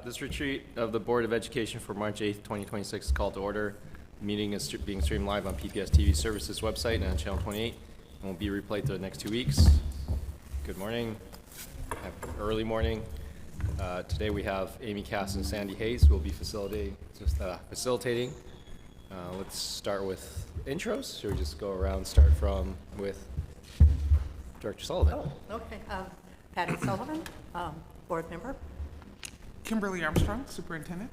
This retreat of the Board of Education for March 8th, 2026 is called to order. The meeting is being streamed live on PPS TV Services website and on Channel 28 and will be replayed for the next 2 weeks. Good morning. Early morning. Today we have Amy Cass and Sandy Hayes who will be facilitating. Let's start with intros. Should we just go around, start with Director Sullivan? Oh, okay. Patty Sullivan, board member. Kimberly Armstrong, superintendent.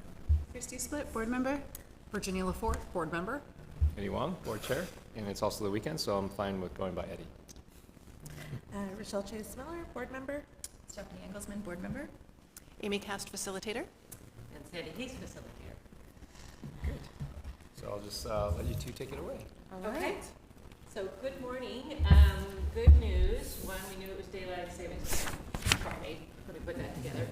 Christy Split, board member. Virginia LaForte, board member. Eddie Wong, board chair. And it's also the weekend, so I'm fine with going by Eddie. Rochelle Chase Miller, board member. Stephanie Engelsman, board member. Amy Cast, facilitator. And Sandy Hayes, facilitator. Great. So I'll just let you two take it away. Okay, so good morning. Good news. One, we knew it was daylight savings time. Friday, put that together.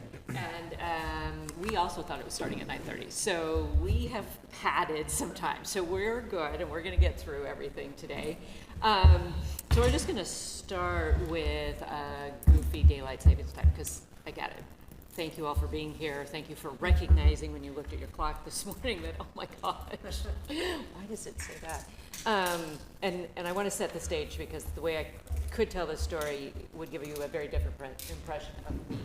And we also thought it was starting at 9:30. So we have padded some time. So we're good, and we're going to get through everything today. So we're just going to start with goofy daylight savings time, because I get it. Thank you all for being here. Thank you for recognizing when you looked at your clock this morning that, oh my gosh, why does it say that? And I want to set the stage because the way I could tell this story would give you a very different impression of me.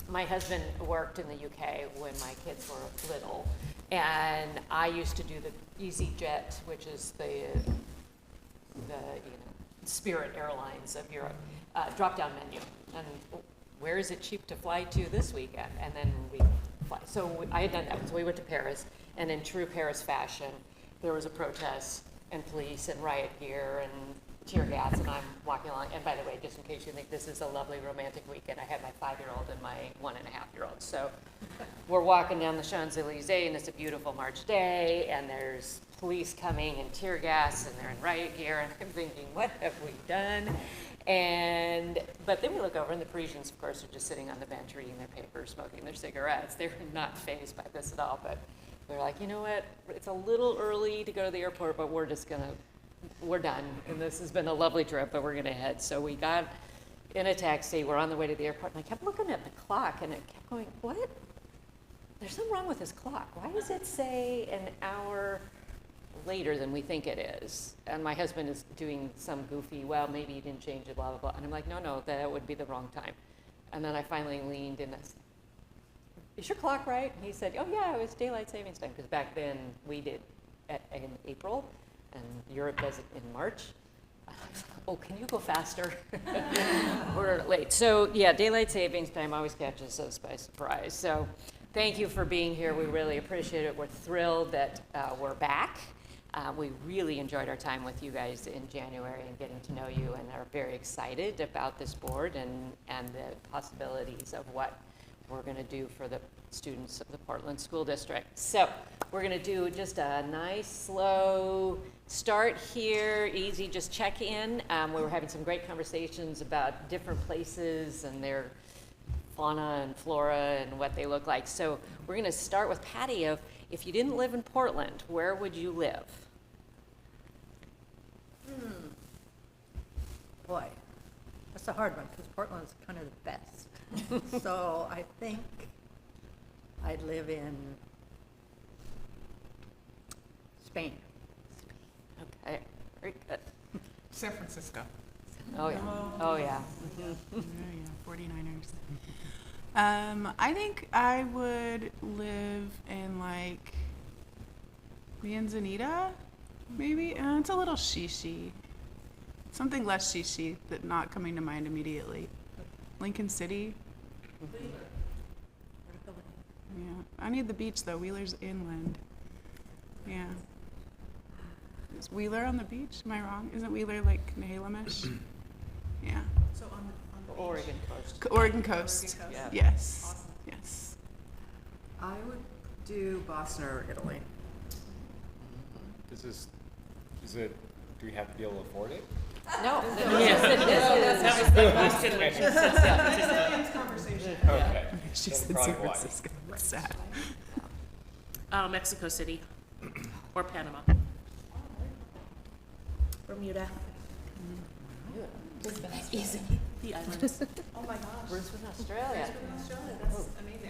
My husband worked in the UK when my kids were little, and I used to do the EasyJet, which is the Spirit Airlines of Europe, drop-down menu. And where is it cheap to fly to this weekend? And then we fly. So I had done that. So we went to Paris, and in true Paris fashion, there was a protest and police and riot gear and tear gas, and I'm walking along. And by the way, just in case you think this is a lovely romantic weekend, I had my 5-year-old and my 1.5-year-old. So we're walking down the Champs-Elysees, and it's a beautiful March day, and there's police coming and tear gas, and they're in riot gear, and I'm thinking, what have we done? But then we look over, and the Parisians, of course, are just sitting on the bench reading their papers, smoking their cigarettes. They're not fazed by this at all, but they're like, you know what, it's a little early to go to the airport, but we're done. And this has been a lovely trip, but we're gonna head. So we got in a taxi, we're on the way to the airport, and I kept looking at the clock, and it kept going, what? There's something wrong with this clock. Why does it say an hour later than we think it is? And my husband is doing some goofy, well, maybe he didn't change it, blah, blah, blah. And I'm like, no, that would be the wrong time. And then I finally leaned in and I said, is your clock right? And he said, oh yeah, it was daylight savings time, because back then we did in April, and Europe does it in March. Oh, can you go faster? We're late. So yeah, daylight savings time always catches us by surprise. So thank you for being here. We really appreciate it. We're thrilled that we're back. We really enjoyed our time with you guys in January and getting to know you, and are very excited about this board and the possibilities of what we're going to do for the students of the Portland School District. So we're going to do just a nice, slow start here, easy, just check in. We were having some great conversations about different places and their fauna and flora and what they look like. So we're going to start with Patty. If you didn't live in Portland, where would you live? Boy, that's a hard one because Portland is kind of the best. So I think I'd live in Spain. Okay, very good. San Francisco. Oh yeah, oh yeah. Yeah, 49ers. I think I would live in like Manzanita, maybe. It's a little shishi. Something less shishi, that not coming to mind immediately. Lincoln City. Yeah, I need the beach though. Wheeler's inland. Yeah. Is Wheeler on the beach? Am I wrong? Isn't Wheeler like Nehemish? Yeah. So on the Oregon coast. Oregon coast. Yeah. Yes. Awesome. Yes. I would do Boston or Italy. Do we have to be able to afford it? No. That was the question when she said Yeah. conversation. Okay. She Then said probably San Hawaii. Francisco. That's sad. Mexico City or Panama. Bermuda. Easy. The islands. Oh my gosh. Brisbane, Australia. Australia, that's amazing.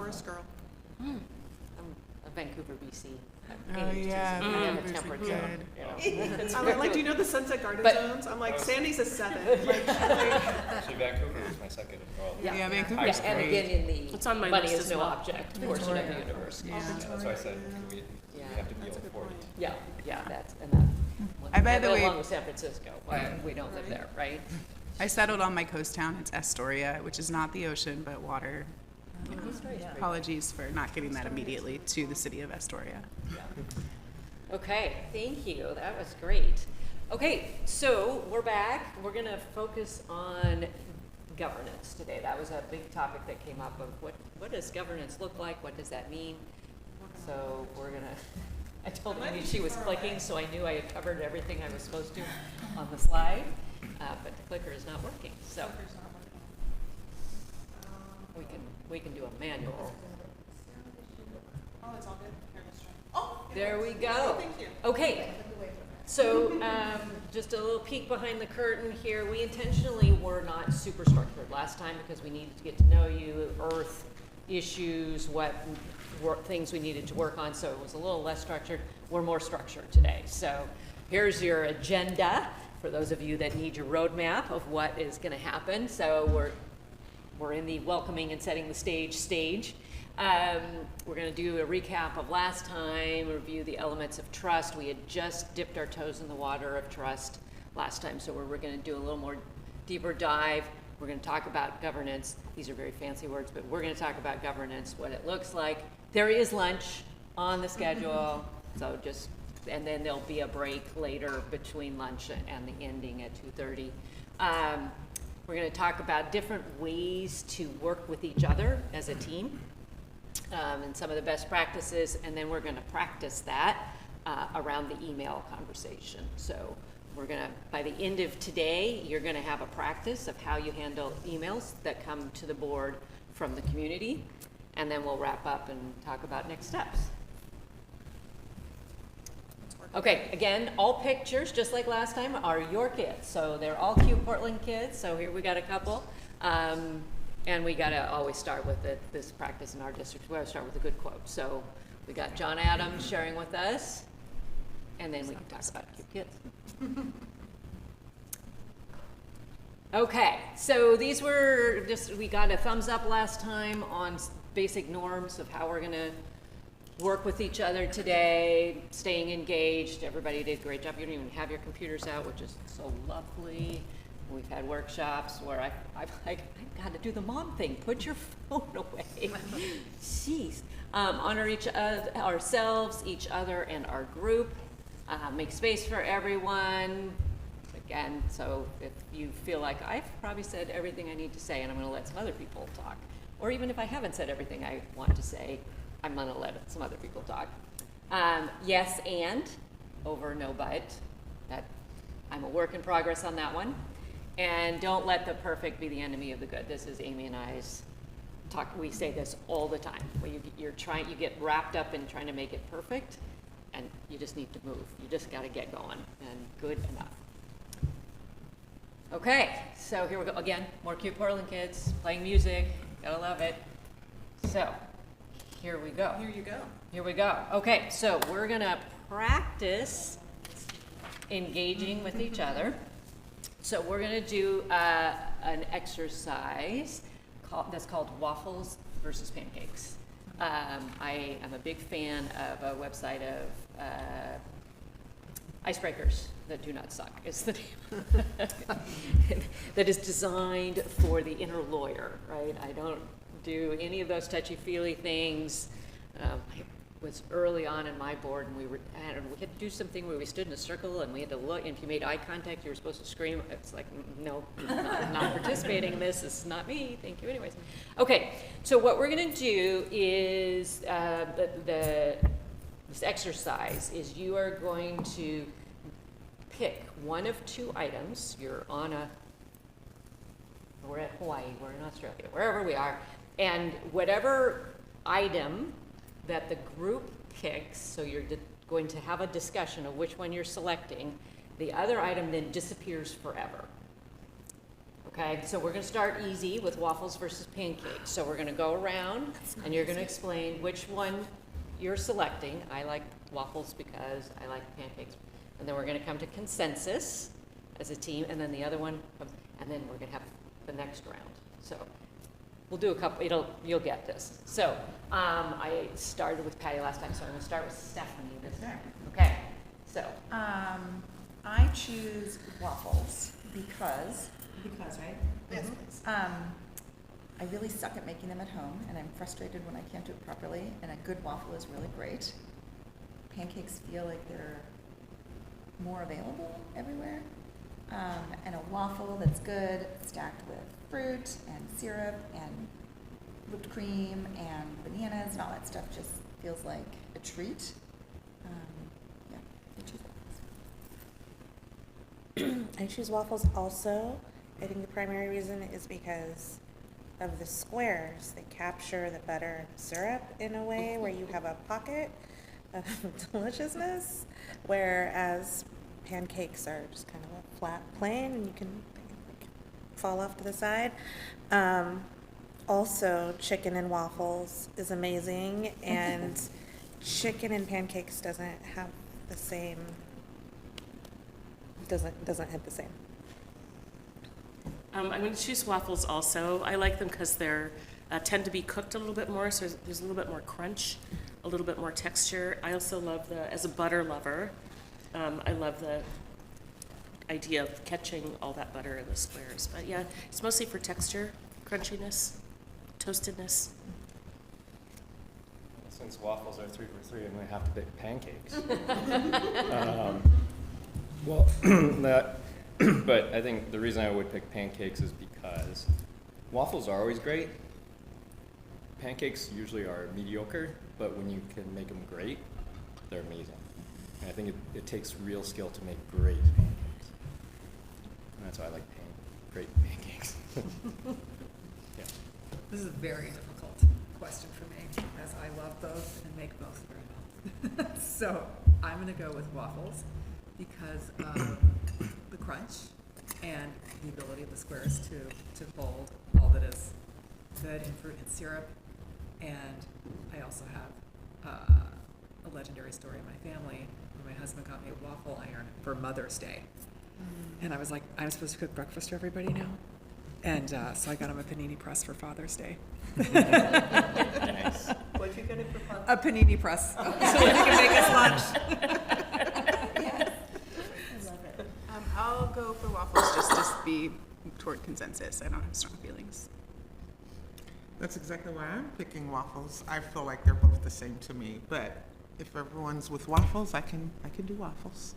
Forest girl. I'm a Vancouver, BC. Oh, yeah, I have a Vancouver's temperate good. zone. It's I'm like, do you know the Sunset Garden But- zones? I'm like, Sandy's a 7. Actually, Vancouver was my second. Well, Yeah, Vancouver's Yeah, and great. again, in the It's on my money list is as no well. object portion of the universe. Yeah. that's why I said we Yeah. have to be That's a over good 40. point. Yeah, that's, and that. I, by the way- Along with San Francisco, but we don't live there, right? I settled on my coast town. It's Astoria, which is not the ocean, but water. Apologies for not getting that immediately to the city of Astoria. Okay, thank you. That was great. Okay, so we're back. We're going to focus on governance today. That was a big topic that came up of what does governance look like? What does that mean? So we're going to, I told Amy she was clicking, so I knew I had covered everything I was supposed to on the slide, but the clicker is not working. So we can do a manual. Oh, it's all good. Here, let's try. Oh, There we go. thank you. Okay, so just a little peek behind the curtain here. We intentionally were not super structured last time because we needed to get to know you, earth issues, what things we needed to work on, so it was a little less structured. We're more structured today. So here's your agenda for those of you that need your roadmap of what is going to happen. So we're in the welcoming and setting the stage. We're going to do a recap of last time, review the elements of trust. We had just dipped our toes in the water of trust last time, so we're going to do a little more deeper dive. We're going to talk about governance. These are very fancy words, but we're going to talk about governance, what it looks like. There is lunch on the schedule, so and then there'll be a break later between lunch and the ending at 2:30. We're going to talk about different ways to work with each other as a team. And some of the best practices, and then we're going to practice that around the email conversation. So we're going to, by the end of today, you're going to have a practice of how you handle emails that come to the board from the community, and then we'll wrap up and talk about next steps. Okay, again, all pictures, just like last time, are your kids. So they're all cute Portland kids, so here we got a couple. And we got to always start with this practice in our district. We always start with a good quote. So we got John Adams sharing with us, and then we can talk about cute kids. Okay, so these were we got a thumbs up last time on basic norms of how we're going to work with each other today, staying engaged. Everybody did a great job. You don't even have your computers out, which is so lovely. We've had workshops where I've got to do the mom thing. Put your phone away. Jeez. Honor ourselves, each other, and our group. Make space for everyone. Again, so if you feel like I've probably said everything I need to say and I'm going to let some other people talk, or even if I haven't said everything I want to say, I'm going to let some other people talk. Yes and over no but. That I'm a work in progress on that one. And don't let the perfect be the enemy of the good. This is Amy and I's talk. We say this all the time. Where you get wrapped up in trying to make it perfect, and you just need to move. You just got to get going, and good enough. Okay, so here we go again. More cute Portland kids playing music. Gotta love it. So here we go. Here you go. Here we go. Okay, so we're gonna practice engaging with each other. So we're going to do an exercise that's called Waffles versus Pancakes. I am a big fan of a website of Icebreakers That Do Not Suck is the name. That is designed for the inner lawyer, right? I don't do any of those touchy-feely things. I was early on in my board, and we had to do something where we stood in a circle and we had to look, and if you made eye contact, you were supposed to scream. It's like, no, not participating in this. This is not me. Thank you anyways. Okay, so what we're going to do is this exercise is you are going to pick one of two items. We're at Hawaii, we're in Australia, wherever we are, and whatever item that the group picks, so you're going to have a discussion of which one you're selecting, the other item then disappears forever. Okay, so we're gonna start easy with waffles versus pancakes. So we're gonna go around and you're gonna explain which one you're selecting. I like waffles because I like pancakes. And then we're gonna come to consensus as a team, and then the other one, and then we're gonna have the next round. So we'll do a couple, you'll get this. So, I started with Patty last time, so I'm gonna start with Stephanie this time. Okay, so, I choose waffles because, right? Yes, Mm-hmm. please. I really suck at making them at home, and I'm frustrated when I can't do it properly, and a good waffle is really great. Pancakes feel like they're more available everywhere. And a waffle that's good, stacked with fruit and syrup and whipped cream and bananas and all that stuff just feels like a treat. Yeah, I choose waffles. I choose waffles also. I think the primary reason is because of the squares. They capture the butter and syrup in a way where you have a pocket of deliciousness, whereas pancakes are just kind of a flat plane and you can like fall off to the side. Also, chicken and waffles is amazing, and chicken and pancakes doesn't have the same, doesn't hit the same. I'm going to choose waffles also. I like them because they're tend to be cooked a little bit more, so there's a little bit more crunch, a little bit more texture. I also love as a butter lover, I love the idea of catching all that butter in the squares. But yeah, it's mostly for texture, crunchiness, toastedness. Since waffles are 3 for 3, I'm gonna have to pick pancakes. Well, but I think the reason I would pick pancakes is because waffles are always great. Pancakes usually are mediocre, but when you can make them great, they're amazing. And I think it takes real skill to make great pancakes. And that's why I like great pancakes. Yeah. This is a very difficult question for me, as I love both and make both very well. So I'm gonna go with waffles because of the crunch and the ability of the squares to hold all that is good in fruit and syrup. And I also have a legendary story in my family where my husband got me a waffle iron for Mother's Day. And I was like, I'm supposed to cook breakfast for everybody now? And so I got him a panini press for Father's Day. Nice. What'd you get it for fun? A panini press, so he can make us lunch. I'll go for waffles just to be toward consensus. I don't have strong feelings. That's exactly why I'm picking waffles. I feel like they're both the same to me, but if everyone's with waffles, I can do waffles.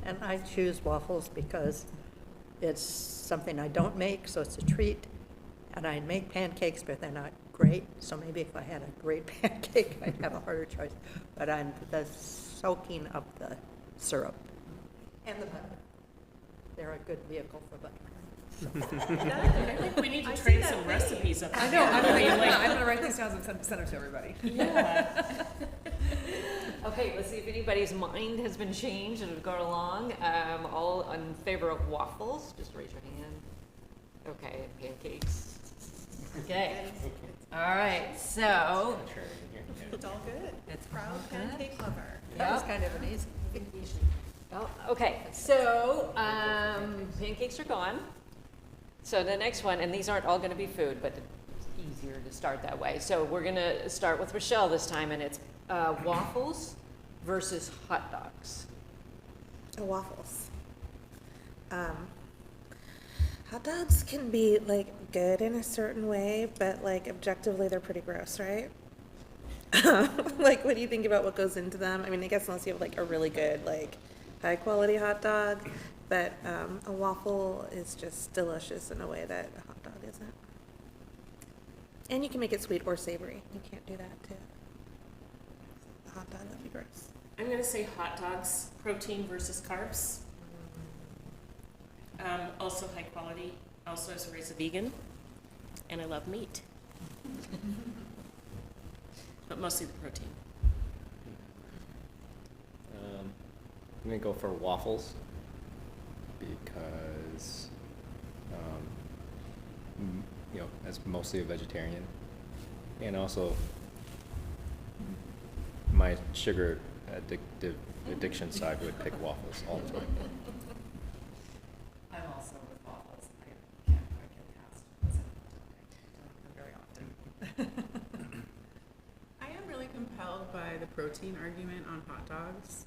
And I choose waffles because it's something I don't make, so it's a treat. And I make pancakes, but they're not great. So maybe if I had a great pancake, I'd have a harder choice. But I'm the soaking of the syrup and the butter. They're a good vehicle for butter. I think we need to trade some recipes up. I know, I'm gonna write these down and send them to everybody. Yeah. okay, let's see if anybody's mind has been changed and go along. All in favor of waffles, just raise your hand. Okay, pancakes. Okay, all right, so. It's all good. It's Proud pancake lover. That was kind of an easy. Oh, okay, so pancakes are gone. So the next one, and these aren't all going to be food, but it's easier to start that way. So we're going to start with Rochelle this time, and it's waffles versus hot dogs. Waffles. Hot dogs can be like good in a certain way, but like objectively they're pretty gross, right? Like when you think about what goes into them, I mean, I guess unless you have like a really good, like high quality hot dog, but a waffle is just delicious in a way that a hot dog isn't. And you can make it sweet or savory. You can't do that to a hot dog, that'd be gross. I'm going to say hot dogs, protein versus carbs. Also high quality. Also as a raised a vegan, and I love meat. But mostly the protein. I'm gonna go for waffles because you know, as mostly a vegetarian. And also, my sugar addiction side would pick waffles all the time. I'm also with waffles. I can't quite get past what's in it. I don't eat them very often. I am really compelled by the protein argument on hot dogs.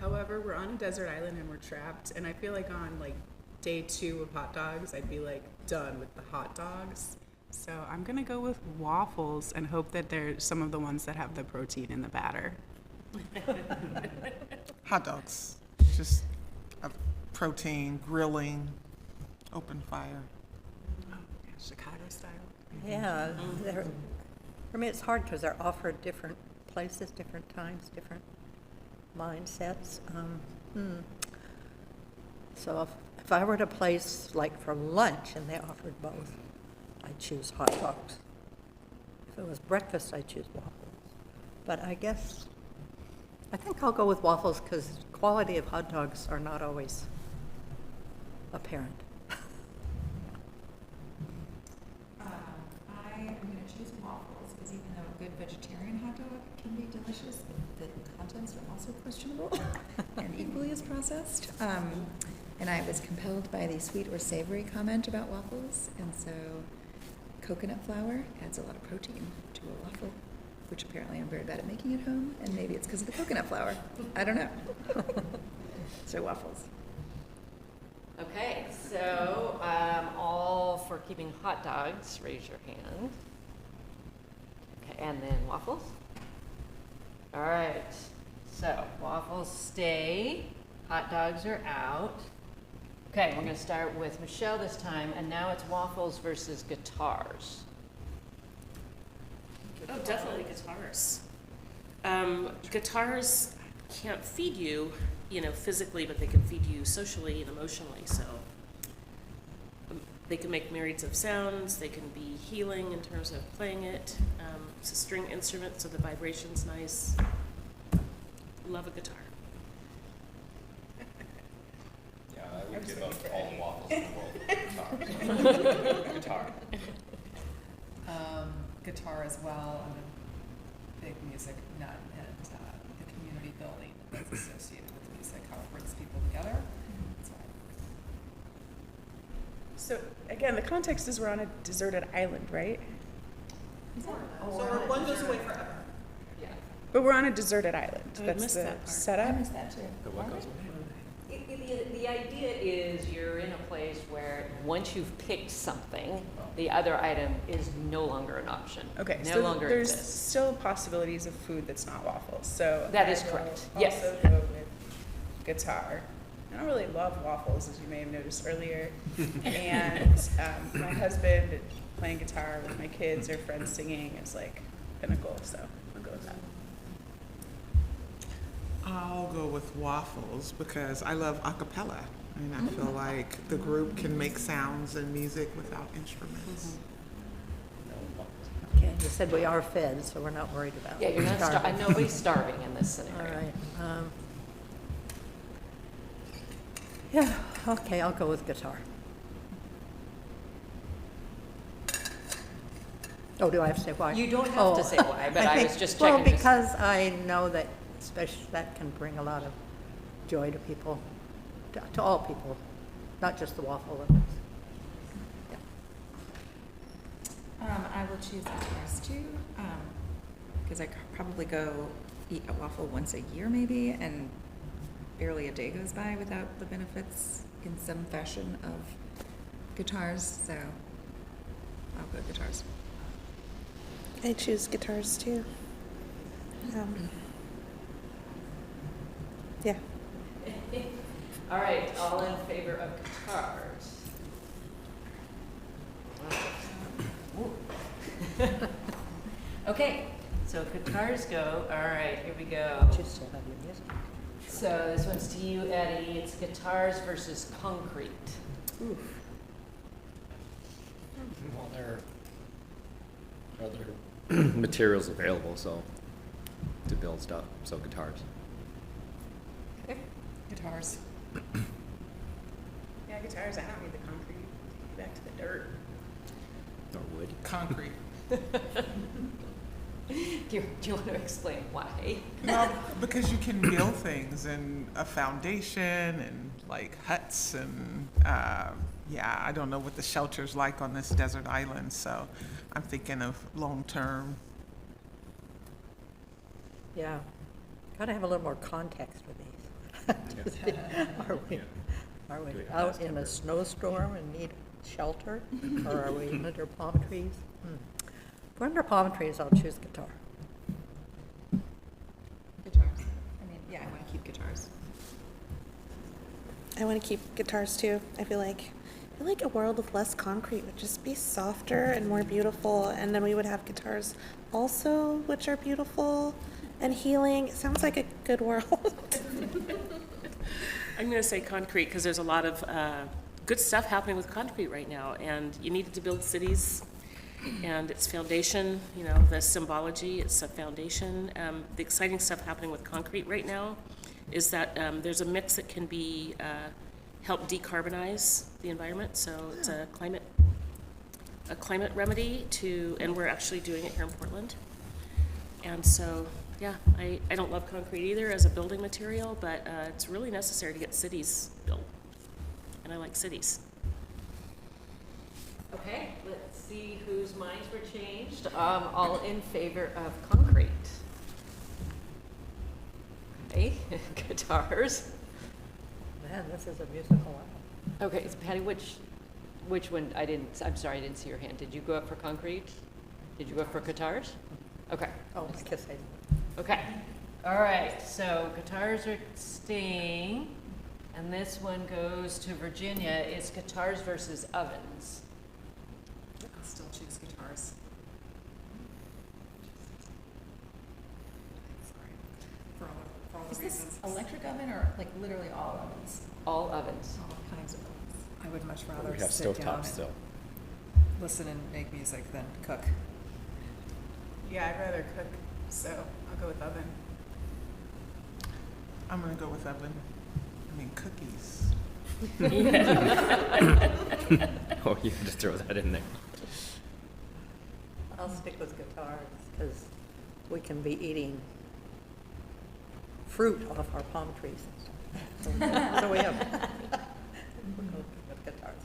However, we're on a desert island and we're trapped, and I feel like on like day 2 of hot dogs, I'd be like done with the hot dogs. So I'm gonna go with waffles and hope that they're some of the ones that have the protein in the batter. Hot dogs, just protein, grilling, open fire. Oh, yeah, Chicago style. Yeah, for me, it's hard because they're offered different places, different times, different mindsets. So if I were at a place like for lunch and they offered both, I'd choose hot dogs. If it was breakfast, I'd choose waffles. But I think I'll go with waffles because quality of hot dogs are not always apparent. I am going to choose waffles because even though a good vegetarian hot dog can be delicious, the contents are also questionable and equally as processed. And I was compelled by the sweet or savory comment about waffles, and so coconut flour adds a lot of protein to a waffle, which apparently I'm very bad at making at home, and maybe it's because of the coconut flour. I don't know. So waffles. Okay, so all for keeping hot dogs, raise your hand. Okay, and then waffles? All right, so waffles stay, hot dogs are out. Okay, we're gonna start with Michelle this time, and now it's waffles versus guitars. Oh, definitely guitars. Guitars can't feed you, you know, physically, but they can feed you socially and emotionally. So they can make myriads of sounds. They can be healing in terms of playing it. It's a string instrument, so the vibration's nice. Love a guitar. Yeah, I would give up all the waffles in the world for guitars. Guitar. Guitar as well. I'm a big music nut, and the community building that's associated with music, how it brings people together. That's why. So again, the context is we're on a deserted island, right? So one goes away forever. Yeah. But we're on a deserted island. Oh, I That's missed the that part. I setup. missed that too. The what goes away? The idea is you're in a place where once you've picked something, the other item is no longer an option. Okay, No so longer there's exists. still possibilities of food that's not waffles. So That is I will correct. Yes. Also go with guitar. I don't really love waffles, as you may have noticed earlier. And my husband playing guitar with my kids or friends singing is like pinnacle. So I'll go with that. I'll go with waffles because I love a cappella. I mean, I feel like the group can make sounds and music without instruments. Okay, you said we are fed, so we're not worried about Yeah, you're not starving. nobody's starving in this All scenario. right. Yeah, okay, I'll go with guitar. Oh, do I have to say why? You don't have to Oh, say why, but I think- was just Well, checking. because I know that especially that can bring a lot of joy to people, to all people, not just the waffle lovers. I will choose guitars too, because I could probably go eat a waffle once a year maybe, and barely a day goes by without the benefits in some fashion of guitars, so I'll go guitars. I choose guitars too. Yeah. All right, all in favor of guitars? Okay, so guitars go. All right, here we go. Just still have your music. So this one's to you, Eddie. It's guitars versus concrete. Well, there are other materials available, so to build stuff, so guitars. Guitars. Yeah, guitars. I don't need the concrete. Back to the dirt. Concrete. Do you want to explain why? No, because you can build things and a foundation and like huts and, yeah, I don't know what the shelter's like on this desert island, so I'm thinking of long-term. Yeah, gotta have a little more context with these. Are we out in a snowstorm and need shelter, or are we under palm trees? If we're under palm trees, I'll choose guitar. Guitars. I mean, yeah, I want to keep guitars. I want to keep guitars too. I feel like a world with less concrete would just be softer and more beautiful, and then we would have guitars also, which are beautiful and healing. It sounds like a good world. I'm going to say concrete because there's a lot of good stuff happening with concrete right now, and you needed to build cities, and its foundation, you know, the symbology, it's a foundation. The exciting stuff happening with concrete right now is that there's a mix that can be help decarbonize the environment. So it's a climate remedy and we're actually doing it here in Portland. And so, yeah, I don't love concrete either as a building material, but it's really necessary to get cities built. And I like cities. Okay, let's see whose minds were changed. All in favor of concrete? Okay, guitars. Man, this is a musical album. Okay, so Patty, which one, I'm sorry, I didn't see your hand. Did you go up for concrete? Did you go up for guitars? Okay. Oh, I guess I, Okay. All right, so guitars are staying, and this one goes to Virginia. It's guitars versus ovens. I'll still choose guitars. Sorry, for all Is the this reasons. electric oven or like literally all ovens? All ovens. All kinds of ovens. I would much rather We have sit down stovetops still. and listen and make music than cook. Yeah, I'd rather cook, so I'll go with oven. I'm gonna go with oven. I mean, cookies. Oh, you had to throw that in there. I'll stick with guitars, because we can be eating fruit off our palm trees and stuff. So we have, we'll go with guitars.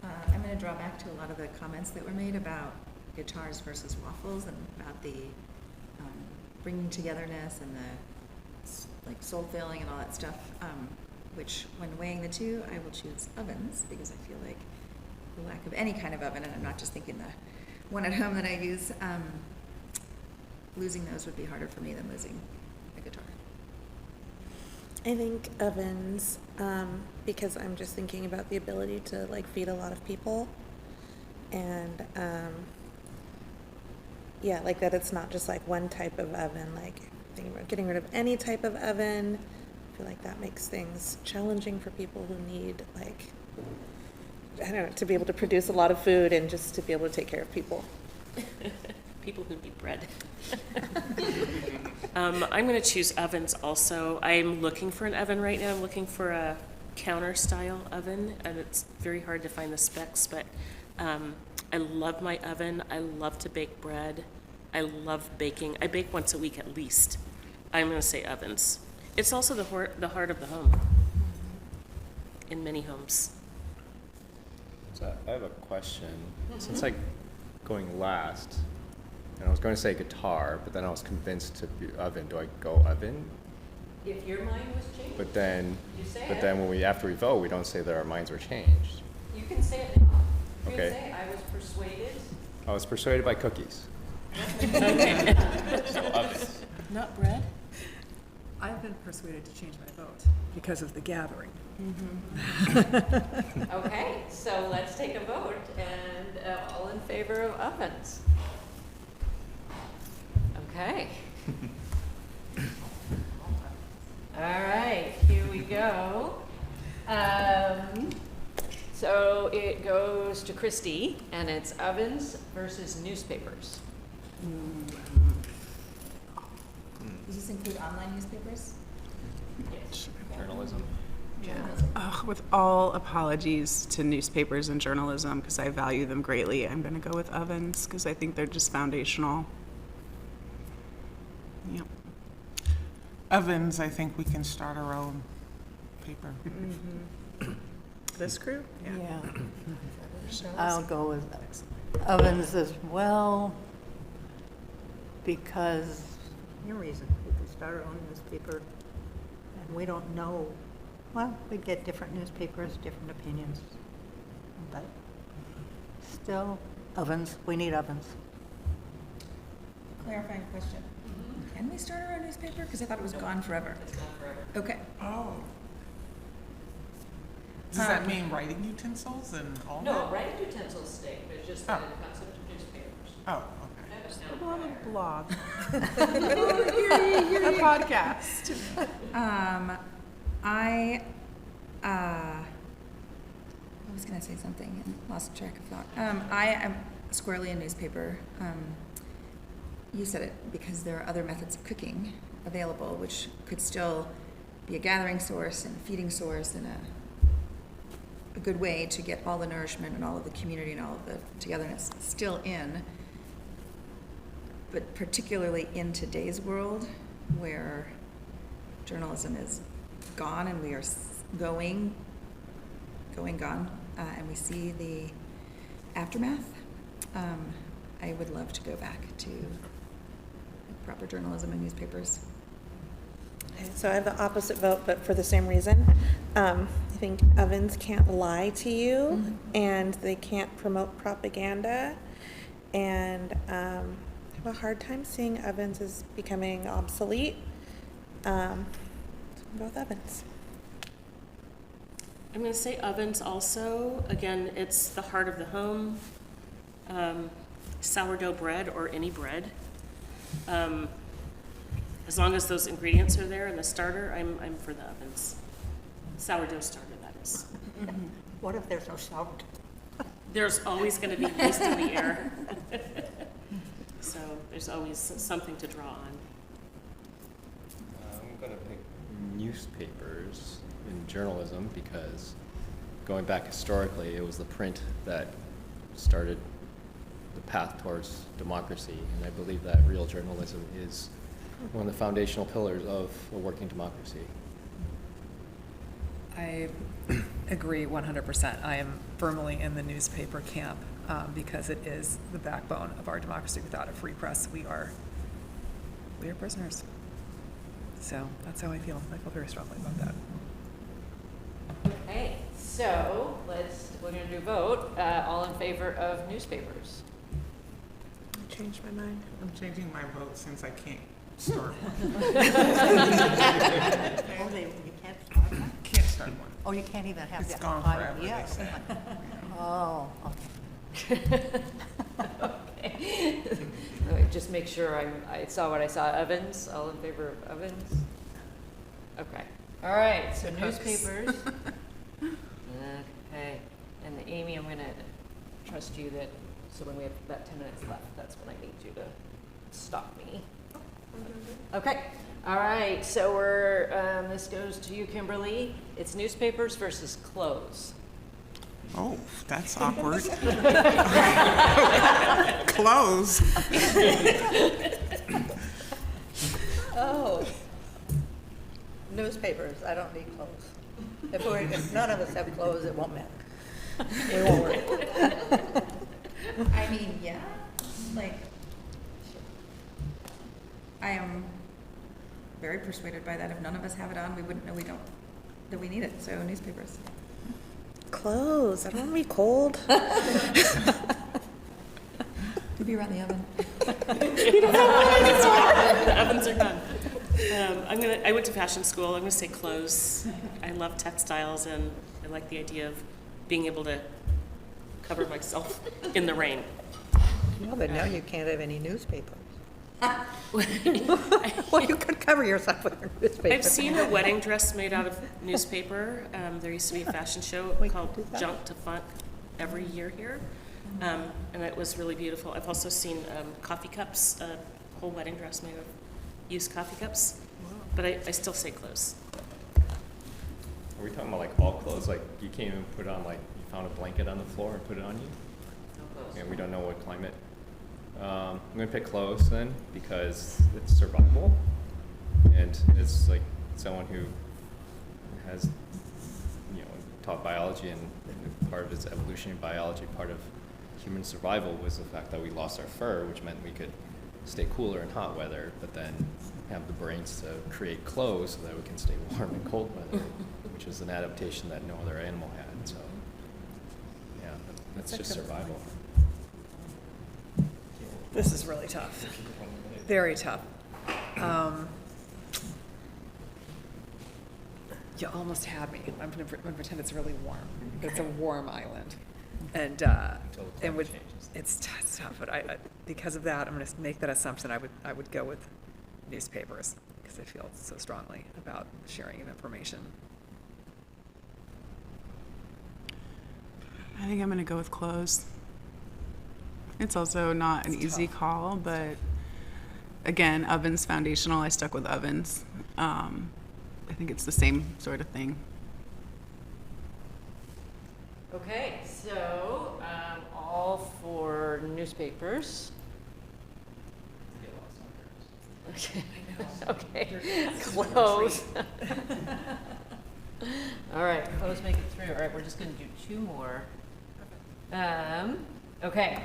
I'm going to draw back to a lot of the comments that were made about guitars versus waffles and about the bringing togetherness and the like soul filling and all that stuff. Which, when weighing the two, I will choose ovens because I feel like the lack of any kind of oven, and I'm not just thinking the one at home that I use, losing those would be harder for me than losing a guitar. I think ovens, because I'm just thinking about the ability to like feed a lot of people, and yeah, like that it's not just like one type of oven. Like thinking about getting rid of any type of oven, I feel like that makes things challenging for people who need like, I don't know, to be able to produce a lot of food and just to be able to take care of people. People who need bread. I'm going to choose ovens also. I'm looking for an oven right now. I'm looking for a counter style oven, and it's very hard to find the specs, but I love my oven. I love to bake bread. I love baking. I bake once a week at least. I'm going to say ovens. It's also the heart of the home in many homes. So I have a question. Since like going last, and I was going to say guitar, but then I was convinced to be oven. Do I go oven? If your mind was changed, But then, you say but it. then after we vote, we don't say that our minds were changed. You can say it now. You Okay. can say, I was persuaded. I was persuaded by cookies. Okay. So ovens. Not bread? I've been persuaded to change my vote because of the gathering. Okay, so let's take a vote, and all in favor of ovens? Okay. All right, here we go. So it goes to Christie, and it's ovens versus newspapers. Does this include online newspapers? Yes. Journalism. With all apologies to newspapers and journalism, because I value them greatly, I'm going to go with ovens because I think they're just foundational. Yep. Ovens, I think we can start our own paper. This crew? Yeah. I'll go with ovens as well, because, your reason, we could start our own newspaper, and we don't know, well, we get different newspapers, different opinions, but still, ovens, we need ovens. Clarifying question. Can we start our own newspaper? Because I thought it was gone forever. It's not forever. Okay. Oh. Does that mean writing utensils and all No, that? writing utensils stay, but it's just the concept of newspapers. Oh, okay. Go on a blog. A podcast. I was gonna say something and lost track of thought. I am squarely a newspaper. You said it, because there are other methods of cooking available, which could still be a gathering source and a feeding source and a good way to get all the nourishment and all of the community and all of the togetherness still in. But particularly in today's world, where journalism is gone and we are gone, and we see the aftermath, I would love to go back to proper journalism and newspapers. So I have the opposite vote, but for the same reason. I think ovens can't lie to you, and they can't promote propaganda, and I have a hard time seeing ovens as becoming obsolete. So I'm going to go with ovens. I'm going to say ovens also. Again, it's the heart of the home. Sourdough bread or any bread. As long as those ingredients are there in the starter, I'm for the ovens. Sourdough starter, that is. What if there's no sourdough? There's always going to be yeast in the air. So there's always something to draw on. I'm going to pick newspapers in journalism because going back historically, it was the print that started the path towards democracy, and I believe that real journalism is one of the foundational pillars of a working democracy. I agree 100%. I am firmly in the newspaper camp because it is the backbone of our democracy. Without a free press, we are prisoners. So that's how I feel. I feel very strongly about that. Okay, so we're going to do vote. All in favor of newspapers? I changed my mind. I'm changing my vote since I can't start one. Oh, you can't start one? Can't start one. Oh, you can't even have It's the gone forever, they idea. said. Oh, okay. Okay. Let me just make sure I saw what I saw. Ovens, all in favor of ovens? Okay. All right, so newspapers. Okay, and Amy, I'm gonna trust you that, so when we have about 10 minutes left, that's when I need you to stop me. Okay, all right, so this goes to you, Kimberly. It's newspapers versus clothes. Oh, that's awkward. Clothes. Oh, newspapers, I don't need clothes. If none of us have clothes, it won't matter. We won't worry. I mean, yeah, like, I am very persuaded by that. If none of us have it on, we wouldn't know that we need it. So newspapers. Clothes. I don't want to be cold. Could be around the oven. The ovens are gone. I went to fashion school. I'm gonna say clothes. I love textiles, and I like the idea of being able to cover myself in the rain. No, but now you can't have any newspapers. Well, you could cover yourself with your newspaper. I've seen a wedding dress made out of newspaper. There used to be a fashion show We called could do that. Junk to Funk every year here, and it was really beautiful. I've also seen coffee cups, a whole wedding dress made of used coffee cups, but I still say clothes. Are we talking about like all clothes? Like you can't even put on like, you found a blanket on the floor and put it on you? And we don't know what climate. I'm gonna pick clothes then because it's survival. And it's like someone who has, you know, taught biology and part of its evolutionary biology, part of human survival was the fact that we lost our fur, which meant we could stay cooler in hot weather, but then have the brains to create clothes so that we can stay warm in cold weather, which is an adaptation that no other animal had. So, yeah, that's just survival. This is really tough. Very tough. You almost had me. I'm gonna pretend it's really warm. It's a warm island. And climate with, changes. it's tough, but I, because of that, I'm gonna make that assumption. I would go with newspapers because I feel so strongly about sharing of information. I think I'm gonna go with clothes. It's also not an easy call, but again, ovens foundational. I stuck with ovens. I think it's the same sort of thing. Okay, so, all for newspapers. Okay, okay, close. All right, close, make it through. All right, we're just gonna do two more. Okay,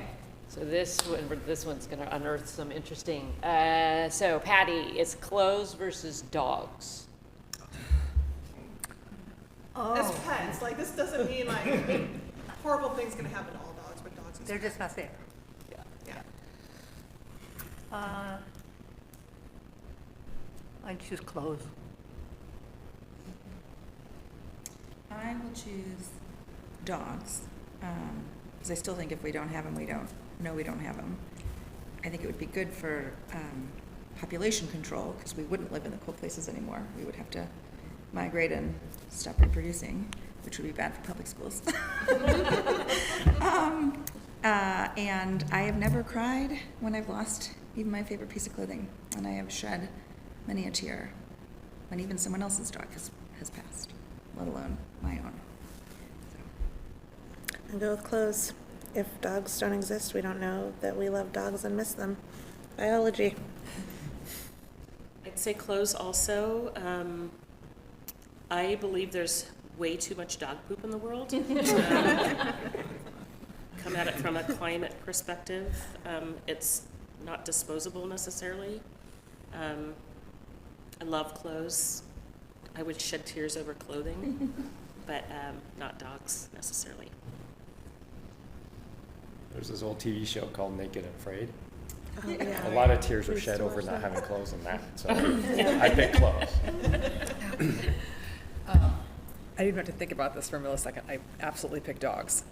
so this one's gonna unearth some interesting, so Patty, it's clothes versus dogs. As pets, like, this doesn't mean like horrible things gonna happen to all dogs, but dogs as They're pets. just not there. Yeah. I'd choose clothes. I will choose dogs, because I still think if we don't have them, we don't have them. I think it would be good for population control, because we wouldn't live in the cold places anymore. We would have to migrate and stop reproducing, which would be bad for public schools. And I have never cried when I've lost even my favorite piece of clothing, and I have shed many a tear when even someone else's dog has passed, let alone my own. So. And go with clothes. If dogs don't exist, we don't know that we love dogs and miss them. Biology. I'd say clothes also. I believe there's way too much dog poop in the world. Come at it from a climate perspective. It's not disposable necessarily. I love clothes. I would shed tears over clothing, but not dogs necessarily. There's this old TV show called Naked and Afraid. Oh, yeah. A lot of tears were shed over not having clothes in that, so I pick clothes. I didn't have to think about this for a millisecond. I absolutely pick dogs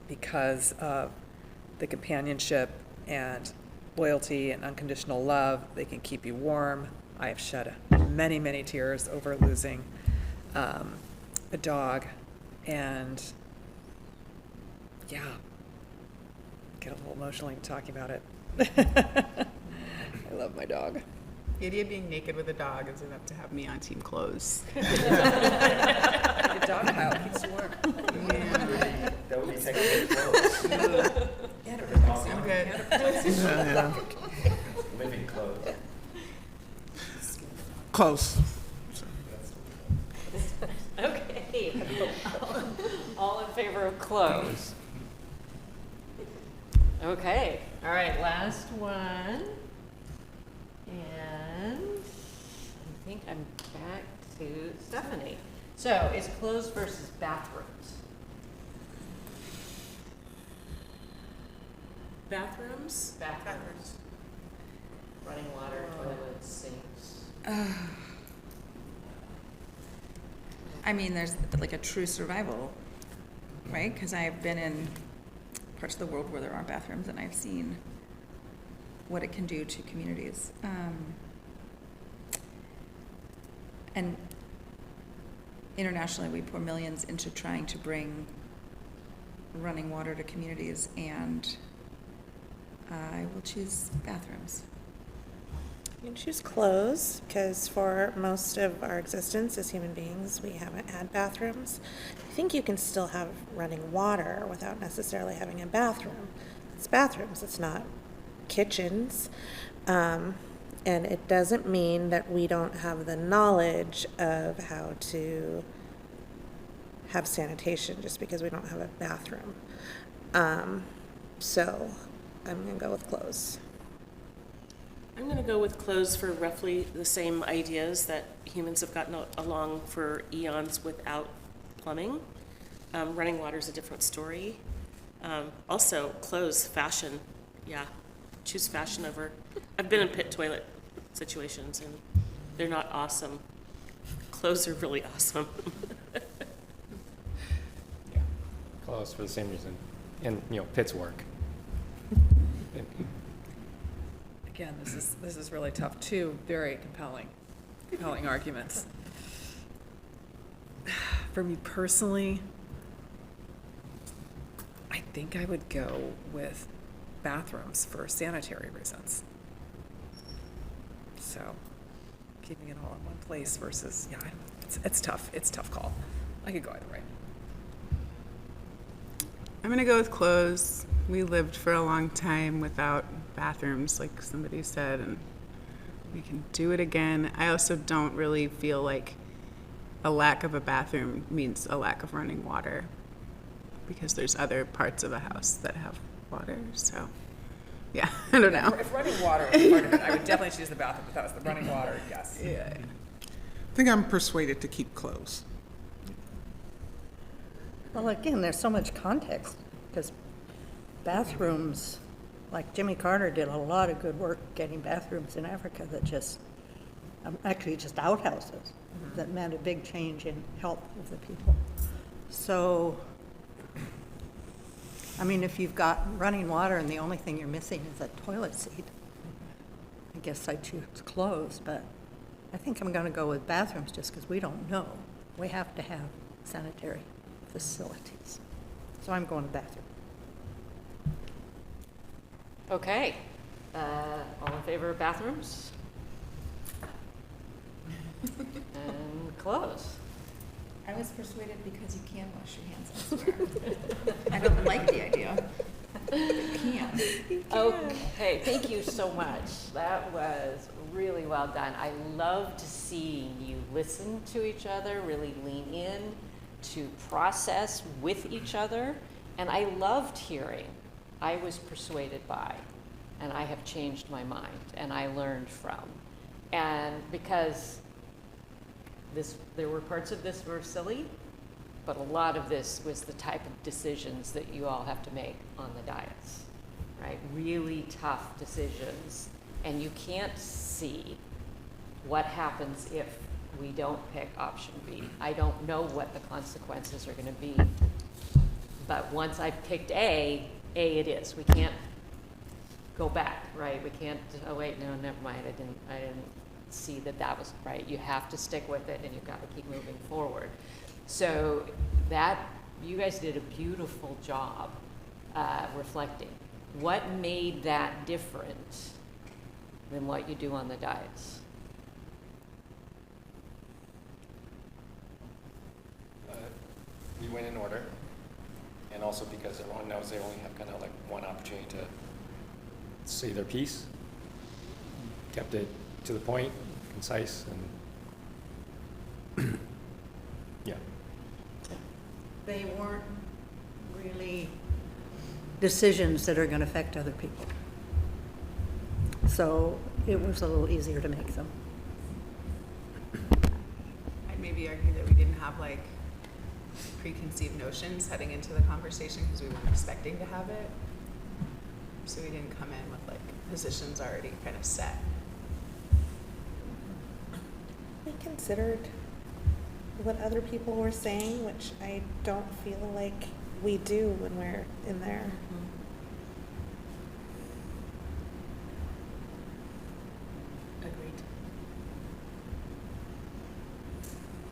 because of the companionship and loyalty and unconditional love. They can keep you warm. I have shed many, many tears over losing a dog, and yeah, get a little emotionally talking about it. I love my dog. The idea of being naked with a dog is enough to have me on team clothes. The dog pile keeps you warm. That would be taking clothes. I'm good. Living clothes. Close. Okay. All in favor of close? Okay, all right, last one. And I think I'm back to Stephanie. So it's clothes versus bathrooms. Bathrooms? Bathrooms. Running water, toilets, sinks. I mean, there's like a true survival, right? Because I've been in parts of the world where there aren't bathrooms, and I've seen what it can do to communities. And internationally, we pour millions into trying to bring running water to communities, and I will choose bathrooms. You can choose close, because for most of our existence as human beings, we haven't had bathrooms. I think you can still have running water without necessarily having a bathroom. It's bathrooms, it's not kitchens. And it doesn't mean that we don't have the knowledge of how to have sanitation just because we don't have a bathroom. So I'm gonna go with close. I'm going to go with close for roughly the same ideas that humans have gotten along for eons without plumbing. Running water is a different story. Also, close, fashion. Yeah, choose fashion over. I've been in pit toilet situations and they're not awesome. Clothes are really awesome. Yeah, close for the same reason. And, pits work. Again, this is really tough. Two very compelling arguments. For me personally, I think I would go with bathrooms for sanitary reasons. So, keeping it all in one place versus, yeah, it's tough. It's a tough call. I could go either way. I'm gonna go with clothes. We lived for a long time without bathrooms, like somebody said, and we can do it again. I also don't really feel like a lack of a bathroom means a lack of running water, because there's other parts of a house that have water, so, yeah, I don't know. If running water was part of it, I would definitely choose the bathroom. If that was the running water, yes. Yeah. I think I'm persuaded to keep close. Well, again, there's so much context, because bathrooms, like Jimmy Carter did a lot of good work getting bathrooms in Africa that just, actually just outhouses, that meant a big change in health of the people. So, I mean, if you've got running water and the only thing you're missing is a toilet seat, I guess I'd choose clothes, but I think I'm gonna go with bathrooms just because we don't know. We have to have sanitary facilities. So I'm going to bathroom. Okay. All in favor of bathrooms? And close. I was persuaded because you can wash your hands elsewhere. I don't like the idea, but you can. Okay, thank you so much. That was really well done. I loved seeing you listen to each other, really lean in to process with each other. And I loved hearing, I was persuaded by, and I have changed my mind, and I learned from. And because there were parts of this were silly, but a lot of this was the type of decisions that you all have to make on the dais, right? Really tough decisions, and you can't see what happens if we don't pick option B. I don't know what the consequences are going to be, but once I've picked A it is. We can't go back, right? We can't, oh wait, no, never mind, I didn't see that was right. You have to stick with it, and you've got to keep moving forward. So that, you guys did a beautiful job reflecting. What made that different than what you do on the dais? We went in order, and also because everyone knows they only have kind of like one opportunity to say their piece. Kept it to the point, concise, and yeah. They weren't really decisions that are going to affect other people. So it was a little easier to make them. I'd maybe argue that we didn't have like preconceived notions heading into the conversation because we weren't expecting to have it. So we didn't come in with like positions already kind of set. We considered what other people were saying, which I don't feel like we do when we're in there. Agreed.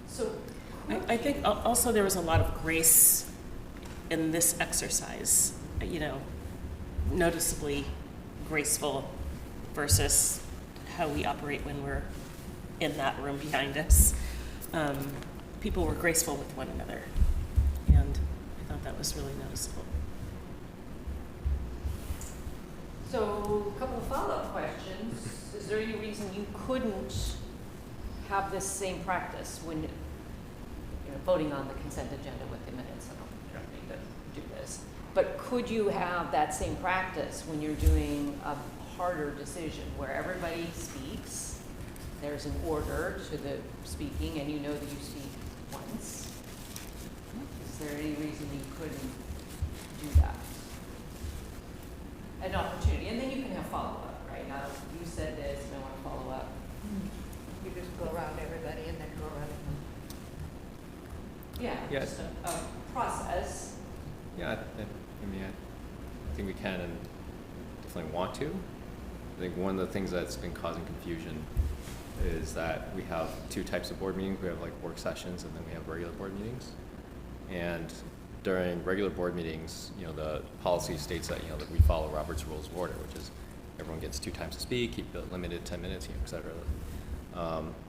So I think also there was a lot of grace in this exercise, noticeably graceful versus how we operate when we're in that room behind us. People were graceful with one another, and I thought that was really noticeable. So, a couple of follow-up questions. Is there any reason you couldn't have this same practice when voting on the consent agenda with the minutes? I don't need to do this. But could you have that same practice when you're doing a harder decision where everybody speaks, there's an order to the speaking, and you know that you speak once? Is there any reason you couldn't do that? An opportunity, and then you can have follow-up, right? Now, you said this, and I want to follow up. You just go around everybody and then go around. Yeah, Yeah. just a process. Yeah, I think we can and definitely want to. I think one of the things that's been causing confusion is that we have two types of board meetings. We have like work sessions and then we have regular board meetings. And during regular board meetings, the policy states that, that we follow Robert's Rules of Order, which is everyone gets 2 times to speak, keep it limited 10 minutes, et cetera.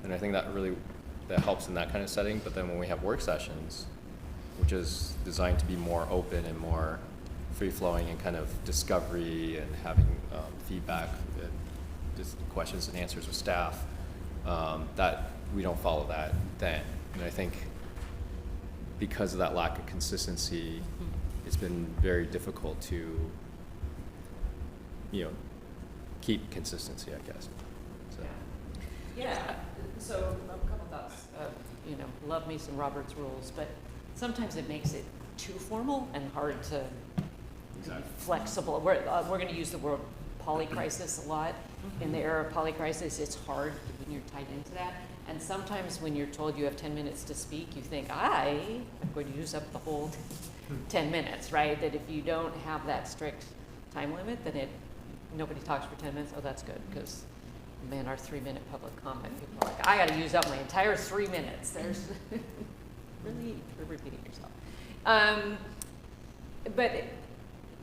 And I think that helps in that kind of setting. But then when we have work sessions, which is designed to be more open and more free-flowing and kind of discovery and having feedback and just questions and answers with staff, that we don't follow that then. And I think because of that lack of consistency, it's been very difficult to, keep consistency, I guess. So. Yeah, so a couple thoughts. Love me some Robert's Rules, but sometimes it makes it too formal and hard to be flexible. We're going to use the word polycrisis a lot. In the era of polycrisis, it's hard when you're tied into that. And sometimes when you're told you have 10 minutes to speak, you think, I am going to use up the whole 10 minutes, right? That if you don't have that strict time limit, then nobody talks for 10 minutes. Oh, that's good, because, man, our 3-minute public comment, people are like, I got to use up my entire 3 minutes. There's really, you're repeating yourself.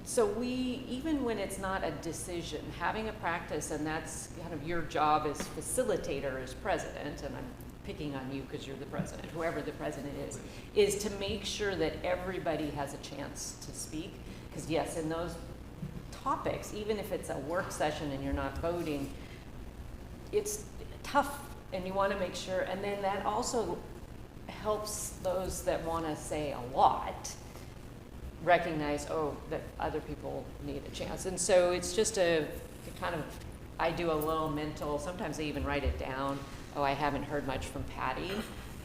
So even when it's not a decision, having a practice, and that's kind of your job as facilitator, as president, and I'm picking on you because you're the president, whoever the president is to make sure that everybody has a chance to speak. Because yes, in those topics, even if it's a work session and you're not voting, it's tough, and you want to make sure, and then that also helps those that want to say a lot recognize, that other people need a chance. And so it's just I do a little mental, sometimes I even write it down. I haven't heard much from Patty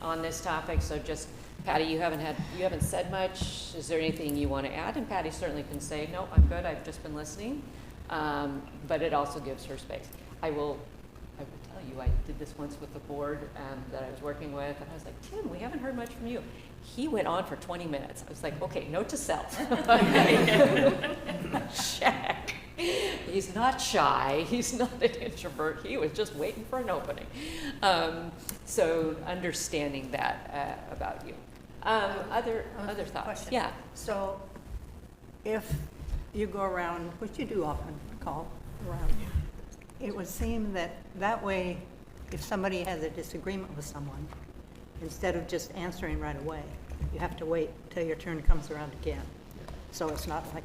on this topic, so just, Patty, you haven't said much. Is there anything you want to add? And Patty certainly can say, no, I'm good, I've just been listening. But it also gives her space. I will tell you, I did this once with the board that I was working with, and I was like, Tim, we haven't heard much from you. He went on for 20 minutes. I was like, okay, note to self. Check. He's not shy. He's not an introvert. He was just waiting for an opening. So understanding that about you. Other thoughts? Question. Yeah. So if you go around, which you do often call around, it would seem that way, if somebody has a disagreement with someone, instead of just answering right away, you have to wait till your turn comes around again. So it's not like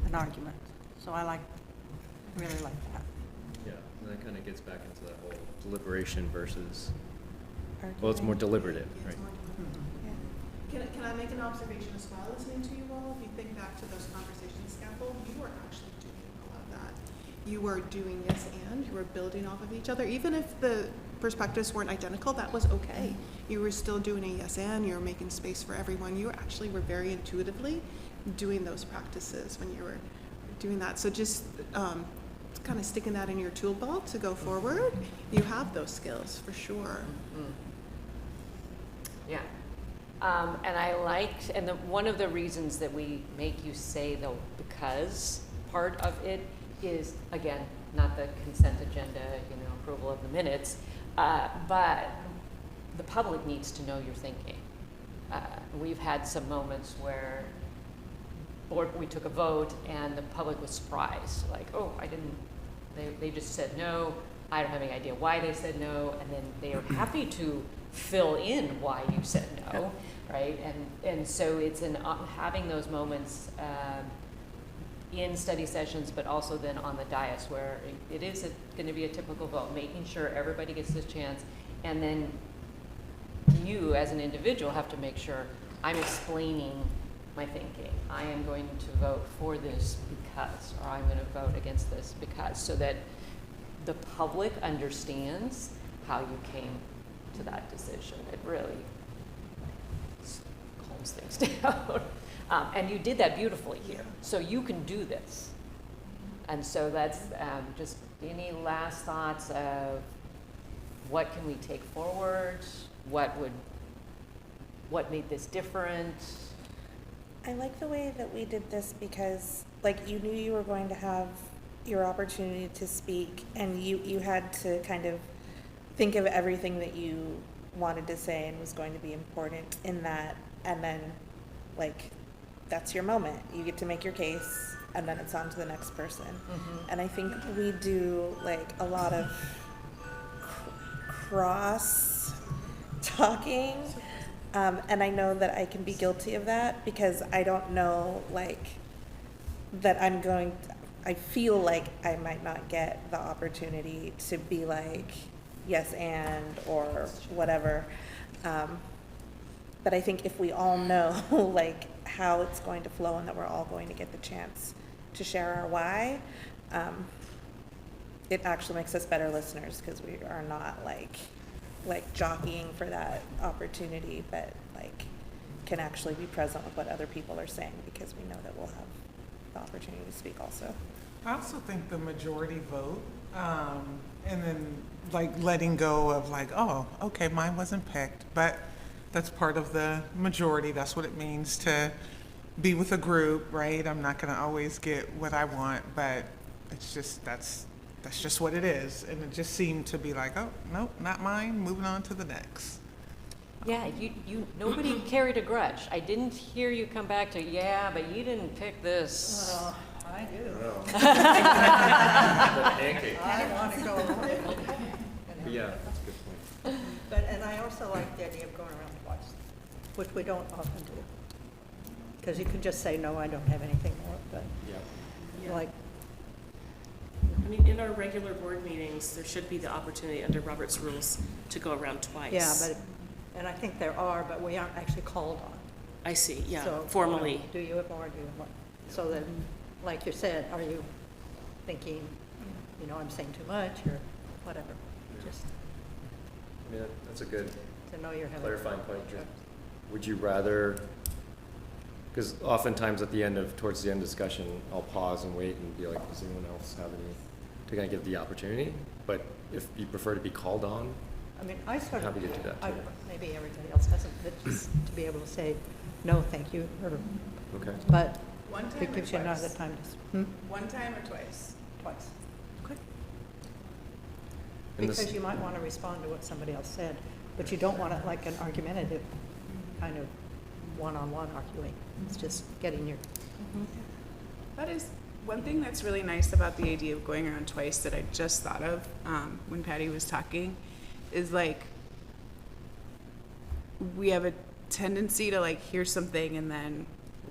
an argument. So I really like that. Yeah, and that kind of gets back into that whole deliberation versus, well, it's more deliberative, right? Can I make an observation as well, listening to you all? If you think back to those conversations scaffold, you were actually doing a lot of that. You were doing yes and, you were building off of each other. Even if the perspectives weren't identical, that was okay. You were still doing a yes and, you were making space for everyone. You actually were very intuitively doing those practices when you were doing that. So just kind of sticking that in your tool belt to go forward, you have those skills for sure. Mm-hmm. Yeah. And I liked, and one of the reasons that we make you say the because part of it is, again, not the consent agenda, approval of the minutes, but the public needs to know you're thinking. We've had some moments where we took a vote and the public was surprised, like, oh, I didn't, they just said no, I don't have any idea why they said no, and then they are happy to fill in why you said no, right? And so it's having those moments in study sessions, but also then on the dais where it is going to be a typical vote, making sure everybody gets this chance, and then you as an individual have to make sure I'm explaining my thinking. I am going to vote for this because, or I'm going to vote against this because, so that the public understands how you came to that decision. It really calms things down. And you did that beautifully here. So you can do this. And so that's just any last thoughts of what can we take forward? What made this different? I like the way that we did this because, like, you knew you were going to have your opportunity to speak, and you had to kind of think of everything that you wanted to say and was going to be important in that, and then, like, that's your moment. You get to make your case, and then it's on to the next person. Mm-hmm. And I think we do, like, a lot of cross-talking. And I know that I can be guilty of that because I don't know, like, that I feel like I might not get the opportunity to be like, yes, and, or whatever. But I think if we all know, like, how it's going to flow and that we're all going to get the chance to share our why, it actually makes us better listeners because we are not, like jockeying for that opportunity, but like can actually be present with what other people are saying because we know that we'll have the opportunity to speak also. I also think the majority vote, and then like letting go of like, oh, okay, mine wasn't picked, but that's part of the majority. That's what it means to be with a group, right? I'm not gonna always get what I want, but it's just, that's just what it is. And it just seemed to be like, oh, nope, not mine, moving on to the next. Yeah, nobody carried a grudge. I didn't hear you come back to, yeah, but you didn't pick this. I do. Pancake. I want to go around. Yeah, that's a good point. And I also like the idea of going around twice, which we don't often do. Because you can just say, no, I don't have anything more, but Yeah. like, I mean, in our regular board meetings, there should be the opportunity under Robert's rules to go around twice. yeah, and I think there are, but we aren't actually called on. I see, yeah, So, formally. do you have more, do you have more? So then, like you said, are you thinking, I'm saying too much or whatever? Just Yeah, that's a good to know you're having. clarifying point. Would you rather, because oftentimes towards the end of discussion, I'll pause and wait and be like, does anyone else have any, to kind of give the opportunity? But if you prefer to be called on, I mean, I sort of, happy to do that too. maybe everybody else doesn't, but just to be able to say, no, thank you, or, Okay. but One time it or gives you another twice? time to, One time or twice? twice. And this- Because you might want to respond to what somebody else said, but you don't want it like an argumentative kind of one-on-one arguing. It's just getting your, That is one thing that's really nice about the idea of going around twice that I just thought of when Patty was talking is like we have a tendency to like hear something and then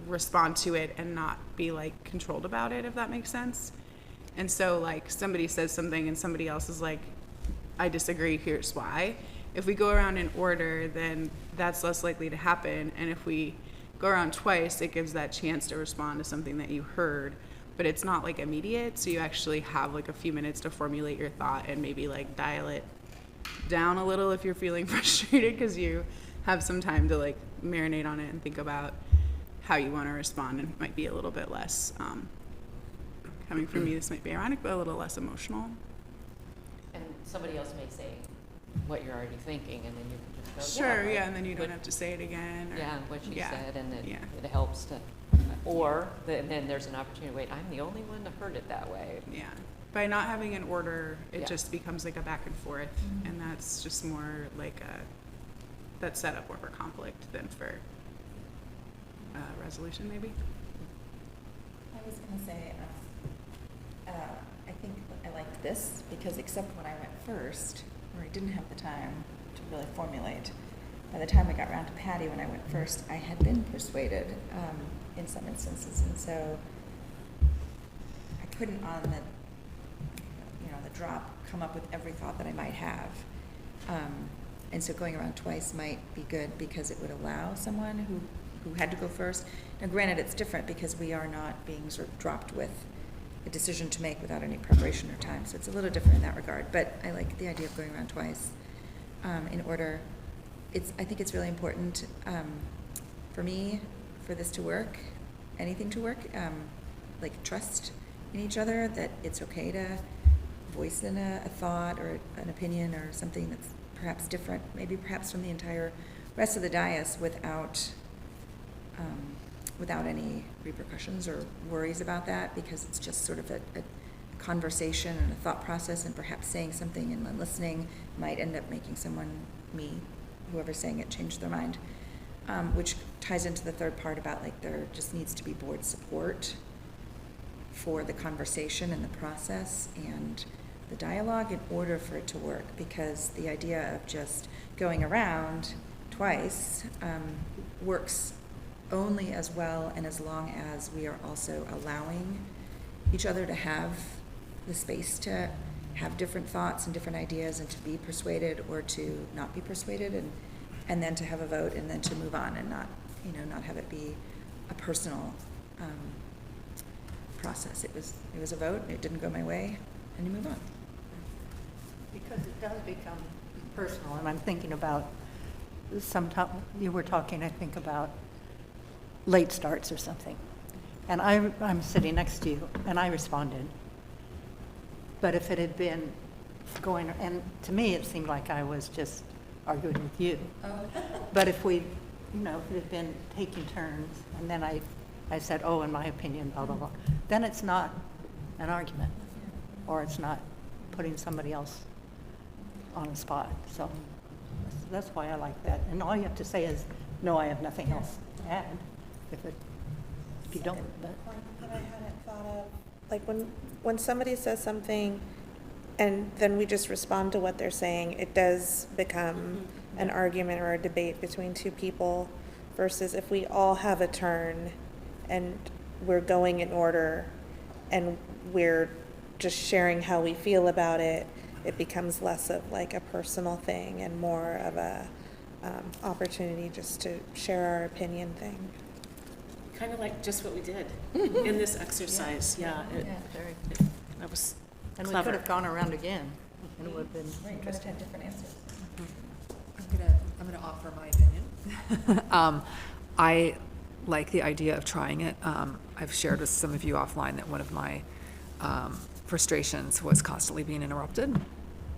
respond to it and not be like controlled about it, if that makes sense. And so like somebody says something and somebody else is like, I disagree, here's why. If we go around in order, then that's less likely to happen. And if we go around twice, it gives that chance to respond to something that you heard, but it's not like immediate. So you actually have like a few minutes to formulate your thought and maybe like dial it down a little if you're feeling frustrated because you have some time to like marinate on it and think about how you want to respond, and it might be a little bit less, coming from me, this might be ironic, but a little less emotional. And somebody else may say what you're already thinking, and then you can just go, Sure, right, yeah, and then you don't what- have to say it again. Or, Yeah, what she yeah, said, and yeah. it helps to, then there's an opportunity, wait, I'm the only one that heard it that way. Yeah. By not having an order, it Yeah. just becomes like a back and forth, and that's just more like that's set up more for conflict than for resolution, maybe. I was gonna say, I think I liked this because except when I went first, where I didn't have the time to really formulate, by the time I got around to Patty when I went first, I had been persuaded in some instances, and so I couldn't on the drop come up with every thought that I might have. And so going around twice might be good because it would allow someone who had to go first. Now granted, it's different because we are not being sort of dropped with a decision to make without any preparation or time. So it's a little different in that regard. But I like the idea of going around twice in order. I think it's really important for me, for this to work, anything to work, like trust in each other, that it's okay to voice in a thought or an opinion or something that's perhaps different, maybe perhaps from the entire rest of the dais without any repercussions or worries about that, because it's just sort of a conversation and a thought process, and perhaps saying something and then listening might end up making whoever's saying it, change their mind, which ties into the third part about like there just needs to be board support for the conversation and the process and the dialogue in order for it to work, because the idea of just going around twice works only as well and as long as we are also allowing each other to have the space to have different thoughts and different ideas and to be persuaded or to not be persuaded, and then to have a vote and then to move on and not have it be a personal process. It was a vote, it didn't go my way, and you move on. Because it does become personal, and I'm thinking about sometime, you were talking, I think, about late starts or something. And I'm sitting next to you, and I responded. But if it had been going, and to me, it seemed like I was just arguing with you. But if if it had been taking turns, and then I said, oh, in my opinion, blah, blah, blah, then it's not an argument, or it's not putting somebody else on the spot. So that's why I like that. And all you have to say is, no, I have nothing else to add. If you don't, but. That I hadn't thought of, like when somebody says something and then we just respond to what they're saying, it does become an argument or a debate between two people, versus if we all have a turn and we're going in order and we're just sharing how we feel about it, it becomes less of like a personal thing and more of a opportunity just to share our opinion thing. Kind of like just what we did in this exercise. Yeah, that was And we clever. could have gone around again, and it would have been Right, you might have interesting. had different answers. I'm gonna offer my opinion. I like the idea of trying it. I've shared with some of you offline that one of my frustrations was constantly being interrupted,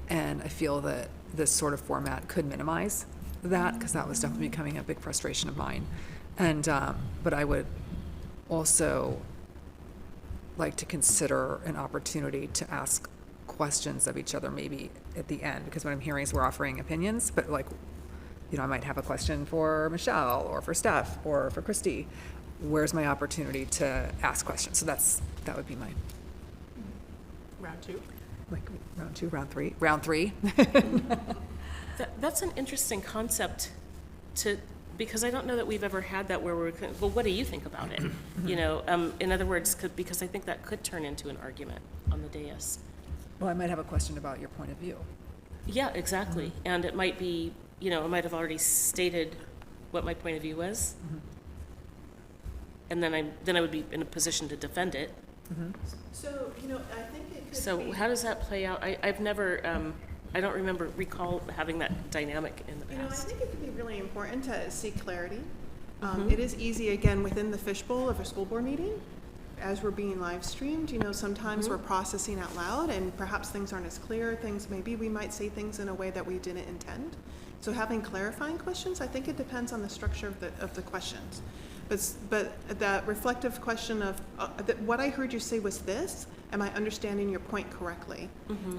and I feel that this sort of format could minimize that, because that was definitely becoming a big frustration of mine. And but I would also like to consider an opportunity to ask questions of each other maybe at the end, because what I'm hearing is we're offering opinions, but like, I might have a question for Michelle or for Steph or for Christy. Where's my opportunity to ask questions? So that would be my Round two. like round two, round three. That's an interesting concept because I don't know that we've ever had that where we're, well, what do you think about it? In other words, because I think that could turn into an argument on the dais. Well, I might have a question about your point of view. Yeah, exactly. And it might be, I might have already stated what my point of view was. And then I would be in a position to defend it. So, I think it could be. So how does that play out? I've never, I don't recall having that dynamic in the I past. think it could be really important to seek clarity. It is easy, again, within the fishbowl of a school board meeting, as we're being live streamed, sometimes we're processing out loud and perhaps things aren't as clear. Maybe we might say things in a way that we didn't intend. So having clarifying questions, I think it depends on the structure of the questions. But that reflective question of, what I heard you say was this, am I understanding your point correctly?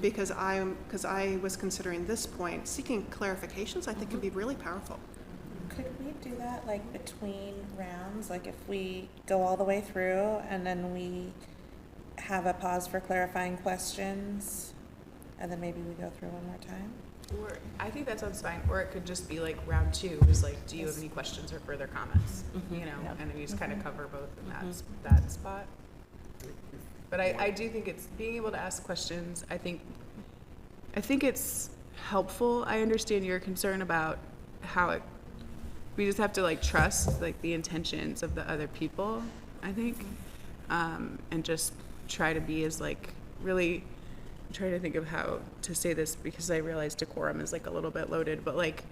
Because I was considering this point, seeking clarifications, I think can be really powerful. Could we do that like between rounds? Like if we go all the way through and then we have a pause for clarifying questions, and then maybe we go through one more time. Or, I think that sounds fine, or it could just be like round two, is like, do you have any questions or further comments? You know, Yep. and then you just kind of cover both in that spot. But I do think it's, being able to ask questions, I think it's helpful. I understand your concern about how it, we just have to like trust like the intentions of the other people, I think. And just try to be as like, really try to think of how to say this, because I realize decorum is like a little bit loaded, but like,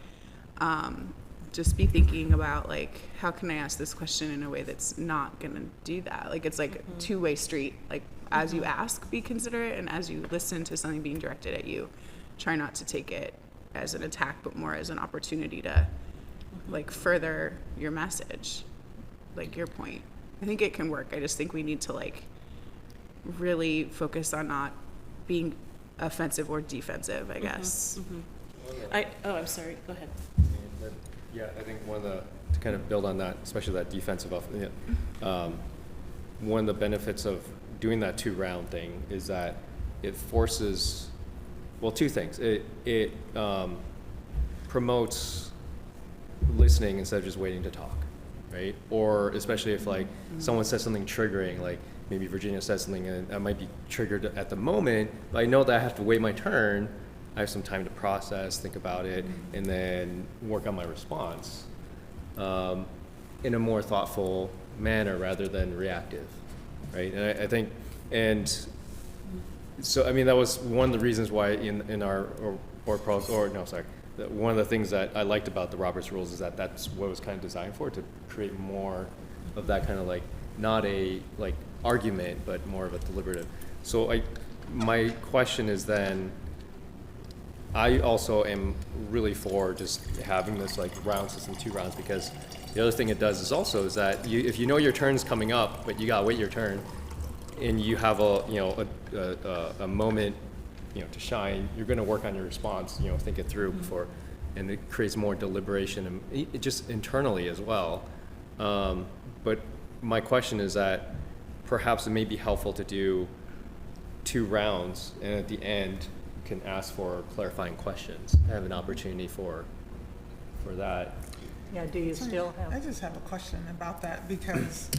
just be thinking about like, how can I ask this question in a way that's not gonna do that? Like, it's like a two-way street. Like, as you ask, be considerate, and as you listen to something being directed at you, try not to take it as an attack, but more as an opportunity to like further your message, like your point. I think it can work. I just think we need to like really focus on not being offensive or defensive, I guess. I'm sorry, go ahead. Yeah, I think to kind of build on that, especially that defensive, one of the benefits of doing that 2-round thing is that it forces, well, two things. It promotes listening instead of just waiting to talk, right? Or especially if like someone says something triggering, like maybe Virginia says something and I might be triggered at the moment, but I know that I have to wait my turn. I have some time to process, think about it, and then work on my response in a more thoughtful manner rather than reactive, right? And I think, and so, I mean, that was one of the reasons why in our, one of the things that I liked about the Roberts Rules is that that's what it was kind of designed for, to create more of that kind of like, not a like argument, but more of a deliberative. So my question is then, I also am really for just having this like round system, 2 rounds, because the other thing it does is that if you know your turn's coming up, but you gotta wait your turn, and you have a moment, to shine, you're gonna work on your response, think it through before, and it creates more deliberation and it just internally as well. But my question is that perhaps it may be helpful to do 2 rounds, and at the end, can ask for clarifying questions. I have an opportunity for that. Yeah, do you still I have? just have a question about that, because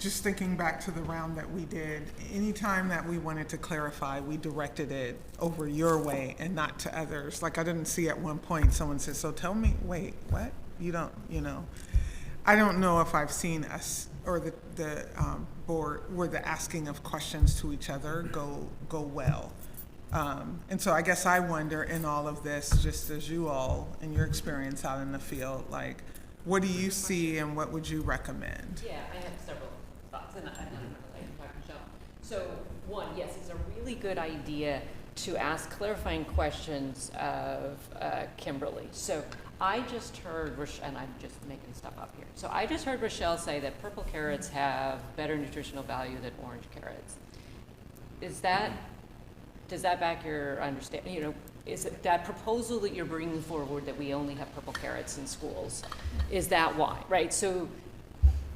just thinking back to the round that we did, anytime that we wanted to clarify, we directed it over your way and not to others. Like, I didn't see at one point someone said, so tell me, wait, what? You don't, I don't know if I've seen us or the board where the asking of questions to each other go well. And so I guess I wonder in all of this, just as you all, in your experience out in the field, like, what do you see and what would you recommend? Yeah, I have several thoughts, and I'm going to let Dr. Michelle. So, one, yes, it's a really good idea to ask clarifying questions of Kimberly. So I just heard, and I'm just making stuff up here. So I just heard Rochelle say that purple carrots have better nutritional value than orange carrots. Does that back your understanding? Is it that proposal that you're bringing forward that we only have purple carrots in schools? Is that why, right? So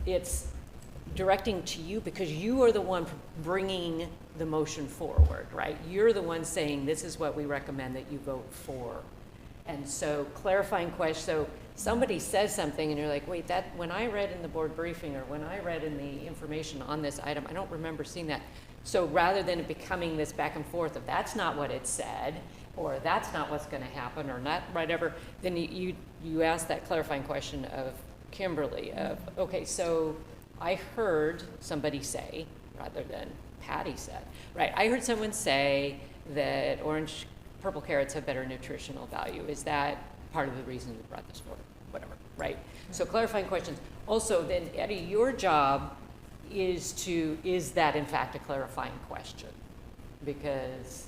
it's directing to you because you are the one bringing the motion forward, right? You're the one saying this is what we recommend that you vote for. And so clarifying questions, so somebody says something and you're like, wait, that when I read in the board briefing or when I read in the information on this item, I don't remember seeing that. So rather than it becoming this back and forth of that's not what it said, or that's not what's going to happen, or not whatever, then you ask that clarifying question of Kimberly of, okay, so I heard somebody say, rather than Patty said, right? I heard someone say that purple carrots have better nutritional value. Is that part of the reason you brought this forward? Whatever, right? So clarifying questions. Also, then Eddie, your job is that in fact a clarifying question? Because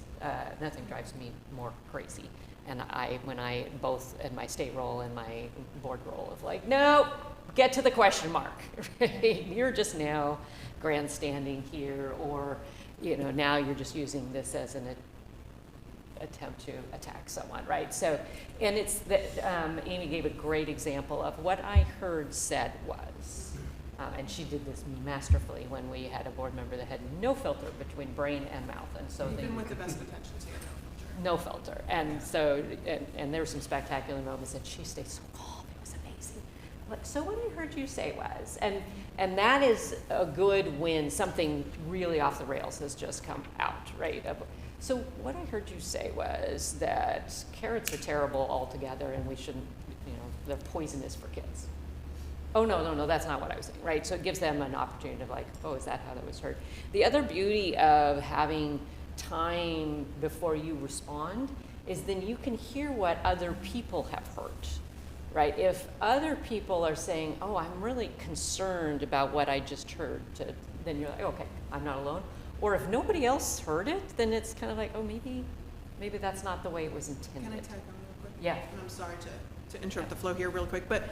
nothing drives me more crazy. And when I both in my state role and my board role of like, no, get to the question mark. Right? You're just now grandstanding here, or now you're just using this as an attempt to attack someone, right? So, and it's that Amy gave a great example of what I heard said was, And she did this masterfully when we had a board member that had no filter between brain and mouth, and so they Even with the best intentions here, no filter. And so, and there were some spectacular moments, and she stayed so calm. It was amazing. So what I heard you say was, and that is a good when something really off the rails has just come out, right? So what I heard you say was that carrots are terrible altogether, and we shouldn't, they're poisonous for kids. Oh, no, that's not what I was saying, right? So it gives them an opportunity to like, oh, is that how that was heard? The other beauty of having time before you respond is then you can hear what other people have heard, right? If other people are saying, oh, I'm really concerned about what I just heard, then you're like, okay, I'm not alone. Or if nobody else heard it, then it's kind of like, oh, maybe that's not the way it was intended. Can I tag on real quick? Yeah. And I'm sorry to interrupt the flow here real quick, but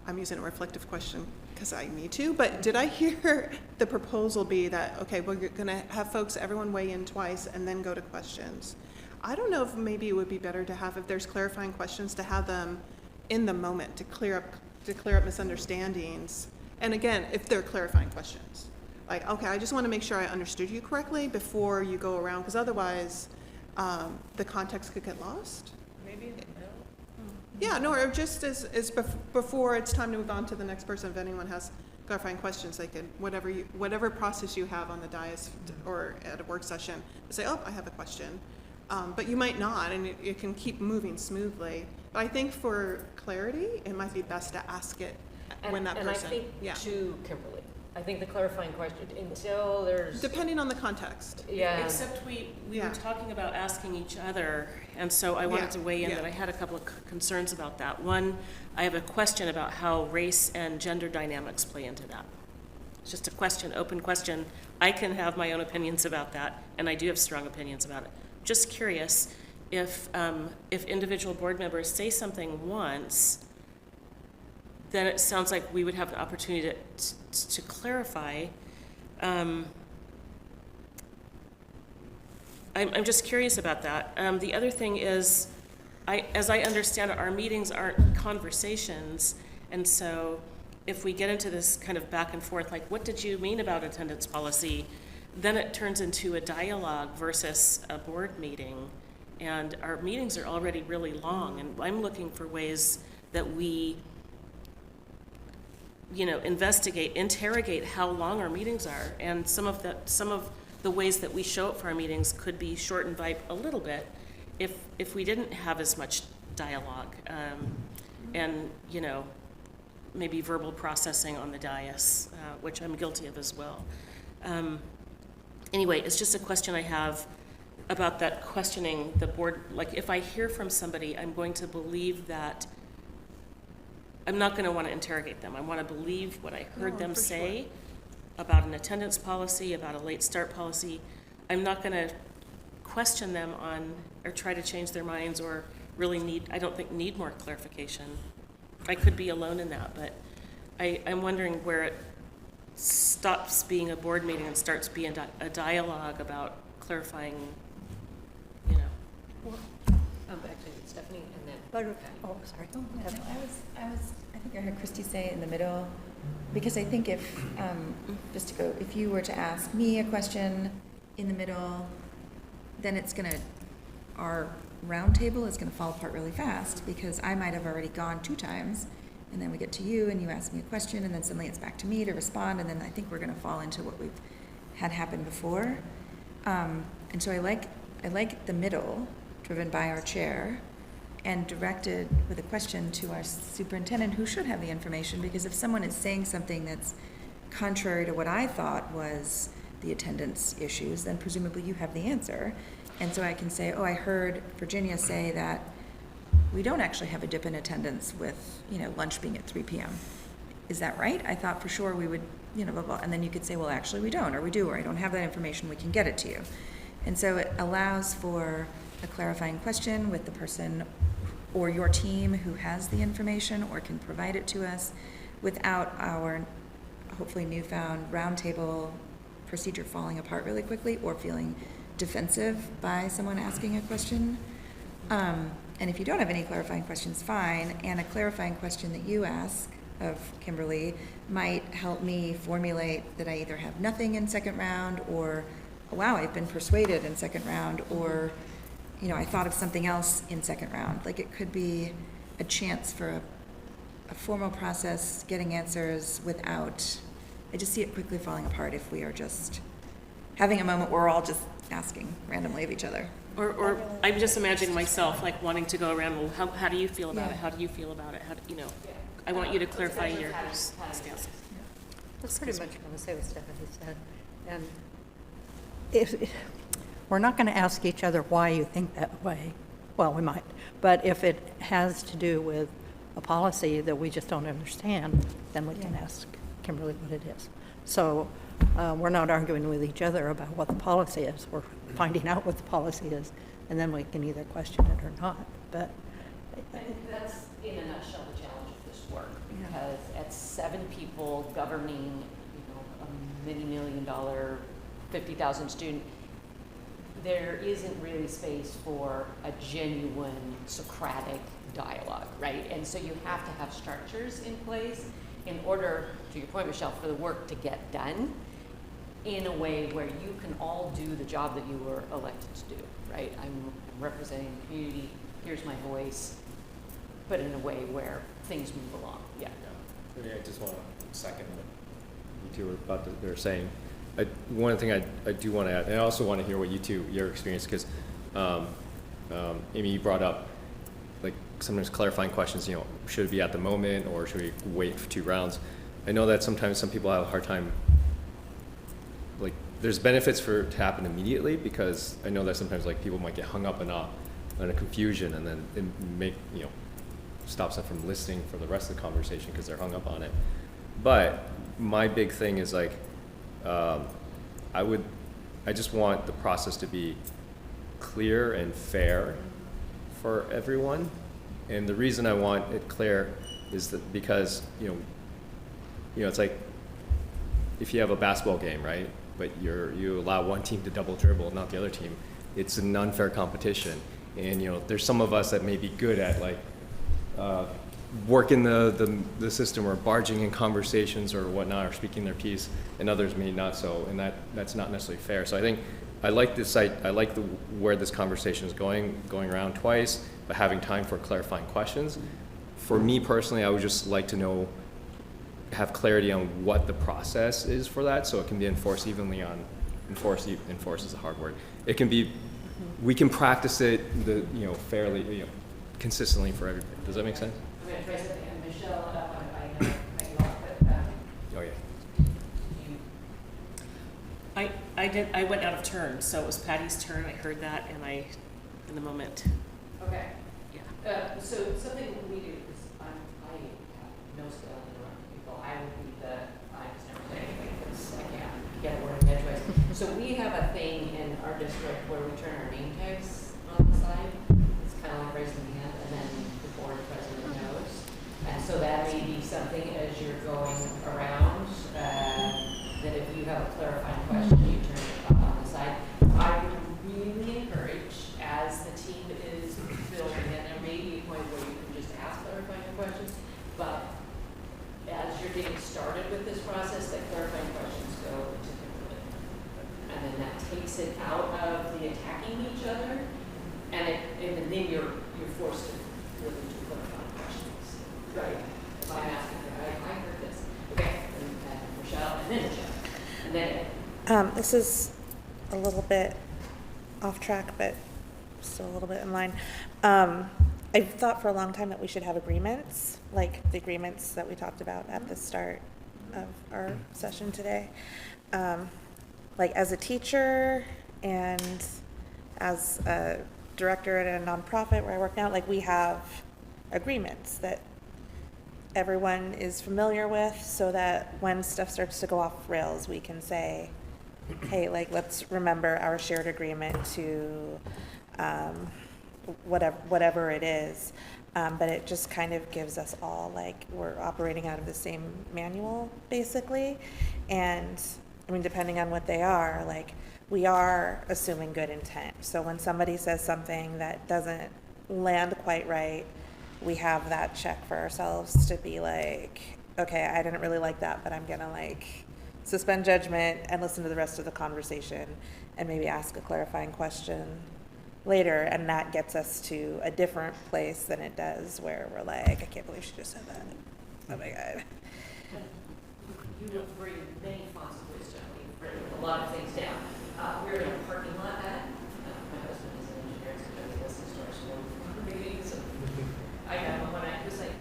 I'm using a reflective question because I need to, but did I hear the proposal be that, okay, we're gonna have everyone weigh in twice and then go to questions? I don't know if maybe it would be better to have, if there's clarifying questions, to have them in the moment to clear up misunderstandings. And again, if they're clarifying questions, like, okay, I just want to make sure I understood you correctly before you go around, because otherwise the context could get lost. Maybe in the middle? Yeah, no, or just as before it's time to move on to the next person, if anyone has clarifying questions, they can, whatever process you have on the dais or at a work session, say, oh, I have a question. But you might not, and it can keep moving smoothly. But I think for clarity, it might be best to ask it when that person, And I think, to Kimberly, I think the clarifying question, until there's... Depending on the context. Yeah. Except we Yeah. were talking about asking each other, and so I wanted to weigh in Yeah. that I had a couple of concerns about that. One, I have a question about how race and gender dynamics play into that. It's just a question, open question. I can have my own opinions about that, and I do have strong opinions about it. Just curious if individual board members say something once, then it sounds like we would have the opportunity to clarify. I'm just curious about that. The other thing is, as I understand it, our meetings aren't conversations, and so if we get into this kind of back and forth, like, what did you mean about attendance policy? Then it turns into a dialogue versus a board meeting, and our meetings are already really long, and I'm looking for ways that we interrogate how long our meetings are, and some of the ways that we show up for our meetings could be shortened by a little bit if we didn't have as much dialogue, and maybe verbal processing on the dais, which I'm guilty of as well. Anyway, it's just a question I have about that questioning the board. Like, if I hear from somebody, I'm going to believe that. I'm not going to want to interrogate them. I want to believe what I heard them say about an attendance policy, about a late start policy. I'm not going to question them on or try to change their minds or really need more clarification. I could be alone in that, but I'm wondering where it stops being a board meeting and starts being a dialogue about clarifying, Actually, Stephanie, and then... Oh, sorry. I think I heard Christy say in the middle, because I think if you were to ask me a question in the middle, then our round table is gonna fall apart really fast, because I might have already gone 2 times, and then we get to you and you ask me a question, and then suddenly it's back to me to respond, and then I think we're gonna fall into what we've had happen before. And so I like the middle, driven by our chair, and directed with a question to our superintendent, who should have the information, because if someone is saying something that's contrary to what I thought was the attendance issues, then presumably you have the answer. And so I can say, oh, I heard Virginia say that we don't actually have a dip in attendance with, lunch being at 3 p.m. Is that right? I thought for sure we would, blah, blah. And then you could say, well, actually we don't, or we do, or I don't have that information, we can get it to you. And so it allows for a clarifying question with the person or your team who has the information or can provide it to us without our hopefully newfound roundtable procedure falling apart really quickly or feeling defensive by someone asking a question. And if you don't have any clarifying questions, fine, and a clarifying question that you ask of Kimberly might help me formulate that I either have nothing in second round, or, wow, I've been persuaded in second round, or, you know, I thought of something else in second round. Like, it could be a chance for a formal process, getting answers without, I just see it quickly falling apart if we are just having a moment where we're all just asking randomly of each other. Or I'm just imagining myself like wanting to go around, well, how do you feel about Yeah. it? How do you feel about it? How do, you know, I want you to clarify your stance. That's pretty much going to say what Stephanie said. And if, we're not going to ask each other why you think that way. Well, we might. But if it has to do with a policy that we just don't understand, then we can ask Kimberly what it is. So we're not arguing with each other about what the policy is. We're finding out what the policy is, and then we can either question it or not. But I think that's, in a nutshell, the challenge of this work, because at 7 people governing, you know, a many-million-dollar, 50,000 student, there isn't really space for a genuine Socratic dialogue, right? And so you have to have structures in place in order, to your point, Michelle, for the work to get done in a way where you can all do the job that you were elected to do, right? I'm representing the community, here's my voice, but in a way where things move along, yeah. I just want to second what you two were they're saying. One thing I do want to add, and I also want to hear what your experience, because Amy, you brought up like sometimes clarifying questions, you know, should it be at the moment or should we wait for 2 rounds? I know that sometimes some people have a hard time, like there's benefits for it to happen immediately, because I know that sometimes like people might get hung up on a confusion, and then it stops them from listening for the rest of the conversation because they're hung up on it. But my big thing is like, I just want the process to be clear and fair for everyone. And the reason I want it clear is that because, you know, it's like if you have a basketball game, right? But you allow one team to double dribble, not the other team. It's an unfair competition. And, you know, there's some of us that may be good at like, working the system or barging in conversations or whatnot, or speaking their piece, and others may not so, and that's not necessarily fair. So I think I like this I like where this conversation is going around twice, but having time for clarifying questions. For me personally, I would just like to have clarity on what the process is for that, so it can be enforced evenly on, enforce is a hard word. It can be, we can practice it, fairly, consistently for everybody. Does that make sense? I'm going to trace it, and Michelle, I don't know if I can make you off, but Oh yeah. I went out of turn, so it was Patty's turn. I heard that, and in the moment, okay. yeah. So something we do is I have no skill in interrupting people. I would be I just never say anything because I can't get a word in edgeways. So we have a thing in our district where we turn our name tags on the side. It's kind of like raising the hand, and then the board president knows. And so that may be something as you're going around, that if you have a clarifying question, you turn it up on the side. I would really encourage, as the team is building, and there may be a point where you can just ask clarifying questions, but as you're getting started with this process, that clarifying questions go to Kimberly. And then that takes it out of the attacking each other, and then you're forced to really do clarifying questions. Right. If I'm asking her, I heard this. Okay, and Michelle, and then Michelle, and then This is a little bit off track, but still a little bit in line. I've thought for a long time that we should have agreements, like the agreements that we talked about at the start of our session today. Like as a teacher and as a director at a nonprofit where I work now, like we have agreements that everyone is familiar with, so that when stuff starts to go off rails, we can say, hey, like, let's remember our shared agreement to whatever it is. But it just kind of gives us all, like, we're operating out of the same manual, basically. And, I mean, depending on what they are, like, we are assuming good intent. So when somebody says something that doesn't land quite right, we have that check for ourselves to be like, okay, I didn't really like that, but I'm gonna like suspend judgment and listen to the rest of the conversation and maybe ask a clarifying question later, and that gets us to a different place than it does where we're like, I can't believe she just said that. Oh my God. You will bring many fonts of wisdom. We've written a lot of things down. We're in a parking lot at, my husband is an engineer, so he listens to our school meetings. So I got him when I was like,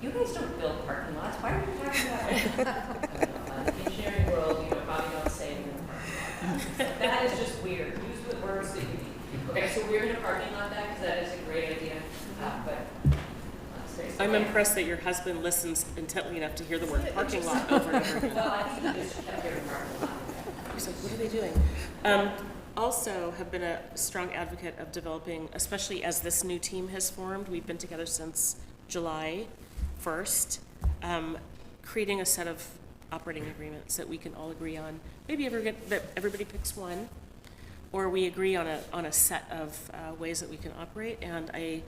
you guys don't build parking lots. Why are you talking about it? In the engineering world, you know, probably don't say in the parking lot. That is just weird. Use the words that you need. Okay, so we're in a parking lot because that is a great idea. I'm impressed that your husband listens intently enough to hear the word parking lot over and over again. Well, I think you just kept hearing parking lot. He's like, what are they doing? Also have been a strong advocate of developing, especially as this new team has formed, we've been together since July 1st, creating a set of operating agreements that we can all agree on. Maybe that everybody picks one, or we agree on a set of ways that we can operate. And I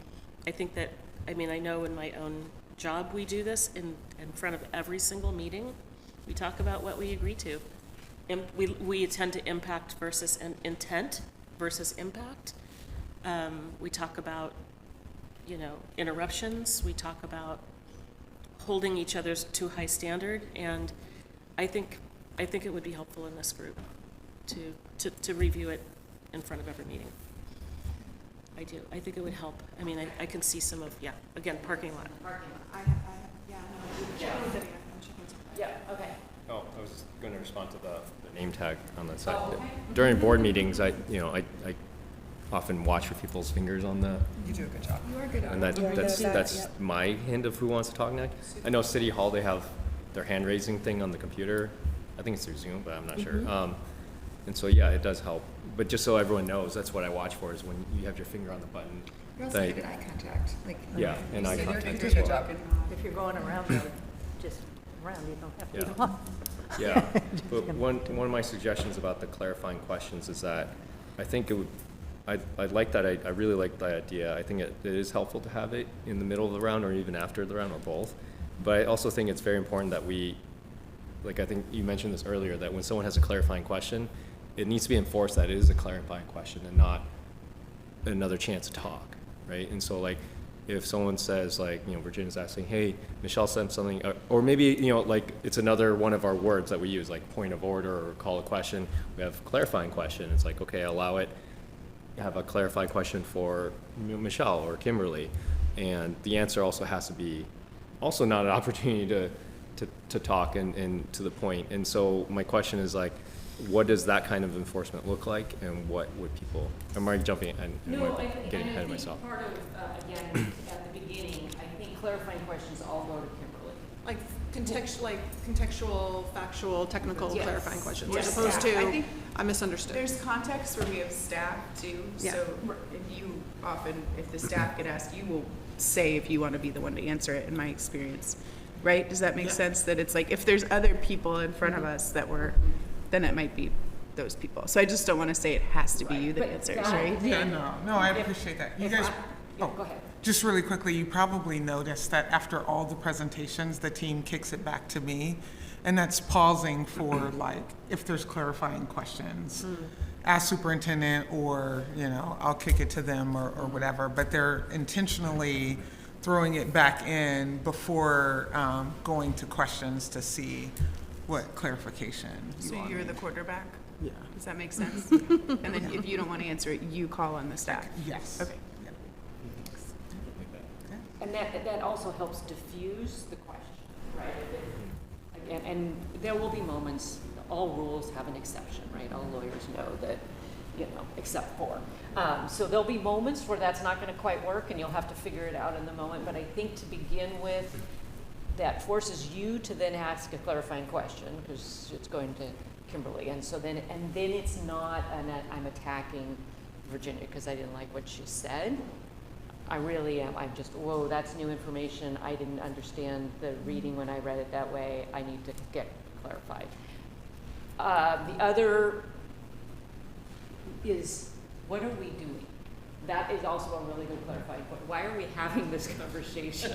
think that, I mean, I know in my own job we do this in front of every single meeting. We talk about what we agree to. We tend to impact versus intent versus impact. We talk about, you know, interruptions. We talk about holding each other's to a high standard, and I think it would be helpful in this group to review it in front of every meeting. I do. I think it would help. I mean, I can see some of, again, parking lot. Parking lot. I have, yeah, no, check with Lydia. I'm checking with Lydia. Yeah, okay. Oh, I was just going to respond to the name tag on the side. Oh, okay. During board meetings, I often watch for people's fingers on the, You do a good job. You are good and at it. that's my hint of who wants to talk next. I know City Hall, they have their hand raising thing on the computer. I think it's through Zoom, but I'm not sure. And so, yeah, it does help. But just so everyone knows, that's what I watch for, is when you have your finger on the button. You're also good at eye contact, like. Yeah, and eye You're contact doing as a good well. job. If you're going around, just around, you don't have to Yeah. even look. Yeah, but one of my suggestions about the clarifying questions is that I think it would, I like that, I really like the idea. I think it is helpful to have it in the middle of the round or even after the round or both. But I also think it's very important that we, like I think you mentioned this earlier, that when someone has a clarifying question, it needs to be enforced that it is a clarifying question and not another chance to talk, right? And so like, if someone says like, you know, Virginia's asking, hey, Michelle said something, or maybe, you know, like it's another one of our words that we use, like point of order or call a question. We have clarifying question. It's like, okay, allow it, have a clarifying question for Michelle or Kimberly. And the answer also has to be also not an opportunity to talk and to the point. And so my question is like, what does that kind of enforcement look like, and what would people, am I jumping and getting ahead of myself? Part of, again, at the beginning, I think clarifying questions all go to Kimberly. Like contextual, factual, technical Yes. clarifying questions, Yes. as opposed Yeah, I to, think I misunderstood. There's context where we have staff too, Yeah. so if you often, if the staff get asked, you will say if you want to be the one to answer it, in my experience, right? Does that make sense? That it's like, if there's other people in front of us that were, then it might be those people. So I just don't want to say it has to be you that But answers, that- right? Yeah, no, I appreciate that. You guys, Yeah, go ahead. just really quickly, you probably noticed that after all the presentations, the team kicks it back to me. And that's pausing for like, if there's clarifying questions, ask superintendent, or, you know, I'll kick it to them or whatever. But they're intentionally throwing it back in before going to questions to see what clarification you So all you're need. the quarterback? Yeah. Does that make sense? And then if you don't want to answer it, you call on the staff? Yes. Okay. Yep. And that also helps diffuse the question, right? And there will be moments, all rules have an exception, right? All lawyers know that, you know, except for. So there'll be moments where that's not going to quite work and you'll have to figure it out in the moment. But I think to begin with, that forces you to then ask a clarifying question because it's going to Kimberly. And so then it's not I'm attacking Virginia because I didn't like what she said. I really am. I'm just, whoa, that's new information. I didn't understand the reading when I read it that way. I need to get clarified. The other is, what are we doing? that is also a really good clarifying point. Why are we having this conversation?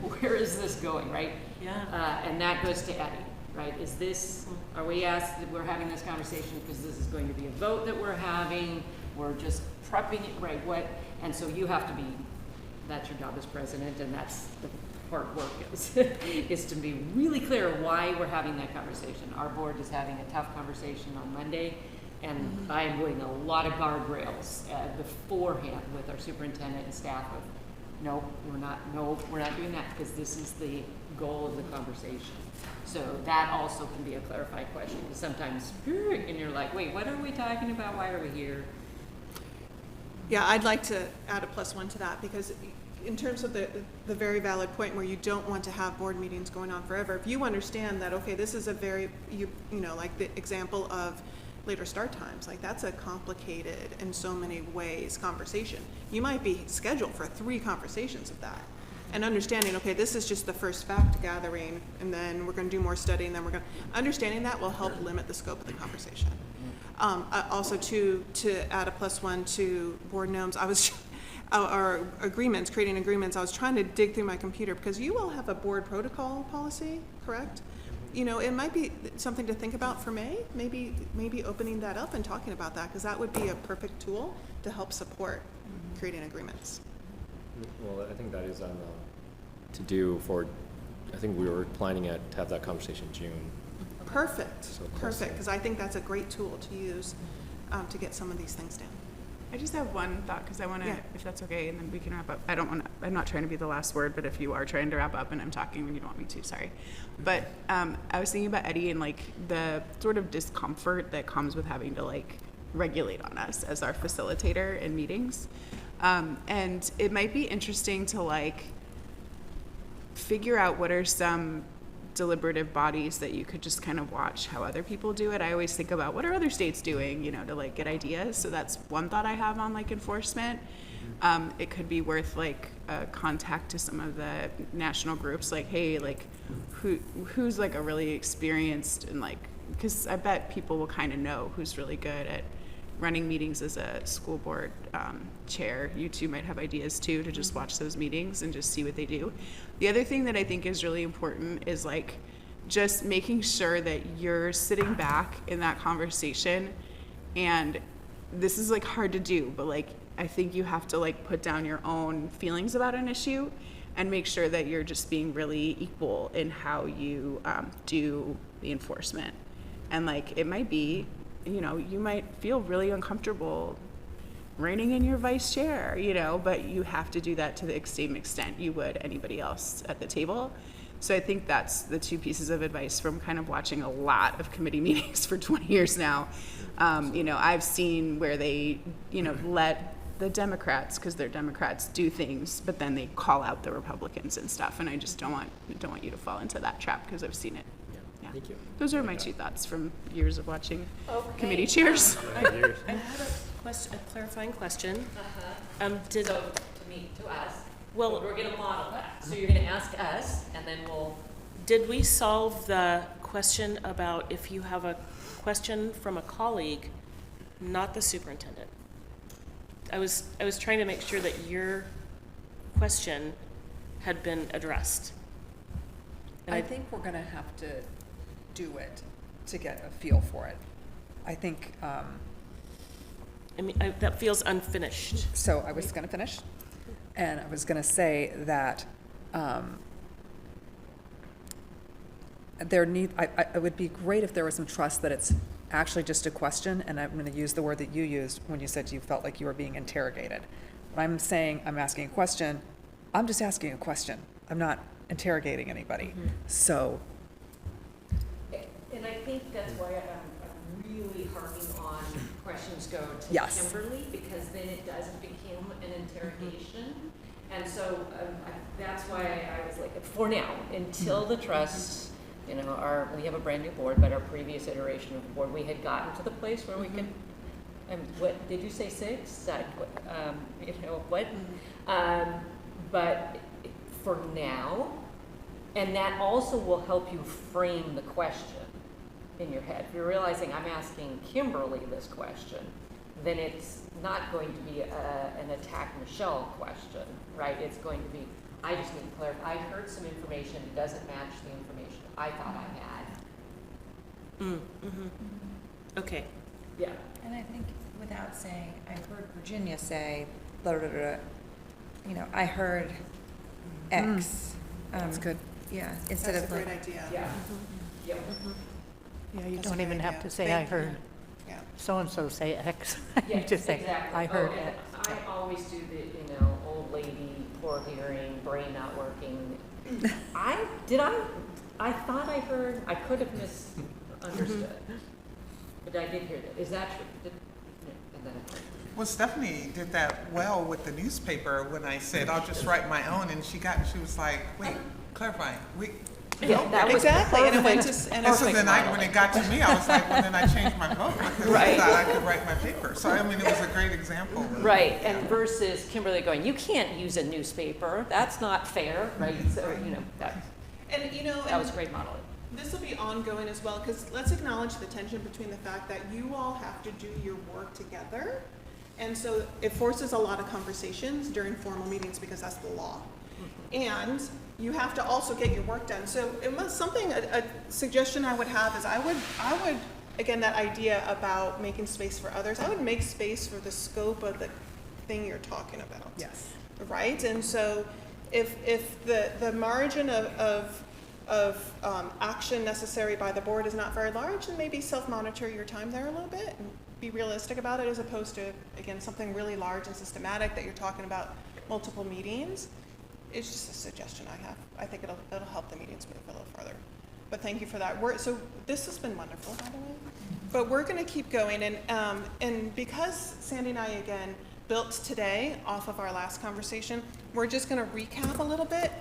Where is this going, right? Yeah. And that goes to Eddie, right? Is this, are we asked that we're having this conversation because this is going to be a vote that we're having? We're just prepping it, right? What? And so you have to be, that's your job as president, and that's the hard work is to be really clear why we're having that conversation. Our board is having a tough conversation on Monday, and I am doing a lot of guardrails beforehand with our superintendent and staff of, no, we're not doing that, because this is the goal of the conversation. So that also can be a clarifying question, because sometimes, and you're like, wait, what are we talking about? Why are we here? Yeah, I'd like to add a +1 to that, because in terms of the very valid point where you don't want to have board meetings going on forever, if you understand that, okay, this is a very, you know, like the example of later start times, like that's a complicated in so many ways conversation. You might be scheduled for 3 conversations of that. And understanding, okay, this is just the first fact gathering, and then we're gonna do more study, and then understanding that will help limit the scope of the conversation. Also to add a +1 to board norms, I was, or agreements, creating agreements, I was trying to dig through my computer, because you all have a board protocol policy, correct? You know, it might be something to think about for May, maybe opening that up and talking about that, because that would be a perfect tool to help support creating agreements. Well, I think that is on to do for, I think we were planning to have that conversation in June. Perfect, So close perfect, there. because I think that's a great tool to use to get some of these things down. I just have one thought, because I want to, Yeah. if that's okay, and then we can wrap up. I'm not trying to be the last word, but if you are trying to wrap up and I'm talking when you don't want me to, sorry. But I was thinking about Eddie and like the sort of discomfort that comes with having to like regulate on us as our facilitator in meetings. And it might be interesting to like figure out what are some deliberative bodies that you could just kind of watch how other people do it. I always think about what are other states doing, you know, to like get ideas. So that's one thought I have on like enforcement. It could be worth like a contact to some of the national groups, like, hey, like who's like a really experienced and like, because I bet people will kind of know who's really good at running meetings as a school board chair. You two might have ideas too, to just watch those meetings and just see what they do. The other thing that I think is really important is like just making sure that you're sitting back in that conversation, and this is like hard to do, but like I think you have to like put down your own feelings about an issue and make sure that you're just being really equal in how you do the enforcement. And like it might be, you know, you might feel really uncomfortable reining in your vice chair, you know, but you have to do that to the same extent you would anybody else at the table. So I think that's the 2 pieces of advice from kind of watching a lot of committee meetings for 20 years now. You know, I've seen where they, you know, let the Democrats, because they're Democrats, do things, but then they call out the Republicans and stuff. And I just don't want you to fall into that trap, because I've seen it. Yeah. Thank you. Those are my 2 thoughts from years of watching Okay. committee chairs. I had a clarifying question. Did So to us, Well- we're gonna model that. So you're gonna ask us, and then we'll, did we solve the question about if you have a question from a colleague, not the superintendent? I was trying to make sure that your question had been addressed. And I think we're gonna have to do it to get a feel for it. I think, I mean, that feels unfinished. so I was gonna finish, and I was gonna say that, it would be great if there was some trust that it's actually just a question, and I'm gonna use the word that you used when you said you felt like you were being interrogated. When I'm saying I'm asking a question, I'm just asking a question. I'm not interrogating anybody. So, and I think that's why I'm really harping on questions go to Yes. Kimberly, because then it doesn't become an interrogation. And so that's why I was like, for now, until the trust, you know, we have a brand new board, but our previous iteration of the board, we had gotten to the place where we could, what, did you say 6? You know, what? But for now, and that also will help you frame the question in your head. If you're realizing I'm asking Kimberly this question, then it's not going to be an attack Michelle question, right? It's going to be, I just need to clarify. I heard some information, it doesn't match the information I thought I had. Okay. Yeah. And I think without saying, I heard Virginia say, blah, blah, blah, you know, I heard X. That's good. Yeah, instead That's a of great like, idea. Yeah. Yep. Yeah, you That's a don't good even have idea. to say, I Thank you. heard Yeah. so-and-so say X. You Yes, just say, exactly. I heard Oh, and X. I always do the, old lady, poor hearing, brain not working. I thought I heard, I could have misunderstood. But I did hear that. Is that true? And then I heard. Well, Stephanie did that well with the newspaper when I said, I'll just write my own, and she was like, wait, clarify, wait. Yeah, that was Exactly, and it went perfect. to, and And so Perfect then when modeling. it got to me, I was like, well, then I changed my vote because I Right. thought I could write my paper. So, I mean, it was a great example. Right, and versus Kimberly going, you can't use a newspaper, that's not fair, right? So, and that was great modeling. this will be ongoing as well, because let's acknowledge the tension between the fact that you all have to do your work together. And so it forces a lot of conversations during formal meetings because that's the law. And you have to also get your work done. So it was something, a suggestion I would have is I would, again, that idea about making space for others, I would make space for the scope of the thing you're talking about. Yes. Right? And so if the margin of action necessary by the board is not very large, then maybe self-monitor your time there a little bit and be realistic about it, as opposed to, again, something really large and systematic that you're talking about multiple meetings. It's just a suggestion I have. I think it'll help the meetings move a little further. But thank you for that. So this has been wonderful, by the way. But we're going to keep going, and because Sandy and I again built today off of our last conversation, we're just going to recap a little bit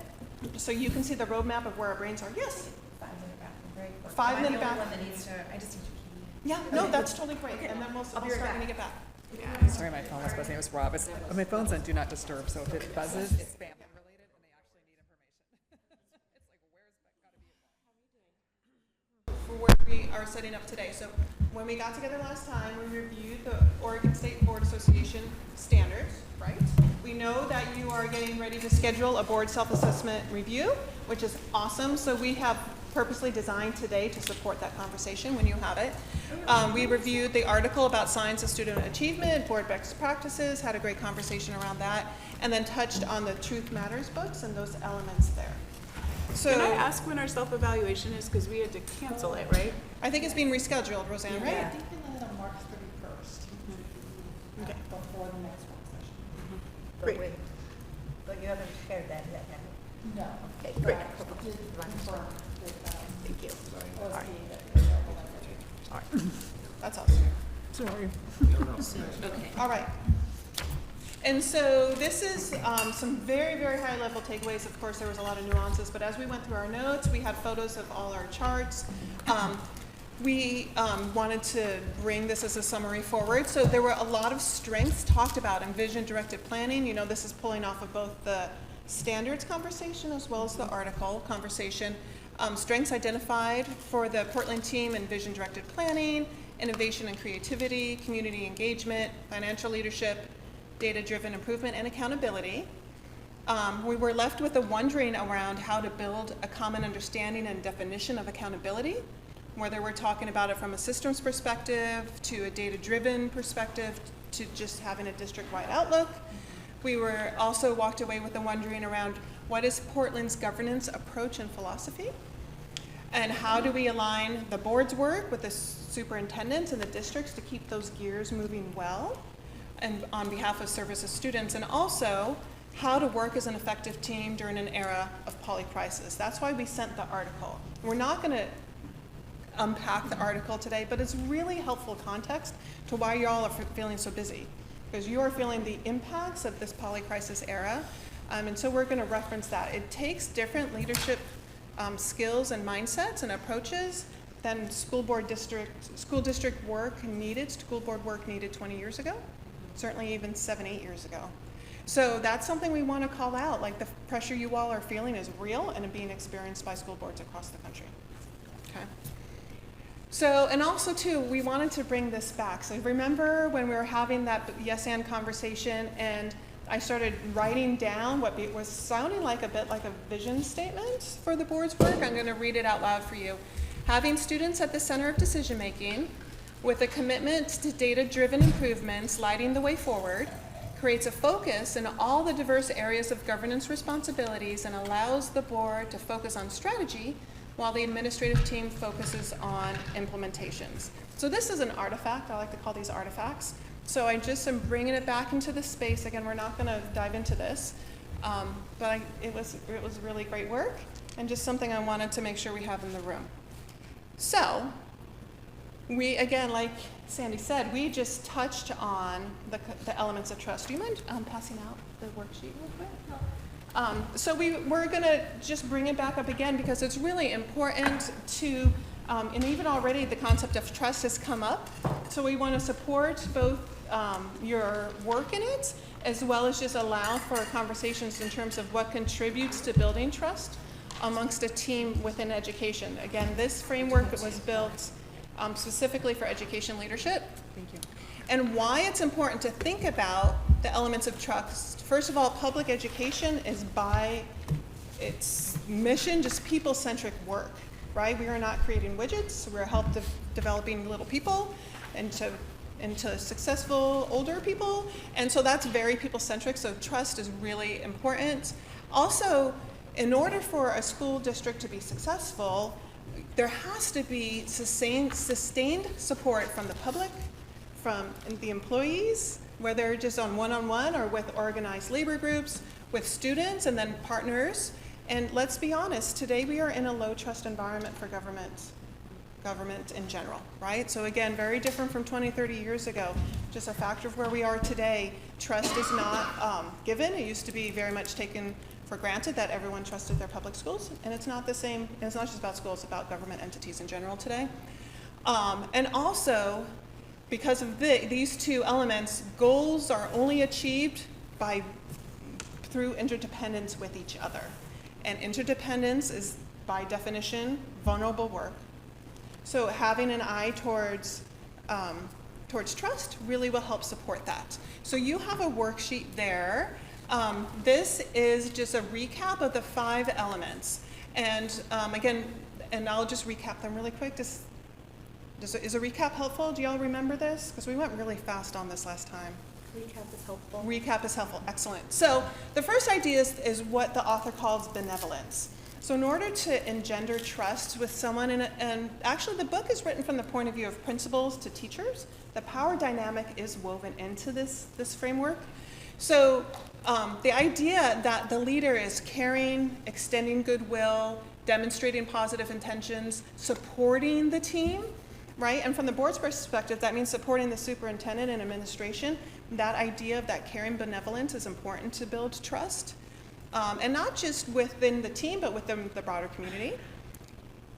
so you can see the roadmap of where our brains are. Yes. 5-minute bathroom break. or 5 am I the minute only bathroom. one that needs to, I just need your key. Yeah. No, that's totally great. And then we'll I'll be right start when you back. get back. Sorry, my phone was buzzing. It was Rob. My phone's on Do Not Disturb, so if it buzzes, it's spam related, and they actually need information. It's like, where's that gotta be? For where we are setting up today. So when we got together last time, we reviewed the Oregon State Board Association standards, right? We know that you are getting ready to schedule a board self-assessment review, which is awesome. So we have purposely designed today to support that conversation when you have it. We reviewed the article about science of student achievement, board best practices, had a great conversation around that, and then touched on the Truth Matters books and those elements there. So Can I ask when our self-evaluation is, because we had to cancel it, right? I think it's being rescheduled, Roseanne, right? Yeah. think we landed on March 31st. Okay. Before the next work session. But wait, but you haven't shared that yet, have you? No. Okay, But great. I did confirm with, Thank you. OSB that they're available. That's awesome. Sorry. All right. And so this is some very, very high level takeaways. Of course, there was a lot of nuances, but as we went through our notes, we had photos of all our charts. We wanted to bring this as a summary forward. So there were a lot of strengths talked about in vision-directed planning. You know, this is pulling off of both the standards conversation as well as the article conversation. Strengths identified for the Portland team in vision-directed planning, innovation and creativity, community engagement, financial leadership, data-driven improvement, and accountability. We were left with a wondering around how to build a common understanding and definition of accountability, whether we're talking about it from a systems perspective to a data-driven perspective to just having a district-wide outlook. We were also walked away with a wondering around what is Portland's governance approach and philosophy, and how do we align the board's work with the superintendents and the districts to keep those gears moving well and on behalf of services students, and also how to work as an effective team during an era of polycrisis. That's why we sent the article. We're not going to unpack the article today, but it's really helpful context to why you all are feeling so busy, because you are feeling the impacts of this polycrisis era, and so we're going to reference that. It takes different leadership skills and mindsets and approaches than school district work needed, school board work needed 20 years ago, certainly even 7-8 years ago. So that's something we want to call out, like the pressure you all are feeling is real and being experienced by school boards across the country. Okay. So, and also too, we wanted to bring this back. So remember when we were having that yes and conversation and I started writing down what was sounding like a bit like a vision statement for the board's work. I'm going to read it out loud for you. Having students at the center of decision making with a commitment to data-driven improvements lighting the way forward creates a focus in all the diverse areas of governance responsibilities and allows the board to focus on strategy while the administrative team focuses on implementations. So this is an artifact. I like to call these artifacts. So I just am bringing it back into the space. Again, we're not going to dive into this, but it was really great work and just something I wanted to make sure we have in the room. So we, again, like Sandy said, we just touched on the elements of trust. Do you mind passing out the worksheet real quick? So we're going to just bring it back up again because it's really important to, and even already the concept of trust has come up. So we want to support both your work in it as well as just allow for conversations in terms of what contributes to building trust amongst a team within education. Again, this framework was built specifically for education leadership. Thank you. And why it's important to think about the elements of trust. First of all, public education is by its mission just people-centric work, right? We are not creating widgets. We're developing little people into successful older people. And so that's very people-centric, so trust is really important. Also, in order for a school district to be successful, there has to be sustained support from the public, from the employees, whether just on one-on-one or with organized labor groups, with students and then partners. And let's be honest, today we are in a low trust environment for government in general, right? So again, very different from 20, 30 years ago. Just a factor of where we are today. Trust is not given. It used to be very much taken for granted that everyone trusted their public schools, and it's not the same. And it's not just about schools, it's about government entities in general today. And also, because of these two elements, goals are only achieved through interdependence with each other. And interdependence is, by definition, vulnerable work. So having an eye towards trust really will help support that. So you have a worksheet there. This is just a recap of the 5 elements. And again, and I'll just recap them really quick. Is a recap helpful? Do y'all remember this? Because we went really fast on this last time. Recap is helpful. Recap is helpful, excellent. So the first idea is what the author calls benevolence. So in order to engender trust with someone, and actually the book is written from the point of view of principals to teachers, the power dynamic is woven into this framework. So the idea that the leader is caring, extending goodwill, demonstrating positive intentions, supporting the team, right? And from the board's perspective, that means supporting the superintendent and administration. That idea of that caring benevolence is important to build trust. And not just within the team, but within the broader community.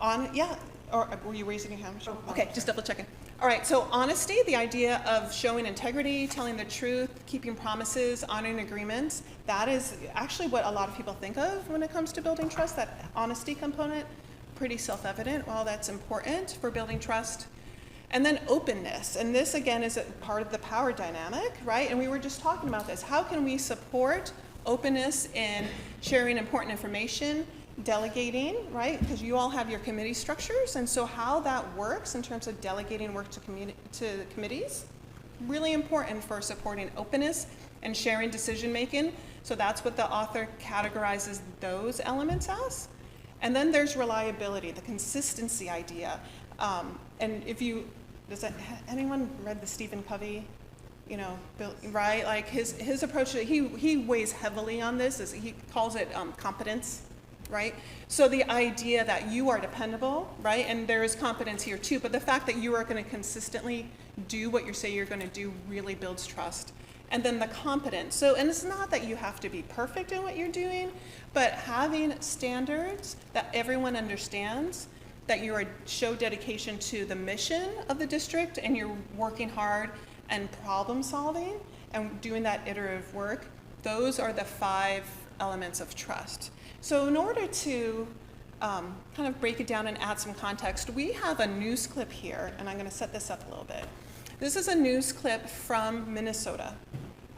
Or were you raising your hand? Sure. Okay, just double checking. All right, so honesty, the idea of showing integrity, telling the truth, keeping promises, honoring agreements, that is actually what a lot of people think of when it comes to building trust, that honesty component. Pretty self-evident. Well, that's important for building trust. And then openness. And this, again, is a part of the power dynamic, right? And we were just talking about this. How can we support openness in sharing important information, delegating, right? Because you all have your committee structures. And so how that works in terms of delegating work to committees, really important for supporting openness and sharing decision-making. So that's what the author categorizes those elements as. And then there's reliability, the consistency idea. And anyone read the Stephen Covey, right? Like his approach, he weighs heavily on this, he calls it competence, right? So the idea that you are dependable, right? And there is competence here too, but the fact that you are going to consistently do what you say you're going to do really builds trust. And then the competence. So, and it's not that you have to be perfect in what you're doing, but having standards that everyone understands, that you show dedication to the mission of the district and you're working hard and problem solving and doing that iterative work, those are the 5 elements of trust. So in order to kind of break it down and add some context, we have a news clip here, and I'm going to set this up a little bit. This is a news clip from Minnesota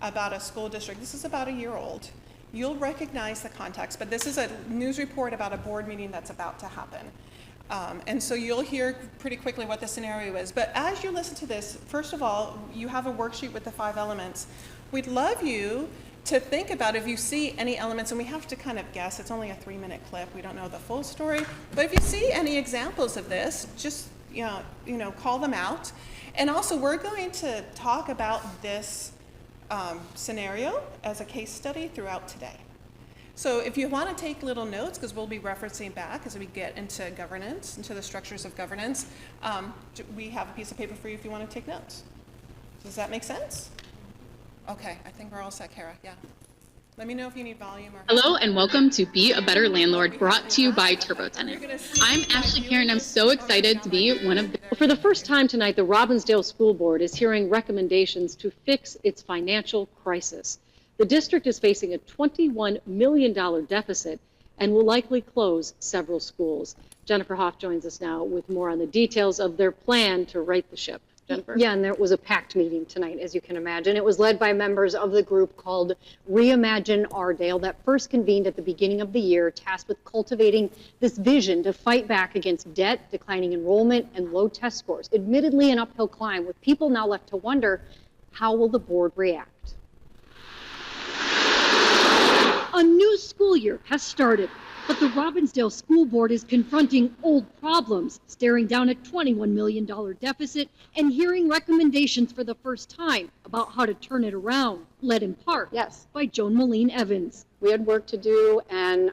about a school district. This is about a year old. You'll recognize the context, but this is a news report about a board meeting that's about to happen. And so you'll hear pretty quickly what the scenario is. But as you listen to this, first of all, you have a worksheet with the 5 elements. We'd love you to think about if you see any elements, and we have to kind of guess, it's only a 3-minute clip, we don't know the full story, but if you see any examples of this, just call them out. And also, we're going to talk about this scenario as a case study throughout today. So if you want to take little notes, because we'll be referencing back as we get into governance, into the structures of governance, we have a piece of paper for you if you want to take notes. Does that make sense? Okay, I think we're all set, Kara. Yeah. Let me know if you need volume or... Hello and welcome to Be a Better Landlord, brought to you by TurboTenant. I'm Ashley Karen. I'm so excited to be one of the... For the first time tonight, the Robbinsdale School Board is hearing recommendations to fix its financial crisis. The district is facing a $21 million deficit and will likely close several schools. Jennifer Hoff joins us now with more on the details of their plan to right the ship. Jennifer? Yeah, and there was a packed meeting tonight, as you can imagine. It was led by members of the group called Reimagine Ardale that first convened at the beginning of the year, tasked with cultivating this vision to fight back against debt, declining enrollment, and low test scores. Admittedly, an uphill climb, with people now left to wonder, how will the board react? A new school year has started, but the Robbinsdale School Board is confronting old problems, staring down a $21 million deficit and hearing recommendations for the first time about how to turn it around, led in part by Joan Moline Evans. We had work to do and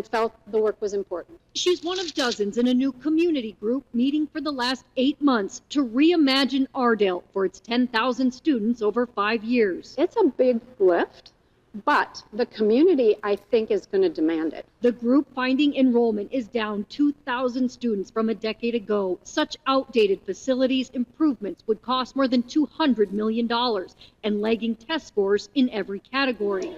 felt the work was important. She's one of dozens in a new community group meeting for the last 8 months to reimagine Ardale for its 10,000 students over 5 years. It's a big lift, but the community, I think, is going to demand it. The group finding enrollment is down 2,000 students from a decade ago. Such outdated facilities improvements would cost more than $200 million and lagging test scores in every category.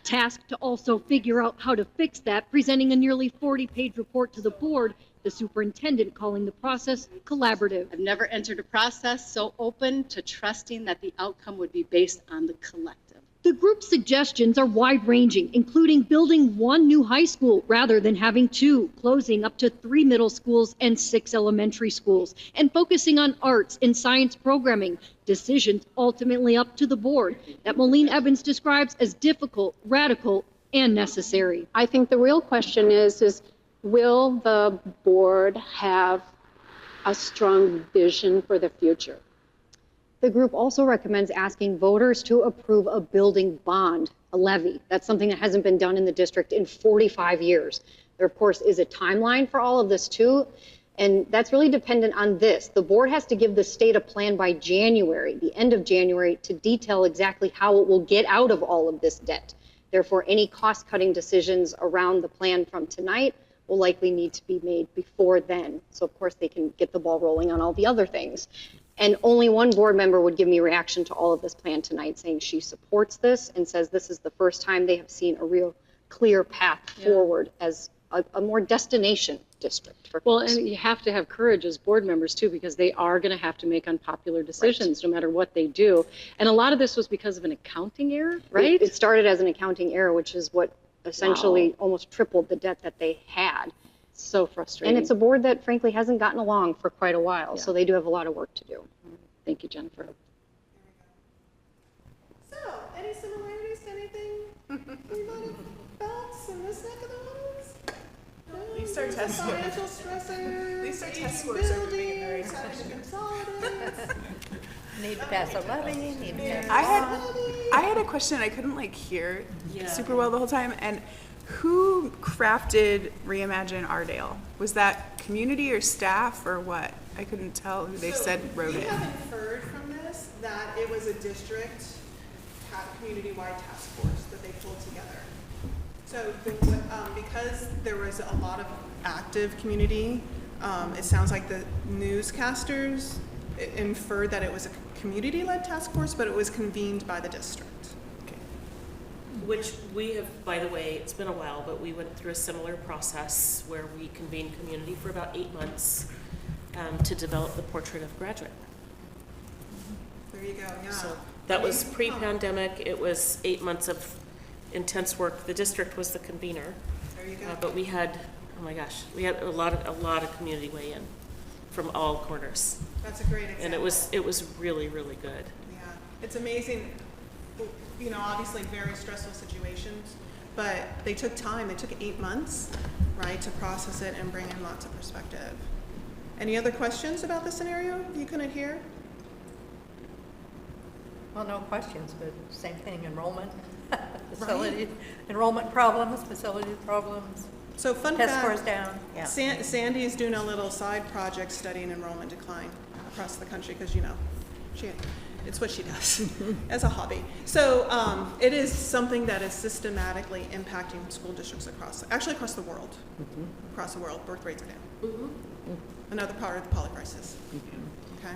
Tasked to also figure out how to fix that, presenting a nearly 40-page report to the board, the superintendent calling the process collaborative. I've never entered a process so open to trusting that the outcome would be based on the collective. The group's suggestions are wide-ranging, including building 1 new high school rather than having 2, closing up to 3 middle schools and 6 elementary schools, and focusing on arts and science programming, decisions ultimately up to the board that Moline Evans describes as difficult, radical, and necessary. I think the real question is will the board have a strong vision for the future? The group also recommends asking voters to approve a building bond, a levy. That's something that hasn't been done in the district in 45 years. There, of course, is a timeline for all of this, too, and that's really dependent on this. The board has to give the state a plan by January, the end of January, to detail exactly how it will get out of all of this debt. Therefore, any cost-cutting decisions around the plan from tonight will likely need to be made before then. So, of course, they can get the ball rolling on all the other things. And only one board member would give me a reaction to all of this plan tonight, saying she supports this and says this is the first time they have seen a real clear path forward as a more destination district. Well, and you have to have courage as board members, too, because they are going to have to make unpopular decisions no matter what they do. And a lot of this was because of an accounting error, right? It started as an accounting error, which is what essentially almost tripled the debt that they had. So frustrating. And it's a board that, frankly, hasn't gotten along for quite a while, so they do have a lot of work to do. Thank you, Jennifer. So, any similarities to anything we might have felt in this neck of the woods? No, At least our test scores. Financial stressors. At least our test scores are moving in the right buildings, having to consolidate. Need to pass a levy, need to pass a I had a question. I couldn't hear super well the whole time. And who crafted Reimagine Ardale? Was that community or staff or what? I couldn't tell who they said wrote it. We have inferred from this that it was a district community-wide task force that they pulled together. So because there was a lot of active community, it sounds like the newscasters inferred that it was a community-led task force, but it was convened by the district. Which we have, by the way, it's been a while, but we went through a similar process where we convened community for about 8 months to develop the portrait of graduate. There you go, yeah. So that was pre-pandemic. It was 8 months of intense work. The district was the convener. There you go. But we had, oh my gosh, we had a lot of community weigh in from all corners. That's a great example. And it was really, really good. Yeah, it's amazing, you know, obviously very stressful situations, but they took time. They took 8 months, right, to process it and bring in lots of perspective. Any other questions about the scenario you couldn't hear? Well, no questions, but same thing, enrollment, facility, enrollment problems, facility problems. So fun Test fact, scores down, yeah. Sandy is doing a little side project studying enrollment decline across the country because, you know, it's what she does as a hobby. So it is something that is systematically impacting school districts across the world. Across the world, birth rates are down. Another part of the poly crisis. Okay.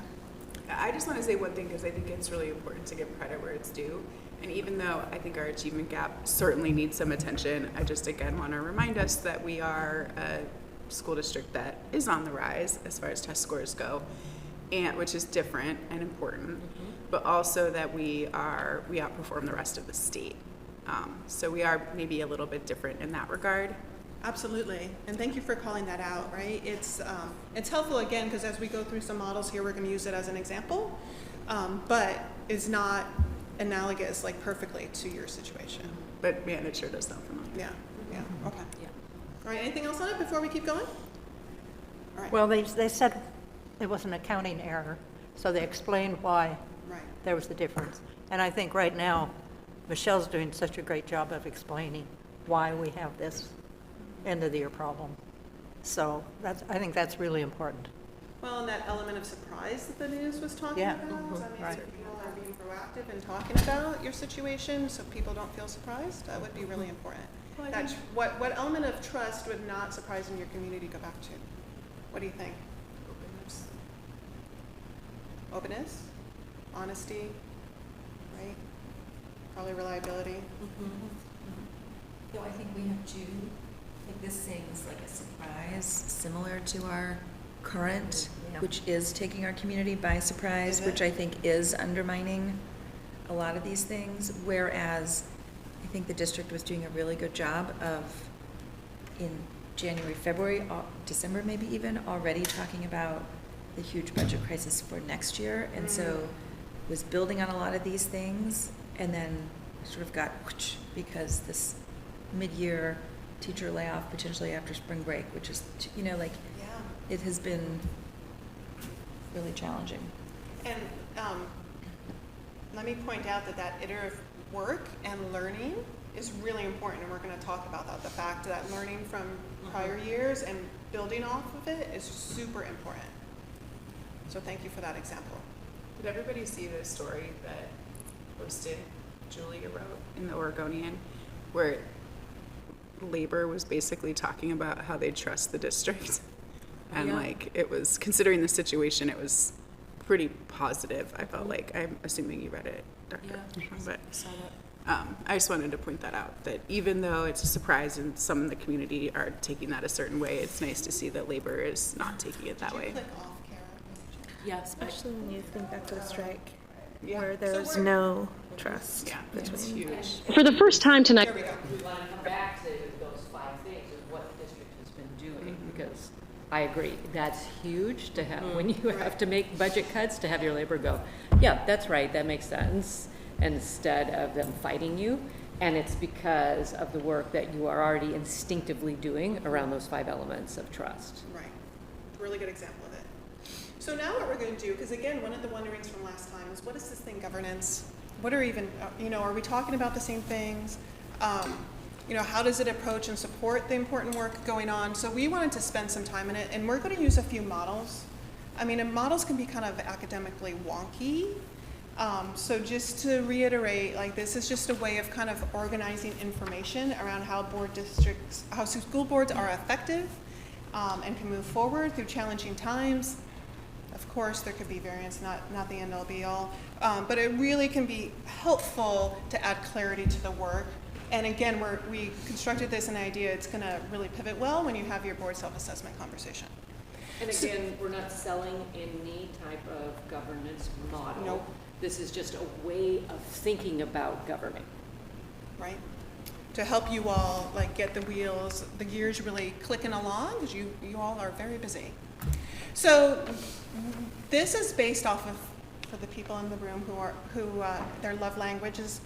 I just want to say one thing because I think it's really important to give credit where it's due. And even though I think our achievement gap certainly needs some attention, I just again want to remind us that we are a school district that is on the rise as far as test scores go, and which is different and important, but also that we outperform the rest of the state. So we are maybe a little bit different in that regard. Absolutely, and thank you for calling that out, right? It's helpful, again, because as we go through some models here, we're going to use it as an example, but is not analogous, like, perfectly to your situation. But man, it sure does sound familiar. Yeah, okay. Yeah. All right, anything else on it before we keep going? All right. Well, they said it was an accounting error, so they explained why there was the difference. And I think right now, Michelle's doing such a great job of explaining why we have this end of the year problem. So I think that's really important. Well, and that element of surprise that the news was talking Yeah. about, that means Right. that people are being proactive and talking about your situation so people don't feel surprised. That would be really important. Well, I That's think- what element of trust would not surprise in your community go back to? What do you think? Openness, honesty, right? Probably reliability. So I think we have two, like this seems like a surprise, similar to our current, Yeah. which is taking our community by surprise, Is it? which I think is undermining a lot of these things, whereas I think the district was doing a really good job of, in January, February, December maybe even, already talking about the huge budget crisis for next year, and so was building on a lot of these things, and then sort of got whoosh, because this mid-year teacher layoff potentially after spring break, which is, you know, like, it has been really challenging. And let me point out that iterative work and learning is really important, and we're going to talk about that. The fact that learning from prior years and building off of it is super important. So thank you for that example. Did everybody see the story that posted Julia wrote in the Oregonian, where labor was basically talking about how they trust the district? And like, it was, considering the situation, it was pretty positive. I felt like, I'm assuming you read it, Dr. But I just wanted to point that out, that even though it's a surprise and some in the community are taking that a certain way, it's nice to see that labor is not taking it that way. Yeah, Especially when you think back to the strike, Yeah. where So there's we're- no trust. Yeah, it's huge. For the first time tonight. There we go. We want to come back to those 5 things of what the district has been doing, because I agree, that's huge to have, when you have to make budget cuts, to have your labor go, yeah, that's right, that makes sense, instead of them fighting you. And it's because of the work that you are already instinctively doing around those 5 elements of trust. Right. Really good example of it. So now what we're going to do, because again, one of the wonderings from last time is, what is this thing, governance? What are even, are we talking about the same things? How does it approach and support the important work going on? So we wanted to spend some time in it, and we're going to use a few models. I mean, and models can be kind of academically wonky. So just to reiterate, like, this is just a way of kind of organizing information around how school boards are effective and can move forward through challenging times. Of course, there could be variance, not the end-all be-all, but it really can be helpful to add clarity to the work And again, we constructed this an idea, it's gonna really pivot well when you have your board self-assessment conversation. And again, we're not selling any type of governance model. Nope. This is just a way of thinking about governing. Right? To help you all like get the gears really clicking along, because you all are very busy. So this is based off of, for the people in the room who their love language is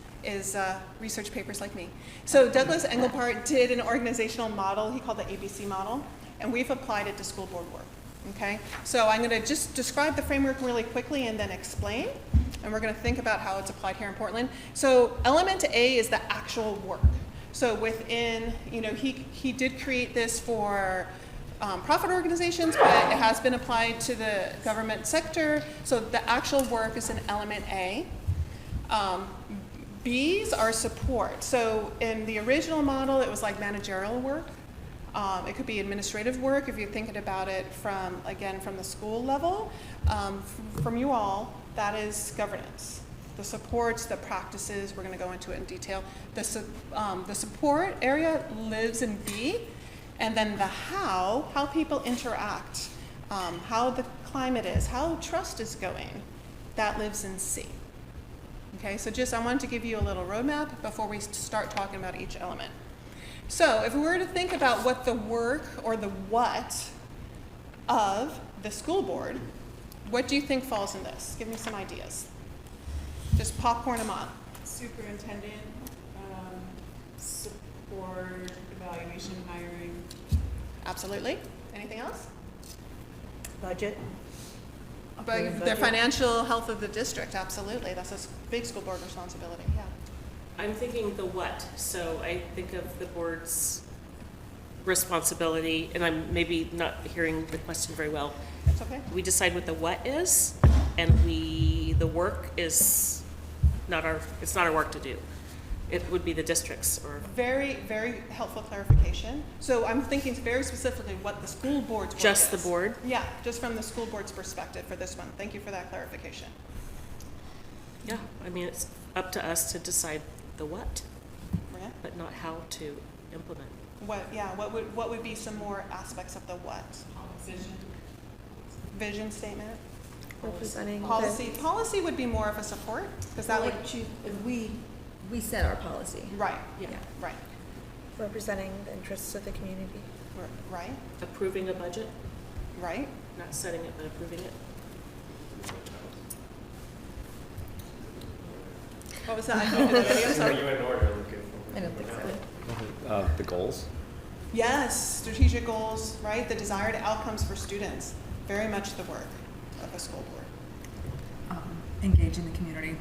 research papers like me. So Douglas Engelbart did an organizational model he called the ABC model, and we've applied it to school board work. Okay, so I'm going to just describe the framework really quickly and then explain, and we're going to think about how it's applied here in Portland. So element A is the actual work. So within, he did create this for profit organizations, but it has been applied to the government sector. So the actual work is in element A. B's are support. So in the original model, it was like managerial work. It could be administrative work if you're thinking about it from the school level. From you all, that is governance. The supports, the practices, we're going to go into it in detail. The support area lives in B, and then the how people interact, how the climate is, how trust is going, that lives in C. Okay, so I wanted to give you a little roadmap before we start talking about each element. So if we were to think about what the work or the what of the school board, what do you think falls in this? Give me some ideas. Just popcorn them on. Superintendent, support, evaluation, hiring. Absolutely. Anything else? Budget. But the financial health of the district, absolutely. That's a big school board responsibility, yeah. I'm thinking the what, so I think of the board's responsibility, and I'm maybe not hearing the question very well. That's okay. We decide what the what is, and the work is it's not our work to do. It would be the district's or. Very, very helpful clarification. So I'm thinking very specifically what the school board's work Just is. the board? Yeah, just from the school board's perspective for this one. Thank you for that clarification. Yeah, I mean, it's up to us to decide the what, Yeah. but not how to implement. What would be some more aspects of the what? Vision statement? Representing Policy would be more of a support, because that would. If we set our policy. Right, Yeah. right, representing the interests of the community. right, Approving a budget, right. not setting it, but approving it. What was that? I didn't hear that video, Are sorry. you in order looking for? I don't think so. The goals? Yes, strategic goals, right? The desired outcomes for students. Very much the work of a school board. Engaging the community.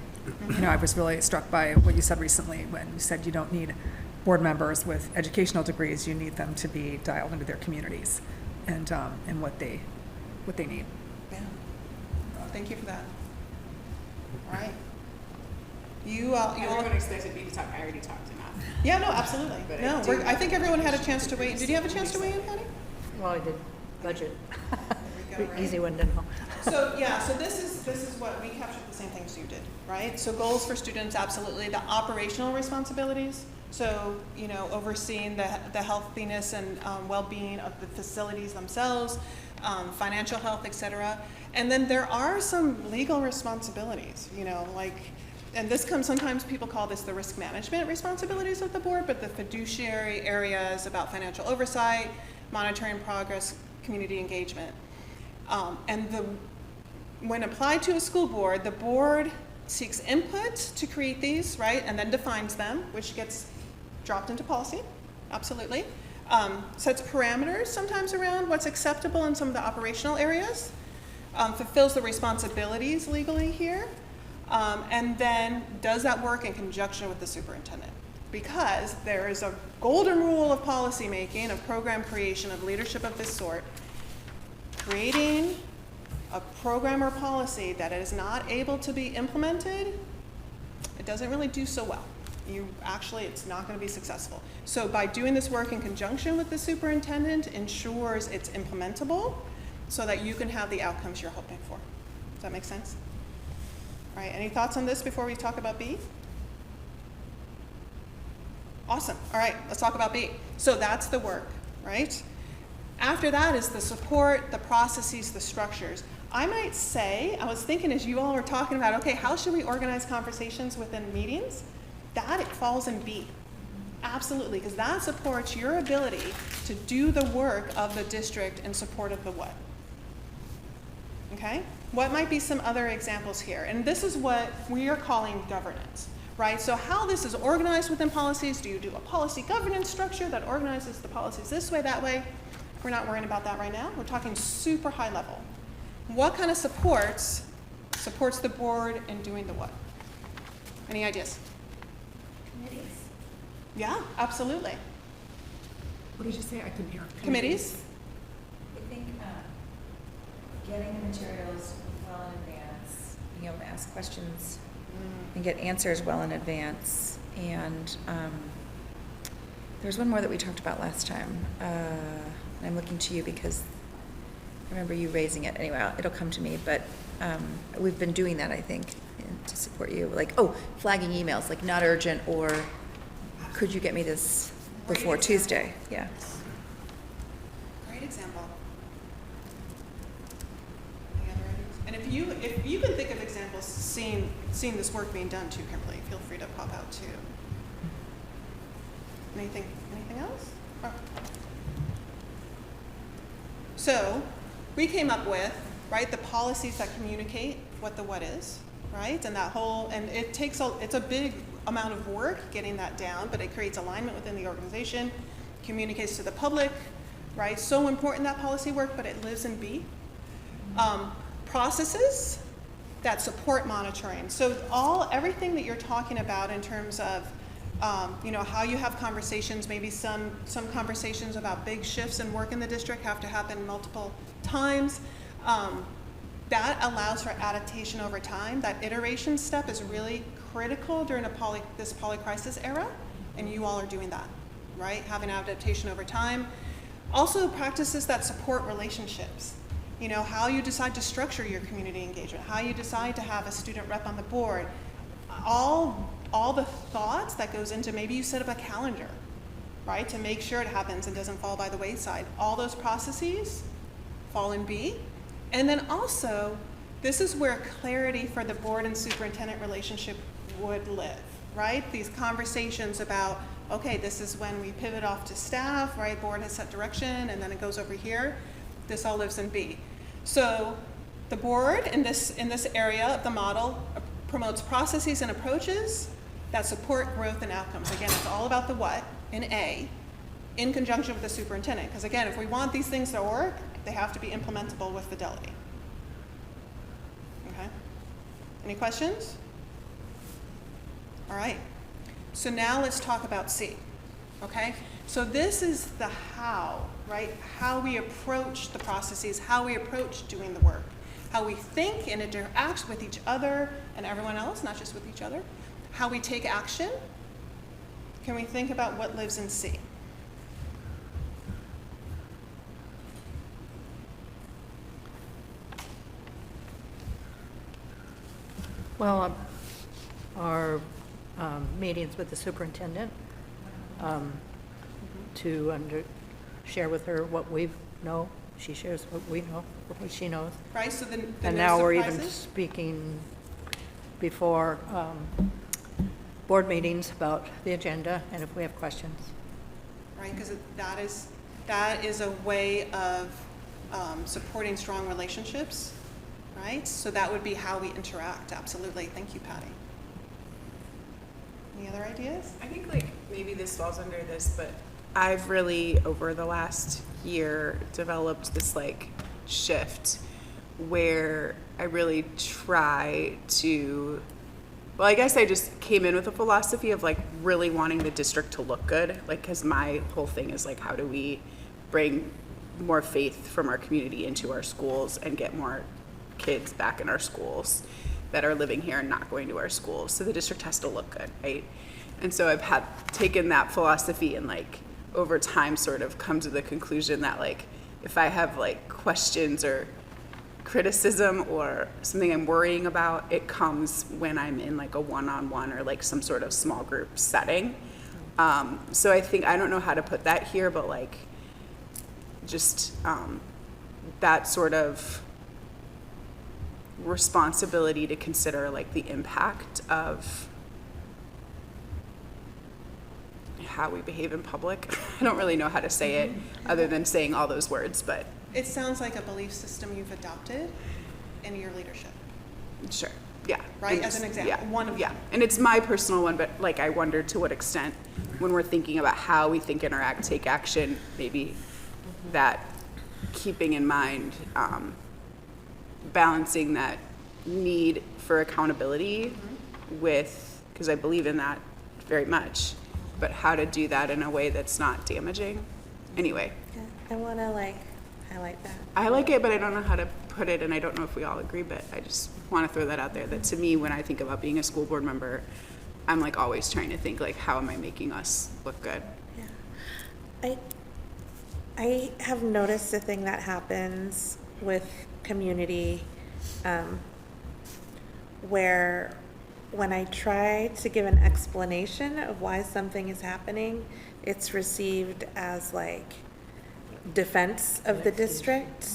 I was really struck by what you said recently when you said you don't need board members with educational degrees. You need them to be dialed into their communities and what they need. Yeah. Thank you for that. All right. You all. Everyone expected me to talk. I already talked enough. Yeah, no, absolutely. But No, I think everyone had a chance to weigh. Did you have a chance to weigh in, Patty? Well, I did budget. There we go, right? Easy one to know. So this is what we captured the same things you did, right? So goals for students, absolutely. The operational responsibilities. So overseeing the healthiness and well-being of the facilities themselves, financial health, etc. And then there are some legal responsibilities. And this comes, sometimes people call this the risk management responsibilities of the board, but the fiduciary areas about financial oversight, monitoring progress, community engagement. When applied to a school board, the board seeks input to create these, right, and then defines them, which gets dropped into policy, absolutely. Sets parameters sometimes around what's acceptable in some of the operational areas, fulfills the responsibilities legally here, and then does that work in conjunction with the superintendent. Because there is a golden rule of policy making, of program creation, of leadership of this sort. Creating a program or policy that is not able to be implemented, it doesn't really do so well. It's not going to be successful. So by doing this work in conjunction with the superintendent ensures it's implementable so that you can have the outcomes you're hoping for. Does that make sense? All right, any thoughts on this before we talk about B? Awesome. All right, let's talk about B. So that's the work, right? After that is the support, the processes, the structures. I might say, I was thinking as you all were talking about, okay, how should we organize conversations within meetings? That it falls in B. Absolutely, because that supports your ability to do the work of the district in support of the what. Okay? What might be some other examples here? And this is what we are calling governance, right? So how this is organized within policies, do you do a policy governance structure that organizes the policies this way, that way? We're not worrying about that right now. We're talking super high level. What kind of supports the board in doing the what? Any ideas? Committees. Yeah, absolutely. What did you say? I couldn't hear. Committees? I think getting the materials well in advance, being able to ask questions and get answers well in advance. And there's one more that we talked about last time. And I'm looking to you because I remember you raising it. Anyway, it'll come to me. But we've been doing that, I think, to support you. Like, flagging emails, like not urgent, or could you get me this before Tuesday? Yeah. Great example. Any other ideas? And if you can think of examples seeing this work being done too, Kimberly, feel free to pop out too. Anything else? Oh. So we came up with, right, the policies that communicate what the what is, right? And that whole, and it's a big amount of work getting that down, but it creates alignment within the organization, communicates to the public, right? So important, that policy work, but it lives in B. Processes that support monitoring. So everything that you're talking about in terms of how you have conversations, maybe some conversations about big shifts in work in the district have to happen multiple times. That allows for adaptation over time. That iteration step is really critical during this polycrisis era, and you all are doing that, right? Having adaptation over time. Also, practices that support relationships. How you decide to structure your community engagement, how you decide to have a student rep on the board. All the thoughts that goes into, maybe you set up a calendar, right, to make sure it happens and doesn't fall by the wayside. All those processes fall in B. And then also, this is where clarity for the board and superintendent relationship would live, right? These conversations about, okay, this is when we pivot off to staff, right? Board has set direction, and then it goes over here. This all lives in B. So the board in this area of the model promotes processes and approaches that support growth and outcomes. Again, it's all about the what in A, in conjunction with the superintendent. Because again, if we want these things to work, they have to be implementable with fidelity. Okay? Any questions? All right. So now let's talk about C. Okay? So this is the how, right? How we approach the processes, how we approach doing the work, how we think and interact with each other and everyone else, not just with each other, how we take action. Can we think about what lives in C? Well, our meetings with the superintendent to share with her what we know. She shares what we know, what she knows. Right, so then And now we're even speaking before board meetings about the agenda and if we have questions. Right, because that is a way of supporting strong relationships, right? So that would be how we interact, absolutely. Thank you, Patty. Any other ideas? I think maybe this falls under this, but I've really over the last year developed this shift where I really try to, well, I guess I just came in with a philosophy of really wanting the district to look good, because my whole thing is how do we bring more faith from our community into our schools and get more kids back in our schools that are living here and not going to our schools. So the district has to look good, right? And so I've taken that philosophy and over time sort of come to the conclusion that if I have questions or criticism or something I'm worrying about, it comes when I'm in a one-on-one or some sort of small group setting. So I think, I don't know how to put that here, but like, just that sort of responsibility to consider like the impact of how we behave in public. I don't really know how to say it other than saying all those words, but It sounds like a belief system you've adopted in your leadership. sure, yeah. Right, And as an just- example, yeah, one of yeah. them. And it's my personal one, but like I wonder to what extent, when we're thinking about how we think, interact, take action, maybe that keeping in mind, balancing that need for accountability with, because I believe in that very much, but how to do that in a way that's not damaging. Anyway, I want to like highlight that. I like it, but I don't know how to put it, and I don't know if we all agree, but I just want to throw that out there, that to me, when I think about being a school board member, I'm like always trying to think like, how am I making us look good? I have noticed a thing that happens with community, where when I try to give an explanation of why something is happening, it's received as like defense of the district,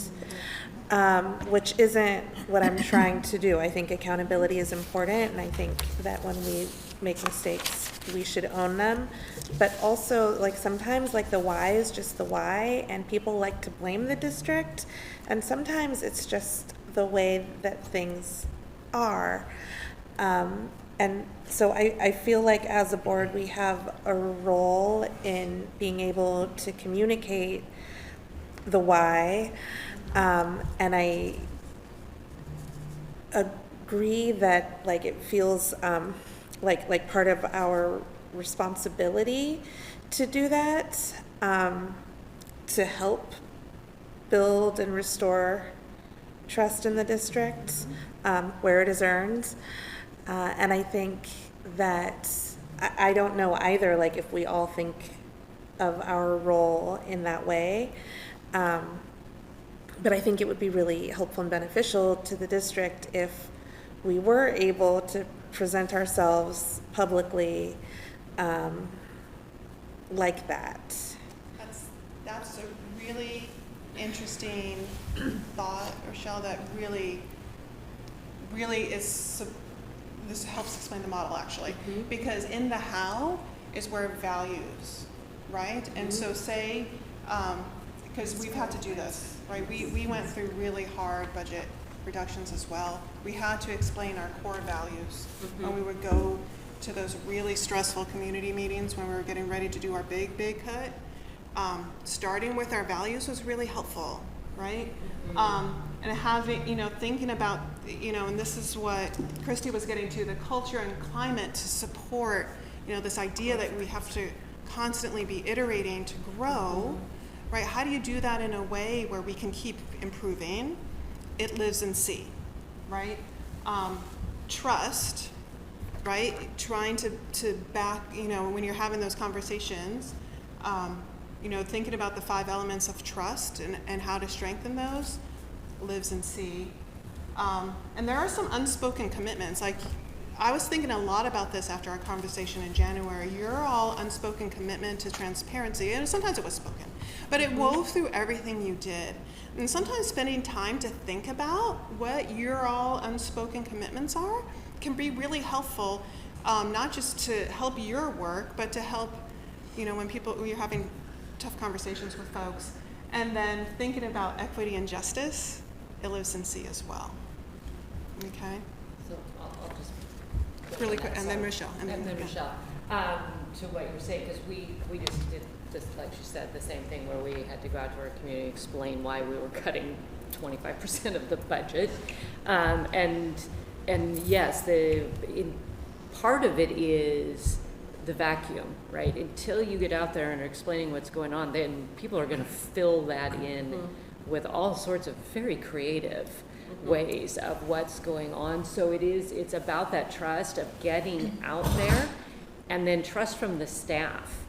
which isn't what I'm trying to do. I think accountability is important, and I think that when we make mistakes, we should own them. But also, like, sometimes, like, the why is just the why, and people like to blame the district, and sometimes it's just the way that things are. And so I feel like as a board, we have a role in being able to communicate the why, and I agree that, like, it feels like part of our responsibility to do that, to help build and restore trust in the district, where it is earned. And I think that, I don't know either, like, if we all think of our role in that way. But I think it would be really helpful and beneficial to the district if we were able to present ourselves publicly like that. That's a really interesting thought, Rochelle, that really is, this helps explain the model actually. Because in the how is where values, right? And so say, because we've had to do this, right? We went through really hard budget reductions as well. We had to explain our core values when we would go to those really stressful community meetings when we were getting ready to do our big cut. Starting with our values was really helpful, right? And having, thinking about, and this is what Christy was getting to, the culture and climate to support, this idea that we have to constantly be iterating to grow, right? How do you do that in a way where we can keep improving? It lives in C, right? Trust, right? Trying to back, when you're having those conversations, thinking about the 5 elements of trust and how to strengthen those lives in C. And there are some unspoken commitments. Like, I was thinking a lot about this after our conversation in January. Your all unspoken commitment to transparency, and sometimes it was spoken, but it wove through everything you did. And sometimes spending time to think about what your all unspoken commitments are can be really helpful, not just to help your work, but to help, when you're having tough conversations with folks. And then thinking about equity and justice, it lives in C as well. Okay? So I'll just. Really quick, and then Michelle. And then Michelle. To what you were saying, because we just did this, like she said, the same thing where we had to go out to our community, explain why we were cutting 25% of the budget. And yes, part of it is the vacuum, right? Until you get out there and are explaining what's going on, then people are going to fill that in with all sorts of very creative ways of what's going on. So it's about that trust of getting out there, and then trust from the staff,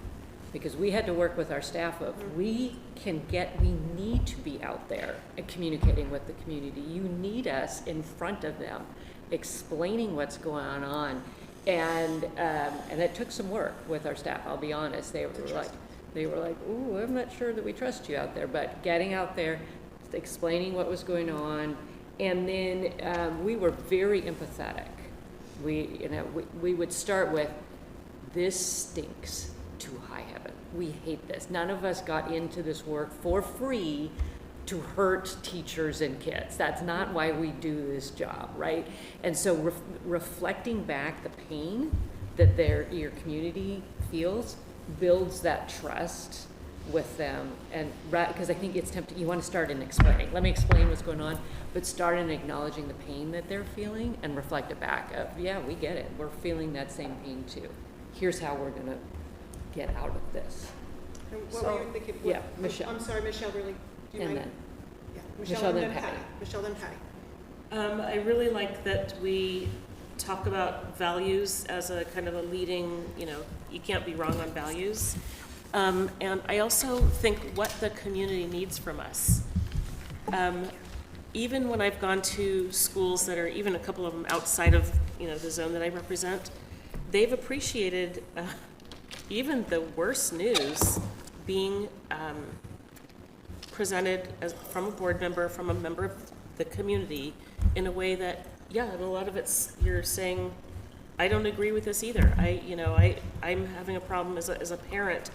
because we had to work with our staff of we need to be out there and communicating with the community. You need us in front of them, explaining what's going on, And it took some work with our staff, I'll be honest. They were like, ooh, I'm not sure that we trust you out there. But getting out there, explaining what was going on, and then we were very empathetic. We would start with, this stinks to high heaven. We hate this. None of us got into this work for free to hurt teachers and kids. That's not why we do this job, right? And so reflecting back the pain that your community feels builds that trust with them. And because I think it's tempting, you want to start in explaining. Let me explain what's going on, but start in acknowledging the pain that they're feeling and reflect it back of, yeah, we get it. We're feeling that same pain too. Here's how we're gonna get out of this. And what were you thinking? Yeah, Michelle. I'm sorry, Michelle, really, do you And mind? then, Yeah, Michelle, then Patty. Michelle, then Patty. I really like that we talk about values as a kind of a leading, you can't be wrong on values. And I also think what the community needs from us. Even when I've gone to schools that are even a couple of them outside of, the zone that I represent, they've appreciated even the worst news being presented from a board member, from a member of the community, in a way that, yeah, and a lot of it's you're saying, I don't agree with this either. I'm having a problem as a parent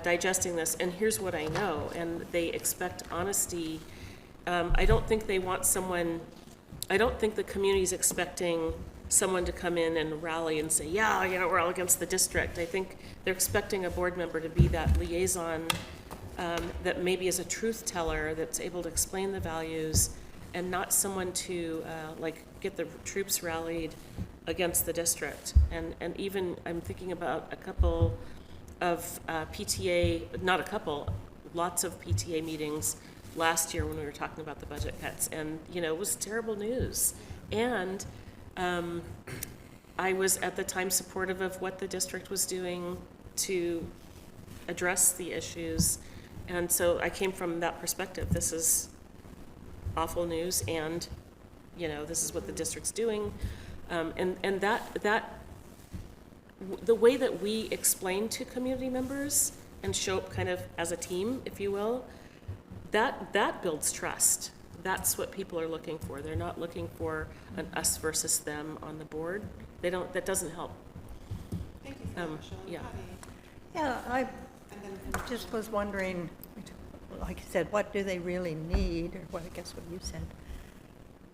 digesting this, and here's what I know. And they expect honesty. I don't think they want someone. I don't think the community's expecting someone to come in and rally and say, yeah, we're all against the district. I think they're expecting a board member to be that liaison that maybe is a truth teller, that's able to explain the values, and not someone to get the troops rallied against the district. And even I'm thinking about a couple of PTA, not a couple, lots of PTA meetings last year when we were talking about the budget cuts, and it was terrible news. And I was at the time supportive of what the district was doing to address the issues. And so I came from that perspective. This is awful news, and this is what the district's doing. And that the way that we explain to community members and show up kind of as a team, if you will, that builds trust. That's what people are looking for. They're not looking for an us versus them on the board. That doesn't help. Thank you for that, Michelle. Yeah. Yeah, I just was wondering, like you said, what do they really need, or what you said.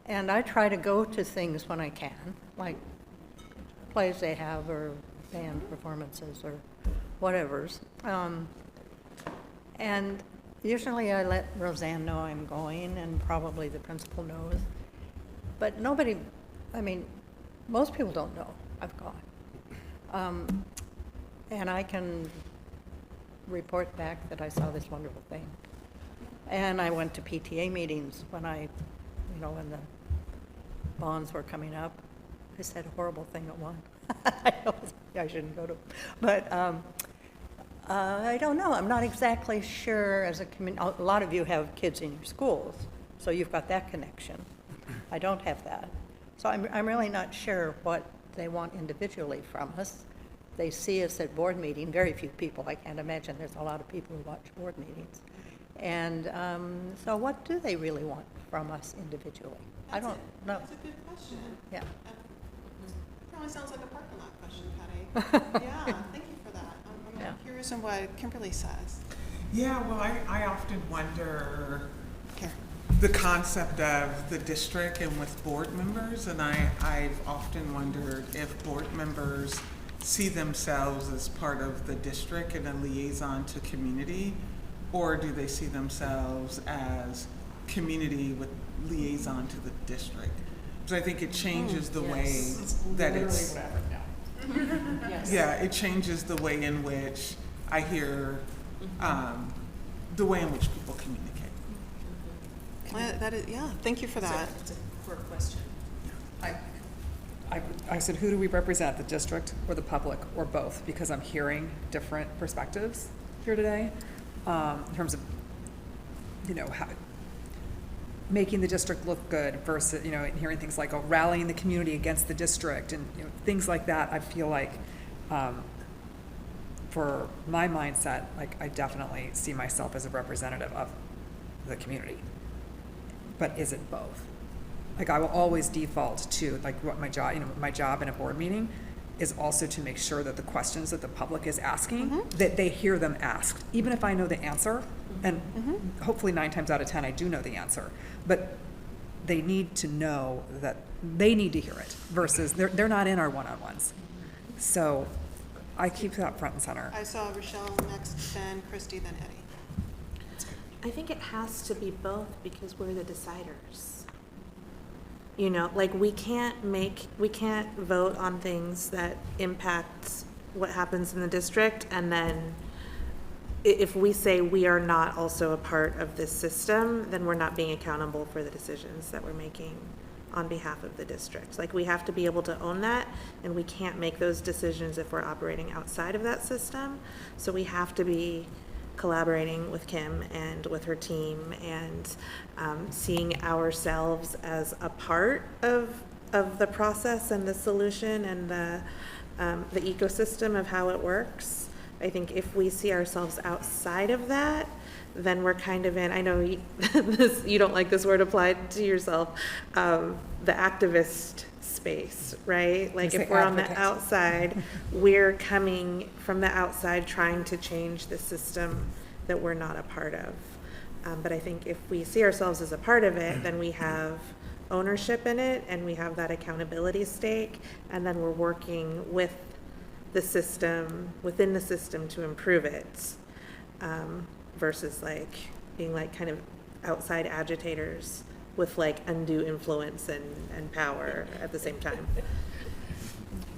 And I try to go to things when I can, like plays they have, or band performances, or whatever's. And usually I let Roseanne know I'm going, and probably the principal knows. But nobody, most people don't know I've gone. And I can report back that I saw this wonderful thing. And I went to PTA meetings when when the bonds were coming up. I said a horrible thing at one. I shouldn't go to, but I don't know. I'm not exactly sure. A lot of you have kids in your schools, so you've got that connection. I don't have that, so I'm really not sure what they want individually from us. They see us at board meeting. Very few people. I can't imagine there's a lot of people who watch board meetings. And so, what do they really want from us individually? I don't know. That's a good question. Yeah. Probably sounds like a parking lot question, Patty. Yeah, thank you for that. I'm curious on what Kimberly says. Yeah, well, I often wonder the concept of the district and with board members, and I've often wondered if board members see themselves as part of the district and a liaison to community, or do they see themselves as community with liaison to the district? Because I think it changes the way that it's. Yes. Yeah, it changes the way in which I hear, the way in which people communicate. That is, thank you for that. It's a core question. I said, who do we represent, the district or the public, or both? Because I'm hearing different perspectives here today in terms of, how making the district look good versus, and hearing things like, rallying the community against the district and, things like that, I feel like, for my mindset, like, I definitely see myself as a representative of the community. But is it both? Like, I will always default to, like, what my job in a board meeting is also to make sure that the questions that the public is asking, that they hear them asked, even if I know the answer, and hopefully 9 times out of 10 I do know the answer, but they need to know that they need to hear it versus they're not in our one-on-ones. So I keep that front and center. I saw Rochelle next, then Christy, then Eddie. I think it has to be both because we're the deciders. Like we can't vote on things that impact what happens in the district, and then if we say we are not also a part of this system, then we're not being accountable for the decisions that we're making on behalf of the district. Like, we have to be able to own that, and we can't make those decisions if we're operating outside of that system. So we have to be collaborating with Kim and with her team and seeing ourselves as a part of the process and the solution and the ecosystem of how it works. I think if we see ourselves outside of that, then we're kind of in, I know you don't like this word applied to yourself, the activist space, right? Like if we're on the outside, we're coming from the outside trying to change the system that we're not a part of. But I think if we see ourselves as a part of it, then we have ownership in it and we have that accountability stake, and then we're working with the system, within the system to improve it, versus like being like kind of outside agitators with like undue influence and power at the same time.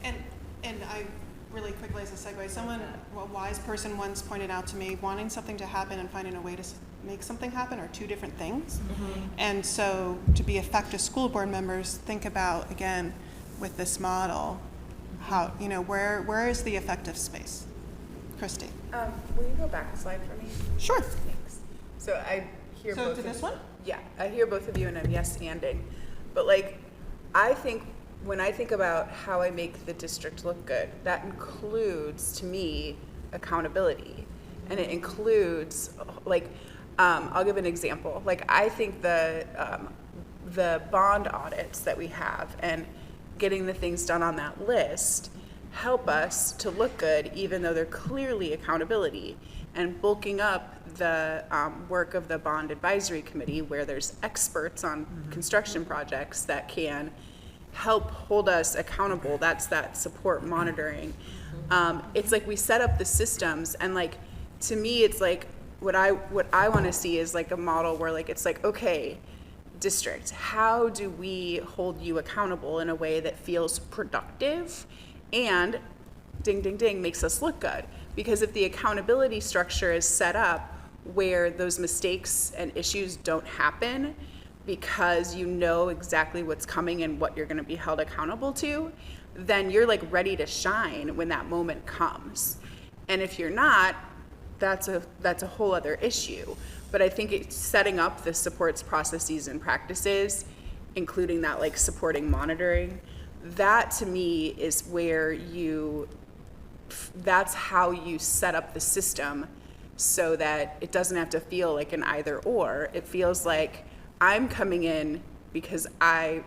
And I really quickly as a segue, a wise person once pointed out to me, wanting something to happen and finding a way to make something happen are two different things. And so to be effective school board members, think about, again, with this model, how, where is the effective space? Christy. Will you go back a slide for me? Sure. Thanks. So I hear So both to of this one? Yeah, I hear both of you and I'm yes-anding. But like, I think when I think about how I make the district look good, that includes, to me, accountability. And it includes, like, I'll give an example. Like, I think the bond audits that we have and getting the things done on that list help us to look good, even though they're clearly accountability. And bulking up the work of the bond advisory committee, where there's experts on construction projects that can help hold us accountable. That's that support monitoring. It's like we set up the systems, and like, to me, it's like what I want to see is like a model where like it's like, okay, district, how do we hold you accountable in a way that feels productive and ding ding ding makes us look good? Because if the accountability structure is set up where those mistakes and issues don't happen because you know exactly what's coming and what you're going to be held accountable to, then you're like ready to shine when that moment comes. And if you're not, that's a whole other issue. But I think it's setting up the supports processes and practices, including that like supporting monitoring, that to me is where that's how you set up the system so that it doesn't have to feel like an either or. It feels like I'm coming in because I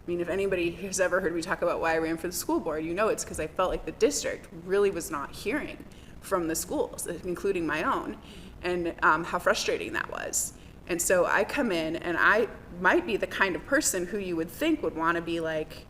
mean, if anybody has ever heard me talk about why I ran for the school board, it's because I felt like the district really was not hearing from the schools, including my own, and how frustrating that was. And so I come in and I might be the kind of person who you would think would want to be like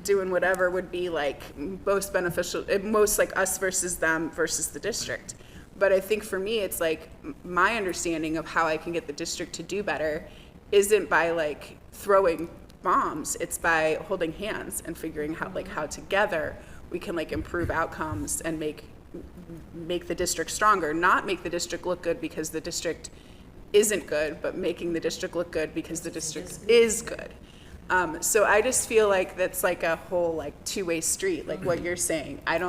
doing whatever would be like most beneficial, most like us versus them versus the district. But I think for me, it's like my understanding of how I can get the district to do better isn't by like throwing bombs. It's by holding hands and figuring out like how together we can like improve outcomes and make the district stronger, not make the district look good because the district isn't good, but making the district look good because the district is good. So I just feel like that's like a whole like two-way street, like what you're saying. And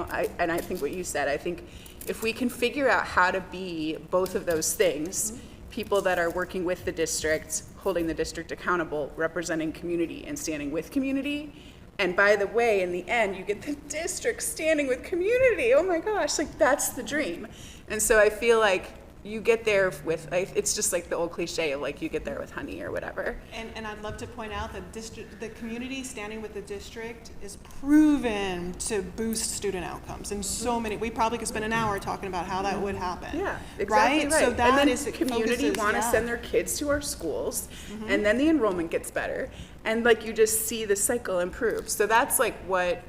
I think what you said, I think if we can figure out how to be both of those things, people that are working with the district, holding the district accountable, representing community and standing with community. And by the way, in the end, you get the district standing with community. Oh my gosh, like that's the dream. And so I feel like you get there with, it's just like the old cliche of like you get there with honey or whatever. And I'd love to point out that the community standing with the district is proven to boost student outcomes. And so many, we probably could spend an hour talking about how that would happen. Yeah, exactly right. So that and then is the community want to send their kids to our schools, and then the enrollment gets better, and like you just see the cycle improve. So that's like what,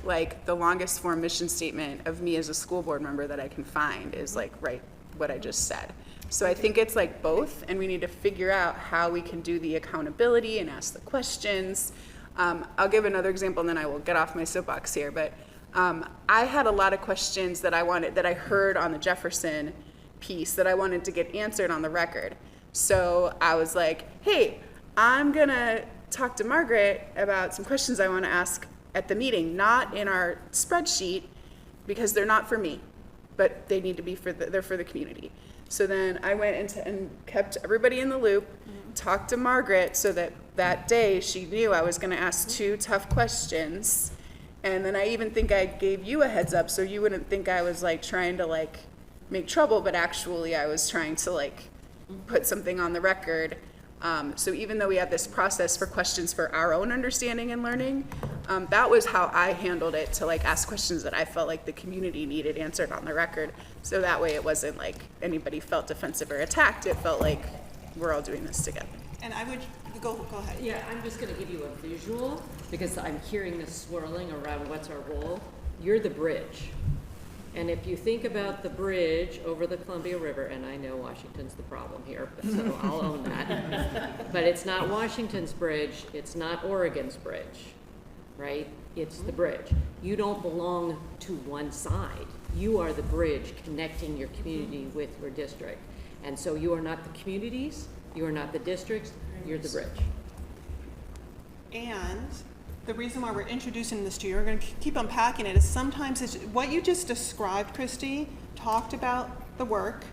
like the longest form mission statement of me as a school board member that I can find is like right what I just said. So I think it's like both, and we need to figure out how we can do the accountability and ask the questions. I'll give another example, and then I will get off my soapbox here. But I had a lot of questions that I heard on the Jefferson piece that I wanted to get answered on the record. So I was like, hey, I'm gonna talk to Margaret about some questions I want to ask at the meeting, not in our spreadsheet, because they're not for me, but they need to be they're for the community. So then I went and kept everybody in the loop, talked to Margaret so that day she knew I was gonna ask 2 tough questions. And then I even think I gave you a heads up so you wouldn't think I was like trying to like make trouble, but actually I was trying to like put something on the record. So even though we had this process for questions for our own understanding and learning, that was how I handled it, to like ask questions that I felt like the community needed answered on the record. So that way it wasn't like anybody felt defensive or attacked. It felt like we're all doing this together. And I would, go ahead. Yeah, I'm just gonna give you a visual, because I'm hearing this swirling around what's our role. You're the bridge. And if you think about the bridge over the Columbia River, and I know Washington's the problem here, but so I'll own that. But it's not Washington's bridge, it's not Oregon's bridge, right? It's the bridge. You don't belong to one side. You are the bridge connecting your community with your district. And so you are not the communities, you are not the districts, you're the bridge. And the reason why we're introducing this to you, we're going to keep unpacking it, is sometimes it's what you just described, Christy, talked about the work,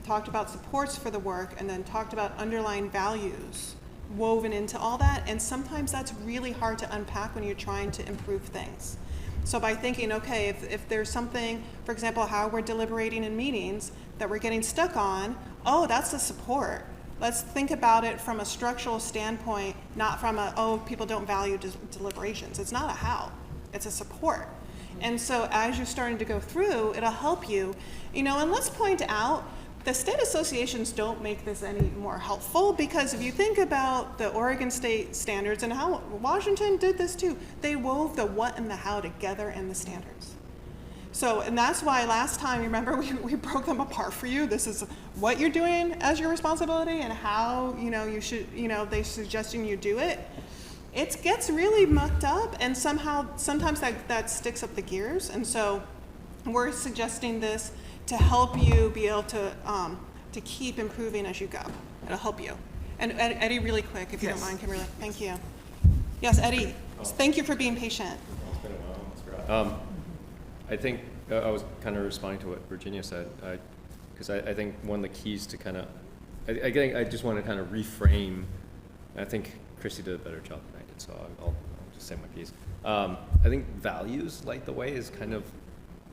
talked about supports for the work, and then talked about underlying values woven into all that. And sometimes that's really hard to unpack when you're trying to improve things. So by thinking, okay, if there's something, for example, how we're deliberating in meetings that we're getting stuck on, oh, that's the support. Let's think about it from a structural standpoint, not from a, oh, people don't value deliberations. It's not a how, it's a support. And so as you're starting to go through, it'll help you, and let's point out, the state associations don't make this any more helpful, because if you think about the Oregon state standards and how Washington did this too, they wove the what and the how together in the standards. So, and that's why last time, remember, we broke them apart for you. This is what you're doing as your responsibility and how, you should, they're suggesting you do it. It gets really mucked up, and sometimes that sticks up the gears. And so we're suggesting this to help you be able to keep improving as you go. It'll help you. And Eddie, really quick, if you don't mind, Kimberly. Thank you. Yes, Eddie, thank you for being patient. It's been a while. I think I was kind of responding to what Virginia said, because I think one of the keys to kind of, I just want to kind of reframe. I think Christy did a better job than I did, so I'll just say my piece. I think values light the way is kind of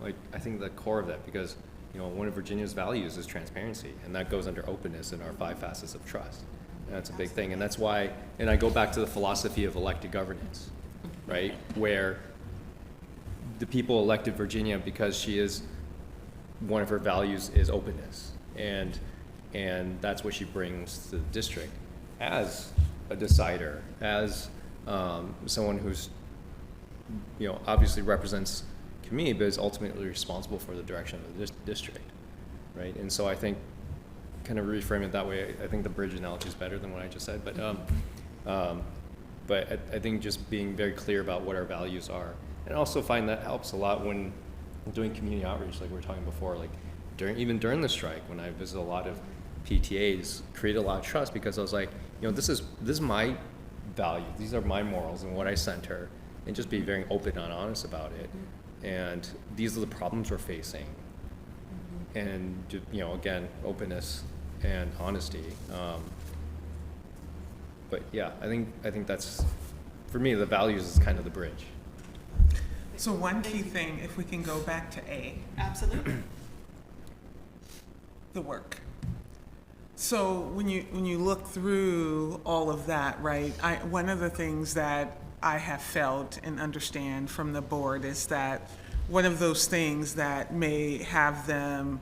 like, I think the core of that, because one of Virginia's values is transparency, and that goes under openness in our 5 facets of trust. And that's a big thing, and that's why, and I go back to the philosophy of elected governance, right, where the people elected Virginia because one of her values is openness, and that's what she brings to the district as a decider, as someone who's obviously represents community, but is ultimately responsible for the direction of the district, right? And so I think, kind of reframe it that way, I think the bridge analogy is better than what I just said, but I think just being very clear about what our values are. And I also find that helps a lot when doing community outreach, like we were talking before, like even during the strike, when I visit a lot of PTAs, create a lot of trust, because I was like, this is my value, these are my morals and what I center, and just be very open and honest about it. And these are the problems we're facing. And again, openness and honesty. But yeah, I think that's, for me, the values is kind of the bridge. So one key thing, if we can go back to A, Absolutely. the work. So when you look through all of that, right, one of the things that I have felt and understand from the board is that one of those things that may have them,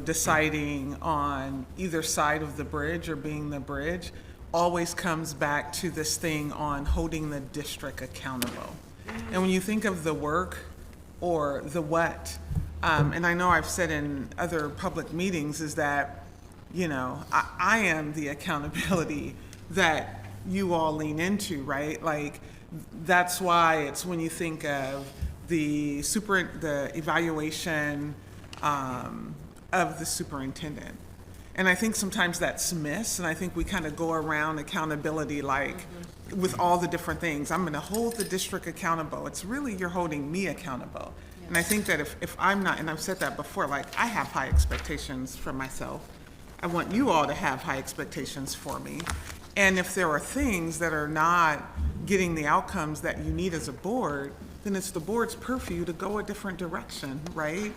deciding on either side of the bridge or being the bridge always comes back to this thing on holding the district accountable. And when you think of the work or the what, and I know I've said in other public meetings, is that, I am the accountability that you all lean into, right? Like, that's why it's when you think of the evaluation of the superintendent. And I think sometimes that's missed, and I think we kind of go around accountability like with all the different things. I'm going to hold the district accountable. It's really you're holding me accountable. Yes. And I think that if I'm not, and I've said that before, like I have high expectations for myself. I want you all to have high expectations for me. And if there are things that are not getting the outcomes that you need as a board, then it's the board's purview to go a different direction, right?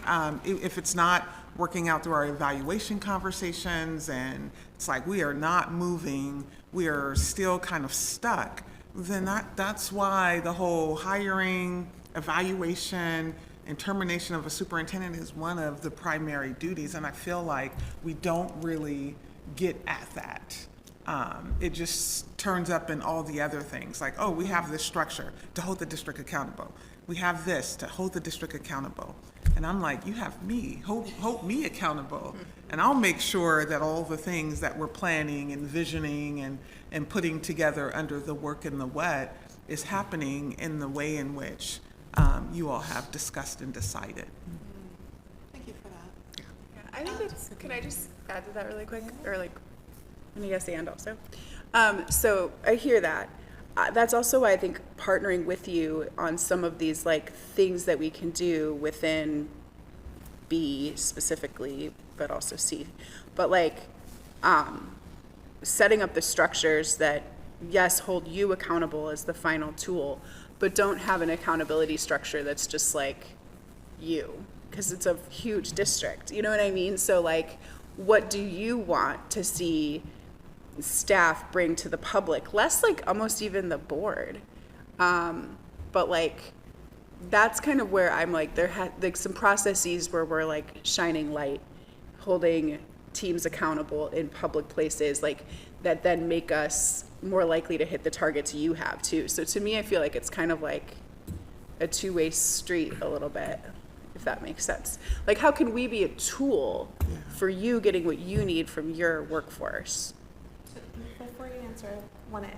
If it's not working out through our evaluation conversations and it's like we are not moving, we are still kind of stuck, then that's why the whole hiring, evaluation, and termination of a superintendent is one of the primary duties. And I feel like we don't really get at that. It just turns up in all the other things, like, oh, we have this structure to hold the district accountable. We have this to hold the district accountable. And I'm like, you have me, hold me accountable. And I'll make sure that all the things that we're planning and visioning and putting together under the work and the what is happening in the way in which you all have discussed and decided. Thank you for that. Yeah, I think it's, can I just add to that really quick? Or like, and I guess and also. So I hear that. That's also why I think partnering with you on some of these like things that we can do within B specifically, but also C. But like setting up the structures that, yes, hold you accountable as the final tool, but don't have an accountability structure that's just like you, because it's a huge district. You know what I mean? So like, what do you want to see staff bring to the public? Less like almost even the board. But like, that's kind of where I'm like, there like some processes where we're like shining light, holding teams accountable in public places, like that then make us more likely to hit the targets you have too. So to me, I feel like it's kind of like a two-way street a little bit, if that makes sense. Like, how can we be a tool for you getting what you need from your workforce? Before you answer, I want to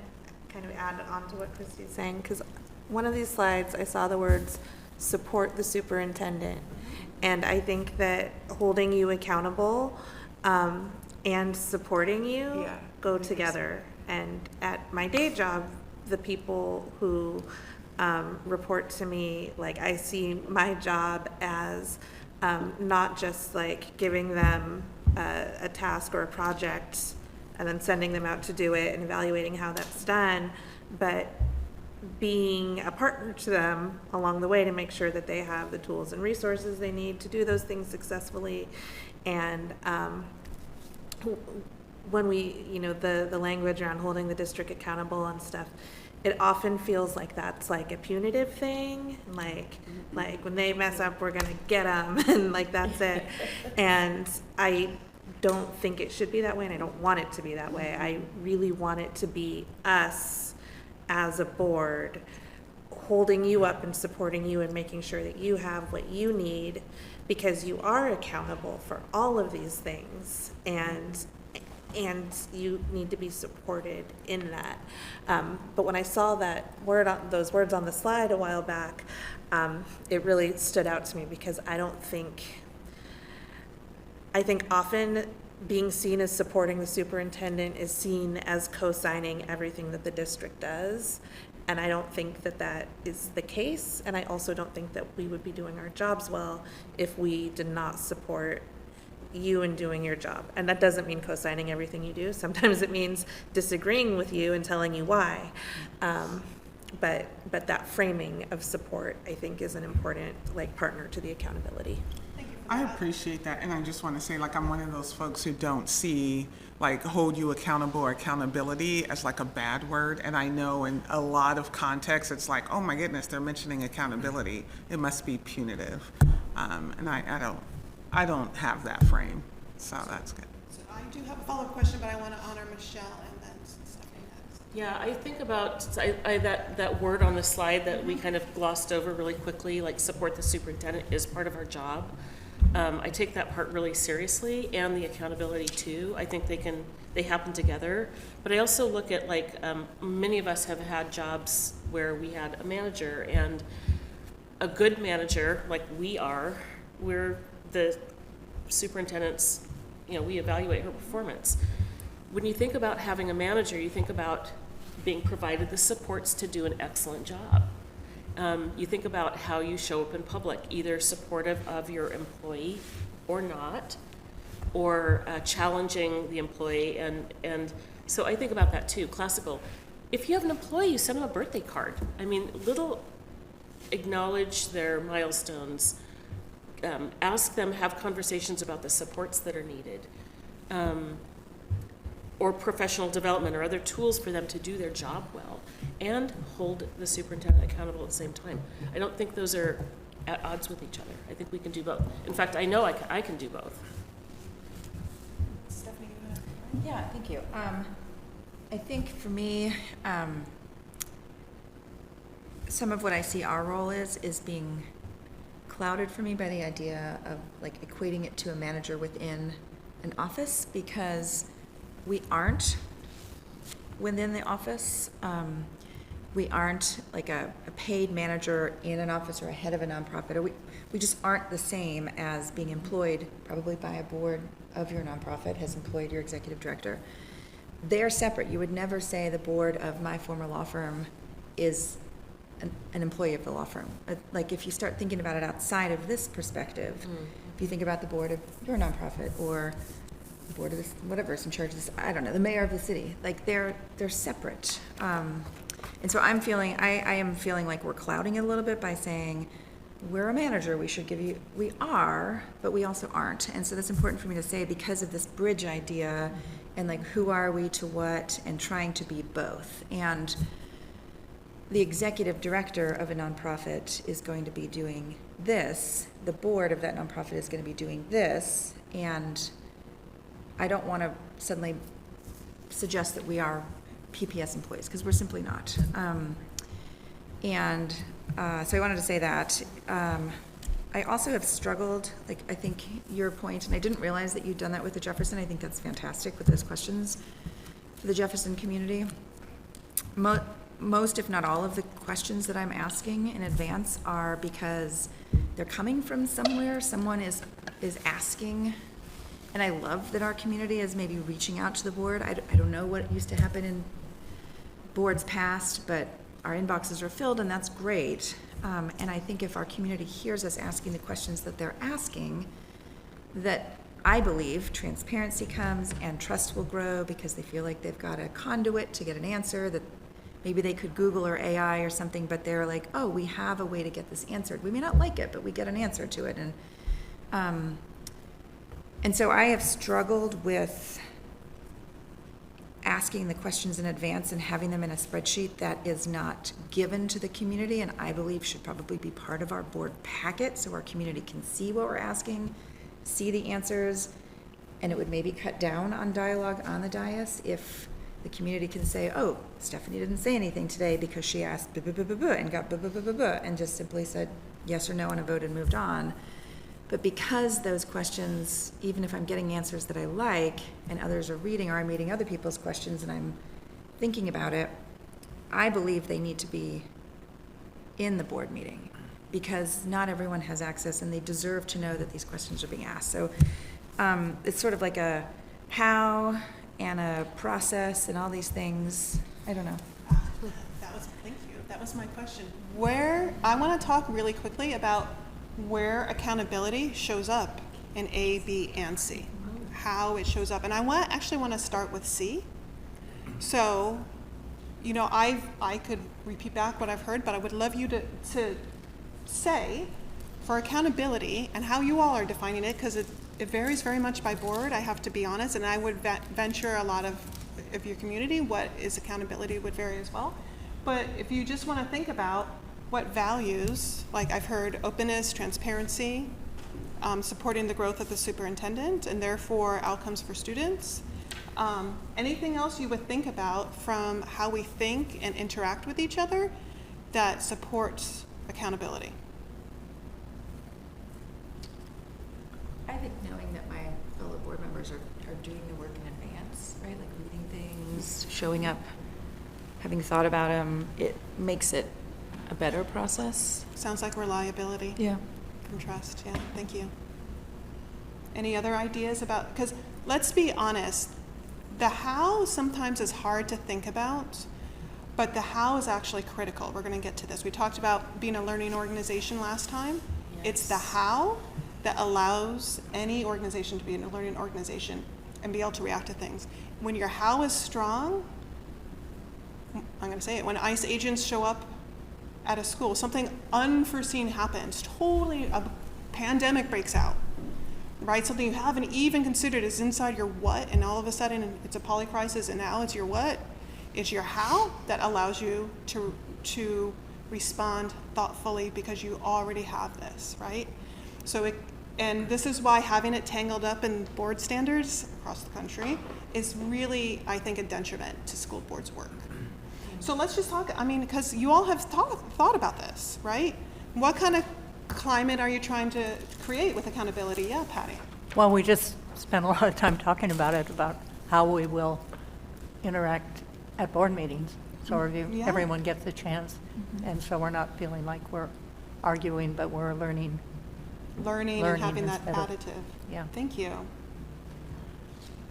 kind of add on to what Christy's saying, because one of these slides, I saw the words support the superintendent. And I think that holding you accountable and supporting you go together. And at my day job, the people who report to me, like I see my job as not just like giving them a task or a project and then sending them out to do it and evaluating how that's done, but being a partner to them along the way to make sure that they have the tools and resources they need to do those things successfully. And when we, the language around holding the district accountable and stuff, it often feels like that's like a punitive thing, like when they mess up, we're gonna get them, and like that's it. And I don't think it should be that way, and I don't want it to be that way. I really want it to be us as a board holding you up and supporting you and making sure that you have what you need, because you are accountable for all of these things, and you need to be supported in that. But when I saw those words on the slide a while back, it really stood out to me, because I think often being seen as supporting the superintendent is seen as co-signing everything that the district does. And I don't think that that is the case. And I also don't think that we would be doing our jobs well if we did not support you in doing your job. And that doesn't mean co-signing everything you do. Sometimes it means disagreeing with you and telling you why. But that framing of support, I think, is an important like partner to the accountability. I appreciate that, and I just want to say, like, I'm one of those folks who don't see, like, hold you accountable or accountability as, like, a bad word, and I know in a lot of contexts, it's like, oh my goodness, they're mentioning accountability. It must be punitive, and I don't have that frame, so that's good. So I do have a follow-up question, but I want to honor Michelle and then Stephanie next. Yeah, I think about that word on the slide that we kind of glossed over really quickly, like support the superintendent is part of our job. I take that part really seriously, and the accountability too. I think they happen together. But I also look at like many of us have had jobs where we had a manager, and a good manager like we're the superintendent's, we evaluate her performance. When you think about having a manager, you think about being provided the supports to do an excellent job. You think about how you show up in public, either supportive of your employee or not, or challenging the employee. And so I think about that too. Classical. If you have an employee, you send them a birthday card. I mean, acknowledge their milestones. Ask them, have conversations about the supports that are needed. Or professional development or other tools for them to do their job well, and hold the superintendent accountable at the same time. I don't think those are at odds with each other. I think we can do both. In fact, I know I can do both. Stephanie, you want to? Yeah, thank you. I think for me, some of what I see our role is being clouded for me by the idea of like equating it to a manager within an office, because we aren't within the office. We aren't like a paid manager in an office or a head of a nonprofit, or we just aren't the same as being employed probably by a board of your nonprofit has employed your executive director. They're separate. You would never say the board of my former law firm is an employee of the law firm. Like if you start thinking about it outside of this perspective, if you think about the board of your nonprofit or the board of this, whatever's in charge of this, I don't know, the mayor of the city, like they're separate. And so I am feeling like we're clouding it a little bit by saying, we're a manager, we are, but we also aren't. And so that's important for me to say because of this bridge idea and like who are we to what, and trying to be both. And the executive director of a nonprofit is going to be doing this, the board of that nonprofit is going to be doing this, and I don't want to suddenly suggest that we are PPS employees, because we're simply not. So I wanted to say that. I also have struggled, like I think your point, and I didn't realize that you'd done that with the Jefferson. I think that's fantastic with those questions for the Jefferson community. Most, if not all, of the questions that I'm asking in advance are because they're coming from somewhere. Someone is asking, and I love that our community is maybe reaching out to the board. I don't know what used to happen in boards past, but our inboxes are filled, and that's great. And I think if our community hears us asking the questions that they're asking, that I believe transparency comes and trust will grow, because they feel like they've got a conduit to get an answer that maybe they could Google or AI or something, but they're like, oh, we have a way to get this answered. We may not like it, but we get an answer to it. And so I have struggled with asking the questions in advance and having them in a spreadsheet that is not given to the community, and I believe should probably be part of our board packet so our community can see what we're asking, see the answers, and it would maybe cut down on dialogue on the dais if the community can say, oh, Stephanie didn't say anything today because she asked blah, blah, blah, blah, blah, and got blah, blah, blah, blah, blah, and just simply said yes or no on a vote and moved on. But because those questions, even if I'm getting answers that I like and others are reading, or I'm reading other people's questions and I'm thinking about it, I believe they need to be in the board meeting, because not everyone has access and they deserve to know that these questions are being asked. So it's sort of like a how and a process and all these things. I don't know. Thank you. That was my question. I want to talk really quickly about where accountability shows up in A, B, and C. How it shows up. And I actually want to start with C. So, you know, I could repeat back what I've heard, but I would love you to say for accountability and how you all are defining it, because it varies very much by board, I have to be honest, and I would venture a lot of your community, what is accountability would vary as well. But if you just want to think about what values, like I've heard openness, transparency, supporting the growth of the superintendent, and therefore outcomes for students. Anything else you would think about from how we think and interact with each other that supports accountability? I think knowing that my fellow board members are doing the work in advance, right? Like reading things, showing up, having thought about them, it makes it a better process. Sounds like reliability. Yeah. And trust, yeah, thank you. Any other ideas about, because let's be honest, the how sometimes is hard to think about, but the how is actually critical. We're going to get to this. We talked about being a learning organization last time. Yes. It's the how that allows any organization to be a learning organization and be able to react to things. When your how is strong, I'm going to say it, when ICE agents show up at a school, something unforeseen happens, totally a pandemic breaks out, right? Something you haven't even considered is inside your what, and all of a sudden it's a polycrisis, and now it's your what. It's your how that allows you to respond thoughtfully because you already have this, right? So and this is why having it tangled up in board standards across the country is really, I think, a detriment to school boards' work. So let's just talk, I mean, because you all have thought about this, right? What kind of climate are you trying to create with accountability? Yeah, Patty. Well, we just spent a lot of time talking about it, about how we will interact at board meetings. So everyone gets a chance. And so we're not feeling like we're arguing, but we're learning And having that additive. Yeah. Thank you.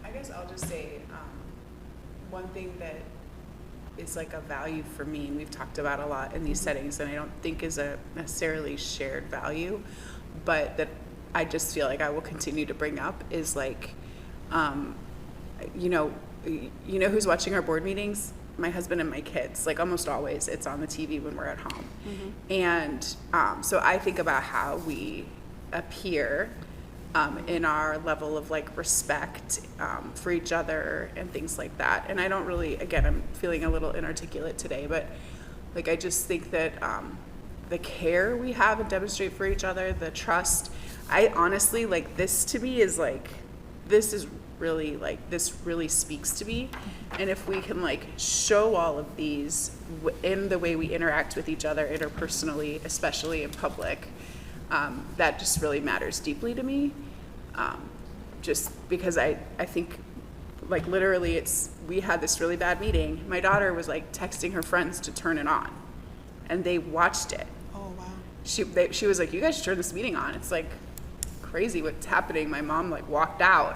I guess I'll just say one thing that is like a value for me, and we've talked about a lot in these settings, and I don't think is a necessarily shared value, but that I just feel like I will continue to bring up is like, you know who's watching our board meetings? My husband and my kids. Like almost always, it's on the TV when we're at home. And so I think about how we appear in our level of like respect for each other and things like that. And I don't really, again, I'm feeling a little inarticulate today, but like I just think that the care we have and demonstrate for each other, the trust, I honestly, like this to me is like, this is really like, this really speaks to me. And if we can like show all of these in the way we interact with each other interpersonally, especially in public, that just really matters deeply to me. Just because I think like literally we had this really bad meeting. My daughter was like texting her friends to turn it on and they watched it. Oh, wow. She was like, you guys should turn this meeting on. It's like crazy what's happening. My mom like walked out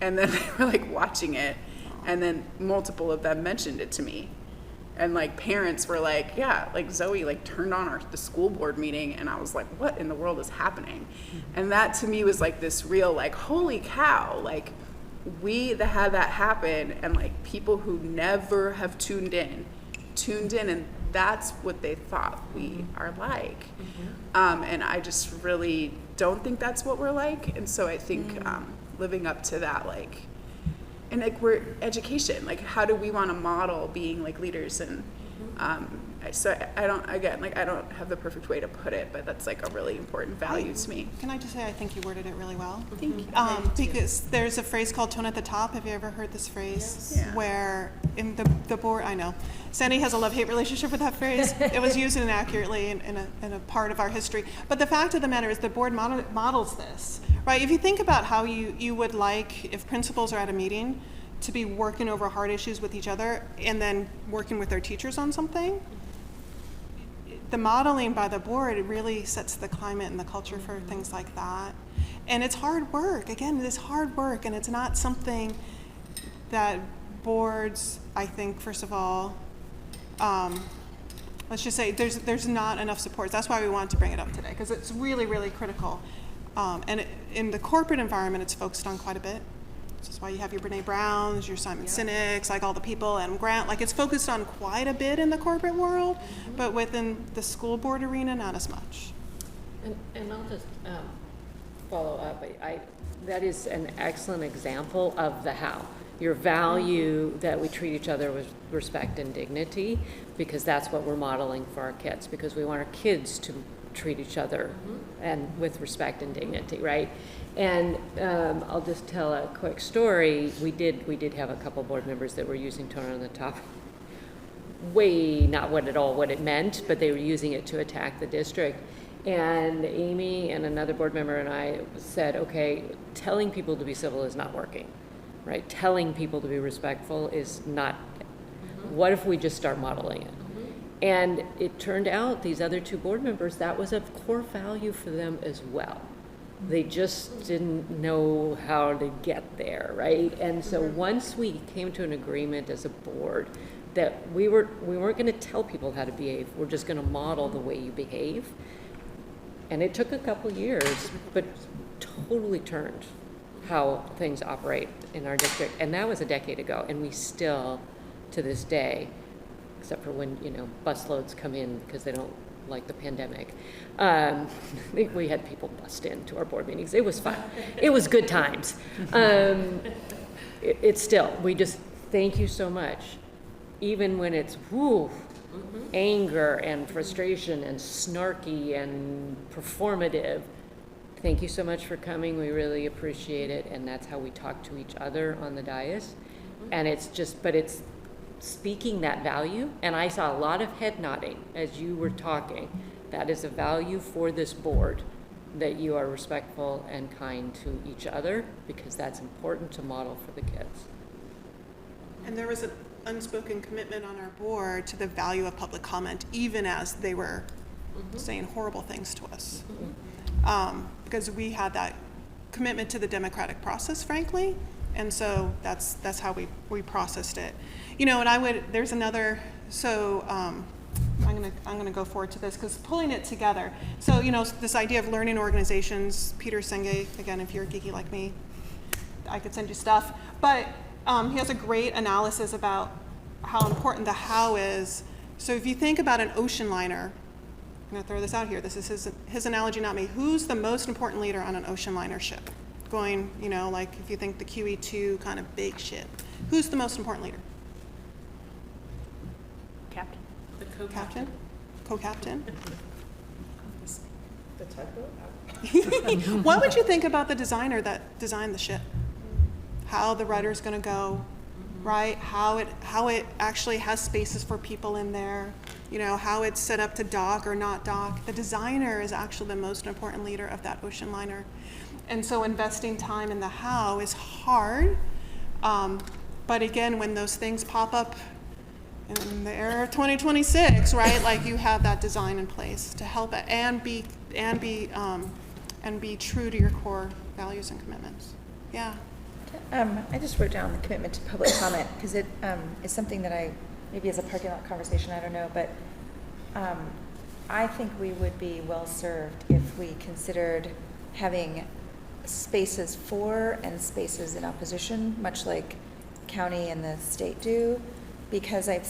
and then they were like watching it. And then multiple of them mentioned it to me. And like parents were like, yeah, like Zoe like turned on the school board meeting. And I was like, what in the world is happening? And that to me was like this real like, holy cow, like we had that happen, and like people who never have tuned in and that's what they thought we are like. And I just really don't think that's what we're like. And so I think living up to that, like, and like we're education, like how do we want to model being like leaders? And so I don't have the perfect way to put it, but that's like a really important value to me. Can I just say I think you worded it really well? Thank you. Because there's a phrase called tone at the top. Have you ever heard this phrase? Yes. Yeah. Where in the board, I know, Sandy has a love-hate relationship with that phrase. It was used inaccurately in a part of our history. But the fact of the matter is the board models this, right? If you think about how you would like, if principals are at a meeting, to be working over hard issues with each other and then working with their teachers on something, the modeling by the board really sets the climate and the culture for things like that. And it's hard work. Again, it is hard work, and it's not something that boards, I think, first of all, let's just say there's not enough support. That's why we wanted to bring it up today, because it's really, really critical. And in the corporate environment, it's focused on quite a bit. This is why you have your Brene Browns, your Simon Sinek's, like all the people, and Grant, like it's focused on quite a bit in the corporate world, but within the school board arena, not as much. And I'll just follow up. That is an excellent example of the how. Your value that we treat each other with respect and dignity, because that's what we're modeling for our kids, because we want our kids to treat each other and with respect and dignity, right? And I'll just tell a quick story. We did have a couple board members that were using tone on the top. Way not what it meant, but they were using it to attack the district. And Amy and another board member and I said, okay, telling people to be civil is not working, right? Telling people to be respectful is not. What if we just start modeling it? And it turned out these other two board members, that was a core value for them as well. They just didn't know how to get there, right? And so once we came to an agreement as a board that we weren't going to tell people how to behave, we're just going to model the way you behave. And it took a couple years, but totally turned how things operate in our district. And that was a decade ago, and we still, to this day, except for when, busloads come in because they don't like the pandemic. We had people bust into our board meetings. It was fun. It was good times. It's still, we just thank you so much. Even when it's anger and frustration and snarky and performative, thank you so much for coming. We really appreciate it. And that's how we talk to each other on the dais. And it's speaking that value, and I saw a lot of head nodding as you were talking. That is a value for this board, that you are respectful and kind to each other, because that's important to model for the kids. And there was an unspoken commitment on our board to the value of public comment, even as they were saying horrible things to us. Because we had that commitment to the democratic process, frankly, and so that's how we processed it. And there's another, so I'm gonna go forward to this, because pulling it together. So, this idea of learning organizations, Peter Senge, again, if you're geeky like me, I could send you stuff. But he has a great analysis about how important the how is. So if you think about an ocean liner, I'm gonna throw this out here. This is his analogy, not me. Who's the most important leader on an ocean liner ship? Going, like if you think the QE2 kind of big ship. Who's the most important leader? Captain. The co-captain. Co-captain? The tugboat? What would you think about the designer that designed the ship? How the rudder's going to go, right? How it actually has spaces for people in there. How it's set up to dock or not dock. The designer is actually the most important leader of that ocean liner. And so investing time in the how is hard. But again, when those things pop up in the era of 2026, right? Like you have that design in place to help it and be true to your core values and commitments. Yeah. I just wrote down the commitment to public comment, because it is something that maybe as a parking lot conversation, I don't know, but I think we would be well served if we considered having spaces for and spaces in opposition, much like county and the state do, because I've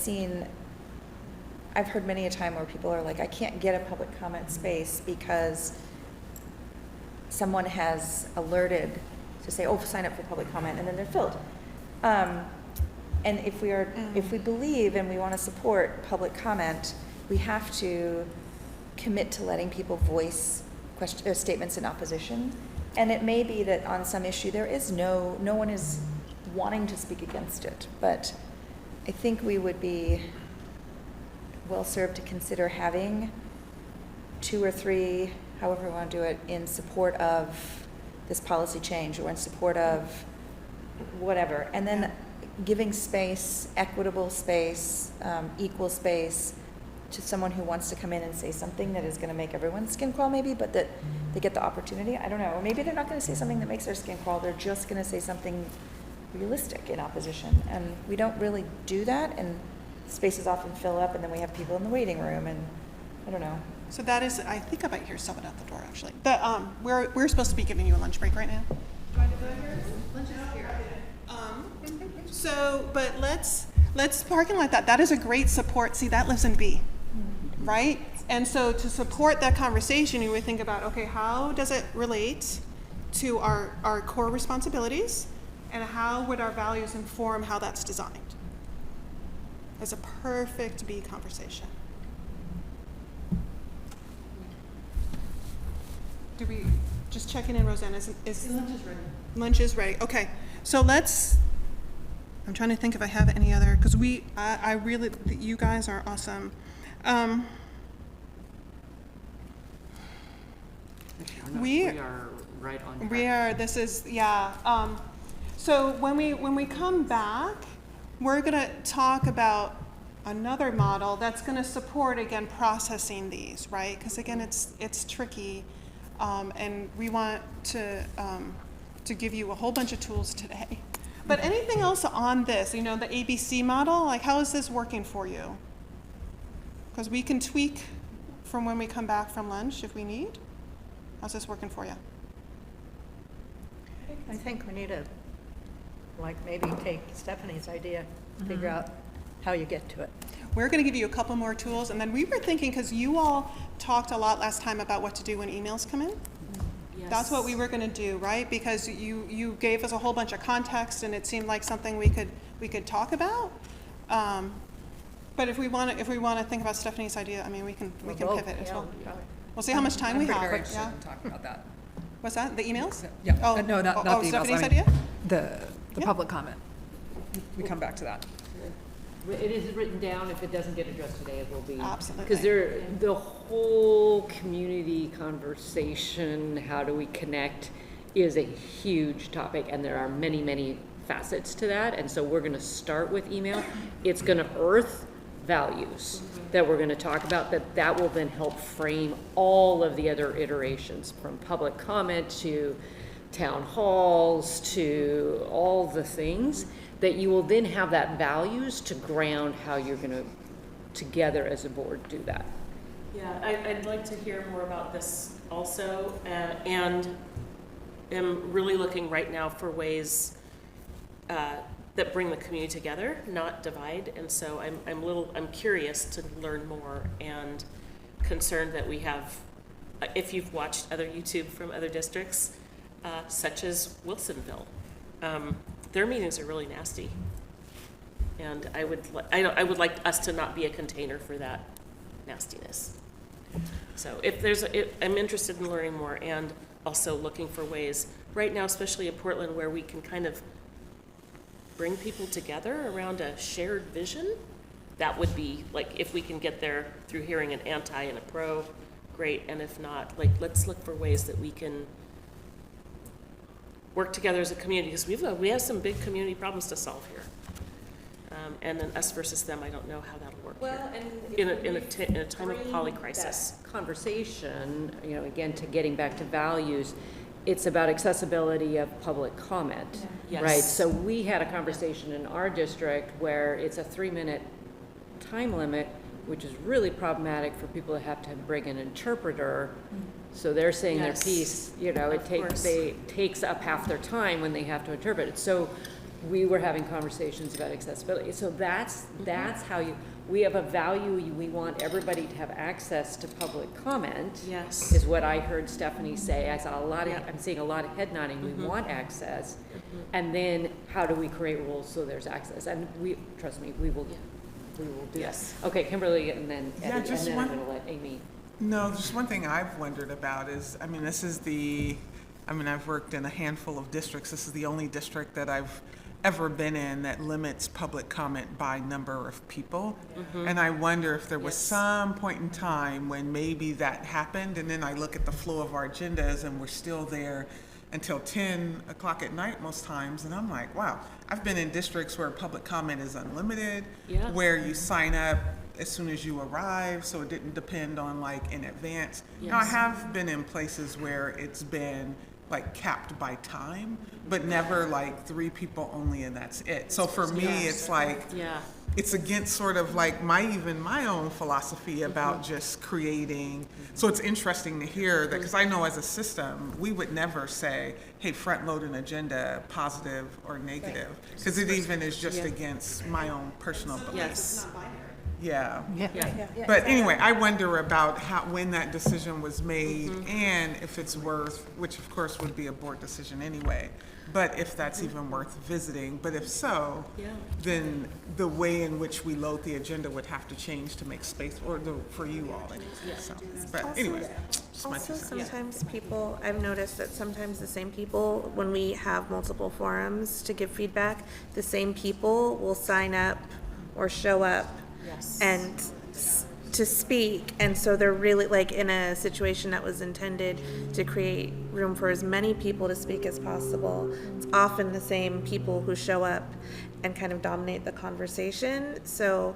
heard many a time where people are like, I can't get a public comment space because someone has alerted to say, oh, sign up for public comment, and then they're filled. And if we believe and we want to support public comment, we have to commit to letting people voice statements in opposition. And it may be that on some issue there is no one is wanting to speak against it, but I think we would be well served to consider having 2 or 3, however we want to do it, in support of this policy change or in support of whatever, and then giving space, equitable space, equal space to someone who wants to come in and say something that is going to make everyone's skin crawl maybe, but that they get the opportunity. I don't know. Or maybe they're not going to say something that makes their skin crawl. They're just going to say something realistic in opposition. And we don't really do that, and spaces often fill up, and then we have people in the waiting room, and I don't know. So that is, I think I might hear someone at the door, actually. But we're supposed to be giving you a lunch break right now. So, but let's parking lot that. That is a great support. See, that lives in B, right? And so to support that conversation, you would think about, okay, how does it relate to our core responsibilities, and how would our values inform how that's designed? It's a perfect B conversation. Do we, just checking in, Roseanne, is lunch is ready. Lunch is ready, okay. So I'm trying to think if I have any other, because I really, you guys are awesome. We are right on track. We are, this is, yeah. So when we come back, we're gonna talk about another model that's gonna support, again, processing these, right? Because again, it's tricky, and we want to give you a whole bunch of tools today. But anything else on this, the ABC model, like how is this working for you? Because we can tweak from when we come back from lunch if we need. How's this working for you? I think we need to, maybe take Stephanie's idea, figure out how you get to it. We're going to give you a couple more tools, and then we were thinking, because you all talked a lot last time about what to do when emails come in. Yes. That's what we were going to do, right? Because you gave us a whole bunch of context, and it seemed like something we could talk about. But if we want to think about Stephanie's idea, I mean, we can pivot as well. We'll see how much time we have. Yeah. Talk about that. What's that? The emails? Yeah. Oh, No, not the emails. Stephanie's I mean, idea? The Yeah. public comment. We come back to that. It is written down. If it doesn't get addressed today, it will be. Absolutely. Because the whole community conversation, how do we connect, is a huge topic, and there are many, many facets to that. And so we're going to start with email. It's going to earth values that we're going to talk about, that will then help frame all of the other iterations, from public comment to town halls to all the things, that you will then have that values to ground how you're going to together as a board do that. Yeah, I'd like to hear more about this also, and am really looking right now for ways that bring the community together, not divide. And so I'm curious to learn more, and concerned that we have, if you've watched other YouTube from other districts, such as Wilsonville, their meetings are really nasty. And I would like us to not be a container for that nastiness. So I'm interested in learning more, and also looking for ways right now, especially in Portland, where we can kind of bring people together around a shared vision. That would be, like, if we can get there through hearing an anti and a pro, great. And if not, let's look for ways that we can work together as a community, because we have some big community problems to solve here. And then us versus them, I don't know how that'll work here. In a time of polycrisis. Conversation, again, to getting back to values, it's about accessibility of public comment, Yes. right? So we had a conversation in our district where it's a 3-minute time limit, which is really problematic for people that have to bring an interpreter. So they're saying Yes. their piece, it takes up half their time when they have to interpret it. So we were having conversations about accessibility. So that's how we have a value. We want everybody to have access to public comment. Yes. Is what I heard Stephanie say. I saw Yeah. I'm seeing a lot of head nodding. We want access. And then how do we create rules so there's access? And trust me, we will do Yes. that. Okay, Kimberly, and then Yeah, Eddie, just and then one- I'm gonna let Amy. No, just one thing I've wondered about is, I've worked in a handful of districts. This is the only district that I've ever been in that limits public comment by number of people. And I wonder if there was some point in time when maybe that happened, and then I look at the flow of our agendas and we're still there until 10 o'clock at night most times, and I'm like, wow, I've been in districts where public comment is unlimited, Yeah. where you sign up as soon as you arrive, so it didn't depend on in advance. Now, I Yes. have been in places where it's been like capped by time, but never like 3 people only and that's it. So for me, it's like, Yeah. it's against sort of like my own philosophy about just creating. So it's interesting to hear that, because I know as a system, we would never say, hey, front load an agenda, positive or negative, because it even is just against my own personal beliefs. Yes. Yeah. Yeah. But anyway, I wonder about when that decision was made and if it's worth, which of course would be a board decision anyway, but if that's even worth visiting. But if so, then the way in which we load the agenda would have to change to make space for you all anyway. So, but anyway, just my Also, 2 cents. sometimes people, I've noticed that sometimes the same people, when we have multiple forums to give feedback, the same people will sign up or show up and to speak. And so they're really like in a situation that was intended to create room for as many people to speak as possible. It's often the same people who show up and kind of dominate the conversation. So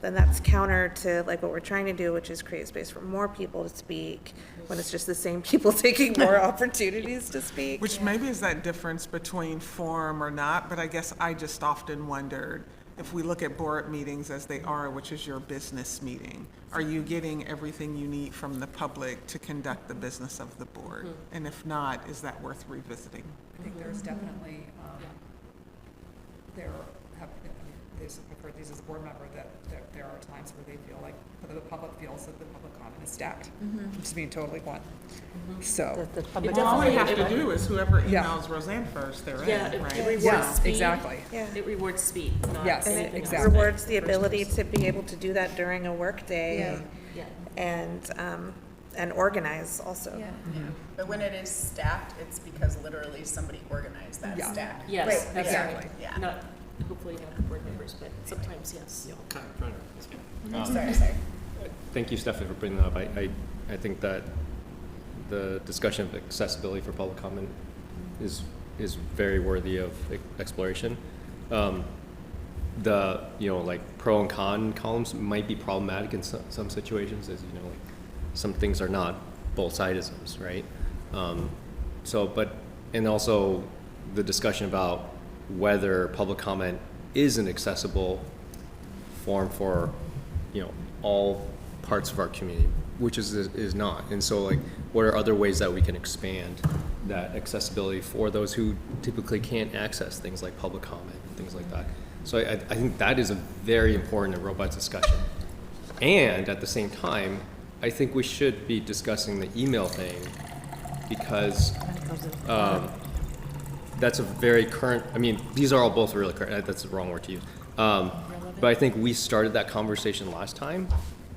then that's counter to like what we're trying to do, which is create space for more people to speak, when it's just the same people taking more opportunities to speak. Which maybe is that difference between forum or not, but I guess I just often wondered, if we look at board meetings as they are, which is your business meeting, are you getting everything you need from the public to conduct the business of the board? And if not, is that worth revisiting? I think there's definitely, I've heard these as a board member, that there are times where they feel like, the public feels that the public comment is stacked, just being totally blunt. So. All we have to do is whoever Yeah. emails Roseanne first, they're Yeah, in, it right? rewards Yeah, speed. exactly. Yeah. It rewards speed, not Yes, And anything it else. exactly. rewards the ability to be able to do that during a workday Yeah. and organize also. But when it is stacked, it's because literally somebody organized that Yeah. stack. Yes, Right, exactly. Yeah. Not, hopefully not the board members, but sometimes, yes. Sorry. Thank you, Stephanie, for bringing that up. I think that the discussion of accessibility for public comment is very worthy of exploration. The, like pro and con columns might be problematic in some situations, as you know, like some things are not both-sidisms, right? And also the discussion about whether public comment is an accessible form for, all parts of our community, which is not. And so, like, what are other ways that we can expand that accessibility for those who typically can't access things like public comment and things like that? So I think that is a very important and robust discussion. And at the same time, I think we should be discussing the email thing, because that's a very current, these are all both really current, that's the wrong word to use. But I think we started that conversation last time,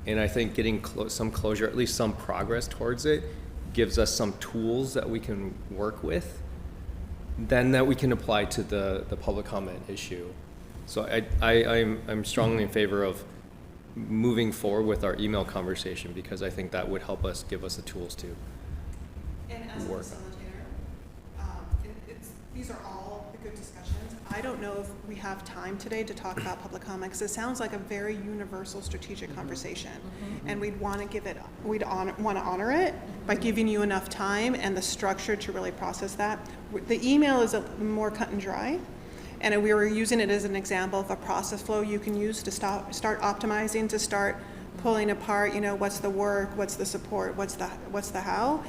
and I think getting some closure, at least some progress towards it, gives us some tools that we can work with, then that we can apply to the public comment issue. So I'm strongly in favor of moving forward with our email conversation, because I think that would help us, give us the tools to And as a work. facilitator, these are all the good discussions. I don't know if we have time today to talk about public comment, because it sounds like a very universal strategic conversation. And we'd want to want to honor it by giving you enough time and the structure to really process that. The email is more cut and dry. And we were using it as an example of a process flow you can use to start optimizing, to start pulling apart, what's the work, what's the support, what's the how,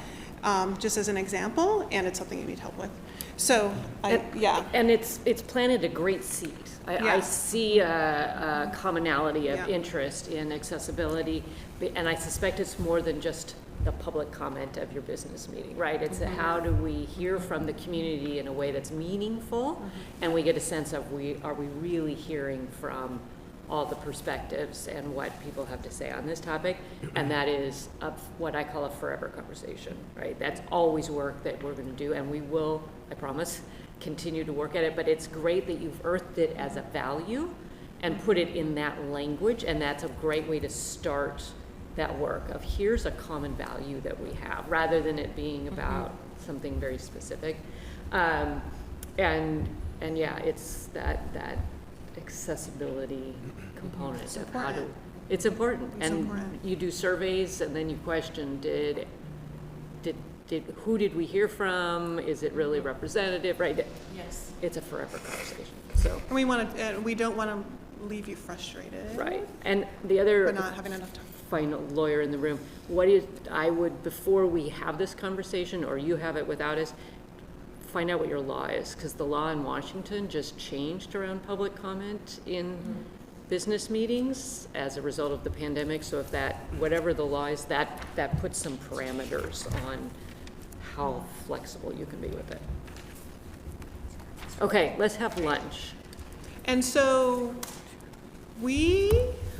just as an example, and it's something you need help with. So, And it's planted a great seed. I Yeah. see a commonality of Yeah. interest in accessibility, and I suspect it's more than just the public comment of your business meeting, right? It's how do we hear from the community in a way that's meaningful, and we get a sense of are we really hearing from all the perspectives and what people have to say on this topic, and that is what I call a forever conversation, right? That's always work that we're going to do, and we will, I promise, continue to work at it, but it's great that you've earthed it as a value and put it in that language, and that's a great way to start that work of here's a common value that we have, rather than it being about something very specific. And yeah, it's that accessibility component of how to, it's important. And you do surveys and then you question, did who did we hear from? Is it really representative, right? Yes. It's a forever conversation, so. And we don't want to leave you frustrated. Right, and the other. For not having enough time. Final lawyer in the room, I would, before we have this conversation, or you have it without us, find out what your law is, because the law in Washington just changed around public comment in business meetings as a result of the pandemic, so if that, whatever the law is, that puts some parameters on how flexible you can be with it. Okay, let's have lunch. And so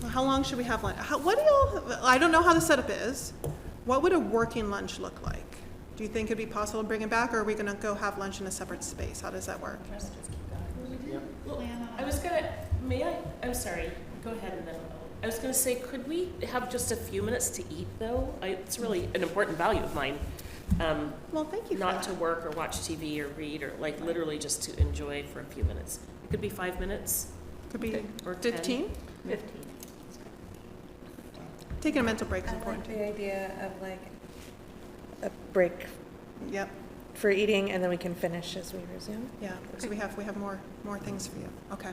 how long should we have lunch? I don't know how the setup is. What would a working lunch look like? Do you think it'd be possible to bring it back, or are we gonna go have lunch in a separate space? How does that work? Well, I'm sorry, go ahead and then, I was gonna say, could we have just a few minutes to eat though? It's really an important value of mine. Well, thank you for Not that. to work or watch TV or read, or like literally just to enjoy for a few minutes. It could be 5 minutes. Could be Or 15? 15. Taking a mental break is I important. like the idea of like a break Yep, for eating, and then we can finish as we resume. yeah, so we have more things for you. Okay.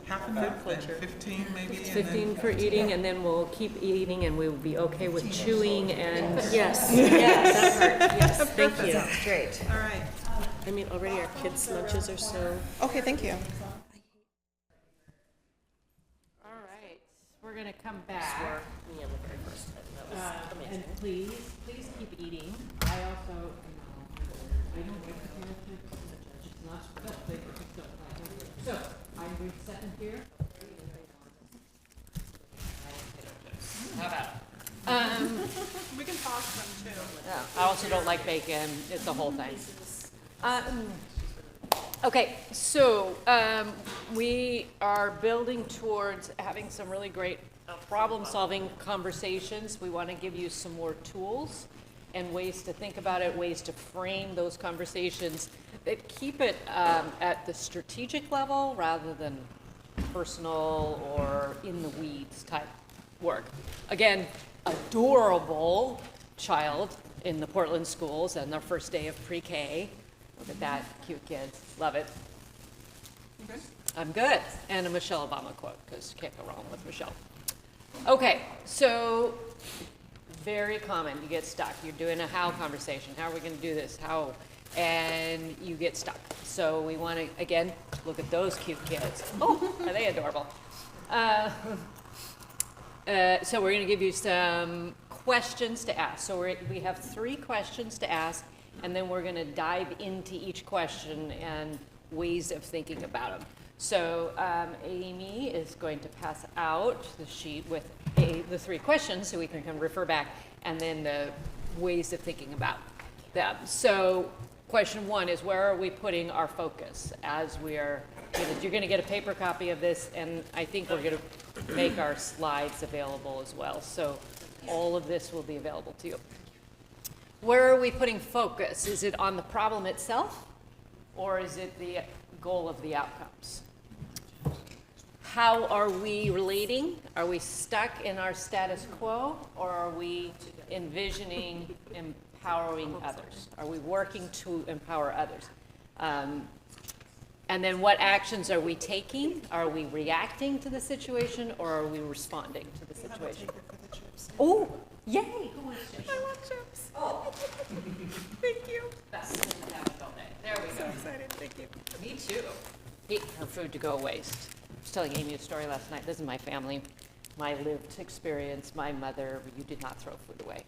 Half an hour, then 15 maybe, and then 15 for eating, and then we'll keep eating, and we will be okay with chewing and. Yes, yes, yes, thank you. Sounds great. All right. I mean, already our kids' lunches are so. Okay, thank you. All right, we're gonna come back. Me on the very first time. That was amazing. And please keep eating. I also, I don't like the character, it's not, so, I'm going to set them here. How about? We can pause them too. Yeah, I also don't like bacon, it's the whole thing. Okay, so we are building towards having some really great problem-solving conversations. We want to give you some more tools and ways to think about it, ways to frame those conversations that keep it at the strategic level rather than personal or in the weeds type work. Again, adorable child in the Portland schools and their first day of pre-K. Look at that, cute kids, love it. You good? I'm good. And a Michelle Obama quote, because you can't go wrong with Michelle. Okay, so very common, you get stuck. You're doing a how conversation. How are we going to do this? How? And you get stuck. So we want to, again, look at those cute kids. Oh, are they adorable? So we're going to give you some questions to ask. So we have 3 questions to ask, and then we're going to dive into each question and ways of thinking about them. So Amy is going to pass out the sheet with the 3 questions so we can kind of refer back, and then the ways of thinking about them. So question 1 is, where are we putting our focus as we are, you're going to get a paper copy of this, and I think we're going to make our slides available as well. So all of this will be available to you. Where are we putting focus? Is it on the problem itself, or is it the goal of the outcomes? How are we relating? Are we stuck in our status quo, or are we envisioning empowering others? Are we working to empower others? And then what actions are we taking? Are we reacting to the situation, or are we responding to the situation? Oh, yay! I want chips. Oh. Thank you. Best thing to have it all day. There we go. So excited, thank you. Me too. Hate for food to go waste. I was telling Amy a story last night. This is my family, my lived experience. My mother, you did not throw food away.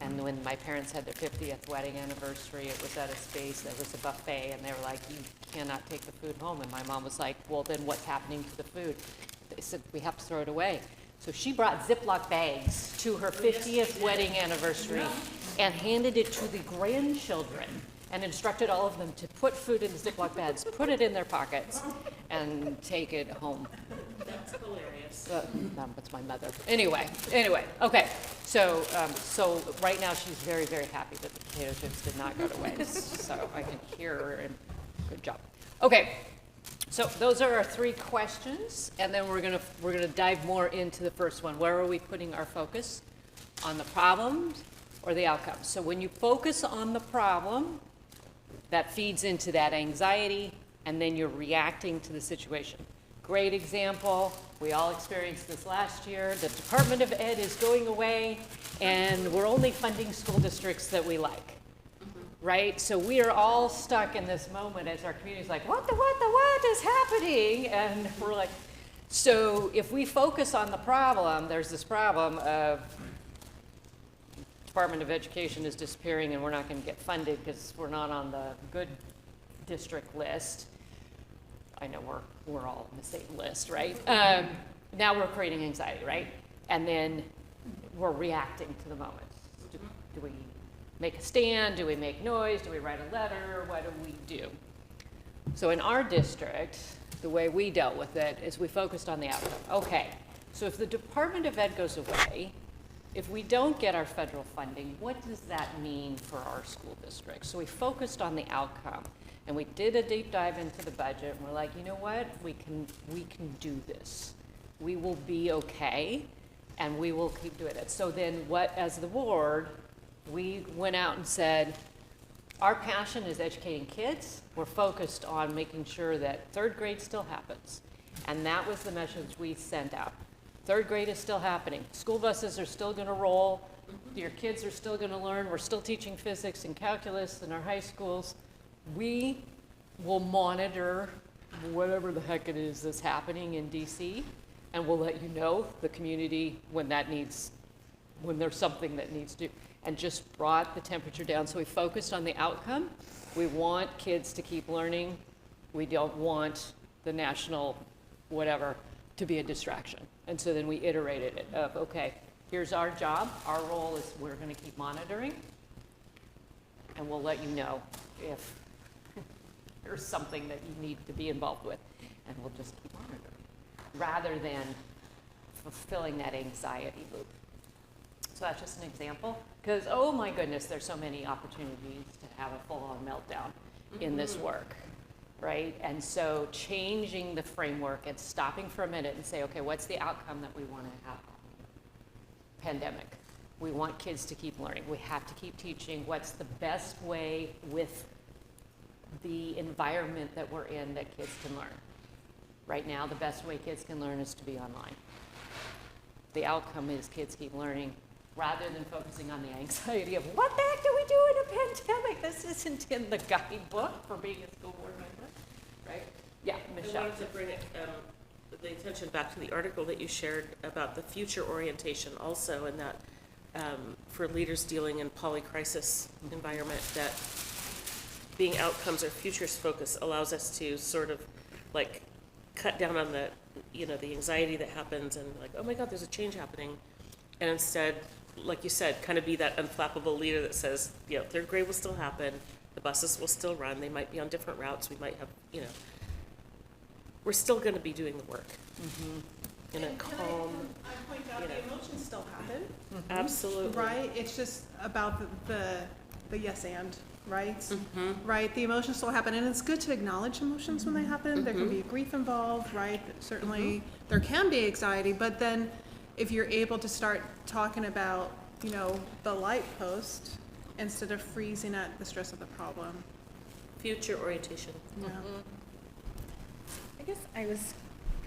And when my parents had their 50th wedding anniversary, it was at a space, there was a buffet, and they were like, you cannot take the food home. And my mom was like, well, then what's happening to the food? They said, we have to throw it away. So she brought Ziploc bags to her 50th wedding anniversary and handed it to the grandchildren and instructed all of them to put food in the Ziploc bags, put it in their pockets, and take it home. That's hilarious. That's my mother. Anyway, okay. So right now she's very, very happy that the potato chips did not go to waste. So I can hear her, and good job. Okay. So those are our 3 questions, and then we're gonna dive more into the first one. Where are we putting our focus? On the problems or the outcome. So when you focus on the problem, that feeds into that anxiety, and then you're reacting to the situation. Great example, we all experienced this last year. The Department of Ed is going away, and we're only funding school districts that we like, right? So we are all stuck in this moment as our community's like, what is happening? And we're like, so if we focus on the problem, there's this problem of Department of Education is disappearing and we're not going to get funded because we're not on the good district list. I know we're all on the same list, right? Now we're creating anxiety, right? And then we're reacting to the moment. Do we make a stand? Do we make noise? Do we write a letter? What do we do? So in our district, the way we dealt with it is we focused on the outcome. Okay, so if the Department of Ed goes away, if we don't get our federal funding, what does that mean for our school district? So we focused on the outcome, and we did a deep dive into the budget, and we're like, you know what? We can do this. We will be okay, and we will keep doing it. So then what, as the board, we went out and said, our passion is educating kids. We're focused on making sure that third grade still happens. And that was the message we sent out. Third grade is still happening. School buses are still gonna roll. Your kids are still gonna learn. We're still teaching physics and calculus in our high schools. We will monitor whatever the heck it is that's happening in DC, and we'll let you know, the community, when there's something that needs to, and just brought the temperature down. So we focused on the outcome. We want kids to keep learning. We don't want the national whatever to be a distraction. And so then we iterated it of, okay, here's our job. Our role is we're going to keep monitoring, and we'll let you know if there's something that you need to be involved with, and we'll just keep monitoring, rather than fulfilling that anxiety loop. So that's just an example, because oh my goodness, there's so many opportunities to have a full-on meltdown in this work, right? And so changing the framework and stopping for a minute and say, okay, what's the outcome that we want to have? Pandemic. We want kids to keep learning. We have to keep teaching. What's the best way with the environment that we're in that kids can learn? Right now, the best way kids can learn is to be online. The outcome is kids keep learning, rather than focusing on the anxiety of what the heck do we do in a pandemic? This isn't in the guidebook for being a school board member, right? Yeah, Michelle. I wanted to bring the attention back to the article that you shared about the future orientation also, and that for leaders dealing in polycrisis environment, that being outcomes or futures focus allows us to sort of like cut down on the, the anxiety that happens and like, oh my God, there's a change happening. And instead, like you said, kind of be that unflappable leader that says, third grade will still happen, the buses will still run, they might be on different routes, we might have, we're still going to be doing the work. In a calm, I point out the emotions still happen. Absolutely. Right? It's just about the yes and, right? Right? The emotions still happen, and it's good to acknowledge emotions when they happen. There can be grief involved, right? Certainly there can be anxiety, but then if you're able to start talking about, the light post instead of freezing at the stress of the problem. Future orientation. Yeah. I guess I was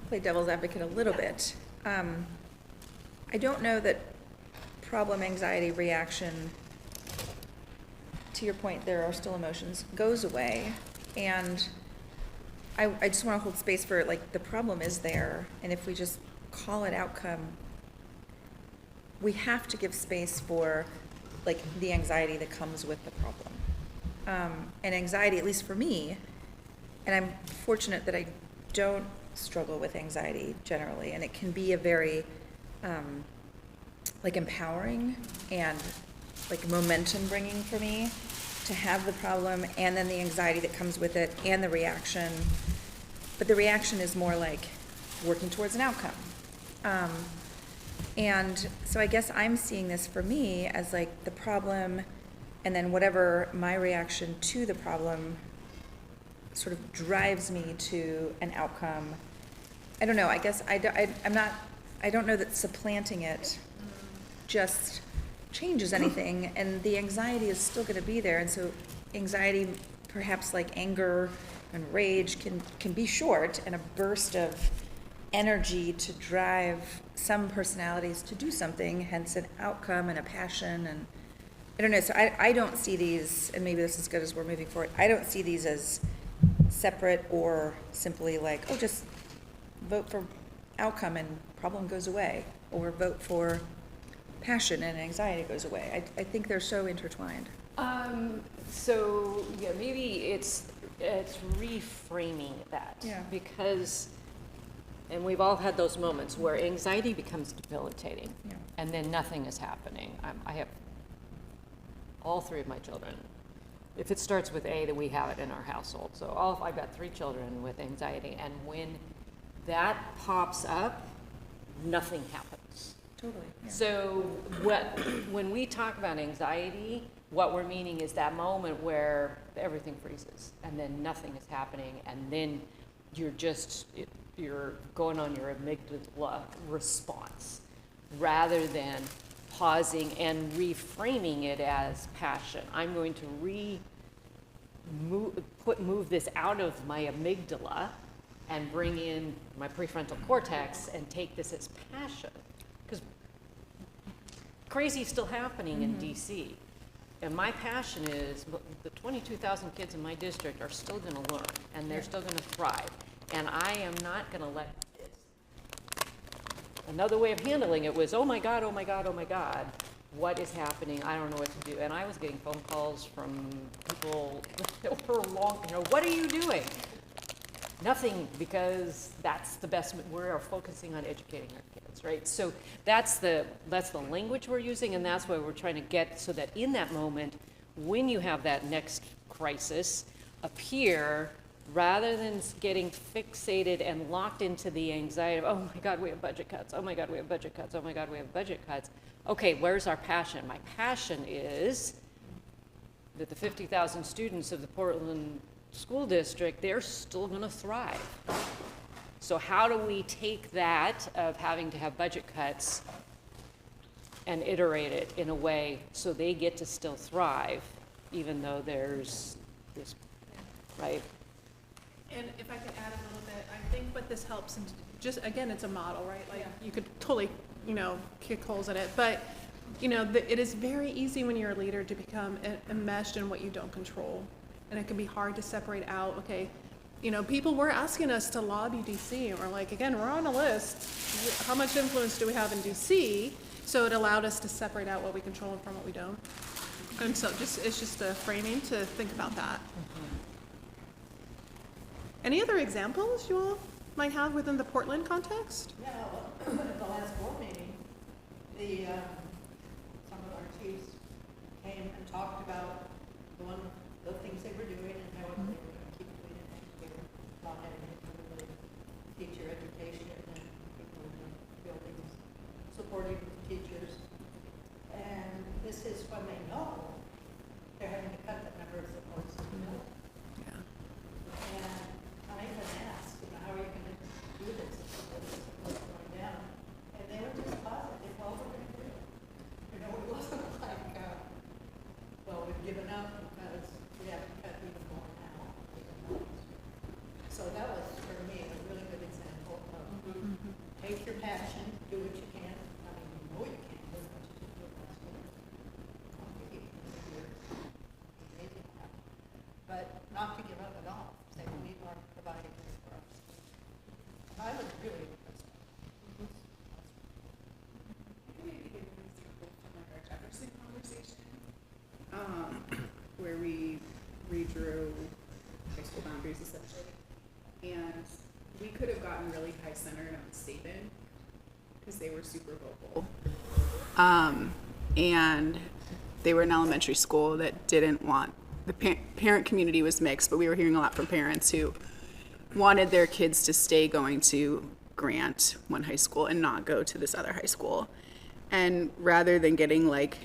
play devil's advocate a little bit. I don't know that problem, anxiety, reaction, to your point, there are still emotions, goes away. And I just want to hold space for, like, the problem is there, and if we just call it outcome, we have to give space for, like, the anxiety that comes with the problem. And anxiety, at least for me, and I'm fortunate that I don't struggle with anxiety generally, and it can be a very, like, empowering and, like, momentum bringing for me to have the problem and then the anxiety that comes with it and the reaction. But the reaction is more like working towards an outcome. And so I guess I'm seeing this for me as like the problem, and then whatever my reaction to the problem sort of drives me to an outcome. I don't know, I guess I don't know that supplanting it just changes anything, and the anxiety is still gonna be there, and so anxiety, perhaps like anger and rage, can be short, and a burst of energy to drive some personalities to do something, hence an outcome and a passion, and I don't know, so I don't see these, and maybe this is good as we're moving forward, I don't see these as separate or simply like, oh, just vote for outcome and problem goes away, or vote for passion and anxiety goes away. I think they're so intertwined. So, yeah, maybe it's reframing that. Yeah. Because, and we've all had those moments where anxiety becomes debilitating, Yeah. and then nothing is happening. I have all three of my children. If it starts with A, then we have it in our household. So I've got 3 children with anxiety, and when that pops up, nothing happens. Totally. Yeah. So when we talk about anxiety, what we're meaning is that moment where everything freezes and then nothing is happening, and then you're going on your amygdala response rather than pausing and reframing it as passion. I'm going to move this out of my amygdala and bring in my prefrontal cortex and take this as passion. Because crazy is still happening in DC. And my passion is the 22,000 kids in my district are still going to learn, and they're still going to thrive. And I am not going to let this. Another way of handling it was, oh my God, oh my God, oh my God, what is happening? I don't know what to do. And I was getting phone calls from people for a long, what are you doing? Nothing, because that's the best, we're focusing on educating our kids, right? So that's the language we're using, and that's why we're trying to get so that in that moment, when you have that next crisis appear, rather than getting fixated and locked into the anxiety of, oh my God, we have budget cuts, oh my God, we have budget cuts, oh my God, we have budget cuts. Okay, where's our passion? My passion is that the 50,000 students of the Portland School District, they're still going to thrive. So how do we take that of having to have budget cuts and iterate it in a way so they get to still thrive, even though there's this, right? And if I could add a little bit, I think what this helps, and just, again, it's a model, right? Like, you could totally, kick holes in it, but, it is very easy when you're a leader to become enmeshed in what you don't control. And it can be hard to separate out, okay, people were asking us to lobby DC, and we're like, again, we're on a list. How much influence do we have in DC? So it allowed us to separate out what we control from what we don't. And so it's just a framing to think about that. Any other examples you all might have within the Portland context? Yeah, well, at the last board meeting, some of our chiefs came and talked about the things they were doing and how they were going to keep doing it next year, about having the teacher education and people in the buildings supporting teachers. And this is when they know they're having to cut the number of supports to the middle. Yeah. And I even asked, how are you going to do this? What's going down? And they were just positive, well, we're going to do it. It wasn't like, well, we've given up because we have to cut even more now. So that was, for me, a really good example of take your passion, do what you can. I mean, you know you can do as much as you did last year. Amazing how. But not to give up at all. Say, we are providing this for us. I was really impressed. Jefferson conversation, where we redrew high school boundaries essentially, and we could have gotten really high centered on Saban because they were super vocal, and they were an elementary school that didn't want the parent community was mixed, but we were hearing a lot from parents who wanted their kids to stay going to Grant, one high school, and not go to this other high school. And rather than getting like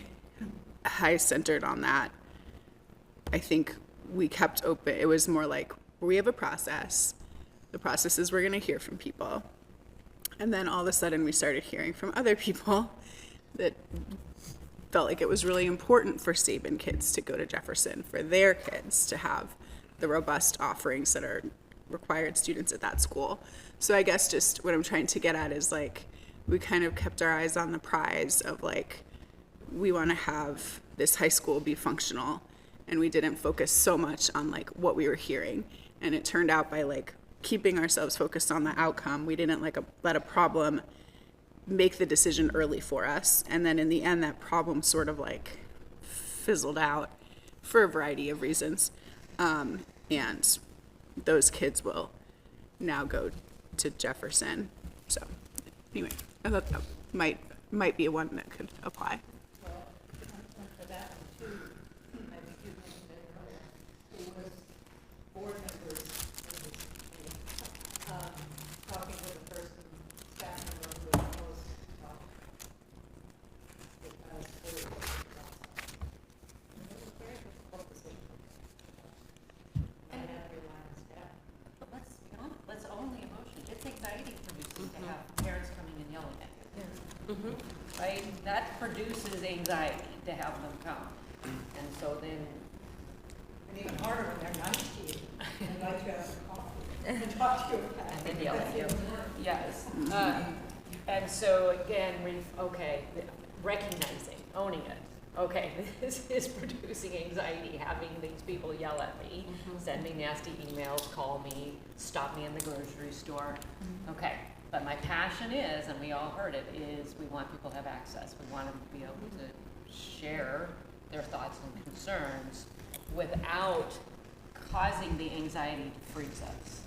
high centered on that, I think we kept open. It was more like, we have a process. The process is we're going to hear from people. And then all of a sudden we started hearing from other people that felt like it was really important for Sabin kids to go to Jefferson, for their kids to have the robust offerings that are required students at that school. So I guess just what I'm trying to get at is like, we kind of kept our eyes on the prize of like, we want to have this high school be functional, and we didn't focus so much on like what we were hearing. And it turned out by like keeping ourselves focused on the outcome, we didn't like let a problem make the decision early for us. And then in the end, that problem sort of like fizzled out for a variety of reasons. And those kids will now go to Jefferson. So anyway, I thought that might be one that could apply. For that too, I think you mentioned it earlier, it was board members, talking with a person, staff member who was opposed to talk. Because they were process. And it was very difficult decision. And I have to rely on staff. But let's own the emotion. It's anxiety producing to have parents coming and yelling at you. Right? That produces anxiety to have them come. And so then, And even harder when they're nice to you, and invite you out for coffee, and talk to you. and then yell at you. Yes. And so again, recognizing, owning it. Okay, this is producing anxiety, having these people yell at me, send me nasty emails, call me, stop me in the grocery store. Okay, but my passion is, and we all heard it, is we want people to have access. We want them to be able to share their thoughts and concerns without causing the anxiety to freeze us.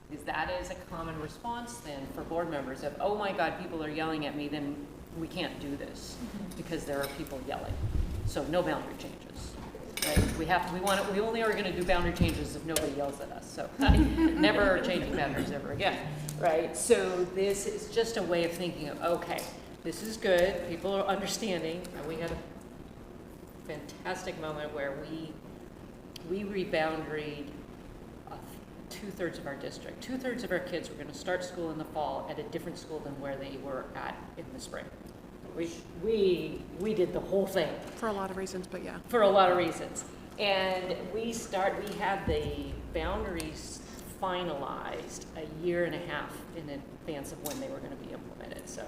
Because that is a common response then for board members of, oh my God, people are yelling at me, then we can't do this because there are people yelling. So no boundary changes, right? We only are gonna do boundary changes if nobody yells at us. So never changing boundaries ever again, right? So this is just a way of thinking of, okay, this is good, people are understanding, and we had a fantastic moment where we reboundaried 2/3 of our district. 2/3 of our kids were going to start school in the fall at a different school than where they were at in the spring. We did the whole thing. For a lot of reasons, but yeah. For a lot of reasons. And we had the boundaries finalized a year and a half in advance of when they were going to be implemented. So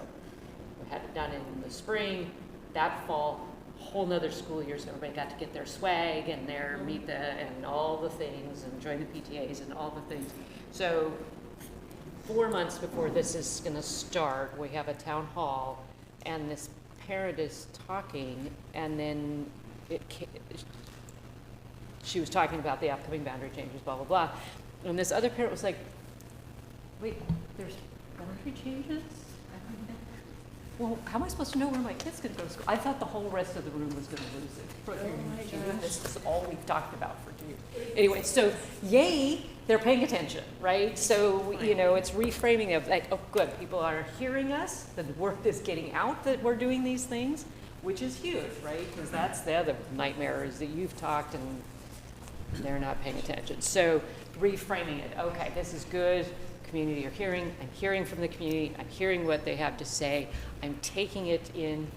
we had it done in the spring, that fall, whole nother school year, so everybody got to get their swag and their and all the things and join the PTAs and all the things. So 4 months before this is going to start, we have a town hall, and this parent is talking, and then she was talking about the upcoming boundary changes, blah, blah, blah. And this other parent was like, wait, there's boundary changes? Well, how am I supposed to know where my kid's going to go to school? I thought the whole rest of the room was going to lose it. Oh my gosh. This is all we've talked about for 2 years. Anyway, so yay, they're paying attention, right? So, it's reframing of like, oh, good, people are hearing us, the word is getting out that we're doing these things, which is huge, right? Because that's the other nightmare is that you've talked and they're not paying attention. So reframing it, okay, this is good. Community are hearing, I'm hearing from the community, I'm hearing what they have to say, I'm taking it in.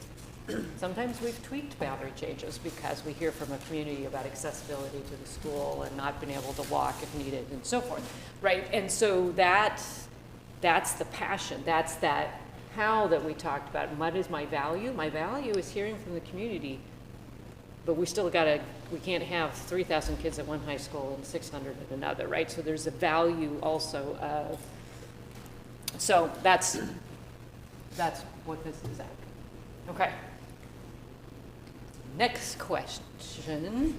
Sometimes we've tweaked boundary changes because we hear from a community about accessibility to the school and not being able to walk if needed and so forth, right? And so that's the passion, that's that how that we talked about. What is my value? My value is hearing from the community, but we still we can't have 3,000 kids at one high school and 600 at another, right? So there's a value also of, so that's what this is at. Okay. Next question.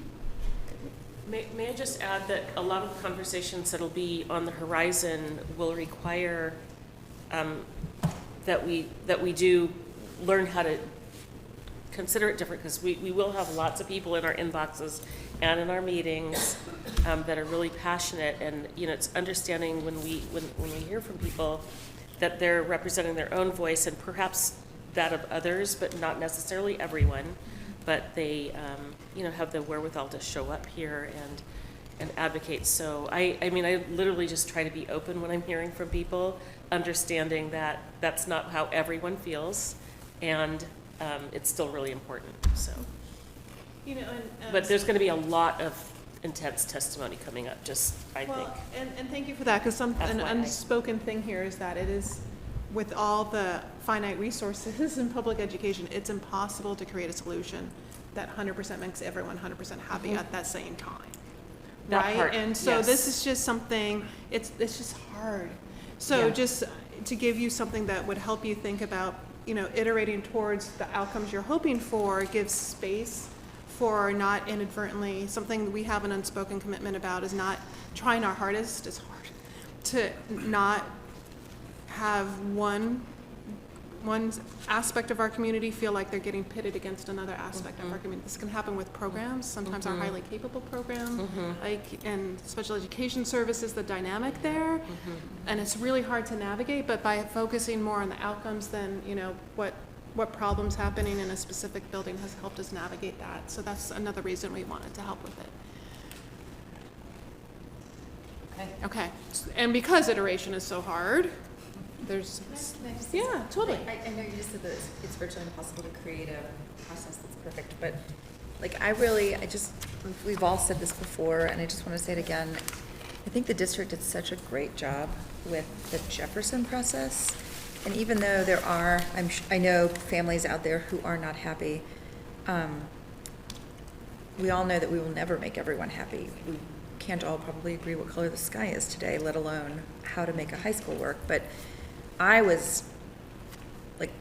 May I just add that a lot of the conversations that'll be on the horizon will require that we do learn how to consider it different, because we will have lots of people in our inboxes and in our meetings that are really passionate, and it's understanding when we hear from people that they're representing their own voice and perhaps that of others, but not necessarily everyone, but they have the wherewithal to show up here and advocate. So I mean I literally just try to be open when I'm hearing from people, understanding that that's not how everyone feels, and it's still really important, so. You know, But there's gonna be a lot of intense testimony coming up, I think. Well, and thank you for that, because an FYI. unspoken thing here is that it is, with all the finite resources in public education, it's impossible to create a solution that 100% makes everyone 100% happy at that same time. That Right? part, And so this yes. is just something, it's just hard. So Yeah. just to give you something that would help you think about, you know, iterating towards the outcomes you're hoping for, gives space for not inadvertently, something we have an unspoken commitment about is not trying our hardest, it's hard, to not have one aspect of our community feel like they're getting pitted against another aspect of our community. This can happen with programs, sometimes our highly capable program, like, and special education services, the dynamic there, and it's really hard to navigate, but by focusing more on the outcomes than, you know, what problems happening in a specific building has helped us navigate that. So that's another reason we wanted to help with it. Okay, and because iteration is so hard, there's, yeah, totally. I know you just said that it's virtually impossible to create a process that's perfect, but like we've all said this before, and I just want to say it again. I think the district did such a great job with the Jefferson process. And even though there are, I know families out there who are not happy, we all know that we will never make everyone happy. We can't all probably agree what color the sky is today, let alone how to make a high school work. But I was like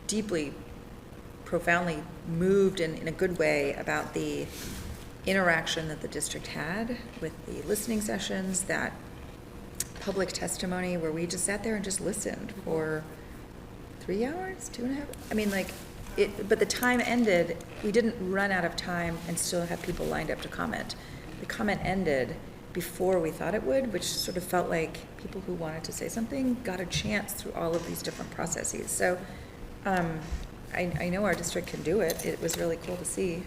deeply, profoundly moved in a good way about the interaction that the district had with the listening sessions, that public testimony where we just sat there and just listened for 3 hours, 2.5. I mean, like, but the time ended, we didn't run out of time and still have people lined up to comment. The comment ended before we thought it would, which sort of felt like people who wanted to say something got a chance through all of these different processes. So I know our district can do it. It was really cool to see.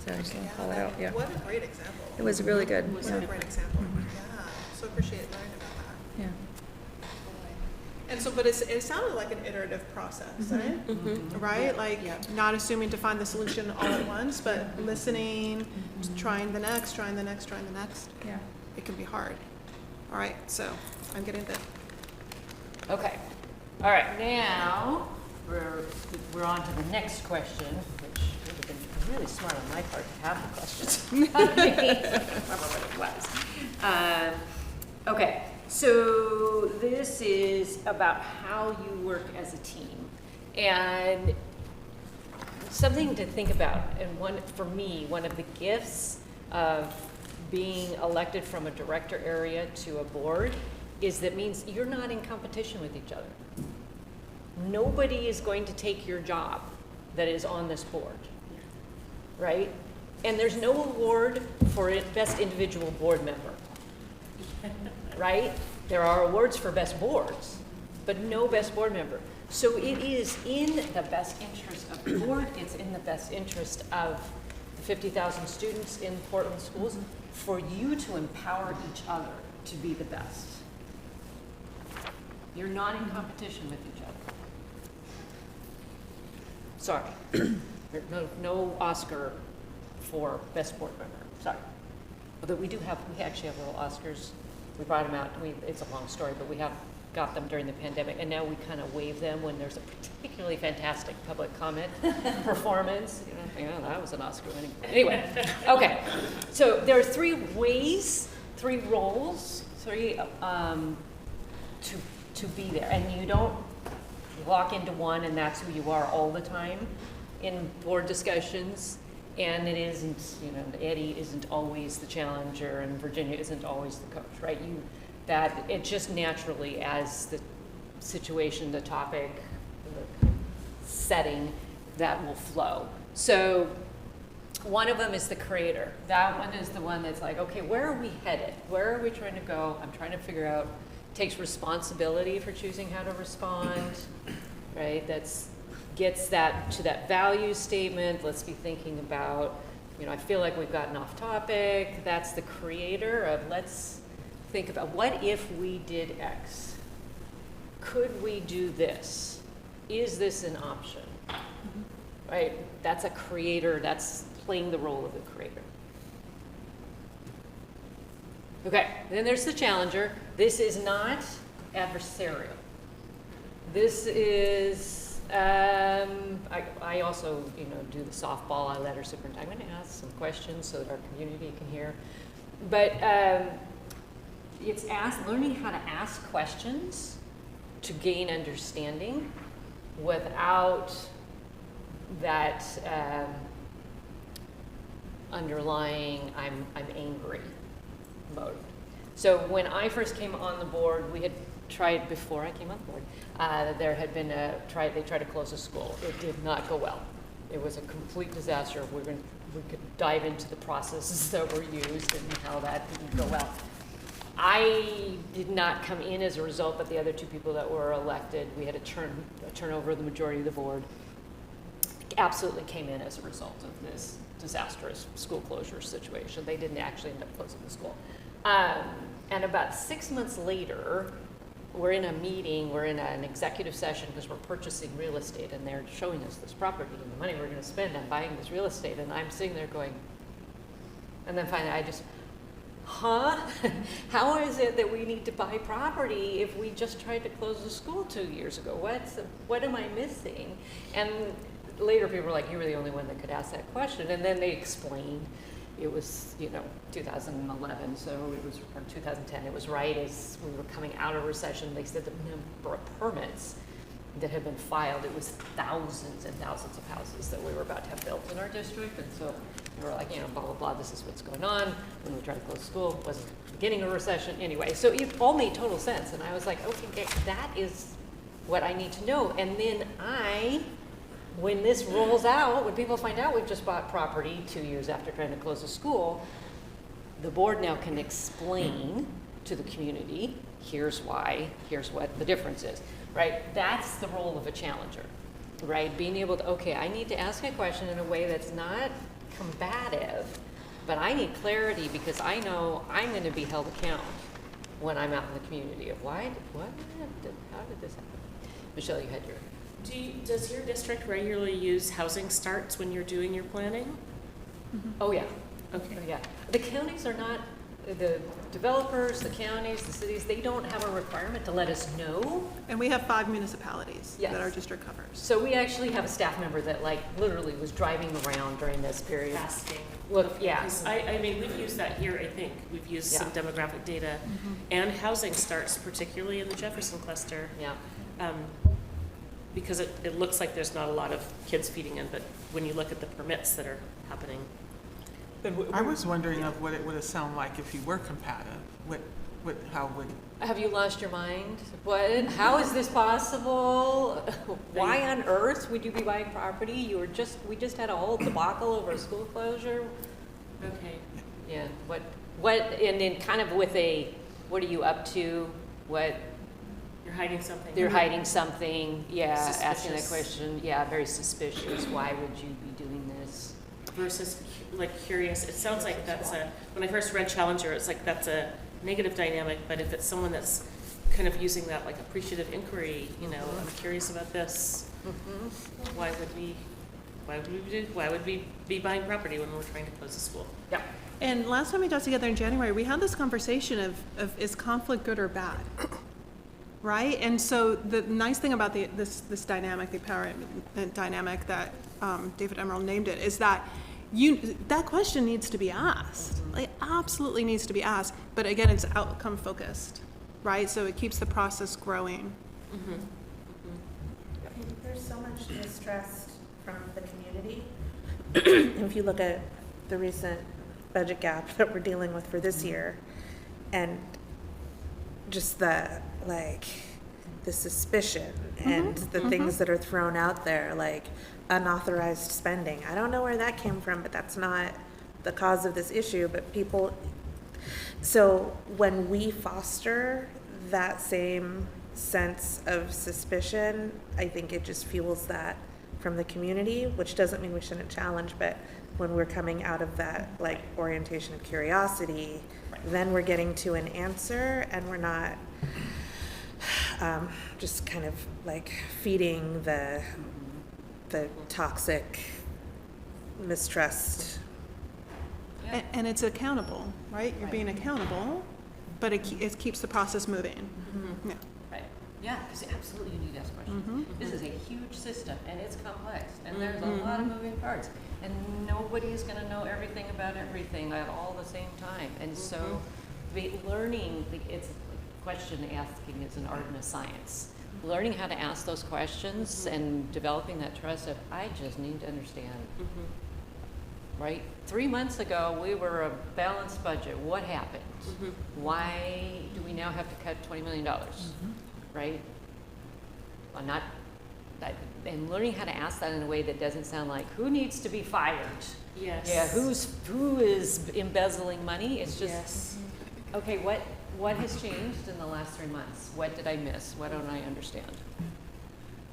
So I just want to call it out. Yeah. What a great example. It was really good. What a great example. Yeah, so appreciate learning about that. Yeah. And so, but it sounded like an iterative process, right? Right? Like not assuming to find the solution all at once, but listening, trying the next, trying the next, trying the next. Yeah. It can be hard. All right, so I'm getting the. Okay. All right, now we're on to the next question, which would have been really smart on my part to have the questions. I remember what it was. Okay, so this is about how you work as a team. And something to think about, and for me, one of the gifts of being elected from a director area to a board is that means you're not in competition with each other. Nobody is going to take your job that is on this board, right? And there's no award for best individual board member, right? There are awards for best boards, but no best board member. So it is in the best interest of the board, it's in the best interest of the 50,000 students in Portland schools for you to empower each other to be the best. You're not in competition with each other. Sorry, no Oscar for best board member, sorry. Although we actually have little Oscars. We brought them out, it's a long story, but we have got them during the pandemic, and now we kind of waive them when there's a particularly fantastic public comment performance. You know, that was an Oscar winning. Anyway, okay. So there are three roles, to be there, and you don't walk into one and that's who you are all the time in board discussions. And it isn't, Eddie isn't always the challenger and Virginia isn't always the coach, right? It just naturally, as the situation, the topic, the setting, that will flow. So one of them is the creator. That one is the one that's like, okay, where are we headed? Where are we trying to go? I'm trying to figure out, takes responsibility for choosing how to respond, right? Gets that to that value statement. Let's be thinking about, I feel like we've gotten off topic. That's the creator of, let's think about, what if we did X? Could we do this? Is this an option? right? That's a creator, that's playing the role of the creator. Okay, then there's the challenger. This is not adversarial. This is, I also, do the softball. I let our superintendent ask some questions so that our community can hear. But it's learning how to ask questions to gain understanding without that underlying I'm angry mode. So when I first came on the board, we had tried, before I came on the board, there had been they tried to close a school. It did not go well. It was a complete disaster. We could dive into the processes that were used and how that didn't go well. I did not come in as a result, but the other two people that were elected, we had a turnover of the majority of the board, absolutely came in as a result of this disastrous school closure situation. They didn't actually end up closing the school. And about 6 months later, we're in a meeting, we're in an executive session because we're purchasing real estate, and they're showing us this property and the money we're going to spend on buying this real estate, and I'm sitting there going, and then finally I just, huh? How is it that we need to buy property if we just tried to close the school 2 years ago? What am I missing? And later people were like, you were the only one that could ask that question, and then they explained. It was, 2011, so it was, or 2010, it was right as we were coming out of recession. They said the number of permits that had been filed, it was thousands and thousands of houses that we were about to have built in our district. And so we were like, blah, blah, blah, this is what's going on. When we tried to close school, it wasn't the beginning of a recession. Anyway, so it all made total sense. And I was like, okay, that is what I need to know. And then when this rolls out, when people find out we've just bought property 2 years after trying to close a school, the board now can explain to the community, here's why, here's what the difference is, right? That's the role of a challenger, right? Being able to, okay, I need to ask a question in a way that's not combative, but I need clarity because I know I'm going to be held account when I'm out in the community of how did this happen? Michelle, you had your... Does your district regularly use housing starts when you're doing your planning? Mm-hmm. Oh, yeah. Okay. Yeah. The counties are not, the developers, the counties, the cities, they don't have a requirement to let us know. And we have 5 municipalities Yes. that our district covers. So we actually have a staff member that literally was driving around during this period. Asking. Look, yeah. I mean, we've used that here, I think. We've used some demographic data and housing starts, particularly in the Jefferson cluster. Yeah. Because it looks like there's not a lot of kids feeding in, but when you look at the permits that are happening. I was wondering of what it would have sounded like if you were combative. How would... Have you lost your mind? How is this possible? Why on earth would you be buying property? We just had a whole debacle over a school closure. Okay. Yeah, and then kind of with what are you up to? You're hiding something. They're hiding something, yeah, Suspicious. asking that question, yeah, very suspicious. Why would you be doing this? Versus curious. It sounds like when I first read Challenger, it's like that's a negative dynamic, but if it's someone that's kind of using that like appreciative inquiry, I'm curious about this. Mm-hmm. Why would we be buying property when we're trying to close a school? Yeah. And last time we got together in January, we had this conversation of is conflict good or bad? Right? And so the nice thing about this dynamic, the power dynamic that David Emerald named it, is that that question needs to be asked. It absolutely needs to be asked. But again, it's outcome focused, right? So it keeps the process growing. Mm-hmm. Mm-hmm. There's so much distrust from the community. If you look at the recent budget gap that we're dealing with for this year, and just the suspicion and the things that are thrown out there, like unauthorized spending. I don't know where that came from, but that's not the cause of this issue. But so when we foster that same sense of suspicion, I think it just fuels that from the community, which doesn't mean we shouldn't challenge, but when we're coming out of that orientation of curiosity, then we're getting to an answer and we're not just kind of feeding the the toxic mistrust. And it's accountable, right? You're being accountable, but it keeps the process moving. Yeah. Right. Yeah, because absolutely you need to ask questions. This is a huge system and it's complex and there's a lot of moving parts and nobody is going to know everything about everything at all the same time. And so learning, it's question asking is an art and a science. Learning how to ask those questions and developing that trust of, I just need to understand. Right? 3 months ago, we were a balanced budget. What happened? Why do we now have to cut $20 million? Right? Well, not that, and learning how to ask that in a way that doesn't sound like, who needs to be fired? Yes. Yeah, who is embezzling money? It's just, okay, what has changed in the last 3 months? What did I miss? What don't I understand?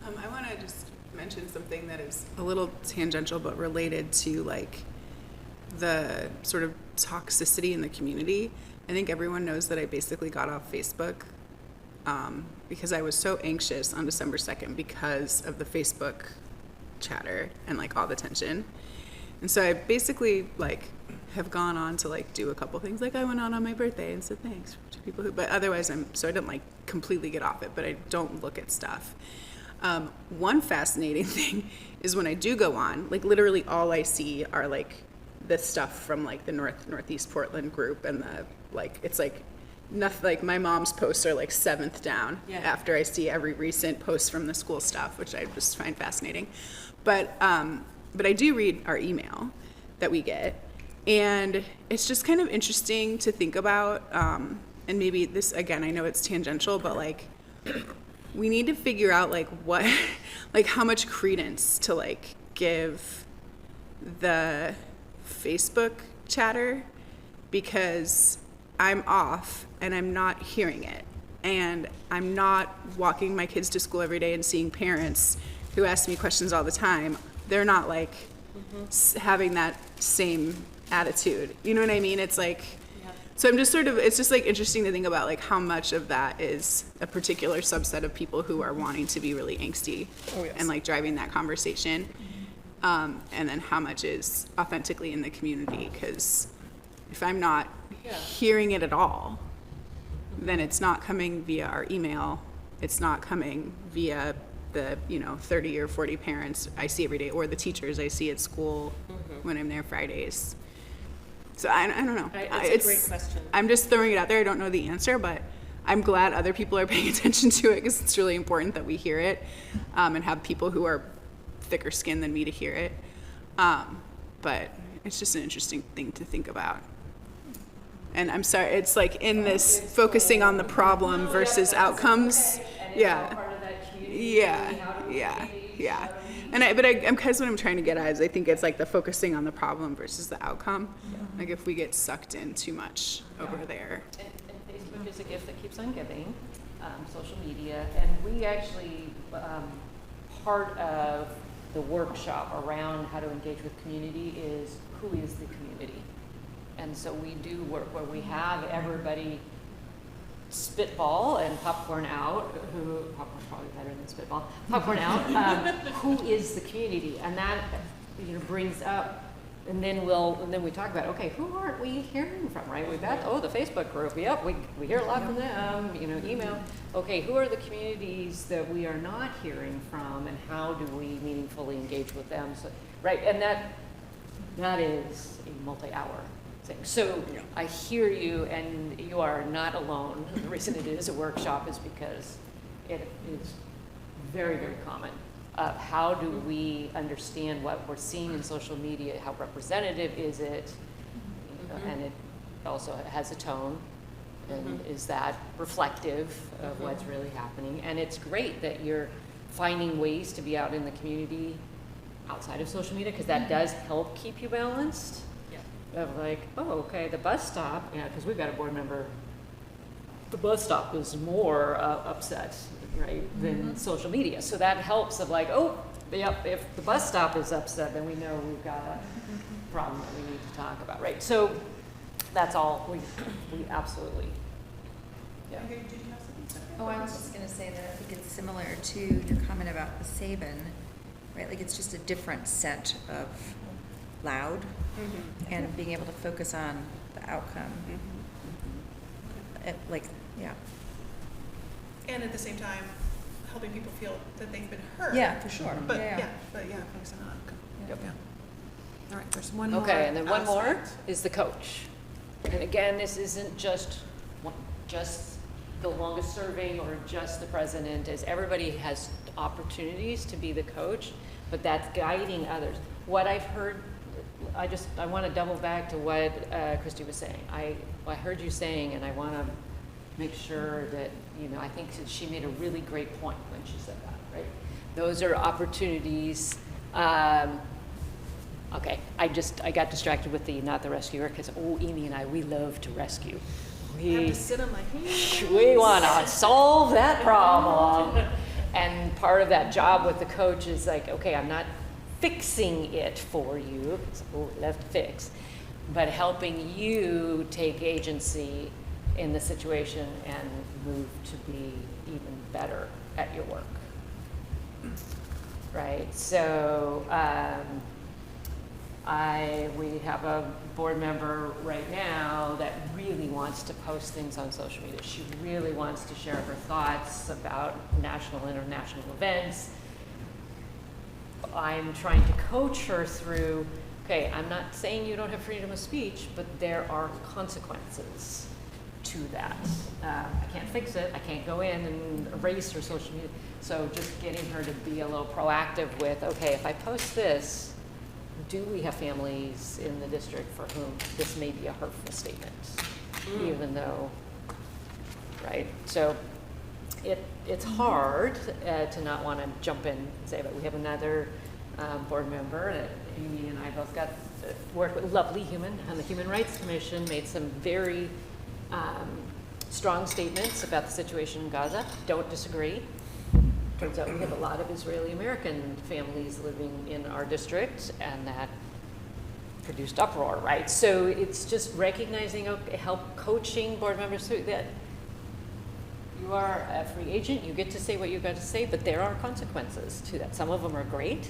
I want to just mention something that is a little tangential but related to like the sort of toxicity in the community. I think everyone knows that I basically got off Facebook because I was so anxious on December 2nd because of the Facebook chatter and like all the tension. And so I basically like have gone on to like do a couple things. Like I went out on my birthday and said thanks to people who, but otherwise I didn't like completely get off it, but I don't look at stuff. One fascinating thing is when I do go on, like literally all I see are like the stuff from like the Northeast Portland group and the like, it's like nothing, like my mom's posts are like 7th down after I see every recent post from the school stuff, which I just find fascinating. But I do read our email that we get, and it's just kind of interesting to think about, and maybe this, again, I know it's tangential, but like we need to figure out like what, like how much credence to like give the Facebook chatter, because I'm off and I'm not hearing it. And I'm not walking my kids to school every day and seeing parents who ask me questions all the time. They're not like having that same attitude. You know what I mean? It's like, so I'm just sort of, it's just like interesting to think about like how much of that is a particular subset of people who are wanting to be really angsty and like driving that conversation. And then how much is authentically in the community, because if I'm not hearing it at all, then it's not coming via our email, it's not coming via the 30 or 40 parents I see every day, or the teachers I see at school when I'm there Fridays. So I don't know. It's a great question. I'm just throwing it out there. I don't know the answer, but I'm glad other people are paying attention to it, because it's really important that we hear it, and have people who are thicker skinned than me to hear it. But it's just an interesting thing to think about. And I'm sorry, it's like in this focusing on the problem versus outcomes. Yeah. And I'm kind of what I'm trying to get at is I think it's like the focusing on the problem versus the outcome. Like if we get sucked in too much over there. And Facebook is a gift that keeps on giving, social media. And we actually, part of the workshop around how to engage with community is who is the community. And so we do work where we have everybody spitball and popcorn out, popcorn's probably better than spitball, popcorn out, who is the community? And that brings up, and then we talk about, okay, who aren't we hearing from, right? We've got, the Facebook group, yep, we hear a lot from them, email. Okay, who are the communities that we are not hearing from, and how do we meaningfully engage with them? So, right, and that is a multi-hour thing. So I hear you, and you are not alone. The reason it is a workshop is because it is very, very common. How do we understand what we're seeing in social media? How representative is it? And it also has a tone. And is that reflective of what's really happening? And it's great that you're finding ways to be out in the community outside of social media, because that does help keep you balanced. Of like, okay, the bus stop, because we've got a board member, the bus stop is more upset, right, than social media. So that helps of like, if the bus stop is upset, then we know we've got a problem that we need to talk about, right? So that's all, we absolutely, Did you have something? Oh, I was just going to say that I think it's similar to your comment about the Sabin. right? Like it's just a different set of loud and being able to focus on the outcome. Like, yeah. And at the same time, helping people feel that they've been heard. Yeah, for sure. But Yeah. focus on outcome. Yep. Yeah. All right, there's one more. Okay, and then one more aspect. is the coach. And again, this isn't just the longest serving or just the president, is everybody has opportunities to be the coach, but that's guiding others. What I've heard, I want to double back to what Christy was saying. I heard you saying, and I want to make sure that, I think that she made a really great point when she said that, right? Those are opportunities. Okay, I got distracted with the not the rescuer because Amy and I, we love to rescue. I have to sit on my hands. We want to solve that problem. And part of that job with the coach is like, okay, I'm not fixing it for you, left to fix, but helping you take agency in the situation and move to be even better at your work. Right, so we have a board member right now that really wants to post things on social media. She really wants to share her thoughts about national, international events. I'm trying to coach her through, okay, I'm not saying you don't have freedom of speech, but there are consequences to that. I can't fix it. I can't go in and erase her social media. So just getting her to be a little proactive with, okay, if I post this, do we have families in the district for whom this may be a hurtful statement, even though, right? So it's hard to not want to jump in and say, but we have another board member that Amy and I both got worked with, lovely human on the Human Rights Commission, made some very strong statements about the situation in Gaza. Don't disagree. Turns out we have a lot of Israeli American families living in our district, and that produced uproar, right? So it's just recognizing, help coaching board members through that. You are a free agent, you get to say what you got to say, but there are consequences to that. Some of them are great,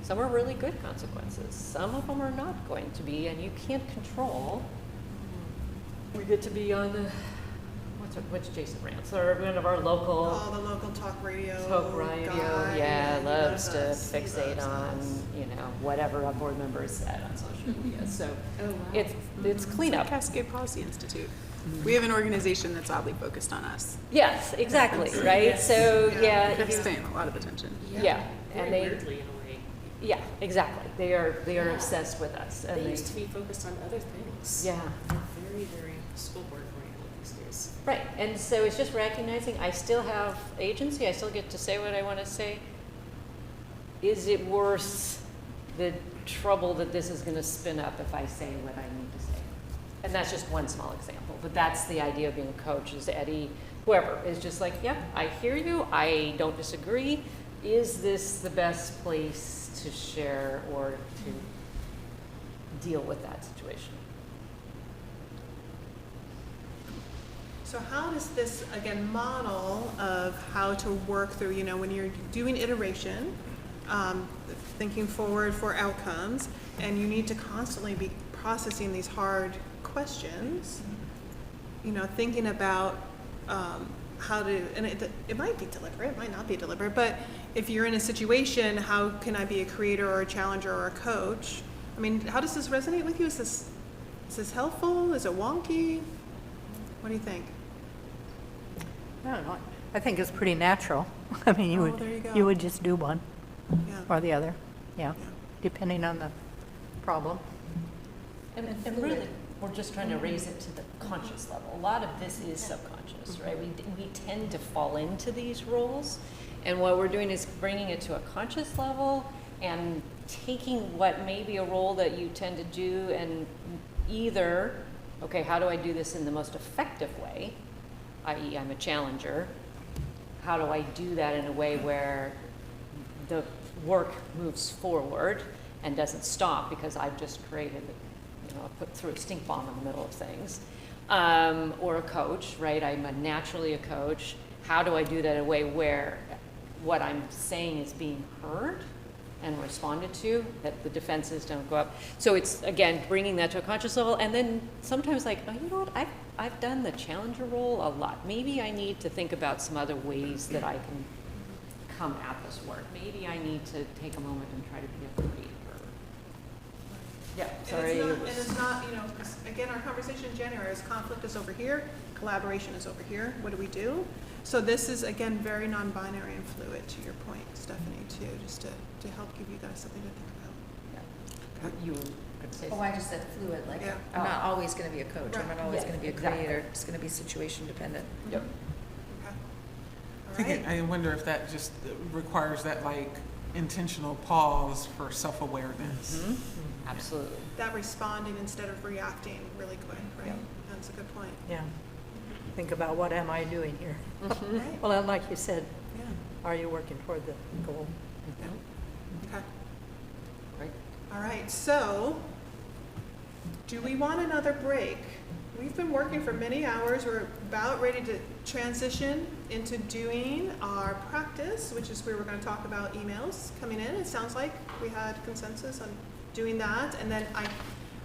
some are really good consequences. Some of them are not going to be, and you can't control. We get to be on the, what's Jason Rance, or one of our local. Oh, the local talk radio. Guy, yeah, loves to fixate on, whatever a board member has said on social media. So it's cleanup. It's like Cascade Policy Institute. We have an organization that's oddly focused on us. Yes, exactly, right? Yes. So, yeah. That's paying a lot of attention. Yeah. Very And they, weirdly in a way. yeah, exactly. They are obsessed with us. And They used to be focused on other things. Yeah. They're very, very school board oriented these days. Right, and so it's just recognizing I still have agency, I still get to say what I want to say. Is it worth the trouble that this is going to spin up if I say what I need to say? And that's just one small example, but that's the idea of being a coach, is Eddie, whoever, is just like, yeah, I hear you, I don't disagree. Is this the best place to share or to deal with that situation? So how does this, again, model of how to work through, when you're doing iteration, thinking forward for outcomes, and you need to constantly be processing these hard questions, thinking about how to, and it might be deliberate, it might not be deliberate, but if you're in a situation, how can I be a creator or a challenger or a coach? I mean, how does this resonate with you? Is this helpful? Is it wonky? What do you think? I don't know. I think it's pretty natural. I mean, there you go. you would just do one Yeah. or the other, yeah, depending on the problem. And really, we're just trying to raise it to the conscious level. A lot of this is subconscious, right? We tend to fall into these roles, and what we're doing is bringing it to a conscious level and taking what may be a role that you tend to do and either, okay, how do I do this in the most effective way, i.e. I'm a challenger, how do I do that in a way where the work moves forward and doesn't stop because I've just created, put through a stink bomb in the middle of things, or a coach, right? I'm naturally a coach. How do I do that in a way where what I'm saying is being heard and responded to, that the defenses don't go up. So it's, again, bringing that to a conscious level, and then sometimes like, oh, you know what, I've done the challenger role a lot. Maybe I need to think about some other ways that I can come at this work. Maybe I need to take a moment and try to be a creator. Yeah, sorry. And it's not, you know, 'cause again, our conversation in January is conflict is over here, collaboration is over here. What do we do? So this is, again, very non-binary and fluid, to your point, Stephanie, too, just to help give you guys something to think about. You could say Oh, I just said fluid, like, Yeah. I'm not always gonna be a coach, I'm not always Yeah, gonna be a exactly. creator, it's gonna be situation dependent. Yep. I think I wonder if that just requires that like intentional pause for self-awareness. Absolutely. That responding instead of reacting really quick, right? That's a good point. Yeah. Think about what am I doing here? Right. Well, and like you said, Yeah. are you working toward the goal? Okay. Great. All right, so do we want another break? We've been working for many hours. We're about ready to transition into doing our practice, which is where we're going to talk about emails coming in. It sounds like we had consensus on doing that. And then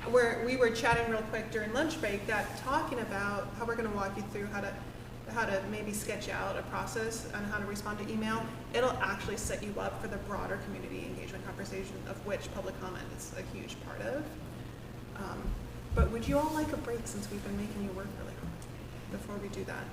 we were chatting real quick during lunch break, that talking about how we're going to walk you through how to maybe sketch out a process on how to respond to email. It'll actually set you up for the broader community engagement conversation, of which public comment is a huge part of. But would you all like a break, since we've been making you work really hard, before we do that?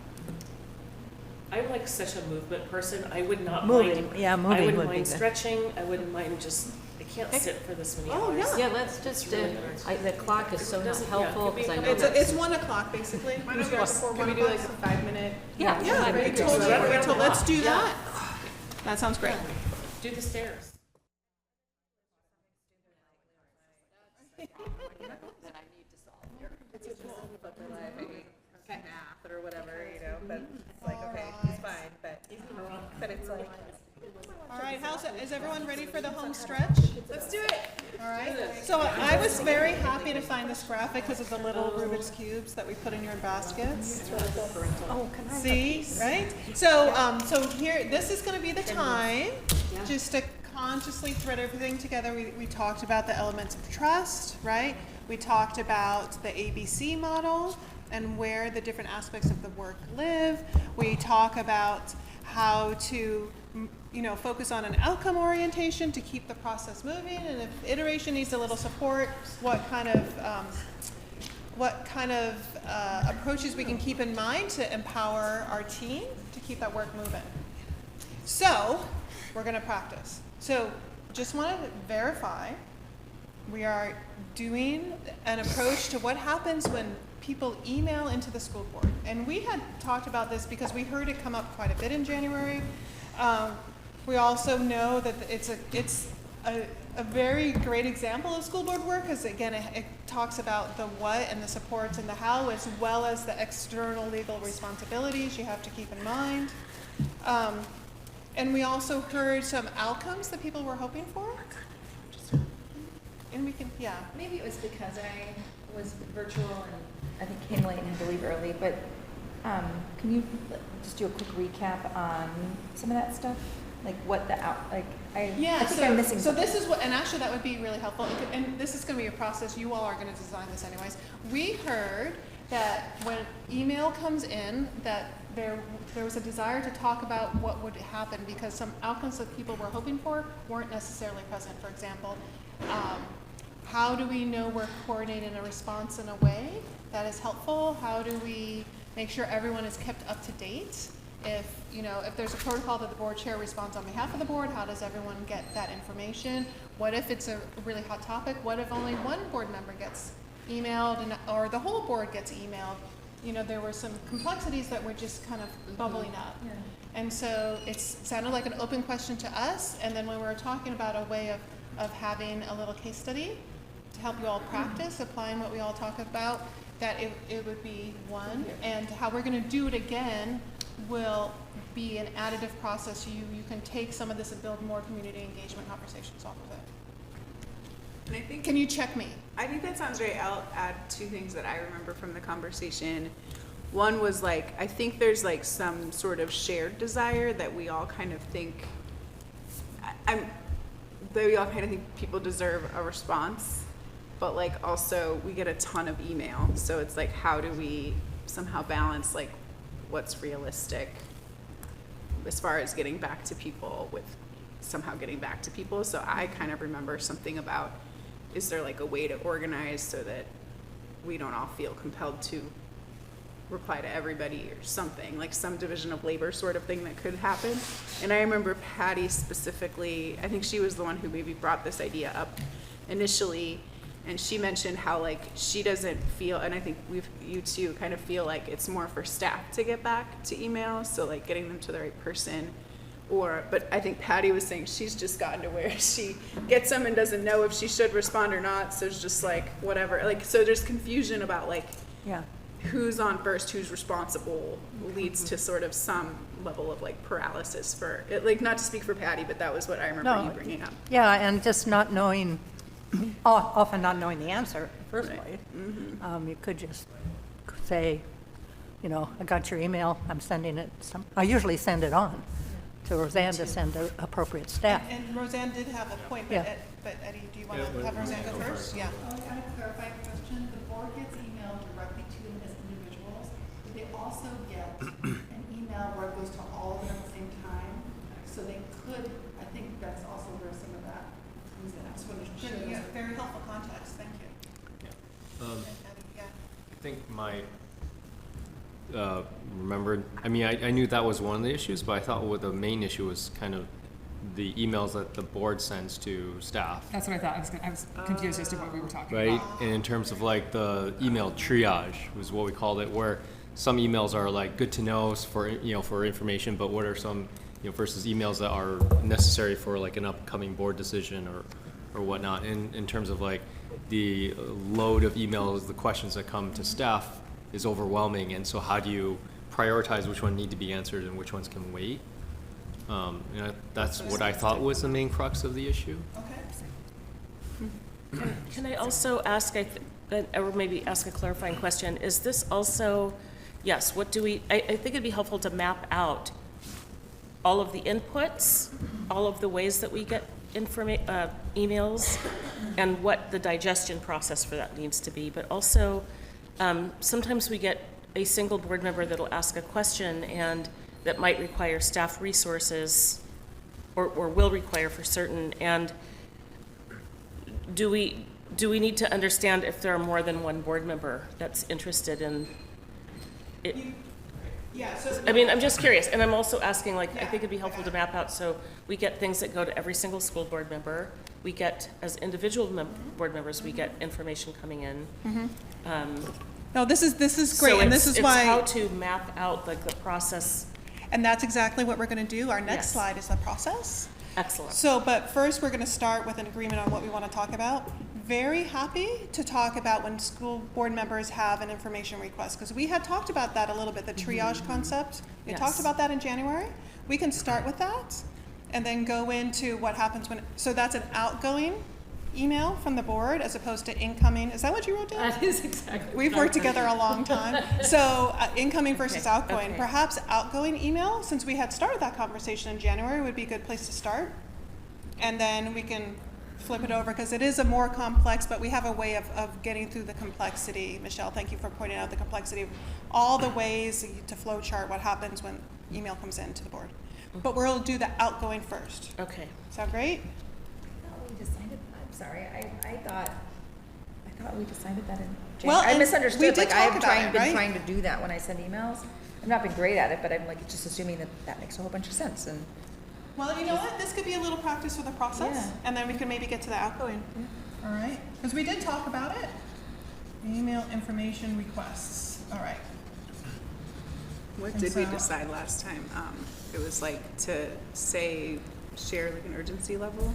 I'm like such a movement person. I would not Moving, mind. yeah, I moving wouldn't would be mind good. stretching. I wouldn't mind just. I can't sit for this many hours. Yeah, let's just, really the clock is so not doesn't- yeah, helpful, give me a because I know couple that's. It's 1 o'clock, basically. Why We don't we start just, before can we 1 do like o'clock. a 5-minute? Yeah, Yeah, fine. we totally agree. So let's do that. That sounds great. Do the stairs. Math or whatever, you know, but it's like, okay, it's fine, but it's like. All right, is everyone ready for the home stretch? Let's do it. All right. So I was very happy to find this graphic because of the little Rubik's cubes that we put in your baskets. Oh, can I? See, right? So, so here, this is going to be the time just to consciously thread everything together. We talked about the elements of trust, right? We talked about the ABC model and where the different aspects of the work live. We talk about how to, you know, focus on an outcome orientation to keep the process moving, and if iteration needs a little support, what kind of approaches we can keep in mind to empower our team to keep that work moving. So we're going to practice. So just want to verify we are doing an approach to what happens when people email into the school board. And we had talked about this because we heard it come up quite a bit in January. We also know that it's a very great example of school board work, because again, it talks about the what and the supports and the how, as well as the external legal responsibilities you have to keep in mind. And we also heard some outcomes that people were hoping for. And we can, yeah. Maybe it was because I was virtual and I think came late and had to leave early, but can you just do a quick recap on some of that stuff? Like what the I think I'm missing so something. this is what, and actually that would be really helpful, and this is going to be a process, you all are going to design this anyways. We heard that when email comes in, that there was a desire to talk about what would happen because some outcomes that people were hoping for weren't necessarily present. For example, how do we know we're coordinating a response in a way that is helpful? How do we make sure everyone is kept up to date? If there's a protocol that the board chair responds on behalf of the board, how does everyone get that information? What if it's a really hot topic? What if only one board member gets emailed or the whole board gets emailed? There were some complexities that were just kind of bubbling up. Yeah. And so it sounded like an open question to us. And then when we were talking about a way of having a little case study to help you all practice applying what we all talk about, that it would be one. And how we're going to do it again will be an additive process. You can take some of this and build more community engagement conversations off of it. And I think, can you check me? I think that sounds great. I'll add two things that I remember from the conversation. One was I think there's some sort of shared desire that we all kind of think, we all kind of think people deserve a response, but like also we get a ton of email. So it's like, how do we somehow balance like what's realistic as far as getting back to people with somehow getting back to people. So I kind of remember something about, is there like a way to organize so that we don't all feel compelled to reply to everybody or something, like some division of labor sort of thing that could happen. And I remember Patty specifically, I think she was the one who maybe brought this idea up initially, and she mentioned how like she doesn't feel, and I think you two kind of feel like it's more for staff to get back to emails, so like getting them to the right person. But I think Patty was saying she's just gotten to where she gets them and doesn't know if she should respond or not, so it's just like whatever, like so there's confusion about like who's on first, who's responsible, leads to sort of some level of like paralysis for it, like not to speak for Patty, but that was what I remember you bringing up. Yeah, and just not knowing, often not knowing the answer in the first place. You could just say, you know, I got your email, I'm sending it, I usually send it on to Roseanne to send to appropriate staff. And Roseanne did have a point, but Eddie, do you want to have Roseanne go first? Yeah. I want to clarify a question. The board gets emailed directly to them as individuals, but they also get an email where it goes to all of them at the same time. So they could, I think that's also where some of that comes in. I just want to share those. Yeah, very helpful context, thank you. I think my remembered, I mean, I knew that was one of the issues, but I thought what the main issue was kind of the emails that the board sends to staff. That's what I thought. I was confused as to what we were talking Right, about. and in terms of like the email triage was what we called it, where some emails are like good to know for, you know, for information, but what are some, you know, versus emails that are necessary for like an upcoming board decision or whatnot. In terms of like the load of emails, the questions that come to staff is overwhelming, and so how do you prioritize which one need to be answered and which ones can wait? You know, that's what I thought was the main crux of the issue. Can I also ask, or maybe ask a clarifying question, is this also, yes, what do we, I think it'd be helpful to map out all of the inputs, all of the ways that we get emails, and what the digestion process for that needs to be, but also sometimes we get a single board member that'll ask a question and that might require staff resources or will require for certain. And do we need to understand if there are more than one board member that's interested in it? Yeah, so. I mean, I'm just curious, and I'm also asking, like, I think it'd be helpful to map out, so we get things that go to every single school board member. We get, as individual board members, we get information coming in. No, this is great, So and this is why. it's how to map out like the process. And that's exactly what we're going to do. Our next Yes. slide is the process. Excellent. So, but first we're going to start with an agreement on what we want to talk about. Very happy to talk about when school board members have an information request, because we had talked about that a little bit, the triage concept. We talked Yes. about that in January. We can start with that and then go into what happens when, so that's an outgoing email from the board as opposed to incoming. Is that what you wrote down? That is exactly. We've worked together a long time. So incoming versus Okay, outgoing. okay. Perhaps outgoing email, since we had started that conversation in January, would be a good place to start. And then we can flip it over because it is a more complex, but we have a way of getting through the complexity. Michelle, thank you for pointing out the complexity of all the ways to flow chart what happens when email comes into the board. But we'll do the outgoing first. Okay. Sound great? We decided, I'm sorry, I thought we decided that in January. Well, I and misunderstood, we did like talk I've about it, been right? trying to do that when I send emails. I've not been great at it, but I'm like just assuming that makes a whole bunch of sense and. Well, you know what? This could be a little practice for the process, Yeah. and then we can maybe get to the outgoing. All right, because we did talk about it. Email information requests. All right. What And did we so- decide last time? It was like to say, share like an urgency level?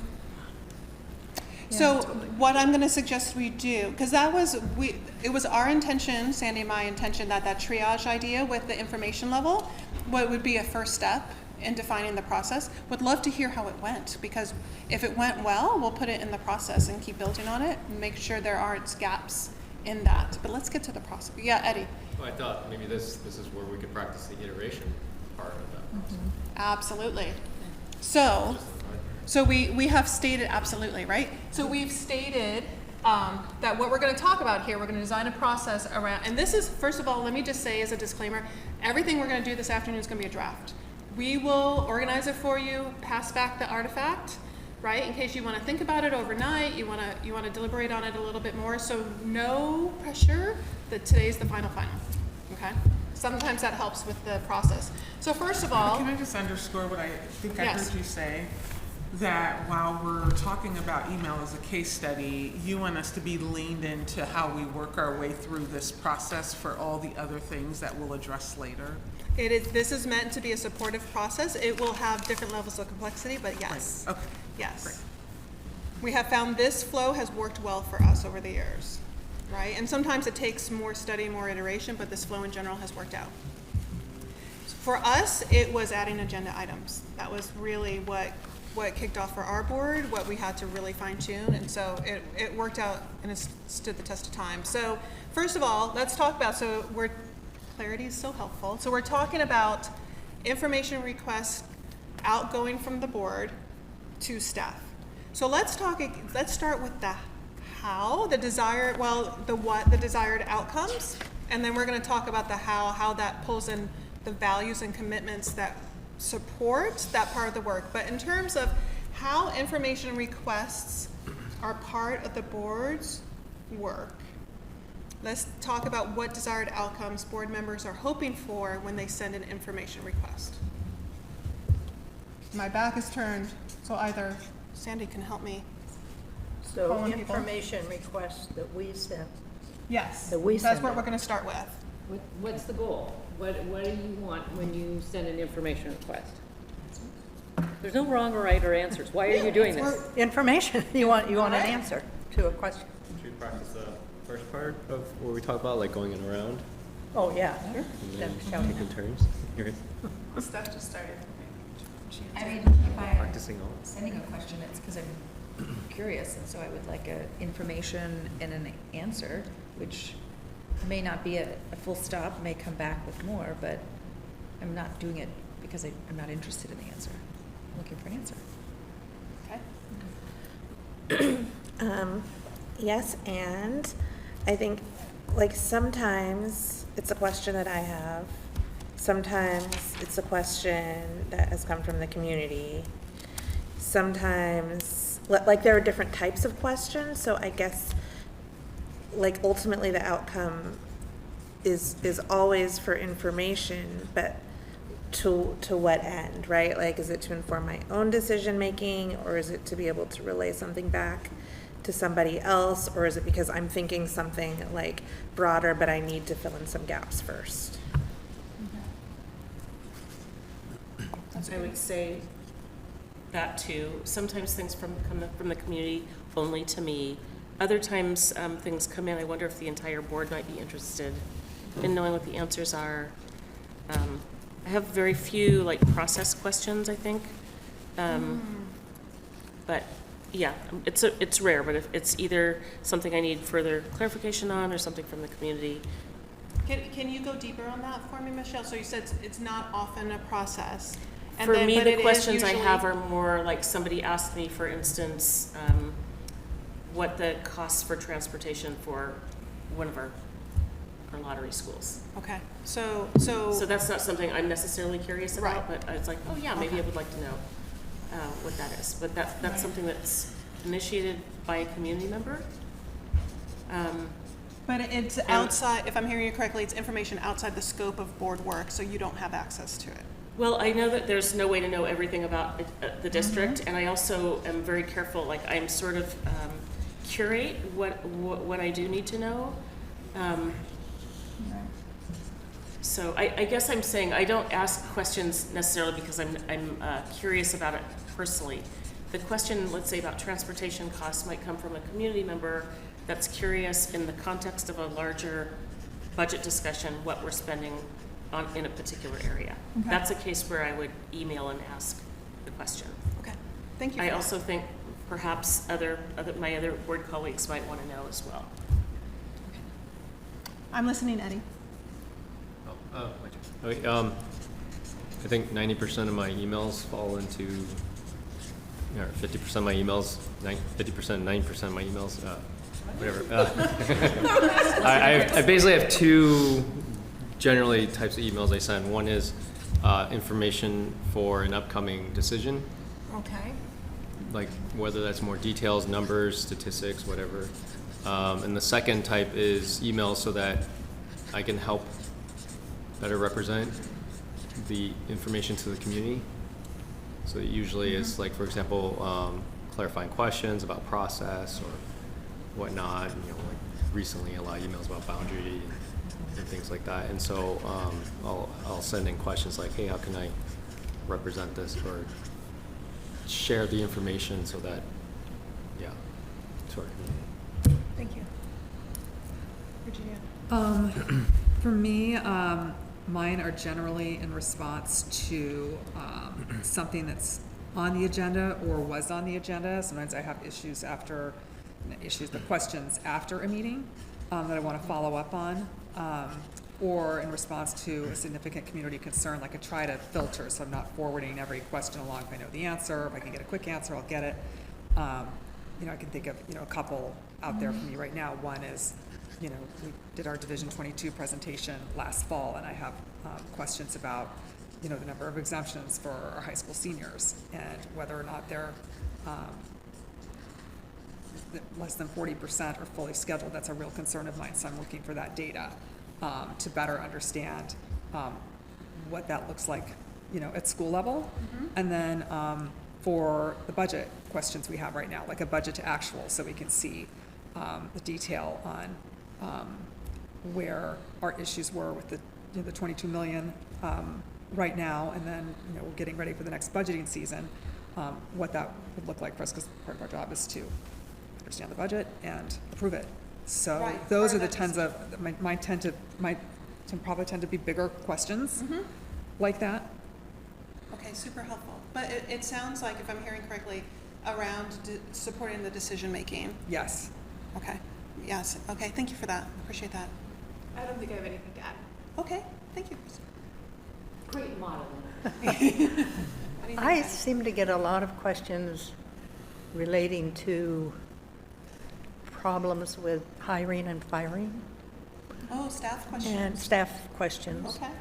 So what I'm going to suggest we do, because it was our intention, Sandy and my intention, that triage idea with the information level, what would be a first step in defining the process. Would love to hear how it went, because if it went well, we'll put it in the process and keep building on it and make sure there aren't gaps in that. But let's get to the process. Yeah, Eddie. Well, I thought maybe this is where we could practice the iteration part of that process. Absolutely. So So we have stated, absolutely, right? So we've stated that what we're going to talk about here, we're going to design a process around, and this is, first of all, let me just say as a disclaimer, everything we're going to do this afternoon is going to be a draft. We will organize it for you, pass back the artifact, right? In case you want to think about it overnight, you want to deliberate on it a little bit more. So no pressure that today's the final, okay? Sometimes that helps with the process. So first of all, Can I just underscore what I think I Yes. heard you say? That while we're talking about email as a case study, you want us to be leaned into how we work our way through this process for all the other things that we'll address later. this is meant to be a supportive process. It will have different levels of complexity, but yes. Okay. Yes. Great. We have found this flow has worked well for us over the years, right? And sometimes it takes more study, more iteration, but this flow in general has worked out. For us, it was adding agenda items. That was really what kicked off for our board, what we had to really fine tune, and so it worked out and it stood the test of time. So first of all, let's talk about, clarity is so helpful. So we're talking about information requests outgoing from the board to staff. So let's start with the how, the what, the desired outcomes, and then we're going to talk about the how that pulls in the values and commitments that support that part of the work. But in terms of how information requests are part of the board's work, let's talk about what desired outcomes board members are hoping for when they send an information request. My back is turned, so either Sandy can help me. So Calling people. information requests that we send. Yes, That we that's send what out. we're going to start with. What's the goal? What do you want when you send an information request? There's no wrong or right or answers. Why are you doing this? Information, you want an answer to a question. Should we practice the first part of what we talk about, like going in around? Oh, yeah, sure. And Then then shouting. taking turns? You're Steph just started. I mean, if I'm practicing all. sending a question, it's because I'm curious, and so I would like a information and an answer, which may not be a full stop, may come back with more, but I'm not doing it because I'm not interested in the answer. I'm looking for an answer. Yes, and I think, like, sometimes it's a question that I have. Sometimes it's a question that has come from the community. Sometimes, like, there are different types of questions, so I guess, like, ultimately the outcome is always for information, but to what end, right? Like, is it to inform my own decision-making, or is it to be able to relay something back to somebody else, or is it because I'm thinking something, like, broader, but I need to fill in some gaps first? I would say that too. Sometimes things come from the community only to me. Other times, things come in, I wonder if the entire board might be interested in knowing what the answers are. I have very few, like, process questions, I think. But yeah, it's rare, but if it's either something I need further clarification on or something from the community. Can you go deeper on that for me, Michelle? So you said it's not often a process. And For then- me, but it the is questions I have usually- are more like somebody asked me, for instance, what the costs for transportation for one of our lottery schools. Okay, so So that's not something I'm necessarily curious about, Right. but I was like, oh yeah, maybe I Okay. would like to know what that is. But that's something that's initiated by a community member. But it's outside, if I'm hearing you correctly, it's information outside the scope of board work, so you don't have access to it. Well, I know that there's no way to know everything about the district, and I also am very careful, like, I'm sort of curate what I do need to know. So I guess I'm saying I don't ask questions necessarily because I'm curious about it personally. The question, let's say, about transportation costs might come from a community member that's curious in the context of a larger budget discussion, what we're spending on in a particular area. Okay. That's a case where I would email and ask the question. Okay, thank you. I also think perhaps my other board colleagues might want to know as well. I'm listening, Eddie. Okay, I think 90% of my emails fall into or 50% of my emails, 50%, 90% of my emails, whatever. I basically have two generally types of emails I send. One is information for an upcoming decision, Okay. like whether that's more details, numbers, statistics, whatever. And the second type is emails so that I can help better represent the information to the community. So usually it's like, for example, clarifying questions about process or whatnot. You know, like recently a lot of emails about boundary and things like that. And so I'll send in questions like, hey, how can I represent this or share the information so that, yeah, sort of. Thank you. Virginia? For me, mine are generally in response to something that's on the agenda or was on the agenda. Sometimes I have the questions after a meeting that I want to follow up on, or in response to a significant community concern. Like I try to filter, so I'm not forwarding every question along. If I know the answer, if I can get a quick answer, I'll get it. You know, I can think of, you know, a couple out there for me right now. One is, you know, we did our Division 22 presentation last fall, and I have questions about, you know, the number of exemptions for our high school seniors and whether or not they're less than 40% are fully scheduled. That's a real concern of mine, so I'm looking for that data to better understand what that looks like, you know, at school level. And then for the budget questions we have right now, like a budget to actual, so we can see the detail on where our issues were with the, you know, the 22 million right now, and then, you know, we're getting ready for the next budgeting season, what that would look like for us, because part of our job is to understand the budget and approve it. So Right. those are Part the of that tens of, might probably tend to be bigger questions like that. Okay, super helpful. But it sounds like, if I'm hearing correctly, around supporting the decision-making. Yes. Okay, yes, okay, thank you for that, appreciate that. I don't think I have anything to add. Okay, thank you. Great modeling. I seem to get a lot of questions relating to problems with hiring and firing Oh, staff questions. and staff questions, Okay,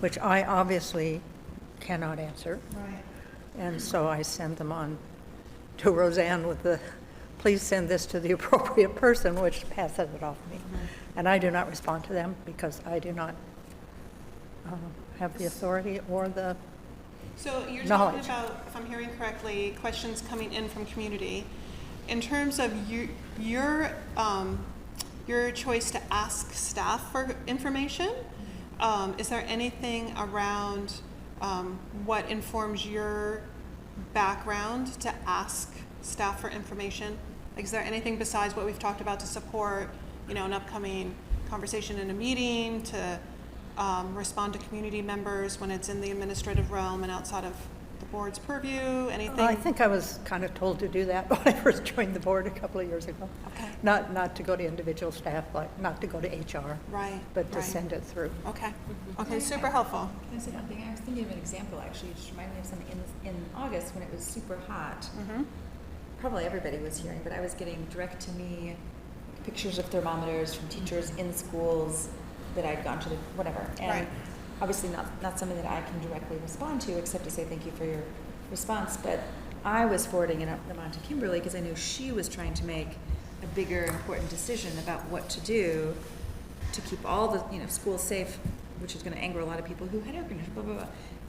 which I obviously cannot answer. right. And so I send them on to Roseanne with the, please send this to the appropriate person, which passes it off to me. And I do not respond to them because I do not have the authority or the So you're talking knowledge. about, if I'm hearing correctly, questions coming in from community. In terms of your choice to ask staff for information, is there anything around what informs your background to ask staff for information? Like, is there anything besides what we've talked about to support, you know, an upcoming conversation in a meeting, to respond to community members when it's in the administrative realm and outside of the board's purview? Anything? I think I was kind of told to do that when I first joined the board a couple of years ago. Okay. Not to go to individual staff, like not to go to HR, Right. but to right. send it through. Okay. Okay. Super helpful. Can I say one thing? I was thinking of an example, actually. You just reminded me of something in August when it was super hot. Probably everybody was hearing, but I was getting direct to me pictures of thermometers from teachers in schools that I'd gone to, whatever. And Right. obviously not something that I can directly respond to, except to say thank you for your response. But I was forwarding them on to Kimberly because I knew she was trying to make a bigger, important decision about what to do to keep all the, you know, schools safe, which is going to anger a lot of people who had air conditioning, blah, blah,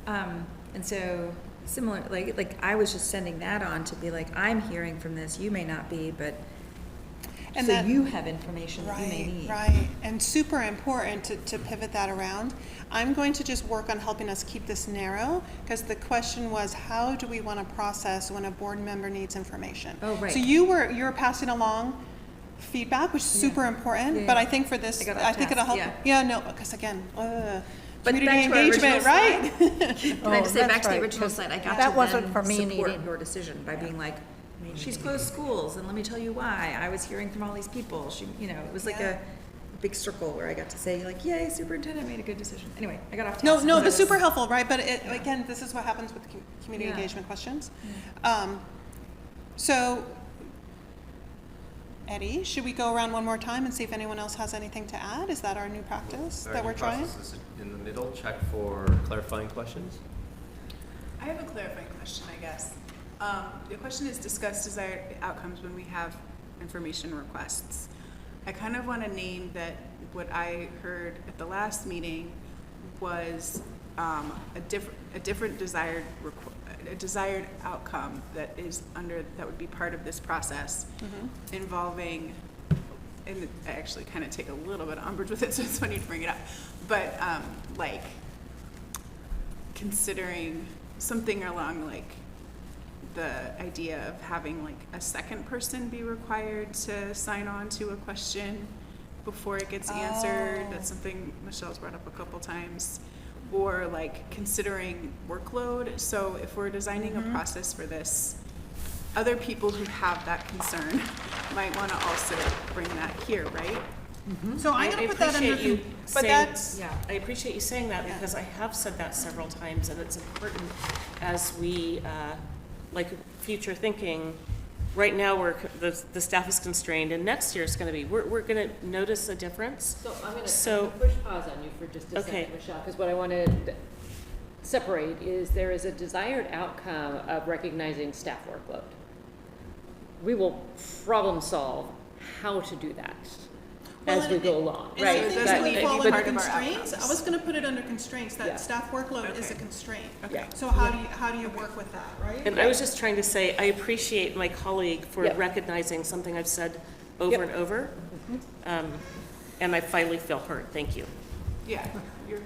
blah. And so similar, like I was just sending that on to be like, I'm hearing from this, you may not be, but And so that- you have information that you may need. Right, and super important to pivot that around. I'm going to just work on helping us keep this narrow, because the question was, how do we want to process when a board member needs information? Oh, right. So you were passing along feedback, which is super important, Yeah, but yeah. I think for this, I got I think it'll help. yeah. Yeah, no, because again, But community back to our original engagement, right? Can I just say that's back to the right, original 'cause slide? I got that to wasn't then for me support needing- your decision by being like, she's closed schools, and let me tell you why. I was hearing from all these people. She, you know, it was like Yeah. a big circle where I got to say like, yay, superintendent made a good decision. Anyway, I got off task. No, but but it was- super helpful, right? But again, this is what happens with community Yeah. engagement questions. So, Eddie, should we go around one more time and see if anyone else has anything to add? Is that our new practice that we're trying? Process is in the middle, check for clarifying questions. I have a clarifying question, I guess. The question is discuss desired outcomes when we have information requests. I kind of want to name that what I heard at the last meeting was a different desired outcome that would be part of this process, involving, and I actually kind of take a little bit of umbrage with it, so it's funny to bring it up, but like considering something along like the idea of having like a second person be required to sign on to a question before it gets answered. That's something Michelle's brought up a couple times. Or like considering workload. So if we're designing a process for this, other people who have that concern might want to also bring that here, right? So I'm gonna put that under, but that's, Yeah, I appreciate you saying that because I have said that several times, and it's important as we, like future thinking. Right now, the staff is constrained, and next year it's going to be. We're going to notice a difference. So I'm going So- to push pause on you for just a Okay. second, Michelle, because what I want to separate is there is a desired outcome of recognizing staff workload. We will problem solve how to do that as we go along, and right? I think But- that we but- fall but- under part of our constraints. I outcomes. was gonna put it under constraints, Yeah. that staff workload is a Okay. constraint. Okay. So how do you work with that, right? And I was just trying to say, I appreciate my colleague for Yep. recognizing something I've said over Yep. and over. And I finally feel heard. Thank you. Yeah, you're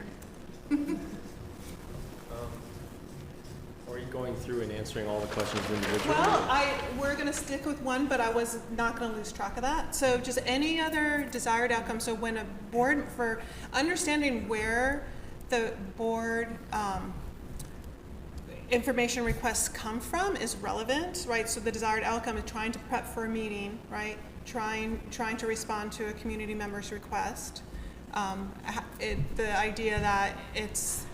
Are you going through and answering all the questions individually? Well, we're gonna stick with one, but I was not gonna lose track of that. So just any other desired outcome, so when a board, for understanding where the board, information requests come from is relevant, right? So the desired outcome is trying to prep for a meeting, right? Trying to respond to a community member's request. The idea that it's,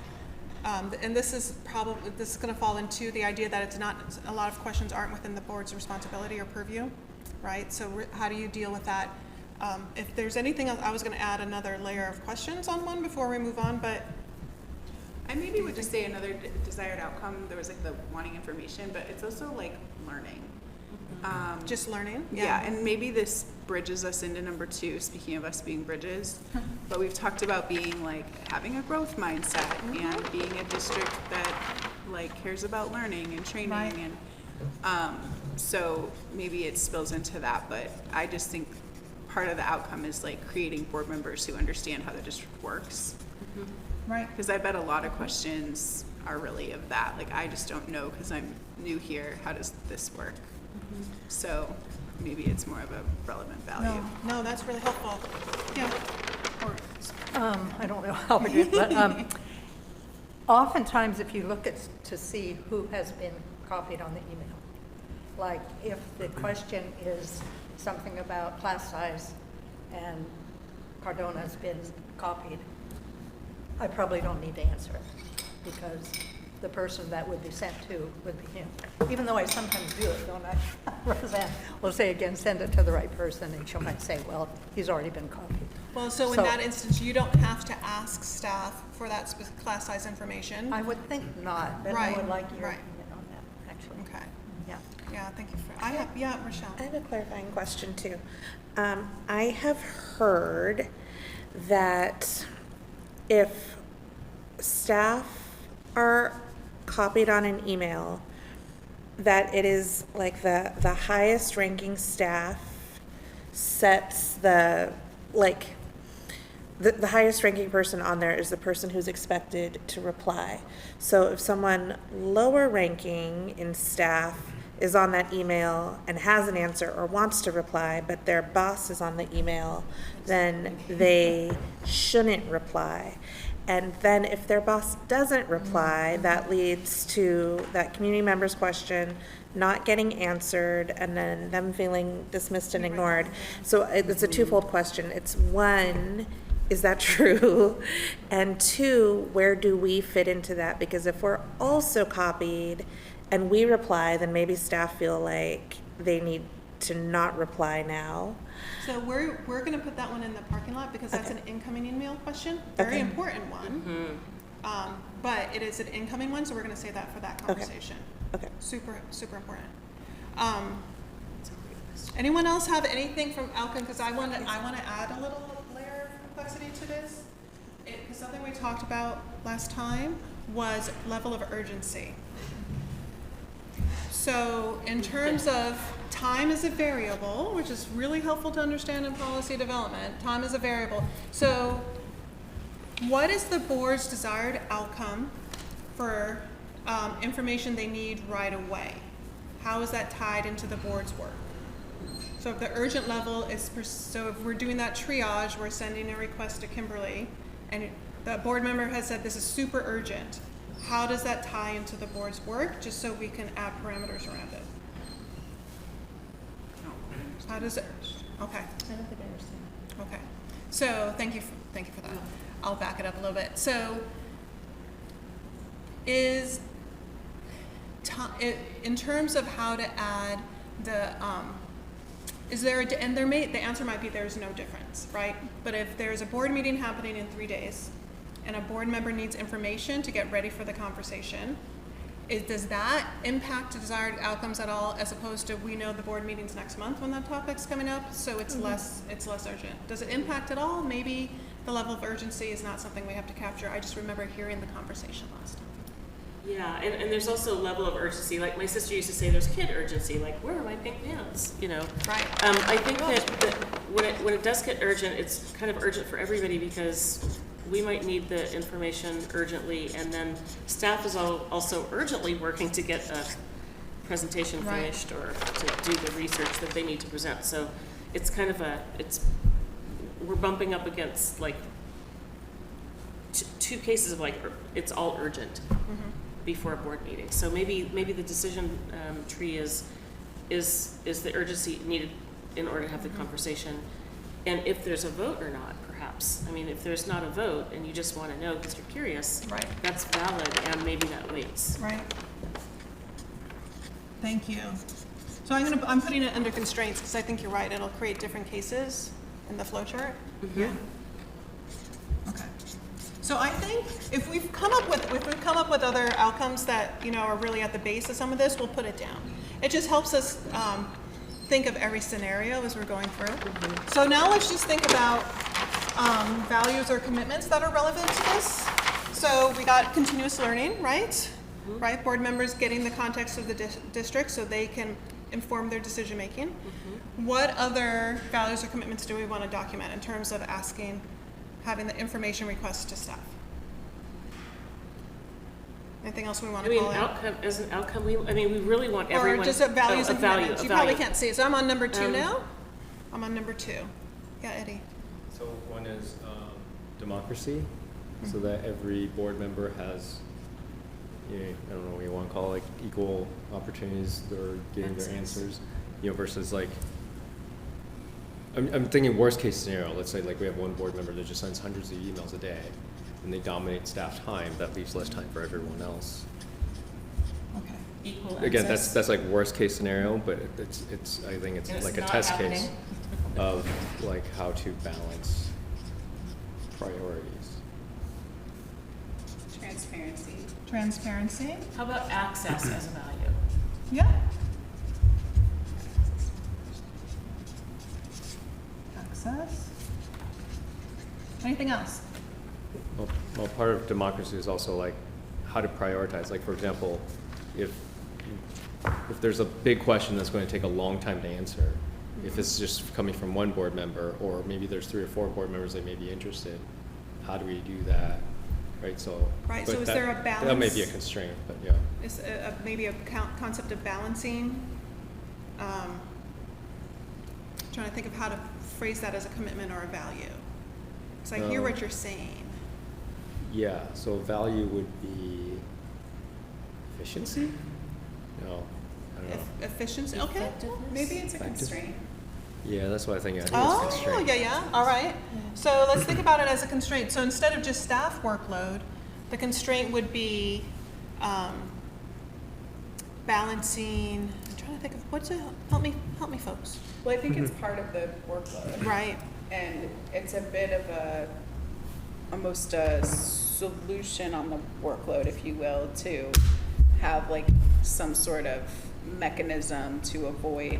and this is going to fall into the idea that it's not, a lot of questions aren't within the board's responsibility or purview, right? So how do you deal with that? If there's anything else, I was going to add another layer of questions on one before we move on, but I maybe would just say another desired outcome. There was like the wanting information, but it's also like learning. just learning. Yeah, and maybe this bridges us into number 2, speaking of us being bridges. But we've talked about being like having a growth mindset and being a district that like cares about learning and training Right. and so maybe it spills into that, but I just think part of the outcome is like creating board members who understand how the district works. Right. Because I bet a lot of questions are really of that. Like, I just don't know because I'm new here. How does this work? So maybe it's more of a relevant value. No, that's really helpful. Yeah. I don't know how it is, but oftentimes if you look to see who has been copied on the email, like if the question is something about class size and Cardona's been copied, I probably don't need to answer it because the person that would be sent to would be him. Even though I sometimes do it, don't I? Roseanne will say again, send it to the right person, and she might say, well, he's already been copied. Well, so in that instance, you don't have to ask staff for that class size information. I would think not, but I Right, would like your right. opinion on that, actually. Okay. Yeah. Yeah, thank you for, Rochelle. I have a clarifying question too. I have heard that if staff are copied on an email, that it is like the highest ranking staff sets the highest ranking person on there is the person who's expected to reply. So if someone lower ranking in staff is on that email and has an answer or wants to reply, but their boss is on the email, then they shouldn't reply. And then if their boss doesn't reply, that leads to that community member's question not getting answered and then them feeling dismissed and ignored. So it's a twofold question. It's one, is that true? And two, where do we fit into that? Because if we're also copied and we reply, then maybe staff feel like they need to not reply now. So we're gonna put that one in the parking lot because that's an incoming email question, very Okay. important one. But it is an incoming one, so we're gonna save that for that conversation. Okay. Super, super important. Anyone else have anything from outcome? Because I want to add a little layer of complexity to this. Because something we talked about last time was level of urgency. So in terms of time is a variable, which is really helpful to understand in policy development, time is a variable. So what is the board's desired outcome for information they need right away? How is that tied into the board's work? So if the urgent level is, so if we're doing that triage, we're sending a request to Kimberly, and the board member has said this is super urgent. How does that tie into the board's work, just so we can add parameters around it? How does it? Okay. I don't think I understand. Okay. So thank you for that. I'll back it up a little bit. So is in terms of how to add the is there a, and there may, the answer might be there's no difference, right? But if there's a board meeting happening in 3 days and a board member needs information to get ready for the conversation, does that impact desired outcomes at all, as opposed to we know the board meeting's next month when that topic's coming up, so it's less urgent? Does it impact at all? Maybe the level of urgency is not something we have to capture. I just remember hearing the conversation last time. Yeah, and there's also a level of urgency. Like my sister used to say, there's kid urgency. Like, where are my pink pants? You know. Right. I think that when it does get urgent, it's kind of urgent for everybody because we might need the information urgently, and then staff is also urgently working to get a presentation finished or to do the research that they need to present. So it's kind of we're bumping up against like two cases of like it's all urgent before a board meeting. So maybe the decision tree is the urgency needed in order to have the conversation, and if there's a vote or not, perhaps. I mean, if there's not a vote and you just want to know because you're curious, right? That's valid, and maybe that waits. Right. Thank you. So I'm putting it under constraints because I think you're right. It'll create different cases in the flow chart. Yeah. Okay. So I think if we've come up with other outcomes that are really at the base of some of this, we'll put it down. It just helps us think of every scenario as we're going through. So now let's just think about values or commitments that are relevant to this. So we got continuous learning, right? Right. Board members getting the context of the district so they can inform their decision making. What other values or commitments do we want to document in terms of having the information requests to staff? Anything else we want to call out? As an outcome, we really want everyone. Or just values and commitments. You probably can't see. So I'm on number 2 now. I'm on number 2. Yeah, Eddie. So one is democracy, so that every board member has, I don't know what you want to call it, like equal opportunities or getting their answers, versus like, I'm thinking worst case scenario. Let's say like we have one board member that just sends hundreds of emails a day, and they dominate staff time. That leaves less time for everyone else. Okay. Equal Again, access. that's like worst case scenario, but it's I think it's And like it's a not test happening. case of like how to balance priorities. Transparency. Transparency. How about access as a value? Yeah. Access. Anything else? Well, part of democracy is also like how to prioritize. Like, for example, if there's a big question that's going to take a long time to answer, if it's just coming from one board member, or maybe there's 3 or 4 board members that may be interested, how do we do that? Right. So. Right. but So is there a balance? That may be a constraint, but yeah. Is maybe a concept of balancing? Trying to think of how to phrase that as a commitment or a value. Because I hear what you're saying. Yeah. So value would be efficiency. No, I don't know. Efficiency. Okay. Maybe it's a Effective. constraint. Yeah, that's what I think. I think it's Oh, constraint. yeah. All right. So let's think about it as a constraint. So instead of just staff workload, the constraint would be balancing. I'm trying to think of help me folks. Well, I think it's part of the workload. Right. And it's a bit of almost a solution on the workload, if you will, to have like some sort of mechanism to avoid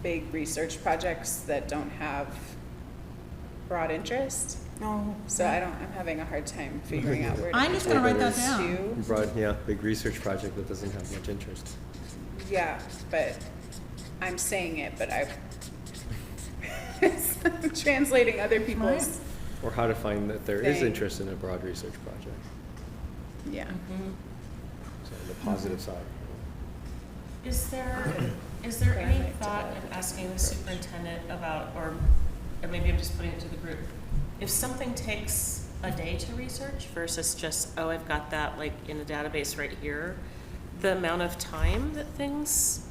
big research projects that don't have broad interest. No. So I'm having a hard time figuring out where to. I'm just gonna write that down. Two. Broad, yeah, big research project that doesn't have much interest. Yeah, but I'm saying it, but I'm translating other people's. Or how to find that there is Thing. interest in a broad research project. Yeah. So the positive side. Is there any thought in asking the superintendent about, or maybe I'm just putting it to the group, if something takes a day to research versus just, oh, I've got that like in a database right here, the amount of time that things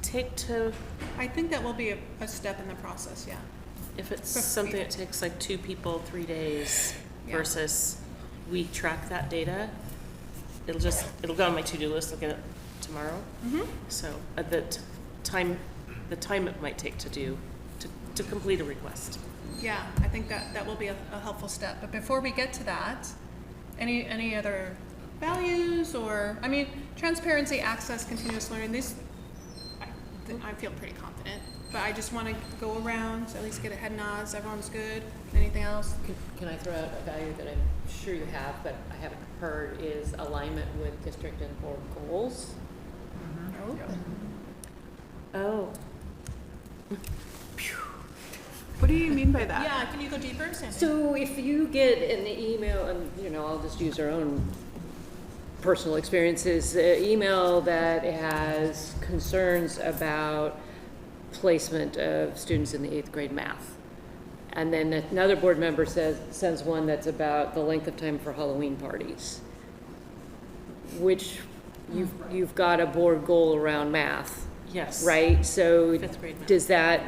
take to, I think that will be a step in the process, yeah. if it's something that takes like 2 people 3 days versus we track that data, it'll go on my to-do list, look at it tomorrow. So the time it might take to complete a request. Yeah, I think that will be a helpful step. But before we get to that, any other values or, I mean, transparency, access, continuous learning, these, I feel pretty confident. But I just want to go around, at least get a head nods, everyone's good. Anything else? Can I throw out a value that I'm sure you have, but I haven't heard, is alignment with district and board goals? Oh. What do you mean by that? Yeah, can you go deeper, Sandy? So if you get an email, and I'll just use our own personal experiences, email that has concerns about placement of students in the 8th grade math. And then another board member sends one that's about the length of time for Halloween parties, which you've got a board goal around math. Yes. Right? So 5th grade math.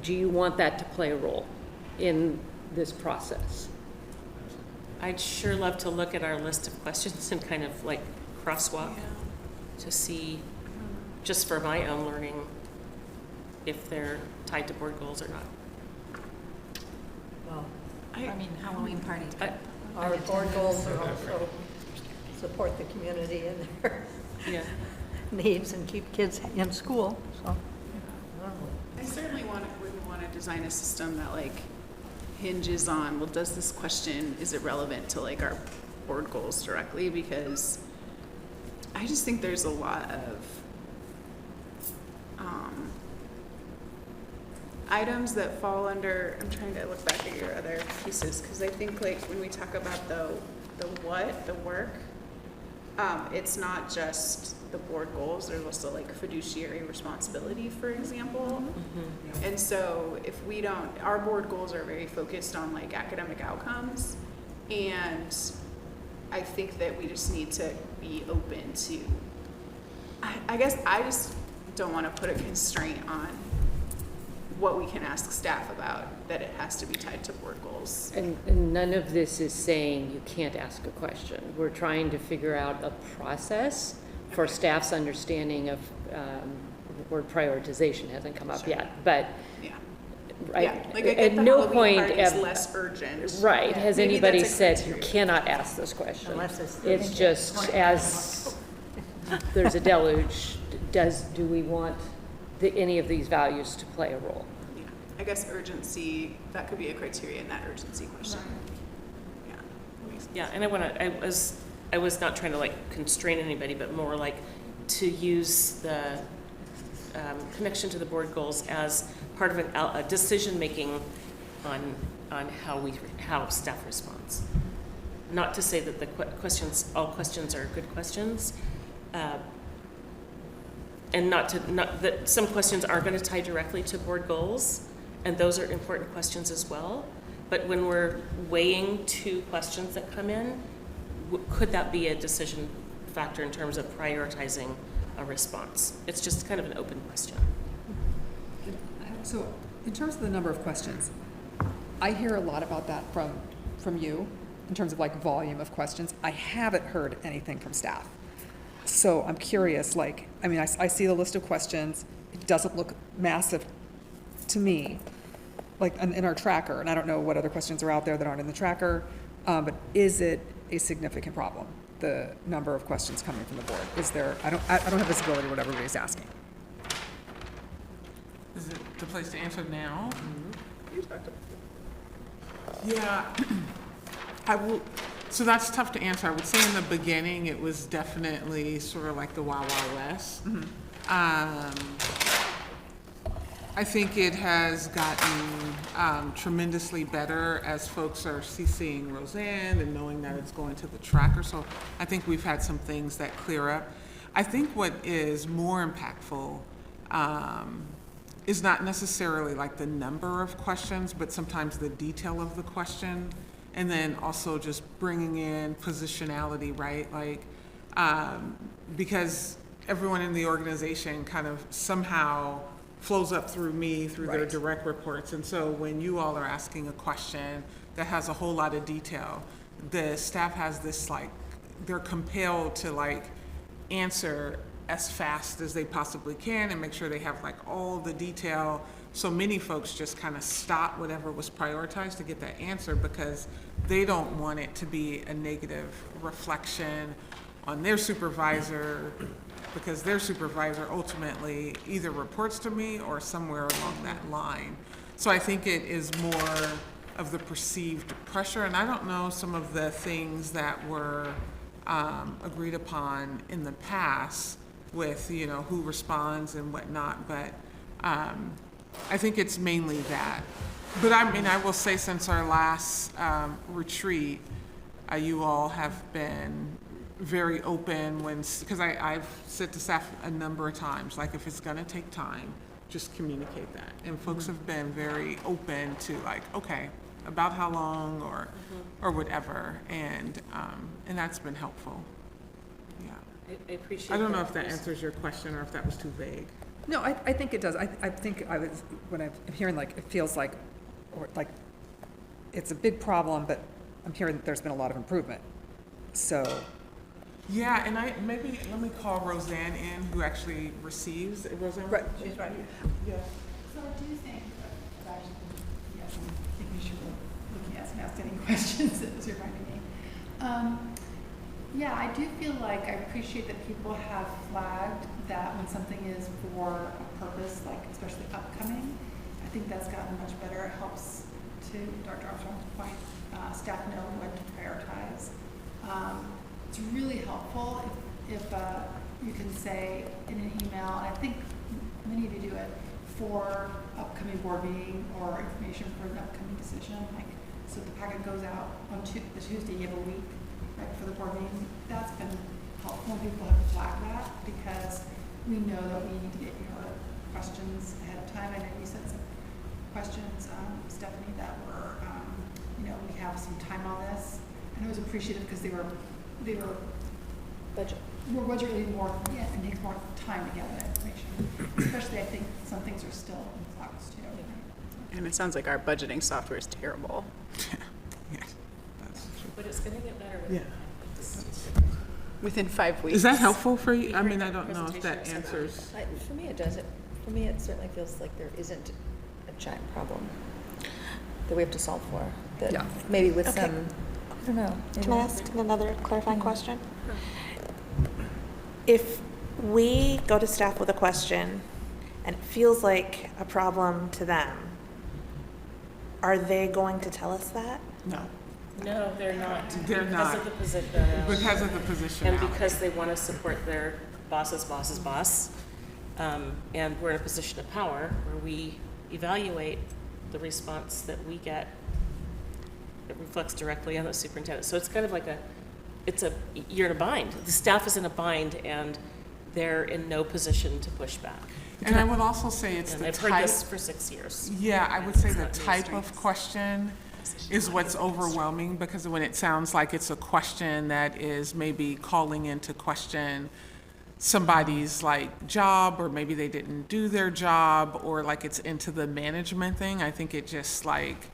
Do you want that to play a role in this process? I'd sure love to look at our list of questions and kind of like crosswalk to see, just for my own learning, if they're tied to board goals or not. Well, I mean, Halloween party. our board goals are also support the community in their needs and keep kids in school, so. I certainly wouldn't want to design a system that like hinges on, well, does this question, is it relevant to like our board goals directly? Because I just think there's a lot of items that fall under, I'm trying to look back at your other pieces, because I think like when we talk about the work, it's not just the board goals, there's also like fiduciary responsibility, for example. And so if we don't, our board goals are very focused on like academic outcomes, and I think that we just need to be open to, I guess I just don't want to put a constraint on what we can ask staff about, that it has to be tied to board goals. And none of this is saying you can't ask a question. We're trying to figure out a process for staff's understanding of, the word prioritization hasn't come up yet, but Like I get at the no Halloween point party is less urgent. Right, has Maybe anybody that's a said you criteria. cannot ask this question? Unless it's It's just as there's a deluge, do we want any of these values to play a role? Yeah, I guess urgency, that could be a criteria in that urgency question. Yeah, and I was not trying to like constrain anybody, but more like to use the connection to the board goals as part of a decision-making on how staff responds. Not to say that the all questions are good questions, and not that some questions aren't going to tie directly to board goals, and those are important questions as well. But when we're weighing 2 questions that come in, could that be a decision factor in terms of prioritizing a response? It's just kind of an open question. So, in terms of the number of questions, I hear a lot about that from you, in terms of like volume of questions. I haven't heard anything from staff. So I'm curious, like, I mean, I see the list of questions. It doesn't look massive to me, like in our tracker, and I don't know what other questions are out there that aren't in the tracker, but is it a significant problem, the number of questions coming from the board? Is there, I don't have visibility to what everybody's asking. Is it the place to answer now? Yeah, I will, so that's tough to answer. I would say in the beginning, it was definitely sort of like the Wild Wild West. I think it has gotten tremendously better as folks are seeing Roseanne and knowing that it's going to the tracker. So I think we've had some things that clear up. I think what is more impactful is not necessarily like the number of questions, but sometimes the detail of the question. And then also just bringing in positionality, right? Like, because everyone in the organization kind of somehow flows up through me, through their direct reports. And so when you all are asking a question that has a whole lot of detail, the staff has this, like, they're compelled to like answer as fast as they possibly can and make sure they have like all the detail. So many folks just kind of stop whatever was prioritized to get that answer because they don't want it to be a negative reflection on their supervisor, because their supervisor ultimately either reports to me or somewhere along that line. So I think it is more of the perceived pressure, and I don't know some of the things that were agreed upon in the past with, you know, who responds and whatnot, but I think it's mainly that. But I mean, I will say since our last retreat, you all have been very open when, because I've said to staff a number of times, like if it's gonna take time, just communicate that. And folks have been very open to like, okay, about how long or whatever, and that's been helpful. Yeah. I appreciate. I don't know if that answers your question or if that was too vague. No, I think it does. I think when I'm hearing like, it feels like, or like, it's a big problem, but I'm hearing that there's been a lot of improvement. So. Yeah, and maybe let me call Roseanne in, who actually receives. Roseanne? Right, she's right here. Yeah. So I do think, yes, I'm thinking you should look at and ask any questions as you're reminding me. Yeah, I do feel like I appreciate that people have flagged that when something is for a purpose, like especially upcoming, I think that's gotten much better. It helps, to Dr. Armstrong's point, staff know when to prioritize. It's really helpful if you can say in an email, and I think many of you do it, for upcoming board meeting or information for an upcoming decision. Like, so the packet goes out on the Tuesday, you have a week, right, for the board meeting. That's been helpful. People have flagged that because we know that we need to get your questions ahead of time. I know you said some questions, Stephanie, that were, you know, we have some time on this. And I was appreciative because they were more budget more, yeah, and takes more time to gather that information. Especially, I think some things are still in flux too. And it sounds like our budgeting software is terrible. Yeah. But it's gonna get better with Yeah. Within 5 weeks. Is that helpful for you? I mean, I don't know if that answers. For me, it does. For me, it certainly feels like there isn't a giant problem that we have to solve for. That Yeah. maybe with Okay. some, I don't know. Can I ask another clarifying question? If we go to staff with a question and it feels like a problem to them, are they going to tell us that? No. No, they're not. They're Because not. of the position. Because of the position. And because they want to support their boss's boss's boss. And we're in a position of power where we evaluate the response that we get. It reflects directly on the superintendent. So it's kind of like you're in a bind. The staff is in a bind and they're in no position to push back. And I would also say it's And the I've type. heard this for 6 years. Yeah, I would say the type of question is what's overwhelming, because when it sounds like it's a question that is maybe calling into question somebody's like job, or maybe they didn't do their job, or like it's into the management thing, I think it just like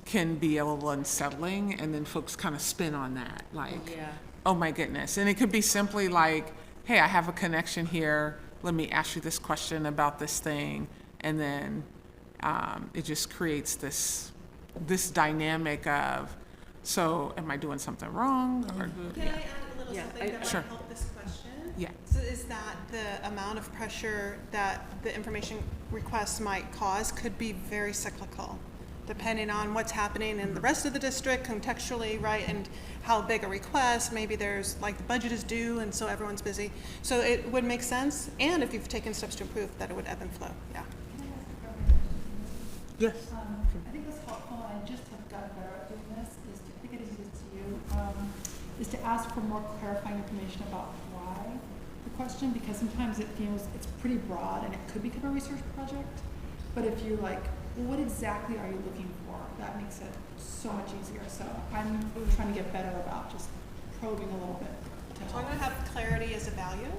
can be a little unsettling, and then folks kind of spin on that, like, Yeah. oh my goodness. And it could be simply like, hey, I have a connection here. Let me ask you this question about this thing. And then it just creates this dynamic of, so am I doing something wrong? Or, Can I add a little something that might Sure. help this question? Yeah. So is that the amount of pressure that the information requests might cause could be very cyclical, depending on what's happening in the rest of the district contextually, right? And how big a request, maybe there's, like, the budget is due and so everyone's busy. So it would make sense, and if you've taken steps to improve, that it would ebb and flow, yeah. Yes. I think what's helpful, and I just have gotten better at doing this, is to, I think it is to you, is to ask for more clarifying information about why the question, because sometimes it feels, it's pretty broad and it could become a research project. But if you're like, well, what exactly are you looking for? That makes it so much easier. So I'm trying to get better about just probing a little bit to So I'm help. gonna have clarity as a value.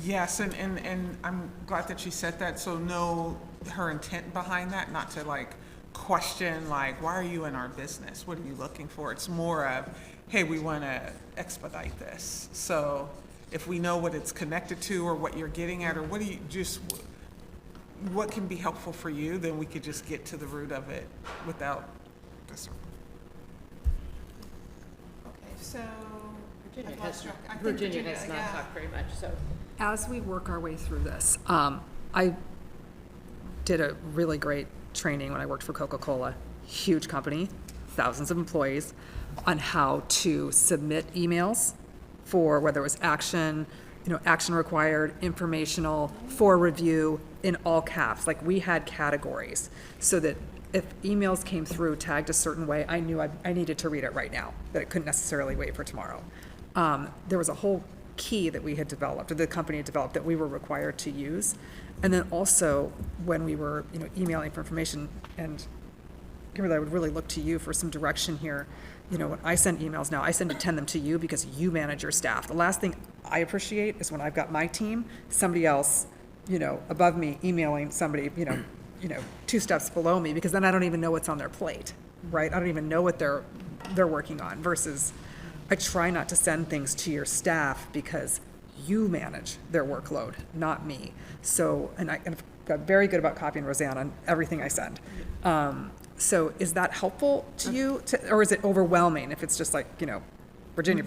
Yes, and I'm glad that you said that. So know her intent behind that, not to like question like, why are you in our business? What are you looking for? It's more of, hey, we want to expedite this. So if we know what it's connected to or what you're getting at, or what do you just, what can be helpful for you, then we could just get to the root of it without this. Okay, so. Virginia I've has, lost track. I think Virginia has not yeah. talked very much, so. As we work our way through this, I did a really great training when I worked for Coca-Cola, huge company, thousands of employees, on how to submit emails for whether it was action, action required, informational, for review, in all caps. Like, we had categories so that if emails came through tagged a certain way, I knew I needed to read it right now, that it couldn't necessarily wait for tomorrow. There was a whole key that we had developed, or the company had developed, that we were required to use. And then also, when we were, emailing for information, and Kimberly, I would really look to you for some direction here. When I send emails now, I send to them to you because you manage your staff. The last thing I appreciate is when I've got my team, somebody else, above me emailing somebody, 2 steps below me, because then I don't even know what's on their plate, right? I don't even know what they're working on, versus I try not to send things to your staff because you manage their workload, not me. So, and I've got very good about copying Roseanne on everything I send. So is that helpful to you, or is it overwhelming if it's just like, Virginia?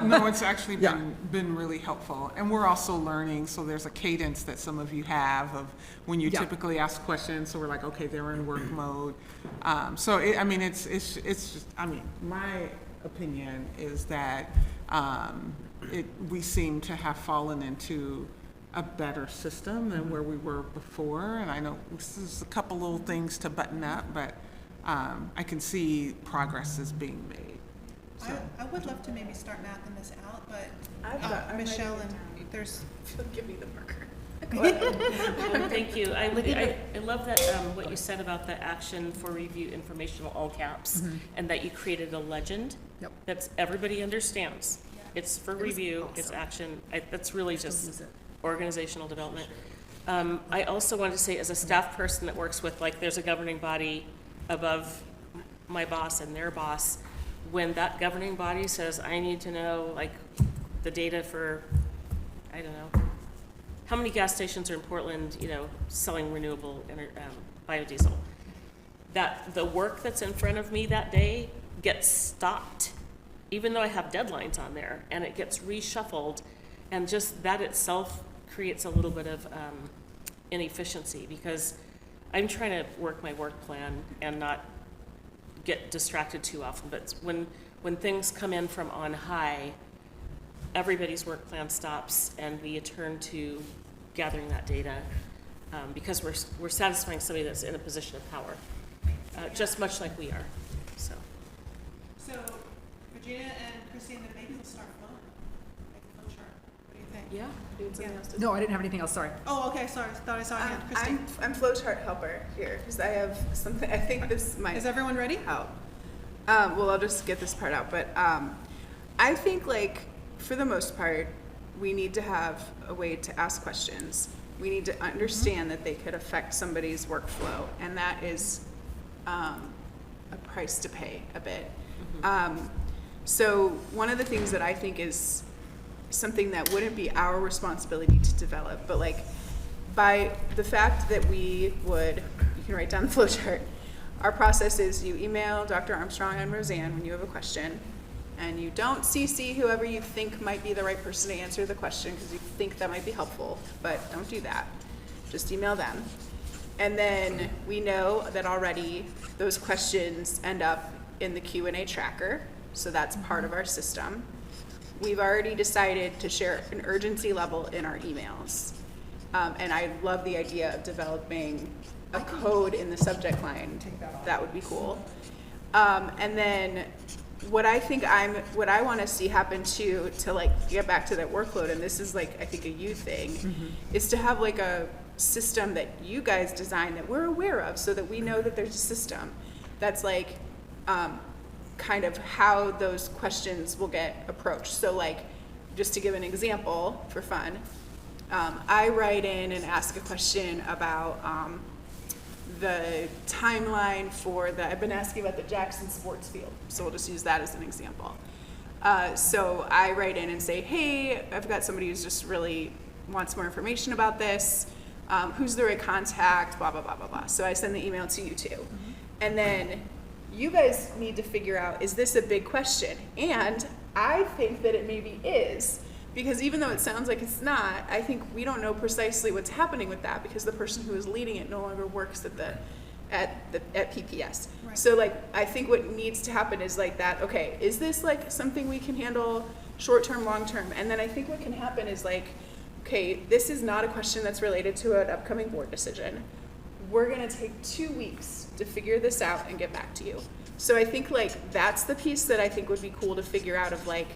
No, it's actually been really helpful. And we're also learning, so there's a cadence that some of you have of when you typically ask questions, so we're like, okay, they're in work mode. So, it's just, my opinion is that we seem to have fallen into a better system than where we were before. And I know this is a couple little things to button up, but I can see progress is being made. So. I would love to maybe start mapping this out, but I'm Michelle writing and there's. Give me the marker. Thank you. I love that, what you said about the action for review informational, all caps, and that you created a legend. Yep. That's, everybody understands. It's for review, it's action. That's really just organizational development. I also wanted to say, as a staff person that works with, like, there's a governing body above my boss and their boss, when that governing body says, I need to know, like, the data for, I don't know, how many gas stations are in Portland, selling renewable biodiesel, that the work that's in front of me that day gets stopped, even though I have deadlines on there, and it gets reshuffled, and just that itself creates a little bit of inefficiency, because I'm trying to work my work plan and not get distracted too often. But when things come in from on high, everybody's work plan stops, and we turn to gathering that data, because we're satisfying somebody that's in a position of power, just much like we are. So Virginia and Christine, then maybe we'll start flowing, like a flow chart. What do you think? Yeah, doing something else. No, I didn't have anything else, sorry. Oh, okay, sorry, thought I saw a hand. Christine. I'm flowchart helper here, because I have something, I think this might. Is everyone ready? Help. Well, I'll just get this part out, but I think, like, for the most part, we need to have a way to ask questions. We need to understand that they could affect somebody's workflow, and that is a price to pay a bit. So one of the things that I think is something that wouldn't be our responsibility to develop, but like by the fact that we would, you can write down the flow chart. Our process is you email Dr. Armstrong and Roseanne when you have a question, and you don't CC whoever you think might be the right person to answer the question because you think that might be helpful, but don't do that. Just email them. And then we know that already those questions end up in the Q&A tracker, so that's part of our system. We've already decided to share an urgency level in our emails. And I love the idea of developing a code in the subject line. That would be cool. And then what I want to see happen too, to like get back to that workload, and this is like, I think a you thing, is to have like a system that you guys design that we're aware of so that we know that there's a system that's like, kind of how those questions will get approached. So like, just to give an example for fun, I write in and ask a question about the timeline for I've been asking about the Jackson Sports Field, so we'll just use that as an example. So I write in and say, hey, I've got somebody who's just really wants more information about this. Who's the right contact, blah, blah, blah, blah, blah. So I send the email to you too. And then you guys need to figure out, is this a big question? And I think that it maybe is, because even though it sounds like it's not, I think we don't know precisely what's happening with that because the person who is leading it no longer works at PPS. Right. So like, I think what needs to happen is like that, okay, is this like something we can handle short-term, long-term? And then I think what can happen is like, okay, this is not a question that's related to an upcoming board decision. We're gonna take 2 weeks to figure this out and get back to you. So I think like that's the piece that I think would be cool to figure out of like,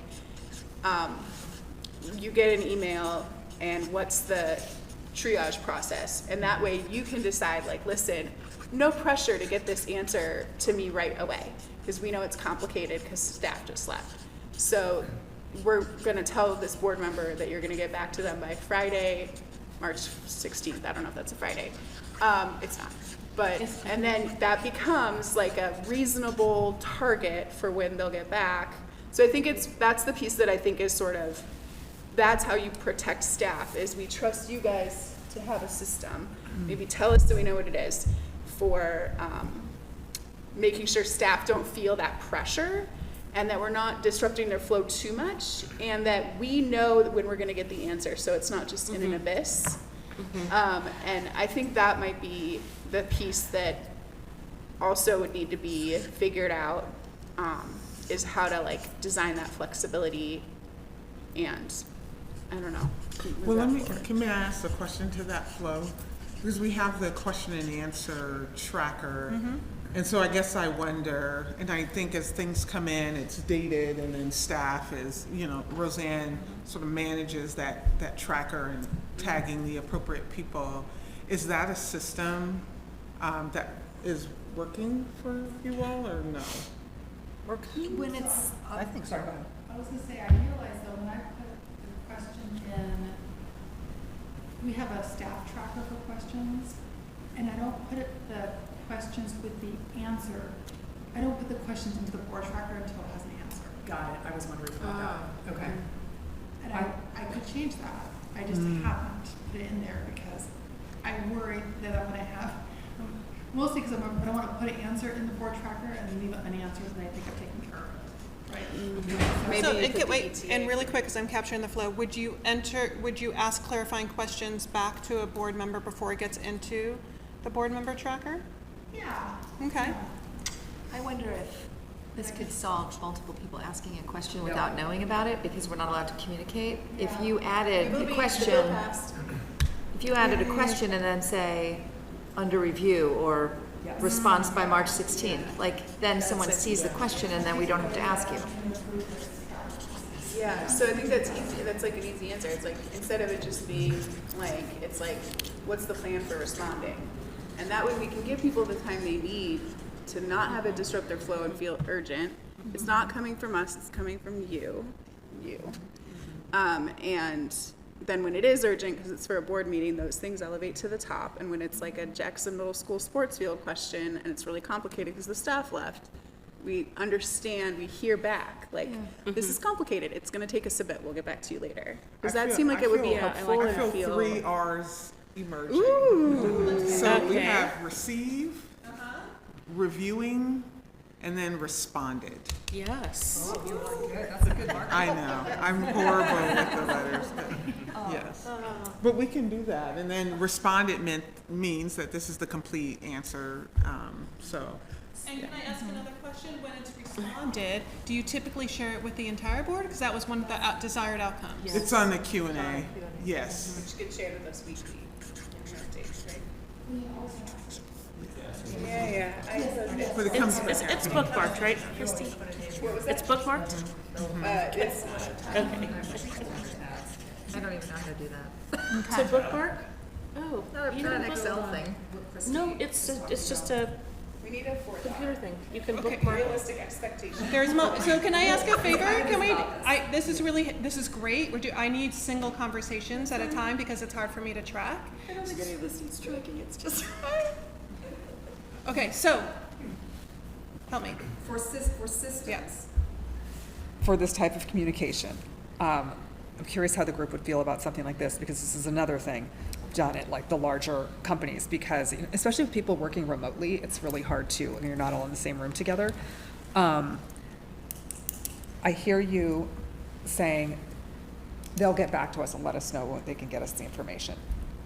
you get an email and what's the triage process, and that way you can decide like, listen, no pressure to get this answer to me right away because we know it's complicated because staff just left. So we're gonna tell this board member that you're gonna get back to them by Friday, March 16th. I don't know if that's a Friday. It's not. But, and then that becomes like a reasonable target for when they'll get back. So I think that's the piece that I think is sort of, that's how you protect staff, is we trust you guys to have a system. Maybe tell us so we know what it is for making sure staff don't feel that pressure and that we're not disrupting their flow too much and that we know when we're gonna get the answer so it's not just in an abyss. And I think that might be the piece that also would need to be figured out, is how to like design that flexibility. And I don't know. Well, can I ask a question to that flow? Because we have the question and answer tracker. And so I guess I wonder, and I think as things come in, it's dated, and then staff is, Roseanne sort of manages that tracker and tagging the appropriate people. Is that a system that is working for you all, or no? When it's, I think so. I was gonna say, I realized though, when I put the question in, we have a staff tracker for questions, and I don't put the questions with the answer. I don't put the questions into the board tracker until it has an answer. Got it, I was wondering about that. Okay. And I could change that. I just haven't put it in there because I worry that I'm gonna have, mostly because I don't want to put an answer in the board tracker and leave unanswered and I think I've taken care of it, right? Maybe So, you put the wait, ETA. and really quick, because I'm capturing the flow, would you ask clarifying questions back to a board member before it gets into the board member tracker? Yeah. Okay. I wonder if this could solve multiple people asking a question without knowing about it because we're not allowed to communicate. If you added a question, and then say under review or response by March 16th, like then someone sees the question and then we don't have to ask you. Yeah, so I think that's easy. That's like an easy answer. It's like, instead of it just being like, it's like, what's the plan for responding? And that way we can give people the time they need to not have it disrupt their flow and feel urgent. It's not coming from us, it's coming from you. And then when it is urgent, because it's for a board meeting, those things elevate to the top. And when it's like a Jackson Middle School sports field question and it's really complicated because the staff left, we understand, we hear back, like, this is complicated, it's gonna take us a bit, we'll get back to you later. Does that seem like it would be helpful? I and feel 3 R's emerging. Ooh. So we Okay. have receive, reviewing, and then responded. Yes. That's a good mark. I know, I'm horrible with the letters, but yes. But we can do that, and then responded means that this is the complete answer, so. And can I ask another question? When it's responded, do you typically share it with the entire board? Because that was one of the desired outcomes. It's on the Q&A, yes. Which gets shared with us weekly. Yeah. But it comes, It's bookmarked, right, Christy? It's bookmarked? It's Okay. I don't even know how to do that. To bookmark? Oh. No, I've you got an don't Excel bookmark. thing. No, it's just a we need a fourth computer thing. You can Okay. bookmark. realistic expectation. So can I ask a favor? Can we, this is great. I need single conversations at a time because it's hard for me to track. I don't think any of this needs tracking, it's just. Okay, so, help me. For systems. Yes. For this type of communication, I'm curious how the group would feel about something like this, because this is another thing done at like the larger companies, because especially with people working remotely, it's really hard to, when you're not all in the same room together. I hear you saying they'll get back to us and let us know when they can get us the information.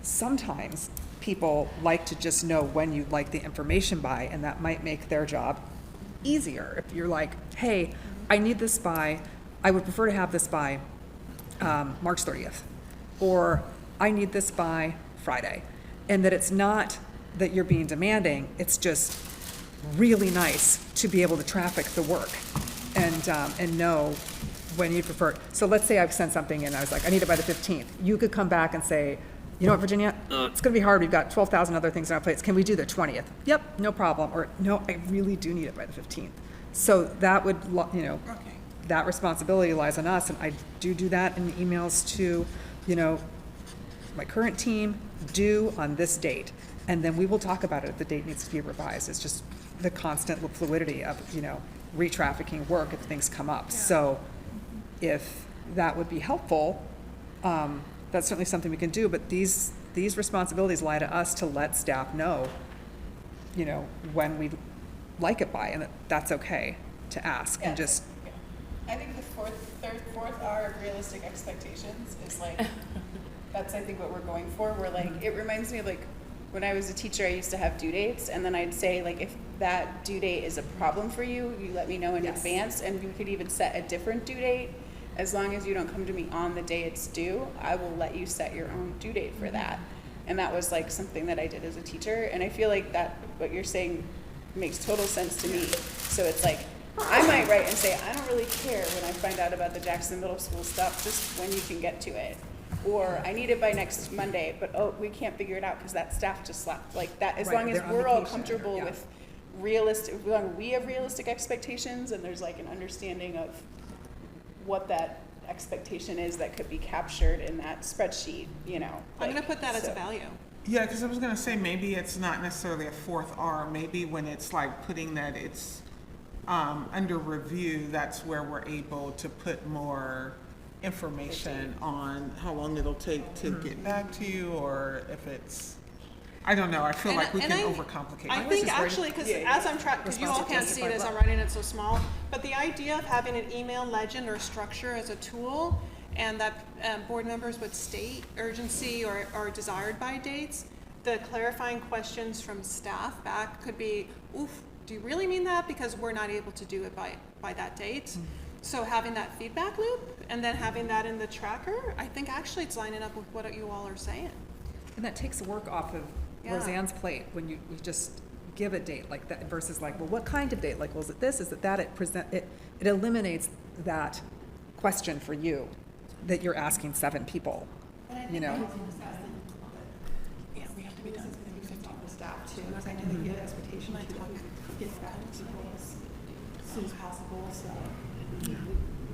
Sometimes people like to just know when you'd like the information by, and that might make their job easier. If you're like, hey, I need this by, I would prefer to have this by March 30th, or I need this by Friday. And that it's not that you're being demanding, it's just really nice to be able to traffic the work and know when you prefer. So let's say I've sent something and I was like, I need it by the 15th. You could come back and say, you know what, Virginia, it's gonna be hard, we've got 12,000 other things on our plates, can we do the 20th? Yep, no problem, or no, I really do need it by the 15th. So that would, that responsibility lies on us, and I do that in emails to, my current team, due on this date. And then we will talk about it if the date needs to be revised. It's just the constant fluidity of, re-trafficking work if things come up. Yeah. So if that would be helpful, that's certainly something we can do, but these responsibilities lie to us to let staff know, when we like it by, and that's okay to ask and just. I think the fourth R of realistic expectations is like, that's I think what we're going for. We're like, it reminds me of like, when I was a teacher, I used to have due dates, and then I'd say like, if that due date is a problem for you, you let me know in advance, and we could even set a different due date. As long as you don't come to me on the day it's due, I will let you set your own due date for that. And that was like something that I did as a teacher, and I feel like that what you're saying makes total sense to me. So it's like, I might write and say, I don't really care when I find out about the Jackson Middle School stuff, just when you can get to it. Or I need it by next Monday, but we can't figure it out because that staff just left. Like that, as long as we're all comfortable with realistic, we have realistic expectations, and there's like an understanding of what that expectation is that could be captured in that spreadsheet, I'm gonna put that as a value. Yeah, because I was gonna say, maybe it's not necessarily a fourth R, maybe when it's like putting that it's under review, that's where we're able to put more information on how long it'll take to get back to you, or if it's, I don't know, I feel like we can overcomplicate it. I think actually, because as I'm because you all can't see it as I'm writing it so small, but the idea of having an email legend or structure as a tool, and that board members would state urgency or desired by dates, the clarifying questions from staff back could be, oof, do you really mean that? Because we're not able to do it by that date. So having that feedback loop and then having that in the tracker, I think actually it's lining up with what you all are saying. And that takes the work off of Roseanne's plate when you just give a date like that versus like, well, what kind of date? Like, well, is it this? Is it that? It eliminates that question for you that you're asking 7 people, Yeah, we have to be done within 15 with staff too. I know they get expectation to get back to people as soon as possible, so.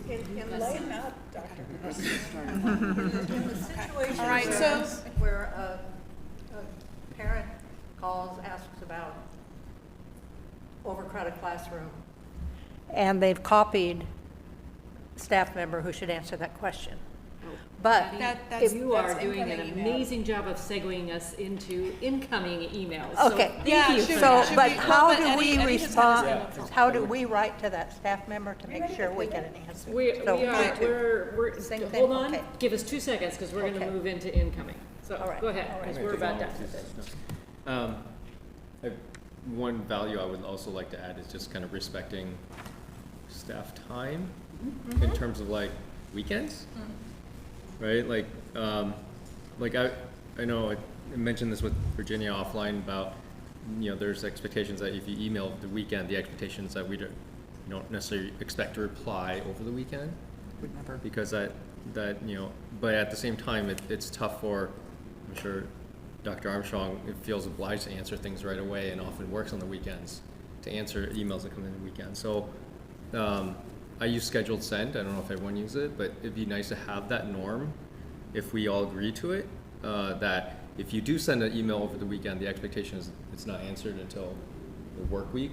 Lighten up, Dr. In the situation All right, so where a parent calls, asks about overcrowded classroom, and they've copied staff member who should answer that question. But if You are doing an amazing job of segueing us into incoming emails. Okay, So thank you for so, that. but how do Eddie we has had his respond, hand up. how do we write to that staff member to make sure we get an answer? We So, we're, Same thing, hold on, okay. give us 2 seconds, because we're Okay. gonna move into incoming. So, All right, go ahead, all right. because we're about done with it. One value I would also like to add is just kind of respecting staff time in terms of like weekends, right? Like I know I mentioned this with Virginia offline about, there's expectations that if you email the weekend, the expectations that we don't necessarily expect to reply over the weekend. Would never. Because but at the same time, it's tough for, I'm sure, Dr. Armstrong feels obliged to answer things right away and often works on the weekends to answer emails that come in the weekend. So I use scheduled send. I don't know if everyone uses it, but it'd be nice to have that norm if we all agree to it, that if you do send an email over the weekend, the expectation is it's not answered until the work week,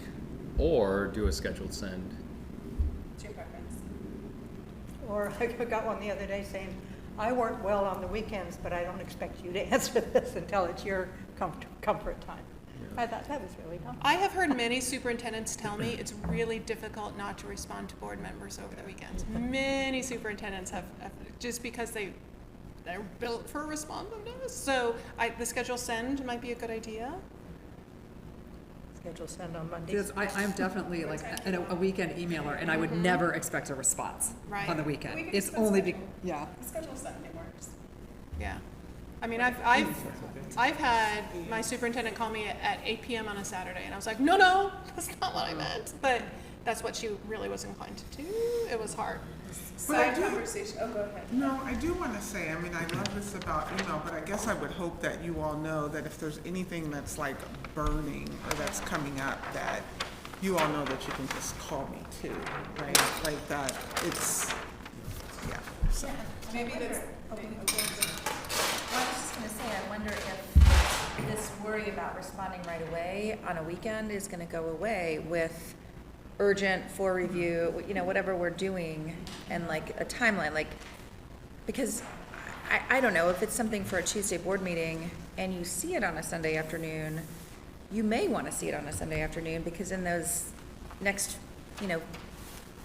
or do a scheduled send. What's your preference? Or I got one the other day saying, I work well on the weekends, but I don't expect you to answer this until it's your comfort time. I thought that was really dumb. I have heard many superintendents tell me it's really difficult not to respond to board members over the weekends. Many superintendents have just because they're built for responsiveness. So the schedule send might be a good idea. Schedule send on Monday. Because I'm definitely like a weekend emailer, and I would never expect a response Right. on the weekend. We can It's discuss only, schedule. yeah. The schedule Sunday works. Yeah. I mean, I've had my superintendent call me at 8 p.m. on a Saturday, and I was like, no, that's not what I meant. But that's what she really was inclined to do. It was hard. But I Side do- conversation, oh, go ahead. No, I do want to say, I mean, I love this about email, but I guess I would hope that you all know that if there's anything that's like burning or that's coming up, that you all know that you can just call me too, right? Like that, it's, yeah, so. Maybe that's. Well, I was just gonna say, I wonder if this worry about responding right away on a weekend is gonna go away with urgent for review, whatever we're doing, and like a timeline, like, because I don't know, if it's something for a Tuesday board meeting and you see it on a Sunday afternoon, you may wanna see it on a Sunday afternoon, because in those next,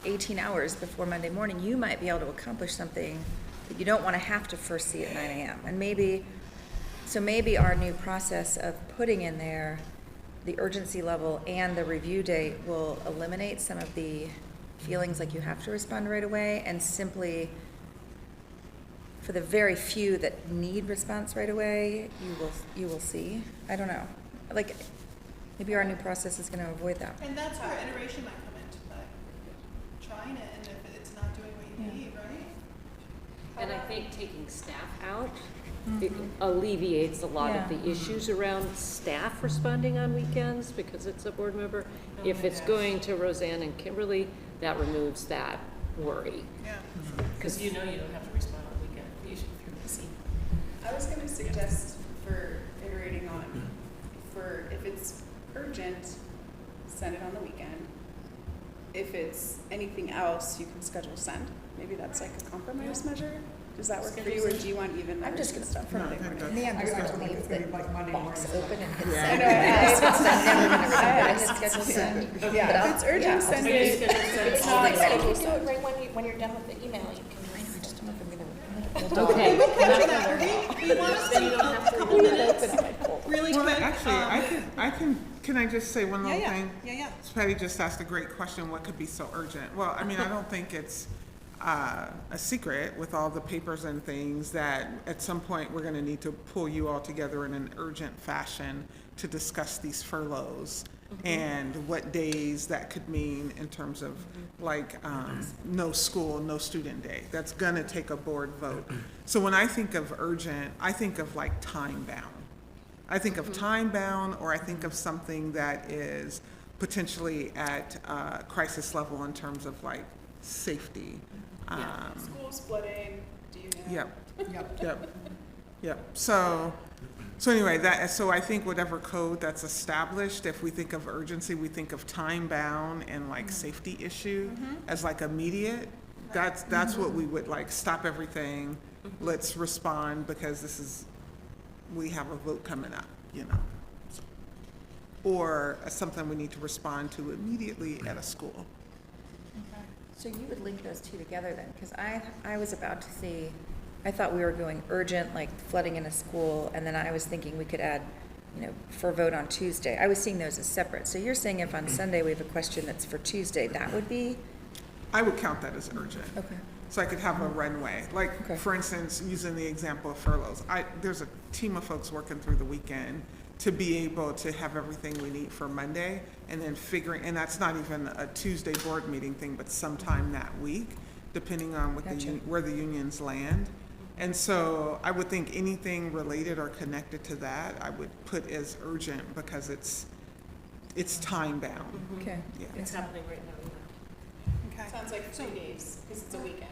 18 hours before Monday morning, you might be able to accomplish something that you don't wanna have to first see at 9 a.m. And maybe our new process of putting in there the urgency level and the review date will eliminate some of the feelings like you have to respond right away, and simply, for the very few that need response right away, you will see. I don't know. Like, maybe our new process is gonna avoid that. And that's where iteration might come into play. Trying it, and if it's not doing what you need, right? And I think taking staff out, it alleviates a lot of Yeah. the issues around staff responding on weekends because it's a board member. If it's going to Roseanne and Kimberly, that removes that worry. Yeah. Because you don't have to respond on the weekend, usually if you're busy. I was gonna suggest for iterating on, if it's urgent, send it on the weekend. If it's anything else, you can schedule send. Maybe that's like a compromise measure. Does that work for you, or do you want even I'm just numbers gonna, and stuff? for me, I'm just gonna leave the box open and hit I send. know, I'm never gonna remember, I I- hit schedule send. But Yeah, I'll- if it's urgent, yeah, send I'll- it. If it's not, Like, like, schedule you do it right when you're done with the email, you can, I just don't know if I'm gonna. Okay. We want to spend a couple minutes, really Well, quick. actually, can I just say one little Yeah. thing? Yeah. Patty just asked a great question, what could be so urgent? Well, I mean, I don't think it's a secret with all the papers and things that at some point we're gonna need to pull you all together in an urgent fashion to discuss these furloughs and what days that could mean in terms of like, no school, no student day. That's gonna take a board vote. So when I think of urgent, I think of like time bound. I think of time bound, or I think of something that is potentially at crisis level in terms of like safety. School splitting, do you know? Yep. Yep. So, So anyway, so I think whatever code that's established, if we think of urgency, we think of time bound and like safety issue as like immediate. That's what we would like, stop everything, let's respond because we have a vote coming up, you know. Or something we need to respond to immediately at a school. So you would link those two together then, because I was about to say, I thought we were going urgent, like flooding in a school, and then I was thinking we could add, you know, for vote on Tuesday. I was seeing those as separate. So you're saying if on Sunday we have a question that's for Tuesday, that would be? I would count that as urgent. Okay. So I could have a runway, like for instance, using the example of furloughs. There's a team of folks working through the weekend to be able to have everything we need for Monday, and then and that's not even a Tuesday board meeting thing, but sometime that week, depending on what where the unions land. And so I would think anything related or connected to that, I would put as urgent because it's time bound. Okay. Yeah. It's happening right now. Okay. Sounds like 3 days, because it's a weekend.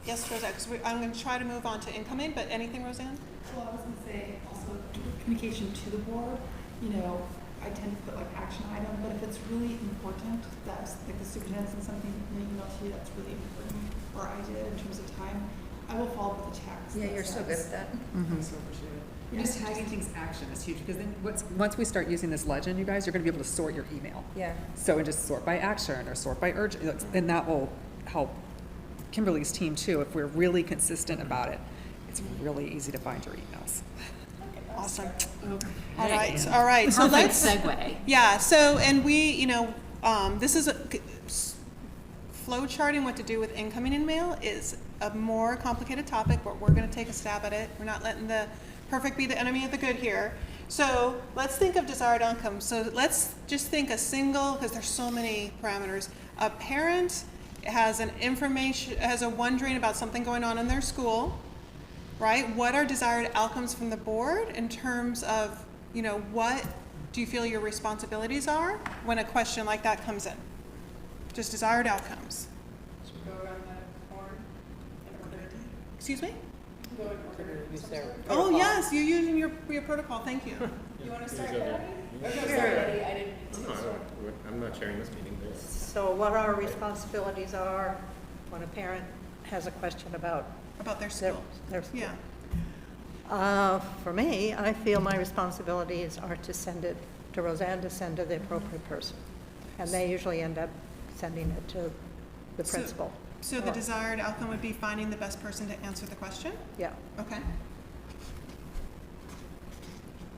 Yes, Roseanne, because I'm going to try to move on to incoming, but anything, Roseanne? Well, I was gonna say also communication to the board, you know, I tend to put like action item, but if it's really important, that's like the superintendent sends something in an email to you that's really important, or I did in terms of time, I will follow up with a text. Yeah, you're so good at that. I so appreciate it. Just tagging things action is huge, because then once we start using this legend, you guys, you're gonna be able to sort your email. Yeah. So and just sort by action or sort by urgent, and that will help Kimberly's team too. If we're really consistent about it, it's really easy to find your emails. Awesome. All right. So Perfect let's segue. Yeah. So and we, you know, this is flow charting what to do with incoming and mail is a more complicated topic, but we're going to take a stab at it. We're not letting the perfect be the enemy of the good here. So let's think of desired outcomes. So let's just think a single, because there's so many parameters. A parent has has a wondering about something going on in their school, right? What are desired outcomes from the board in terms of, you know, what do you feel your responsibilities are when a question like that comes in? Just desired outcomes. Go around the horn in order. Excuse me? Go in order. Oh, yes, you're using your protocol. Thank you. You want to start, Debbie? Sure. Sorry, Debbie, I didn't. I'm not chairing this meeting. So what our responsibilities are when a parent has a question about their school. Their school. Yeah. For me, I feel my responsibilities are to send it to Roseanne to send to the appropriate person. And they usually end up sending it to the principal. So the desired outcome would be finding the best person to answer the question? Yeah. Okay.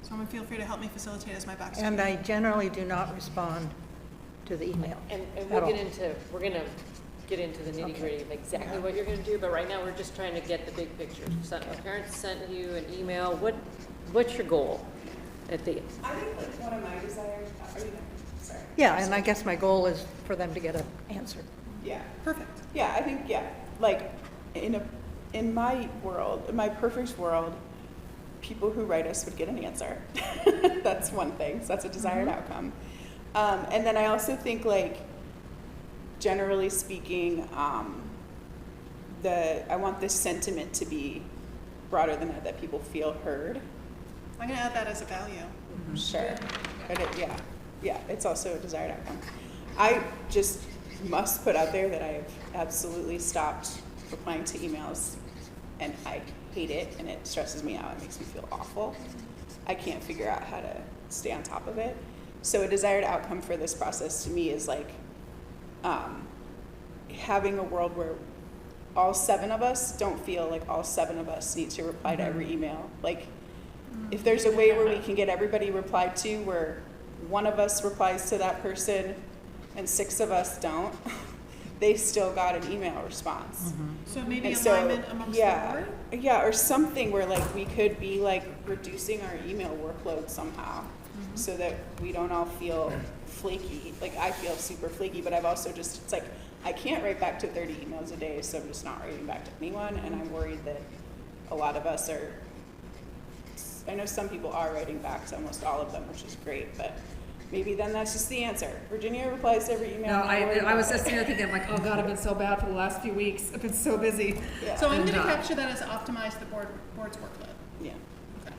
Someone feel free to help me facilitate as my backstory. And I generally do not respond to the email. And at we're all. gonna get into the nitty gritty of exactly what you're gonna do, but right now we're just trying to get the big picture. So parents sent you an email, what's your goal at the? I think like one of my desires, sorry. Yeah, and I guess my goal is for them to get an answer. Yeah. Perfect. Yeah, I think, yeah, like in my world, in my perfect world, people who write us would get an answer. That's one thing, so that's a desired outcome. And then I also think like, generally speaking, I want this sentiment to be broader than that people feel heard. I'm going to add that as a value. Sure. But yeah, it's also a desired outcome. I just must put out there that I have absolutely stopped replying to emails, and I hate it, and it stresses me out. It makes me feel awful. I can't figure out how to stay on top of it. So a desired outcome for this process to me is like having a world where all 7 of us don't feel like all 7 of us need to reply to every email. Like, if there's a way where we can get everybody replied to, where one of us replies to that person and 6 of us don't, they still got an email response. So maybe And so, alignment amongst the board? Yeah, or something where like we could be like reducing our email workload somehow, so that we don't all feel flaky. Like I feel super flaky, but I've also just, it's like, I can't write back to 30 emails a day, so I'm just not writing back to anyone, and I'm worried that a lot of us are, I know some people are writing back to almost all of them, which is great, but maybe then that's just the answer. Virginia replies to every email. No, I was just here thinking like, oh God, I've been so bad for the last few weeks. I've been so busy. Yeah. So I'm going to And, capture that as optimize the board's workload. Yeah. Okay.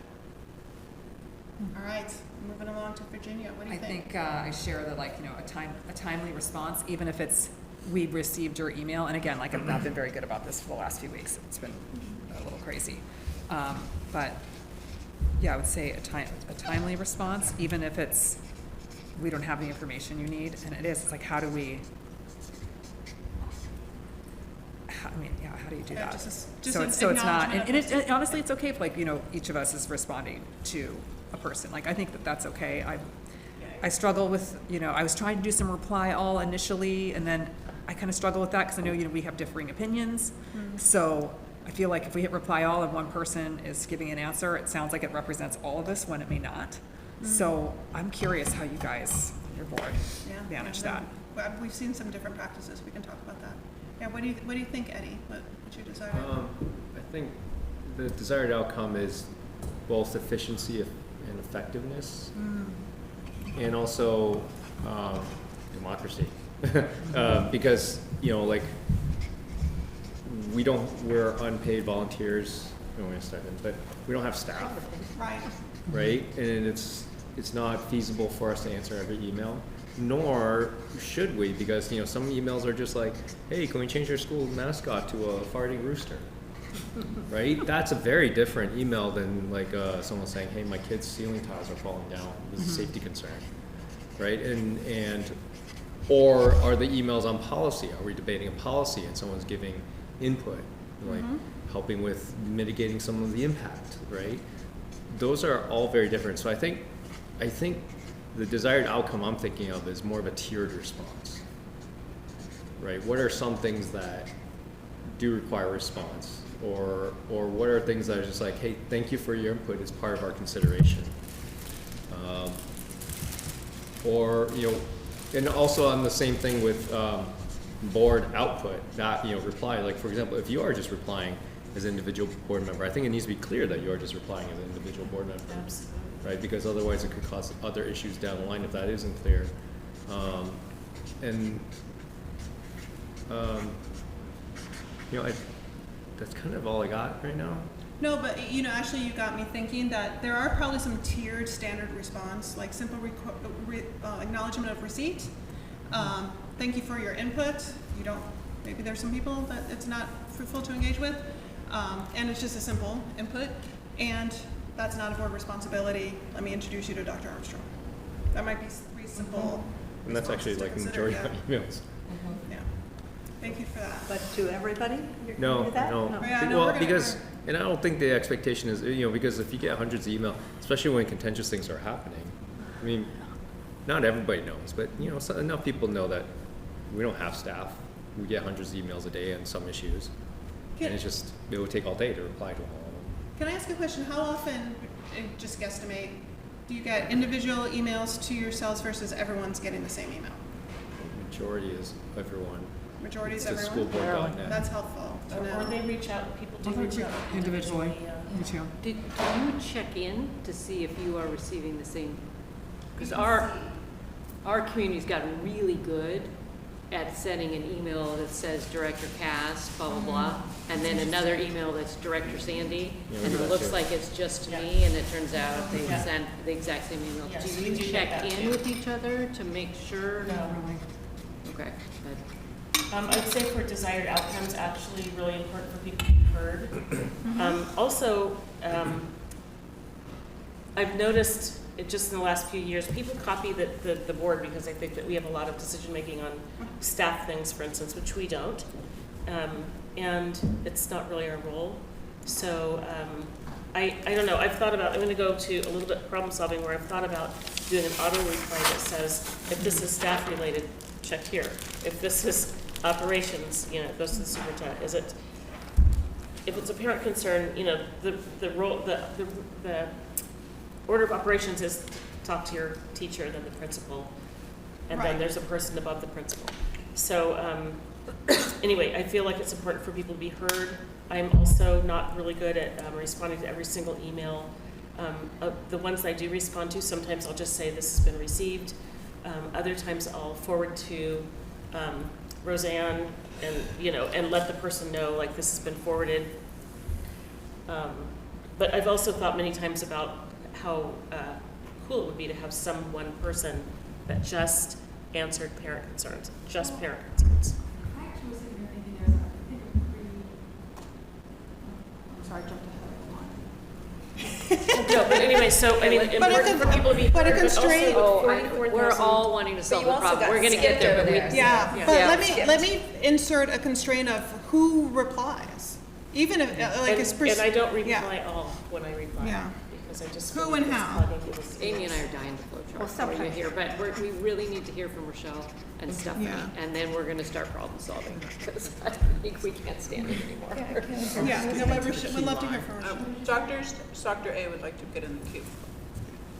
All right, moving along to Virginia, what do you I think? think I share that, like, a timely response, even if it's, we received your email, and again, like, I've not been very good about this for the last few weeks. It's been a little crazy. But, yeah, I would say a timely response, even if it's, we don't have the information you need, and it's like, how do we, how do you do Yeah, that? just So an it's not, acknowledgement and of it, honestly, it's okay if, like, each of us is responding to a person. Like, I think that that's okay. I struggle with, I was trying to do some reply all initially, and then I kind of struggle with that because I know, we have differing opinions. So I feel like if we hit reply all and one person is giving an answer, it sounds like it represents all of us when it may not. So I'm curious how you guys, your board, manage that. Well, we've seen some different practices, we can talk about that. Yeah, what do you think, Eddie? What's your desire? I think the desired outcome is both efficiency and effectiveness, and also democracy. Because, like, we're unpaid volunteers, wait a second, but we don't have staff, right? And it's not feasible for us to answer every email, nor should we, because, some emails are just like, hey, can we change your school mascot to a farting rooster? Right? That's a very different email than like someone saying, hey, my kid's ceiling tiles are falling down. This is a safety concern. Right? Or are the emails on policy? Are we debating a policy and someone's giving input, like helping with mitigating some of the impact, right? Those are all very different. So I think the desired outcome I'm thinking of is more of a tiered response, right? What are some things that do require response? Or what are things that are just like, hey, thank you for your input, it's part of our consideration. And also on the same thing with board output, not, reply. Like, for example, if you are just replying as an individual board member, I think it needs to be clear that you are just replying as an individual board member. Absolutely. Right, because otherwise it could cause other issues down the line if that isn't clear. That's kind of all I got right now. No, but actually you got me thinking that there are probably some tiered standard response, like simple acknowledgement of receipt. Thank you for your input. Maybe there's some people that it's not fruitful to engage with, and it's just a simple input, and that's not a board responsibility. Let me introduce you to Dr. Armstrong. That might be three simple. And that's actually like the majority of emails. Yeah. Thank you for that. But to everybody, you're No, gonna do that? no. Yeah, no, Well, because, and I don't think the expectation is, because if you get hundreds of email, especially when contentious things are happening, I mean, not everybody knows, but, enough people know that we don't have staff. We get hundreds of emails a day on some issues. And it would take all day to reply to all of them. Can I ask a question? How often, just guesstimate, do you get individual emails to yourselves versus everyone's getting the same email? The majority is everyone. Majority is It's everyone? schoolboard.net. That's helpful to know. Or they reach out, people do reach out Individually. Me too. Do you check in to see if you are receiving the same? Because our community's gotten really good at sending an email that says Director Cass, blah, blah, blah, and then another email that's Director Sandy, Yeah, we and do it that looks too. like it's just me, and it turns out they sent the exact same email. Yes, Do we you do check get that in too. with each other to make sure? No. Okay, good. I'd say for desired outcomes, actually really important for people to be heard. Also, I've noticed it just in the last few years, people copy the board because they think that we have a lot of decision-making on staff things, for instance, which we don't. And it's not really our role. So I don't know, I've thought about, I'm gonna go to a little bit problem solving where I've thought about doing an auto reply that says, if this is staff related, check here. If this is operations, it goes to the superintendent. If it's a parent concern, the role, the order of operations is talk to your teacher, then the principal, and then there's a person above the principal. So anyway, I feel like it's important for people to be heard. I'm also not really good at responding to every single email. The ones I do respond to, sometimes I'll just say this has been received. Other times I'll forward to Roseanne and let the person know like this has been forwarded. But I've also thought many times about how cool it would be to have some one person that just answered parent concerns, just parent concerns. I actually was sitting here thinking there's, I think, a pretty, I'm sorry, I jumped ahead of the line. No, but anyway, so, I mean, important for people to be heard, but a but constraint- also. We're all wanting to solve the problem. We're gonna get there, but we. Yeah, Yeah. but Yeah. let me insert a constraint of who replies, even if, like, it's. And I don't yeah. reply all when I reply. Yeah. Because I just. Who feel and like it's how? plugging people's Amy and I are egos. dying to flow Well, chart for you sometimes. here, but we really need to hear from Rochelle and Stephanie, Yeah. and then we're gonna start problem solving, because I think we can't stand it anymore. Yeah, no, but we'd love to hear from Rochelle. Dr. A would like to get in the queue.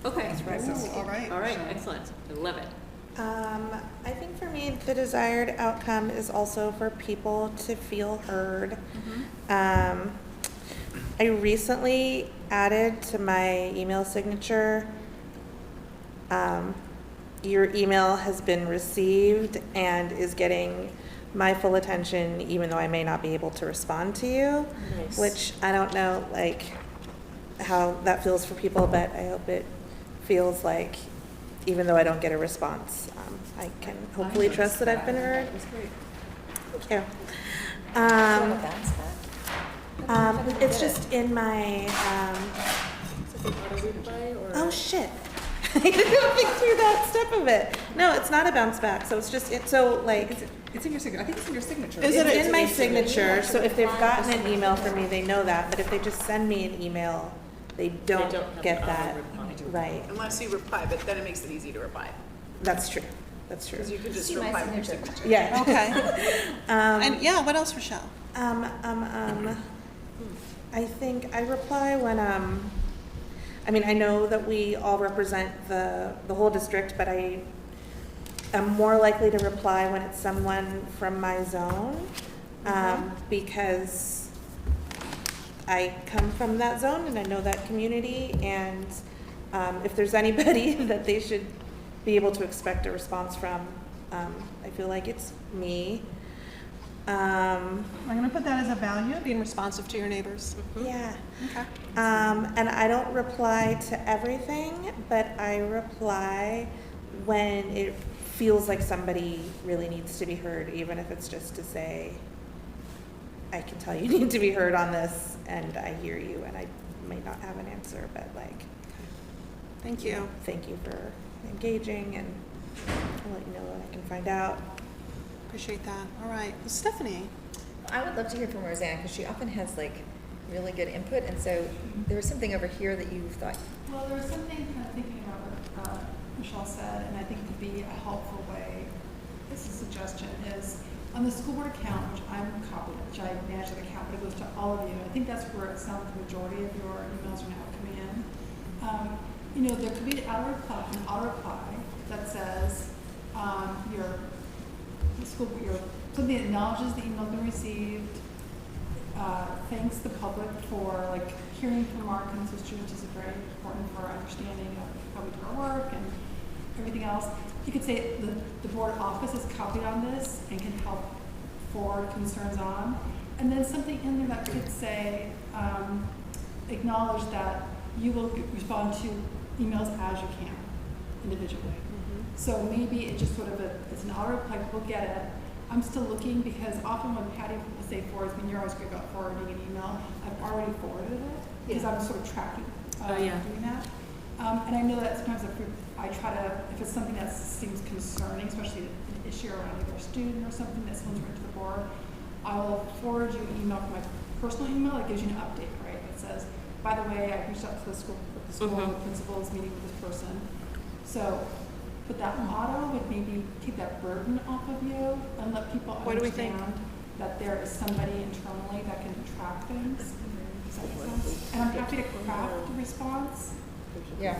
Okay. Ooh, all right. All right, excellent, I love it. I think for me, the desired outcome is also for people to feel heard. I recently added to my email signature, your email has been received and is getting my full attention, even though I may not be able to respond to you. Nice. Which I don't know, like, how that feels for people, but I hope it feels like, even though I don't get a response, I can hopefully trust that I've been heard. Thank you. It's just in my, Auto reply or? oh shit. I didn't think through that step of it. No, it's not a bounce back, so it's just, so like, It's in your signature, I think it's in your signature. it's in my signature, so if they've gotten an email from me, they know that, but if they just send me an email, they don't don't have get an that, auto-reply. right. Unless you reply, but then it makes it easy to reply. That's true, that's true. Because you can just reply with your signature. Yeah. Okay. And yeah, what else, Rochelle? I think I reply when, I mean, I know that we all represent the whole district, but I am more likely to reply when it's someone from my zone, because I come from that zone and I know that community, and if there's anybody that they should be able to expect a response from, I feel like it's me. I'm gonna put that as a value, being responsive to your neighbors. Yeah. Okay. And I don't reply to everything, but I reply when it feels like somebody really needs to be heard, even if it's just to say, I can tell you need to be heard on this, and I hear you, and I may not have an answer, but like, Thank you. thank you for engaging, and I'll let you know what I can find out. Appreciate that. All right. Stephanie? I would love to hear from Roseanne, because she often has like really good input, and so there was something over here that you thought, Well, there was something kind of thinking about what Michelle said, and I think it could be a helpful way. This is a suggestion is on the school board account, which I'm copied, which I manage the account, but it goes to all of you. I think that's where it sounds like the majority of your emails are now coming in. You know, there could be an auto reply that says something that acknowledges the email's been received, thanks the public for like hearing from our constituents, which is very important for our understanding of how we do our work and everything else. You could say the board office is copied on this and can help forward concerns on. And then something in there that could say, acknowledge that you will respond to emails as you can, individually. So maybe it's just sort of it's an auto reply, we'll get it. I'm still looking, because often when Patty will say forwards, I mean, you're always good about forwarding an email, I've already forwarded it, because I'm sort of tracking, doing that. And I know that sometimes I try to, if it's something that seems concerning, especially an issue around either a student or something that someone's written to the board, I will forward you an email from my personal email that gives you an update, right? It says, by the way, I reached out to the school principal is meeting with this person. So put that auto would maybe take that burden off of you and let people What do we think? understand that there is somebody internally that can track things. Does that make sense? And I'm happy to craft the response. yeah.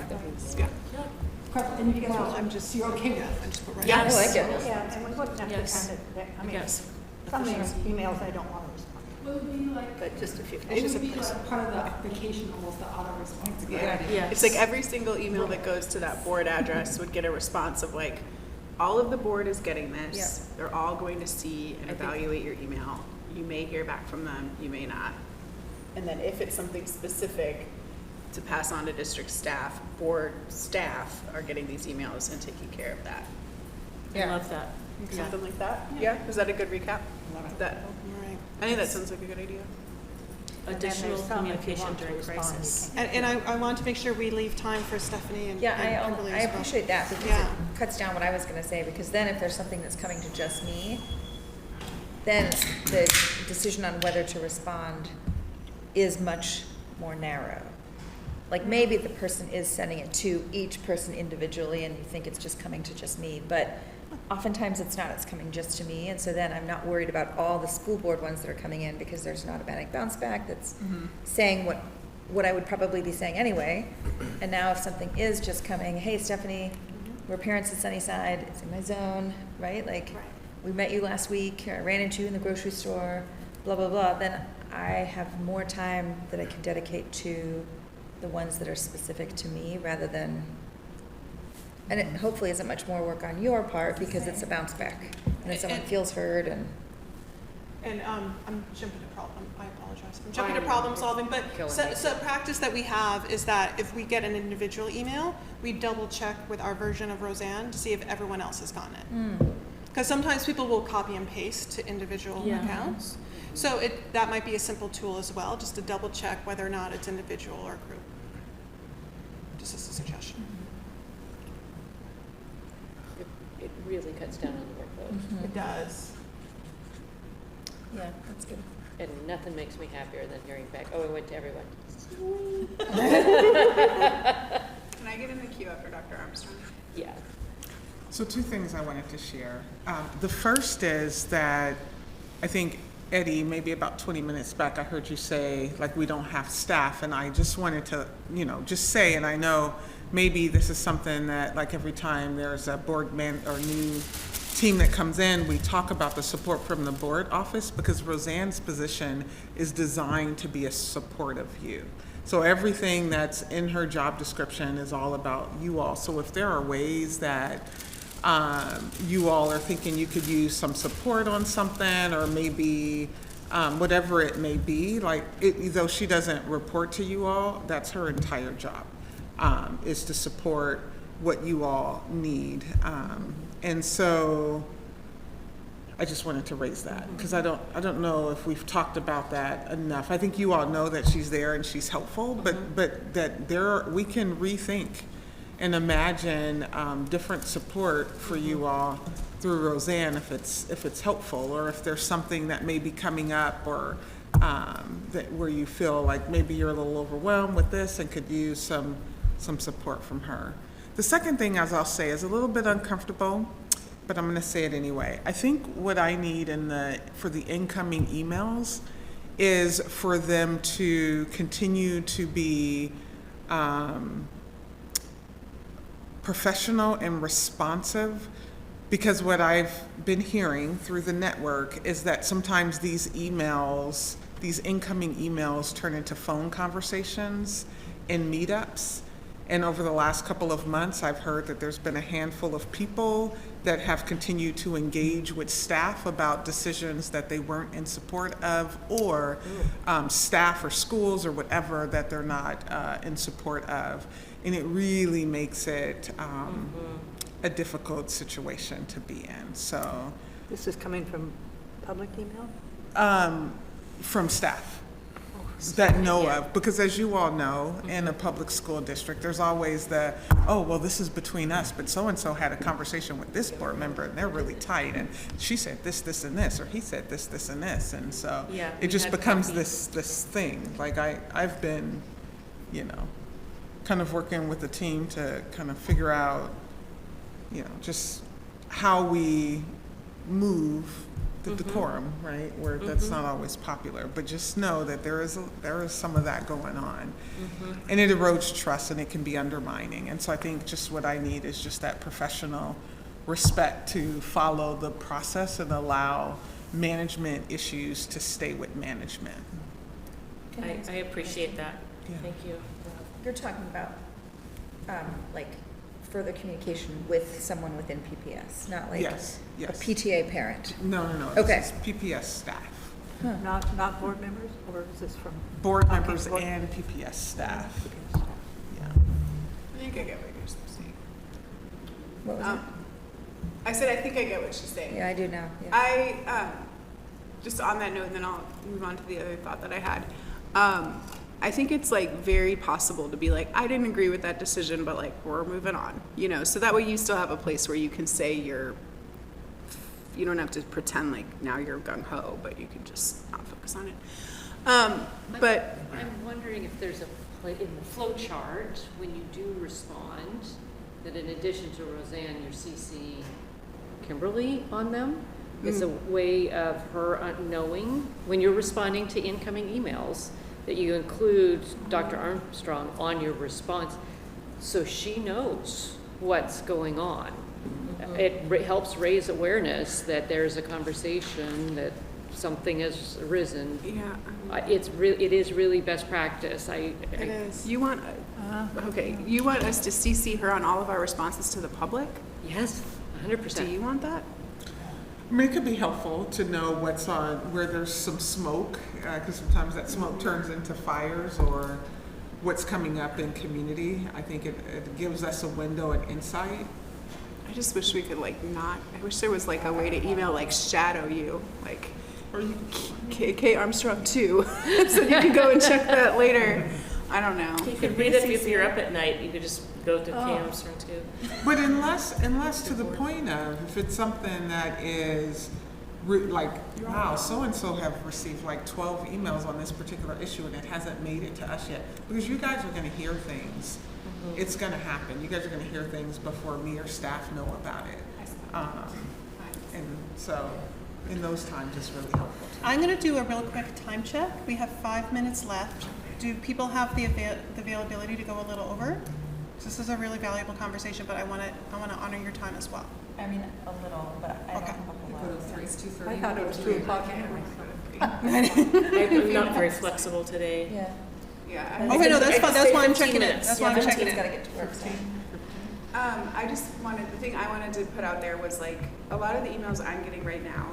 And you guys Well, will, I'm just, you're okay with it? I just put right. I like it. Yeah, and we wouldn't have to Yes. kind of, I mean, Yes. some emails I don't want to respond What would be like, to, but just a few. it would be like part of the application, almost the auto response. Yes. It's like every single email that goes to that board address would get a response of like, all of the board is getting this. They're all going to see and evaluate your email. You may hear back from them, you may not. And then if it's something specific, to pass on to district staff, board staff are getting these emails and taking care of that. I love that. Something like that? Yeah, is that a good recap? That, I think that sounds like a good idea. Additional communication during crisis. And I want to make sure we leave time for Stephanie and Yeah, and Kimberly I as well. appreciate that because Yeah. it cuts down what I was gonna say, because then if there's something that's coming to just me, then the decision on whether to respond is much more narrow. Like maybe the person is sending it to each person individually and you think it's just coming to just me, but oftentimes it's not, it's coming just to me, and so then I'm not worried about all the school board ones that are coming in because there's an automatic bounce back that's saying what I would probably be saying anyway. And now if something is just coming, hey Stephanie, we're parents at Sunnyside, it's in my zone, right? Like, we met you last week, I ran into you in the grocery store, blah, blah, blah, then I have more time that I can dedicate to the ones that are specific to me rather than, and it hopefully isn't much more work on your part because it's a bounce back and then someone feels heard and. And I'm jumping to problem, I apologize. I'm jumping to problem solving, but so practice that we have is that if we get an individual email, we double check with our version of Roseanne to see if everyone else has gotten it. Because sometimes people will copy and paste to individual accounts. So that might be a simple tool as well, just to double check whether or not it's individual or group. Just as a suggestion. It really cuts down on the workload. It does. Yeah, that's good. And nothing makes me happier than hearing back, oh, it went to everyone. Can I get in the queue after Dr. Armstrong? Yeah. So 2 things I wanted to share. The first is that I think, Eddie, maybe about 20 minutes back, I heard you say, like, we don't have staff, and I just wanted to, just say, and I know maybe this is something that, like, every time there's a board man or new team that comes in, we talk about the support from the board office, because Roseanne's position is designed to be a support of you. So everything that's in her job description is all about you all. So if there are ways that you all are thinking you could use some support on something, or maybe whatever it may be, like, though she doesn't report to you all, that's her entire job, is to support what you all need. And so I just wanted to raise that, because I don't know if we've talked about that enough. I think you all know that she's there and she's helpful, but that we can rethink and imagine different support for you all through Roseanne if it's helpful, or if there's something that may be coming up, or that where you feel like maybe you're a little overwhelmed with this and could use some support from her. The second thing, as I'll say, is a little bit uncomfortable, but I'm going to say it anyway. I think what I need for the incoming emails is for them to continue to be professional and responsive, because what I've been hearing through the network is that sometimes these incoming emails turn into phone conversations and meetups. And over the last couple of months, I've heard that there's been a handful of people that have continued to engage with staff about decisions that they weren't in support of, or staff or schools or whatever that they're not in support of. And it really makes it a difficult situation to be in. So This is coming from public email? From staff that know of, because as you all know, in a public school district, there's always this is between us, but so-and-so had a conversation with this board member and they're really tight, and she said this, this, and this, or he said this, this, and this, and so it just becomes this thing. Like I've been, kind of working with the team to kind of figure out, just how we move the decorum, right? Where that's not always popular, but just know that there is some of that going on, and it erodes trust and it can be undermining. And so I think just what I need is just that professional respect to follow the process and allow management issues to stay with management. I appreciate that. Yeah. Thank you. You're talking about, like, further communication with someone within PPS, not like Yes. a PTA parent. No. Okay. This is PPS staff. Not board members, or is this from? Board Okay, members board- and PPS staff. Yeah. I think I get what you're saying. What was it? I said, I think I get what she's saying. Yeah, I do now, yeah. I, just on that note, and then I'll move on to the other thought that I had. I think it's like very possible to be like, I didn't agree with that decision, but like, we're moving on, you know? So that way you still have a place where you can say you don't have to pretend like now you're gung ho, but you can just not focus on it. But I'm wondering if there's in the flow chart, when you do respond, that in addition to Roseanne, you're CCing Kimberly on them. It's a way of her knowing when you're responding to incoming emails that you include Dr. Armstrong on your response, so she knows what's going on. It helps raise awareness that there's a conversation, that something has arisen. Yeah. It is really best practice. It is. You want us to CC her on all of our responses to the public? Yes, 100%. Do you want that? I mean, it could be helpful to know what's on, where there's some smoke, because sometimes that smoke turns into fires, or what's coming up in community. I think it gives us a window and insight. I just wish we could I wish there was like a way to email shadow you, or you K Armstrong too, so you can go and check that later. I don't know. You could read it if you're up at night. You could just go to K Armstrong too. But unless to the point of, if it's something that is wow, so-and-so have received 12 emails on this particular issue and it hasn't made it to us yet, because you guys are going to hear things. It's going to happen. You guys are going to hear things before me or staff know about it. And so in those times, it's really helpful. I'm going to do a real quick time check. We have 5 minutes left. Do people have the availability to go a little over? This is a really valuable conversation, but I want to honor your time as well. I mean, a little, but I don't have a whole lot. It's 2:30. I thought it was 2 o'clock. I'm not very flexible today. Yeah. Yeah. Okay, no, that's fine. That's why I'm 15 checking it. minutes. That's why I'm checking Gotta it. get to work, so. The thing I wanted to put out there was a lot of the emails I'm getting right now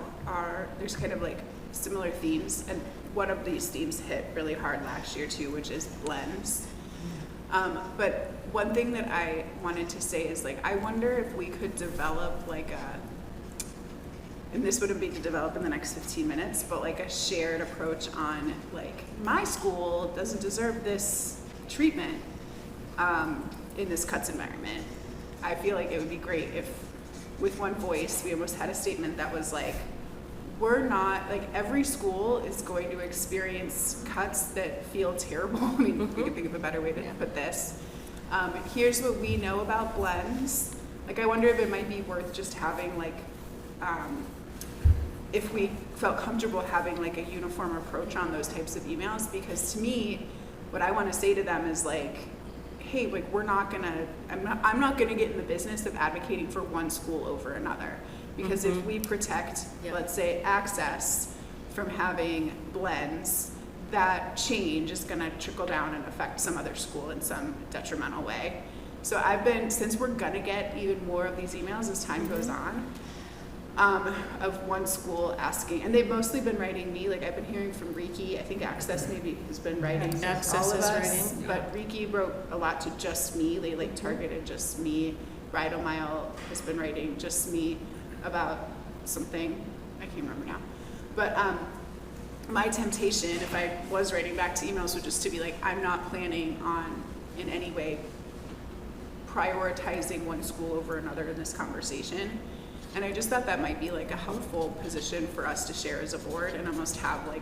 there's kind of similar themes, and one of these themes hit really hard last year too, which is blends. But one thing that I wanted to say is I wonder if we could develop and this wouldn't be to develop in the next 15 minutes, but a shared approach on my school doesn't deserve this treatment in this cuts environment. I feel like it would be great if with one voice we almost had a statement that was we're not, every school is going to experience cuts that feel terrible. I mean, we could think of a better way to put this. Here's what we know about blends. I wonder if it might be worth just having if we felt comfortable having a uniform approach on those types of emails, because to me, what I want to say to them is hey, we're not gonna, I'm not gonna get in the business of advocating for one school over another. Because if we protect, let's say, access from having blends, that change is gonna trickle down and affect some other school in some detrimental way. So since we're gonna get even more of these emails as time goes on, of one school asking, and they've mostly been writing me, I've been hearing from Riki, I think Access maybe has been writing all of us, but Riki wrote a lot to just me, they targeted just me. Bridal Mile has been writing just me about something, I can't remember now. But my temptation, if I was writing back to emails, would just to be I'm not planning on in any way prioritizing one school over another in this conversation. And I just thought that might be a helpful position for us to share as a board and almost have a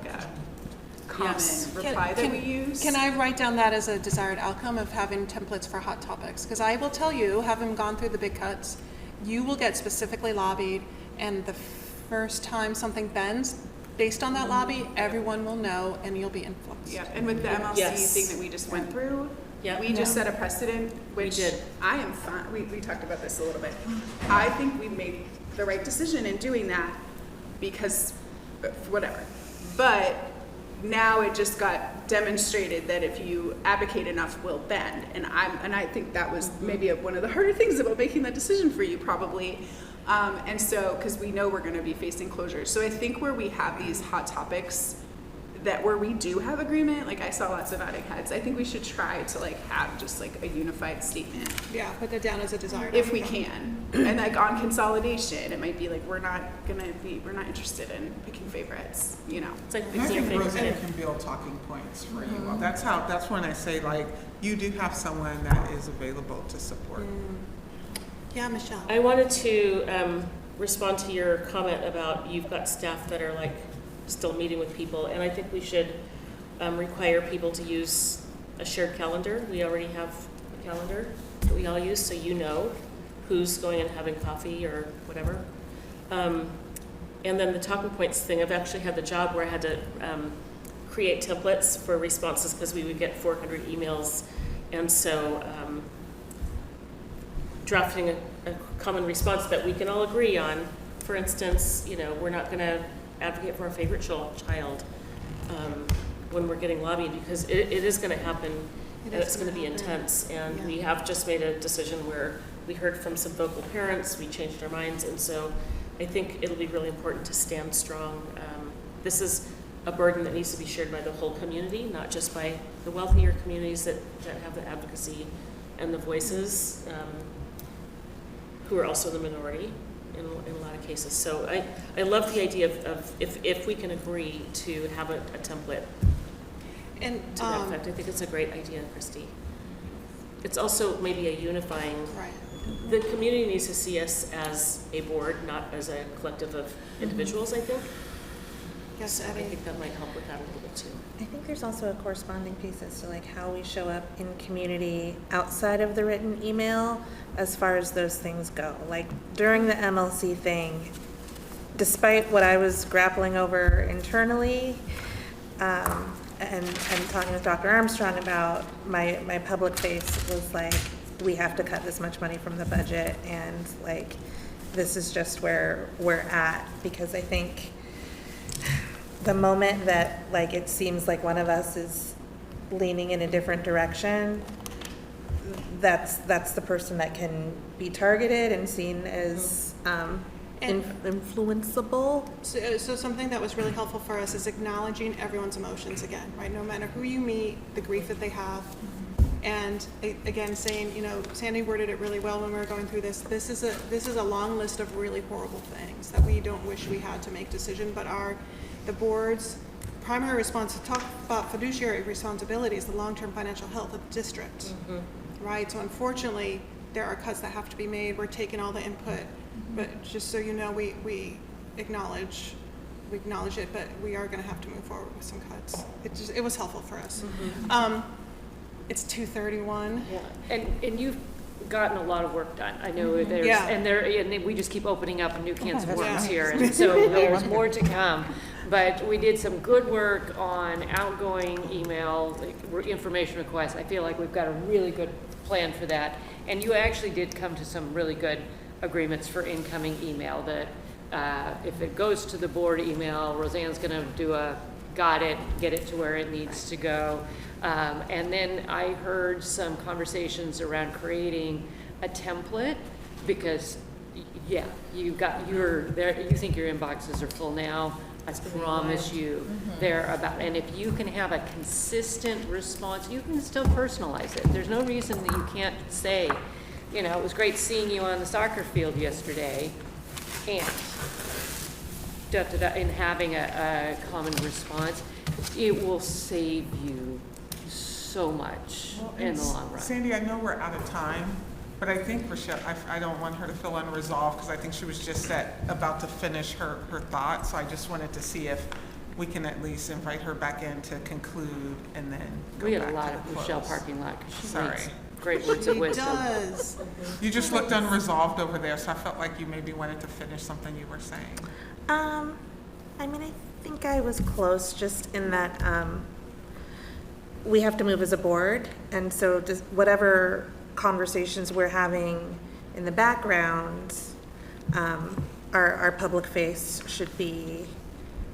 common reply that we use. Can I write down that as a desired outcome of having templates for hot topics? Because I will tell you, having gone through the big cuts, you will get specifically lobbied, and the first time something bends, based on that lobby, everyone will know and you'll be influenced. Yeah, and with the MLC thing that we just went through, we just set a precedent, which I am fine. We talked about this a little bit. I think we made the right decision in doing that because whatever. But now it just got demonstrated that if you advocate enough, we'll bend. And I think that was maybe one of the harder things about making that decision for you probably. And so, because we know we're going to be facing closures. So I think where we have these hot topics that where we do have agreement, like I saw lots of nodding heads, I think we should try to like have just like a unified statement. Yeah, put that down as a desire. If we can. And like on consolidation, it might be like, we're not interested in picking favorites, you know. It's like I think Roseanne can build talking points for you all. That's when I say like, you do have someone that is available to support. Yeah, Michelle. I wanted to respond to your comment about you've got staff that are like still meeting with people, and I think we should require people to use a shared calendar. We already have a calendar that we all use, so you know who's going and having coffee or whatever. And then the talking points thing, I've actually had the job where I had to create templates for responses because we would get 400 emails, and so drafting a common response that we can all agree on. For instance, you know, we're not going to advocate for our favorite child when we're getting lobbied, because it is going to happen, and it's going to be intense. And we have just made a decision where we heard from some vocal parents, we changed our minds, and so I think it'll be really important to stand strong. This is a burden that needs to be shared by the whole community, not just by the wealthier communities that have the advocacy and the voices, who are also the minority in a lot of cases. So I love the idea of if we can agree to have a template And to that effect. I think it's a great idea, Christy. It's also maybe a unifying. Right. The community needs to see us as a board, not as a collective of individuals, I think. Yes, So I think that might help with that a little bit too. I think there's also a corresponding piece as to like how we show up in community outside of the written email as far as those things go. Like during the MLC thing, despite what I was grappling over internally, and talking with Dr. Armstrong about, my public face was like, we have to cut this much money from the budget, and like, this is just where we're at, because I think the moment that like it seems like one of us is leaning in a different direction, that's the person that can be targeted and seen as influenceable. So something that was really helpful for us is acknowledging everyone's emotions again, right? No matter who you meet, the grief that they have. And again, saying, you know, Sandy worded it really well when we were going through this. This is a long list of really horrible things that we don't wish we had to make decision, but the board's primary response to talk about fiduciary responsibilities, the long-term financial health of the district, right? So unfortunately, there are cuts that have to be made. We're taking all the input, but just so you know, we acknowledge it, but we are going to have to move forward with some cuts. It was helpful for us. It's 2:31. Yeah, and you've gotten a lot of work done. I know there's, Yeah. and we just keep opening up new cans of that's worms right. here, and so there's more to come. But we did some good work on outgoing email, information requests. I feel like we've got a really good plan for that. And you actually did come to some really good agreements for incoming email, that if it goes to the board email, Roseanne's gonna do got it, get it to where it needs to go. And then I heard some conversations around creating a template, because you think your inboxes are full now. I promise you they're about, and if you can have a consistent response, you can still personalize it. There's no reason that you can't say, you know, it was great seeing you on the soccer field yesterday, and and having a common response. It will save you so much in the long run. Sandy, I know we're out of time, but I think Rochelle, I don't want her to feel unresolved, because I think she was just about to finish her thought. So I just wanted to see if we can at least invite her back in to conclude and then go We back had a lot to of the Rochelle close. parking lot, because she Sorry. makes great words of wisdom. does. You just looked unresolved over there, so I felt like you maybe wanted to finish something you were saying. I mean, I think I was close, just in that we have to move as a board, and so just whatever conversations we're having in the background, our public face should be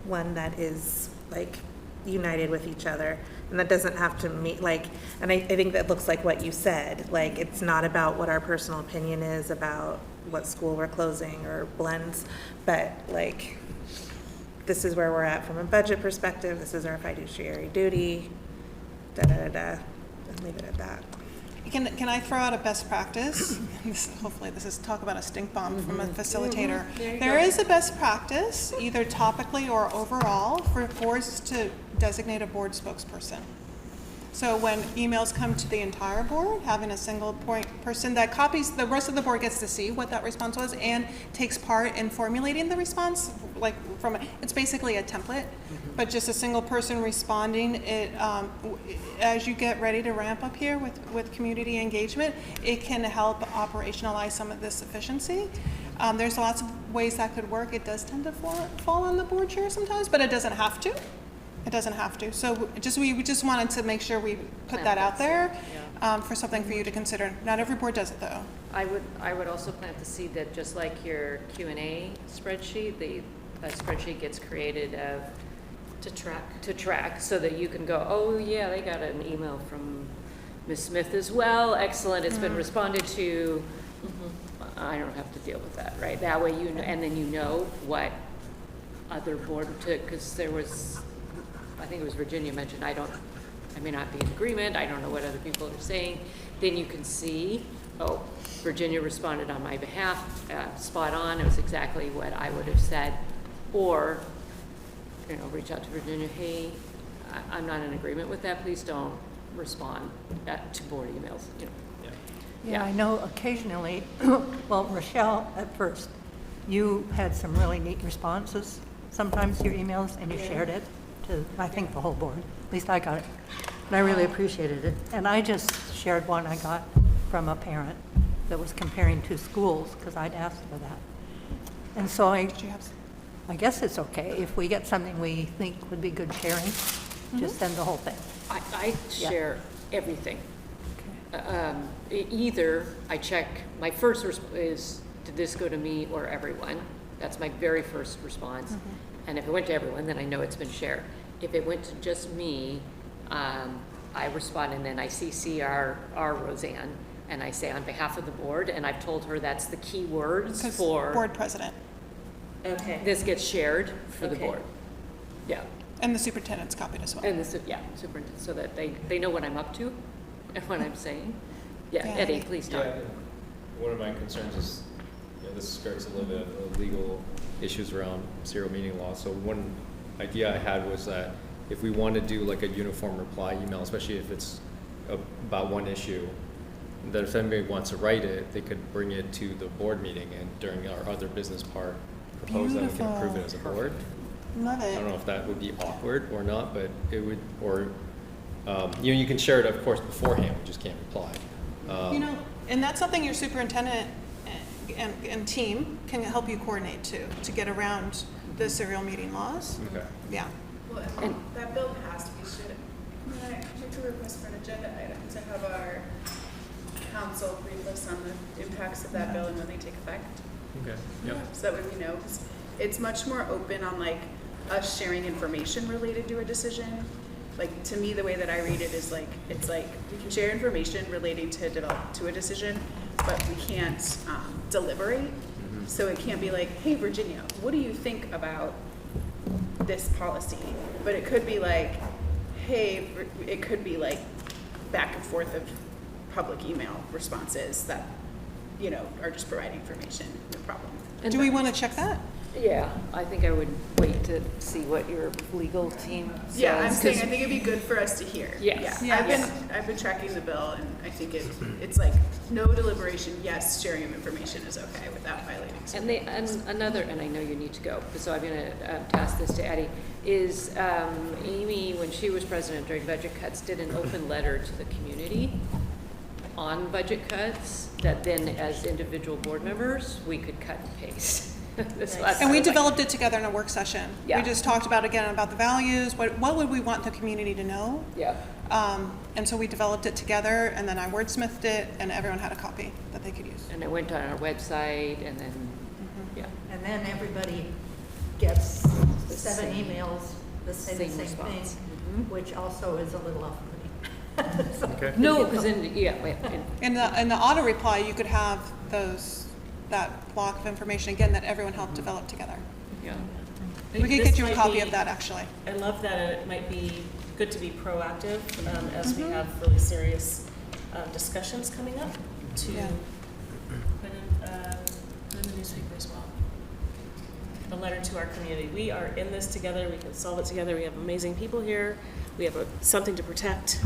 one that is like united with each other, and that doesn't have to meet like, and I think that looks like what you said, like it's not about what our personal opinion is about what school we're closing or blends, but like, this is where we're at from a budget perspective, this is our fiduciary duty, and leave it at that. Can I throw out a best practice? Hopefully this is talk about a stink bomb from a facilitator. There is a best practice, either topically or overall, for boards to designate a board spokesperson. So when emails come to the entire board, having a single point person that copies, the rest of the board gets to see what that response was and takes part in formulating the response, like it's basically a template, but just a single person responding. It, as you get ready to ramp up here with community engagement, it can help operationalize some of this efficiency. There's lots of ways that could work. It does tend to fall on the board chair sometimes, but it doesn't have to. It doesn't have to. So we just wanted to make sure we put that out there for something for you to consider. Not every board does it though. I would also plant the seed that just like your Q&A spreadsheet, a spreadsheet gets created to track so that you can go, oh yeah, they got an email from Ms. Smith as well. Excellent, it's been responded to. I don't have to deal with that, right? That way you know, and then you know what other board took, because there was, I think it was Virginia mentioned, I may not be in agreement, I don't know what other people are saying. Then you can see, oh, Virginia responded on my behalf, spot on, it was exactly what I would have said. Or, reach out to Virginia, hey, I'm not in agreement with that, please don't respond to board emails, Yeah, I know occasionally, well, Rochelle, at first, you had some really neat responses, sometimes to your emails, and you shared it to, I think, the whole board. At least I got it, and I really appreciated it. And I just shared one I got from a parent that was comparing two schools, because I'd asked for that. And so I guess it's okay if we get something we think would be good sharing, just send the whole thing. I share everything. Either I check, my first is, did this go to me or everyone? That's my very first response. And if it went to everyone, then I know it's been shared. If it went to just me, I respond and then I CC our Roseanne and I say on behalf of the board, and I've told her that's the key words for board president. Okay. This gets shared for the board. Yeah. And the superintendent's copied as well. And superintendent, so that they know what I'm up to and what I'm saying. Yeah, Eddie, please talk. Yeah, one of my concerns is, this skirts a little bit of legal issues around serial meeting law. So one idea I had was that if we want to do like a uniform reply email, especially if it's about one issue, that if anybody wants to write it, they could bring it to the board meeting and during our other business part, propose that we can approve it as a board. Love it. I don't know if that would be awkward or not, but it would, or, you can share it, of course, beforehand, we just can't reply. And that's something your superintendent and team can help you coordinate to get around the serial meeting laws. Okay. Yeah. Well, and that bill passed, we should request for an agenda item to have our council brief us on the impacts of that bill and when they take effect. Okay. Yep. So that way we know, because it's much more open on like us sharing information related to a decision. Like, to me, the way that I read it is like, it's like we can share information relating to a decision, but we can't deliberate. So it can't be like, hey, Virginia, what do you think about this policy? But it could be like, hey, it could be like back and forth of public email responses that, are just providing information, no problem. Do we want to check that? Yeah, I think I would wait to see what your legal team says. Yeah, I'm saying I think it'd be good for us to hear. Yes. Yeah. I've been tracking the bill, and I think it's like no deliberation. Yes, sharing of information is okay without violating. And another, and I know you need to go, so I'm going to task this to Eddie. Is Amy, when she was president during budget cuts, did an open letter to the community on budget cuts that then, as individual board members, we could cut and paste. And we developed it together in a work session. Yeah. We just talked about the values, what would we want the community to know? Yeah. And so we developed it together, and then I wordsmithed it, and everyone had a copy that they could use. And it went on our website, and then, And then everybody gets 7 emails that say the same thing, response. which also is a little off-putting. Okay. No, because in, In the auto reply, you could have that block of information, again, that everyone helped develop together. Yeah. We could This get you a might copy be- of that, actually. I love that, and it might be good to be proactive as we have really serious discussions coming up to Yeah. put in the newspaper as well. A letter to our community. We are in this together. We can solve it together. We have amazing people here. We have something to protect.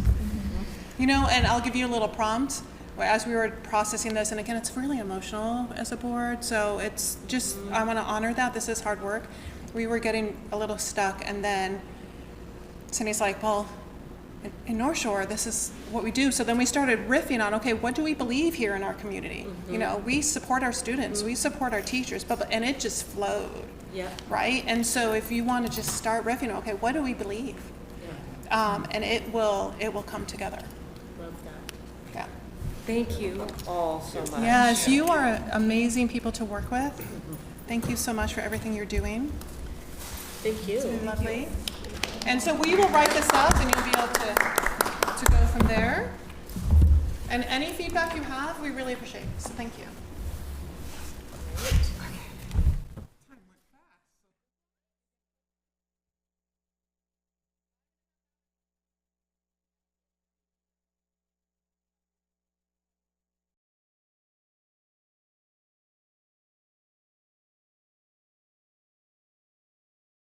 You know, and I'll give you a little prompt. As we were processing this, and again, it's really emotional as a board, so it's just, I want to honor that. This is hard work. We were getting a little stuck, and then Cindy's like, well, in North Shore, this is what we do. So then we started riffing on, okay, what do we believe here in our community? You know, we support our students, we support our teachers, and it just flowed. Yeah. Right? And so if you want to just start riffing, okay, what do we believe? And it will come together. Love that. Yeah. Thank you all so much. Yes, you are amazing people to work with. Thank you so much for everything you're doing. Thank you. It's been lovely. And so we will write this up, and you'll be able to go from there. And any feedback you have, we really appreciate. So thank you. Great.